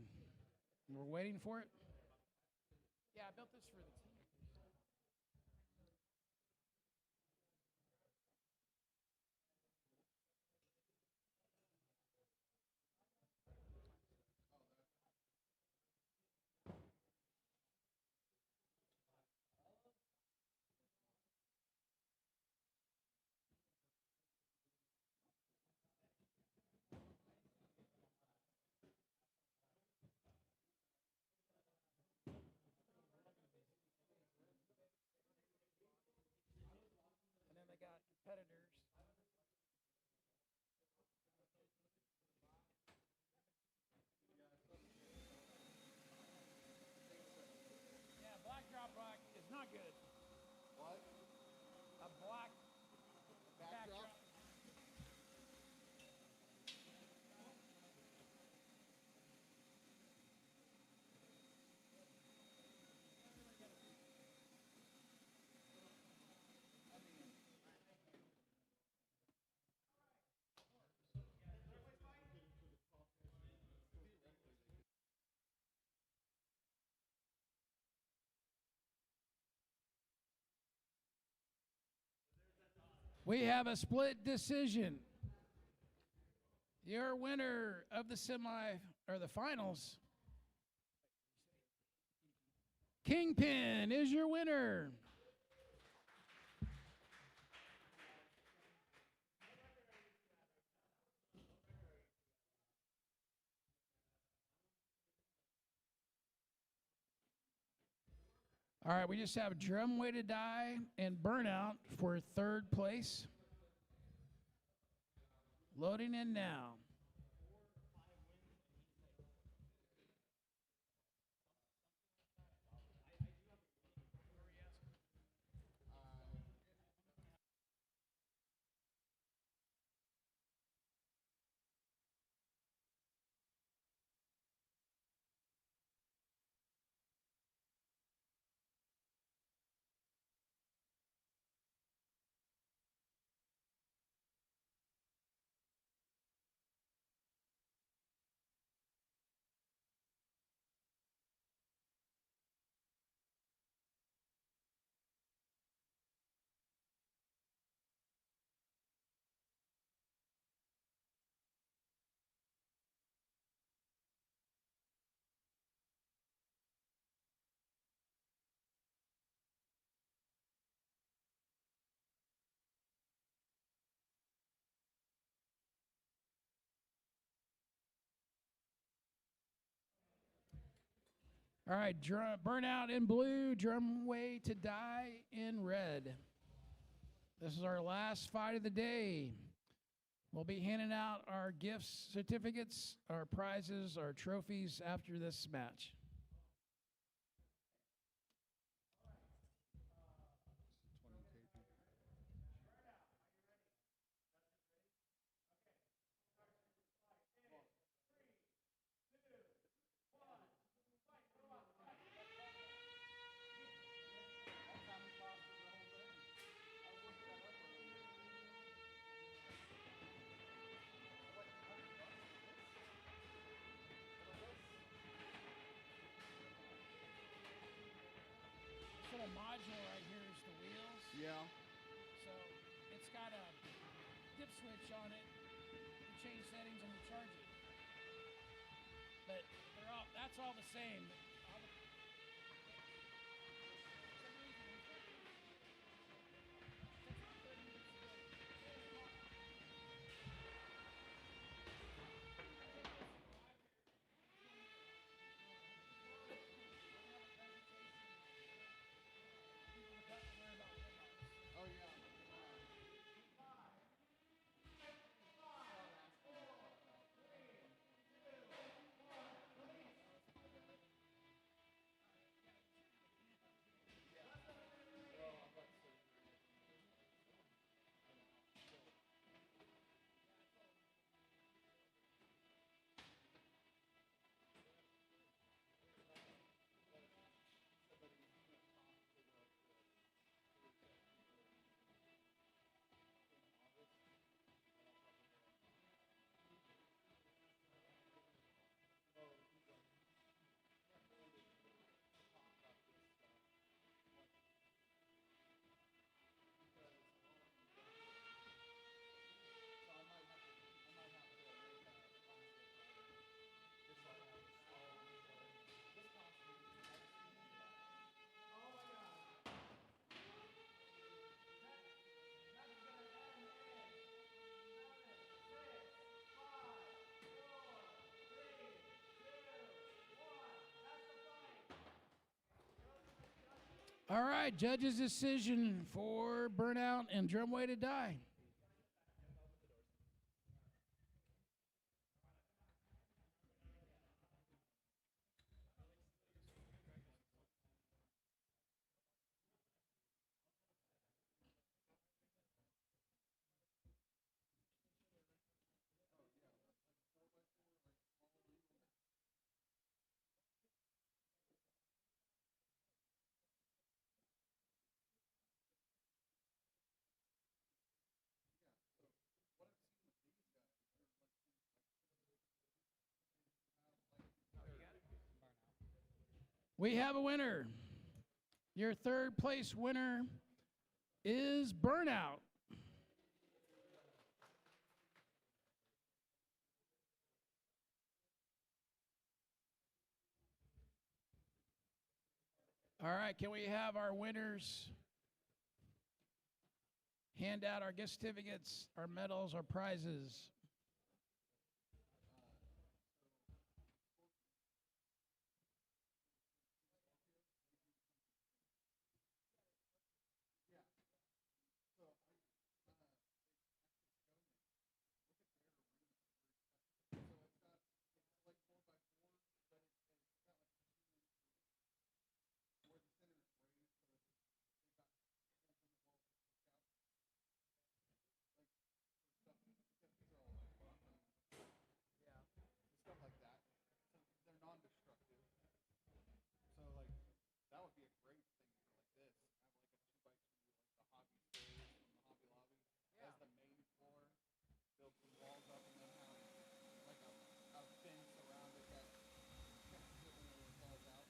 We're waiting for it. Yeah, I built this for the team. And then they got competitors. Yeah, black drop rock is not good. What? A black Backdrop? We have a split decision. Your winner of the or the finals, Kingpin is your winner. All right, we just have Drum Weighted Die and Burnout for third place. Loading in now. All right, Burnout in blue, Drum Way to Die in red. This is our last fight of the day. We'll be handing out our gifts, certificates, our prizes, our trophies after this match. This little module right here is the wheels. Yeah. So it's got a dip switch on it. You change settings and you charge it. But that's all the same. Oh, yeah. All right, judge's decision for Burnout and Drum Weighted Die. We have a winner. Your third place winner is Burnout. All right, can we have our winners hand out our gift certificates, our medals, our prizes? Stuff like that. So they're non-destructive. So like that would be a great thing for like this. Have like a 2x2 like the hobby space from the Hobby Lobby as the main floor. Build some walls up and then have like a fence around it that kind of split when it falls out.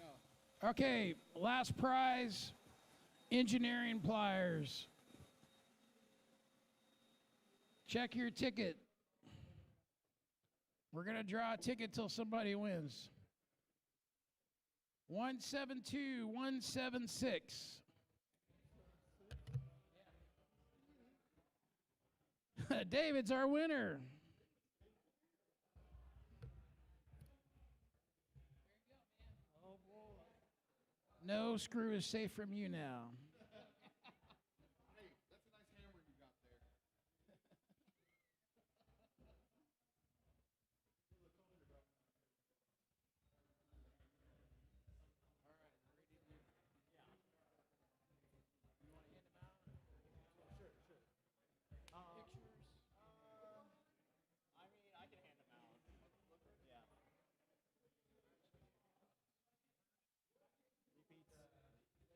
No. Okay, last prize, engineering pliers. Check your ticket. We're going to draw a ticket till somebody wins. 172176. David's our winner. No screw is safe from you now. Hey, that's a nice hammer you got there. I mean, I can hand them out. Yeah.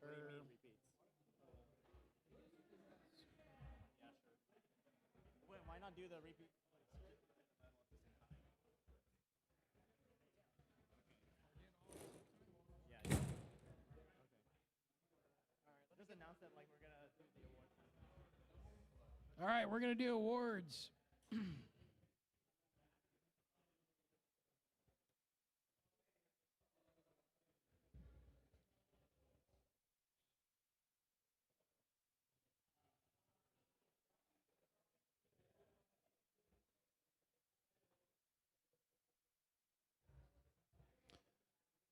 Repeats. What do you mean repeats? Yeah, sure. Wait, why not do the repeat? Yeah. Okay. All right. Let's just announce that like we're gonna do the awards. All right, we're going to do awards.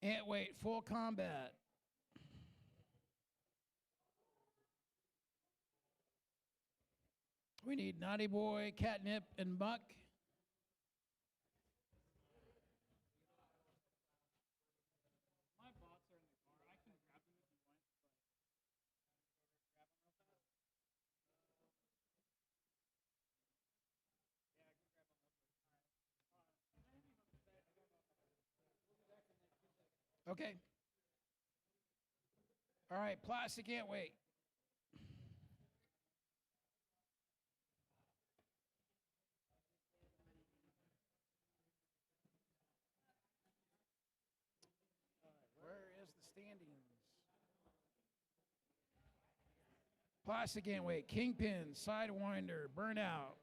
Antweight, full combat. We need NautiBoy, Catnip, and Muck. My bots are in the car. I can grab them if you want, but grab them real fast. Yeah, I can grab them real quick. All right. Can I have you up there? I don't know if I can. We'll be back in like 2 seconds. Okay. All right, plastic Antweight. Where is the standings? Plastic Antweight, Kingpin, Sidewinder, Burnout.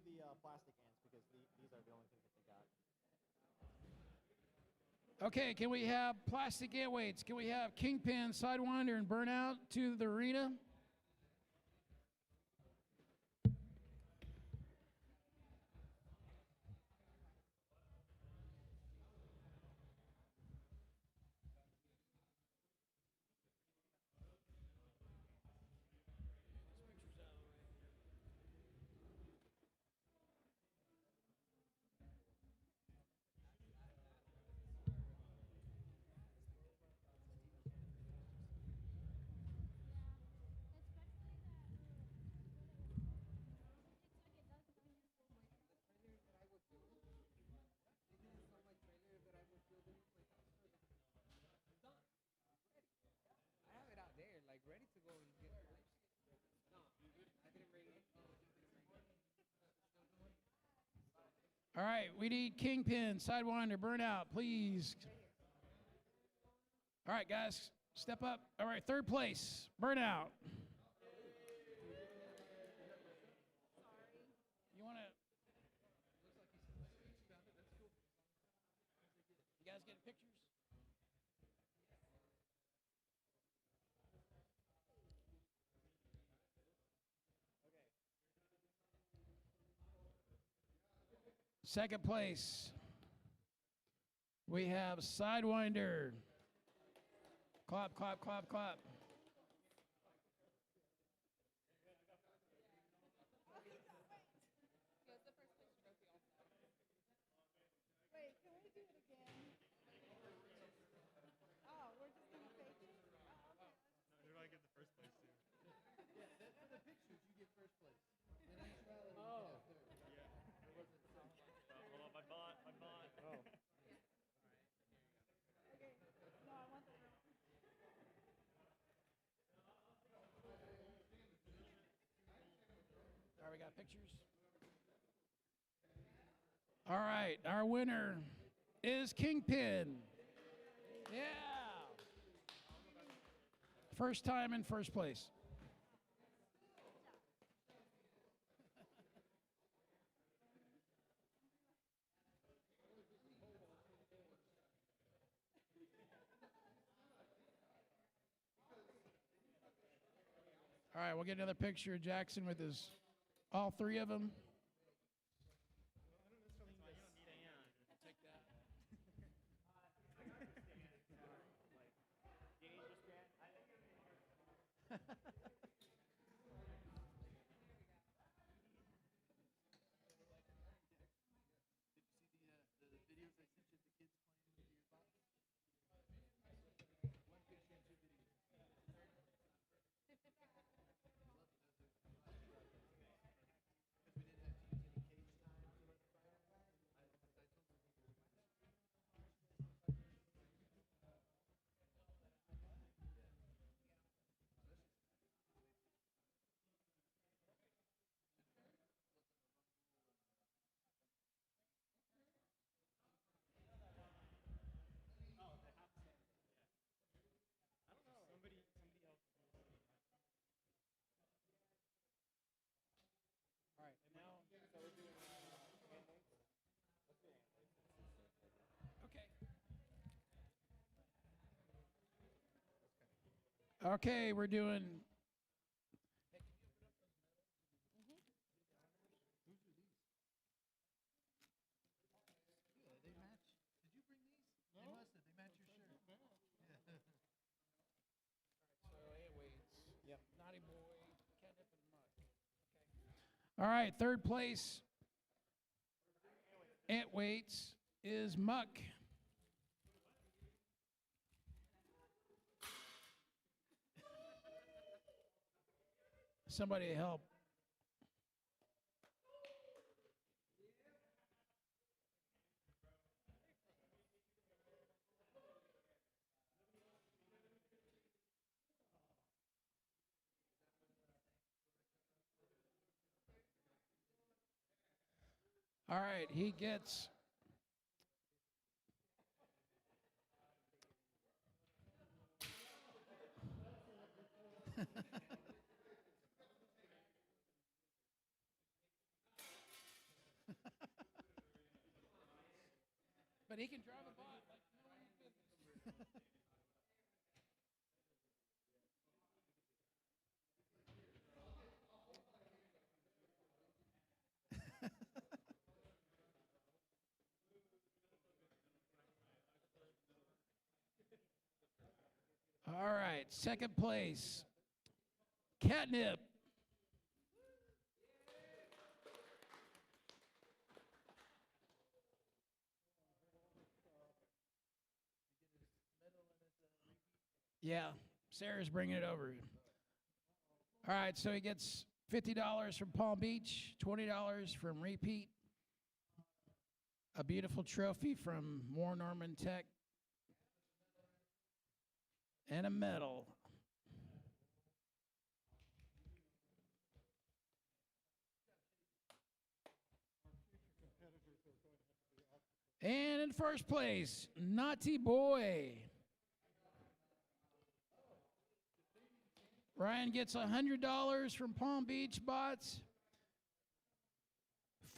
do the plastic ants because these are the only things that they got. Okay, can we have plastic Antweights? Can we have Kingpin, Sidewinder, and Burnout to the arena? I have it out there, like ready to go and get finished. I didn't bring it. All right, we need Kingpin, Sidewinder, Burnout, please. All right, guys, step up. All right, third place, Burnout. You want to? You guys getting pictures? Second place, we have Sidewinder. Clap, clap, clap, clap. Wait, can we do it again? Oh, we're just gonna fake it? Oh, okay. Who do I give the first place to? Yeah, for the pictures, you get first place. In actuality, you have third. Yeah. Hold on, my bot. Oh. Okay. No, I want the real. All right, we got pictures. All right, our winner is Kingpin. Yeah. First time in first place. All right, we'll get another picture of Jackson with his, all three of them. Take that. Did you see the videos I sent you of the kids playing with your box? One picture and two videos. Because we didn't have to use any cage time to let the fire. I told some people we might have to. All right, and now, so we're doing Antweights? Let's do Antweights. Okay. Okay, we're doing. Yeah, they match. Did you bring these? They must have. They match your shirt. Yeah. So Antweights. Yep. NautiBoy, Catnip, and Muck. Okay. All right, third place. Antweights is Muck. Somebody help. All right, he gets. But he can drive a bot like nobody's business. All right, second place, Catnip. Yeah, Sarah's bringing it over. All right, so he gets $50 from Palm Beach, $20 from Repeat, a beautiful trophy from More Norman Tech, and a medal. And in first place, NautiBoy. Ryan gets $100 from Palm Beach Bots,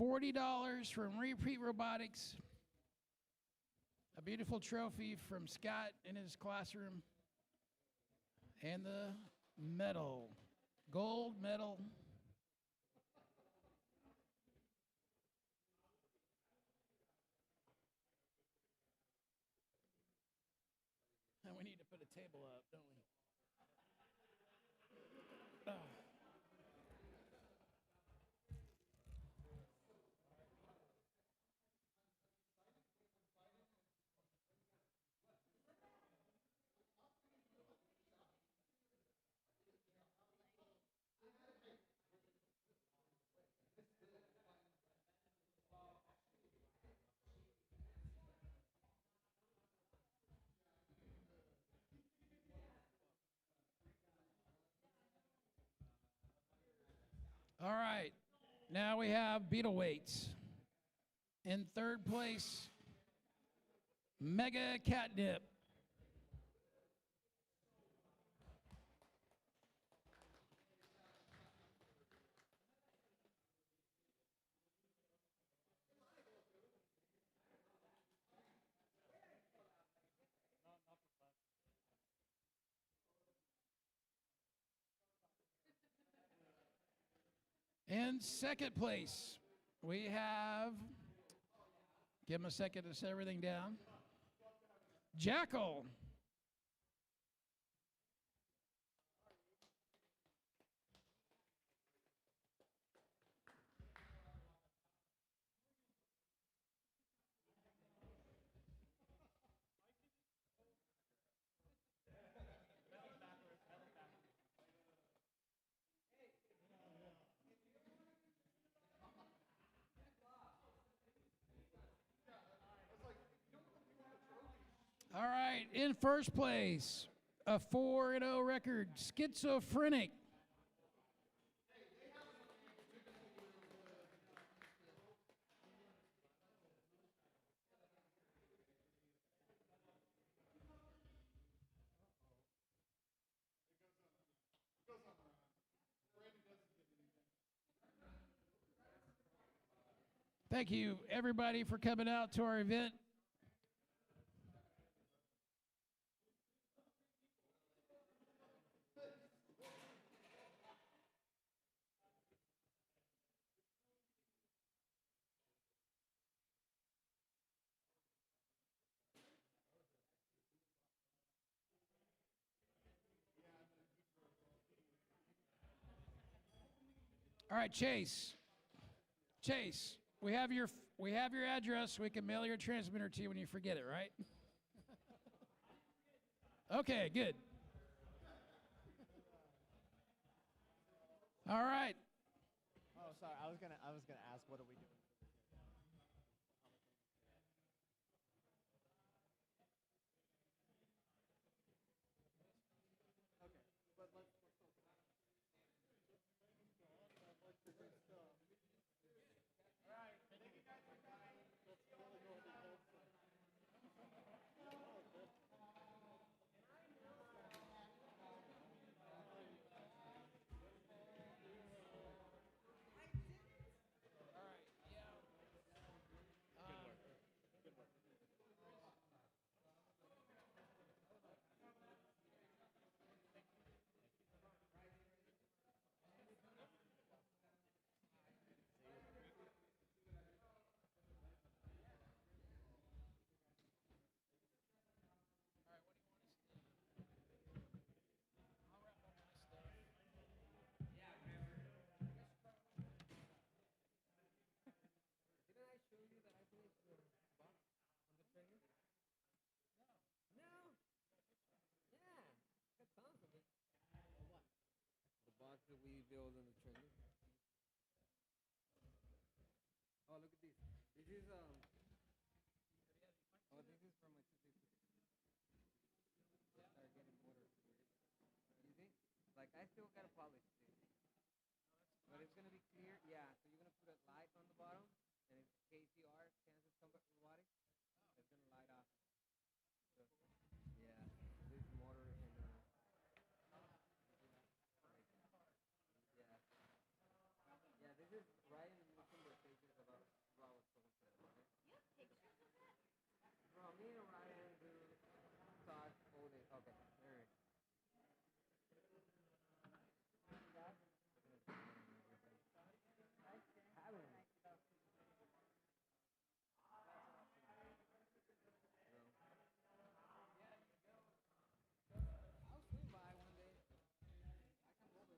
$40 from Repeat Robotics, a beautiful trophy from Scott in his classroom, and the medal, gold medal. And we need to put a table up, don't we? Oh. All right, now we have Beetleweights. In third place, Mega Catnip. In second place, we have, give him a second to set everything down, Jackal. All right, in first place, a 4-0 record, Schizophrenic. Thank you, everybody, for coming out to our event. All right, Chase. Chase, we have your address. We can mail your transmitter to you when you forget it, right? Okay, good. All right. Oh, sorry. I was gonna ask, what are we doing? Okay, but let's All right. Thank you guys for coming. we build in the trailer. Oh, look at this. This is Oh, this is from my 260. Start getting motor weird. You see? Like I still gotta polish this, but it's gonna be clear. Yeah. So you're gonna put a light on the bottom, and it's KCR, Kansas Combat Robotics. It's gonna light up. So, yeah. This motor and yeah. Yeah, this is right in the middle conversations about what I was talking about. Okay? You have pictures of that? Bro, me and Ryan do talk all day. Okay, there it is. That? Haven't. I'll swing by one day. I come over.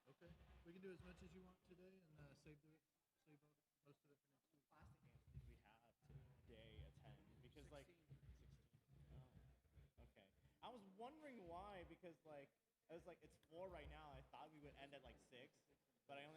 Okay. We can do as much as you want today and save most of it for next week. Plastic games did we have today attend? Because like 16. Oh, okay. I was wondering why because like I was like it's 4 right now. I thought we would end at like 6, but I only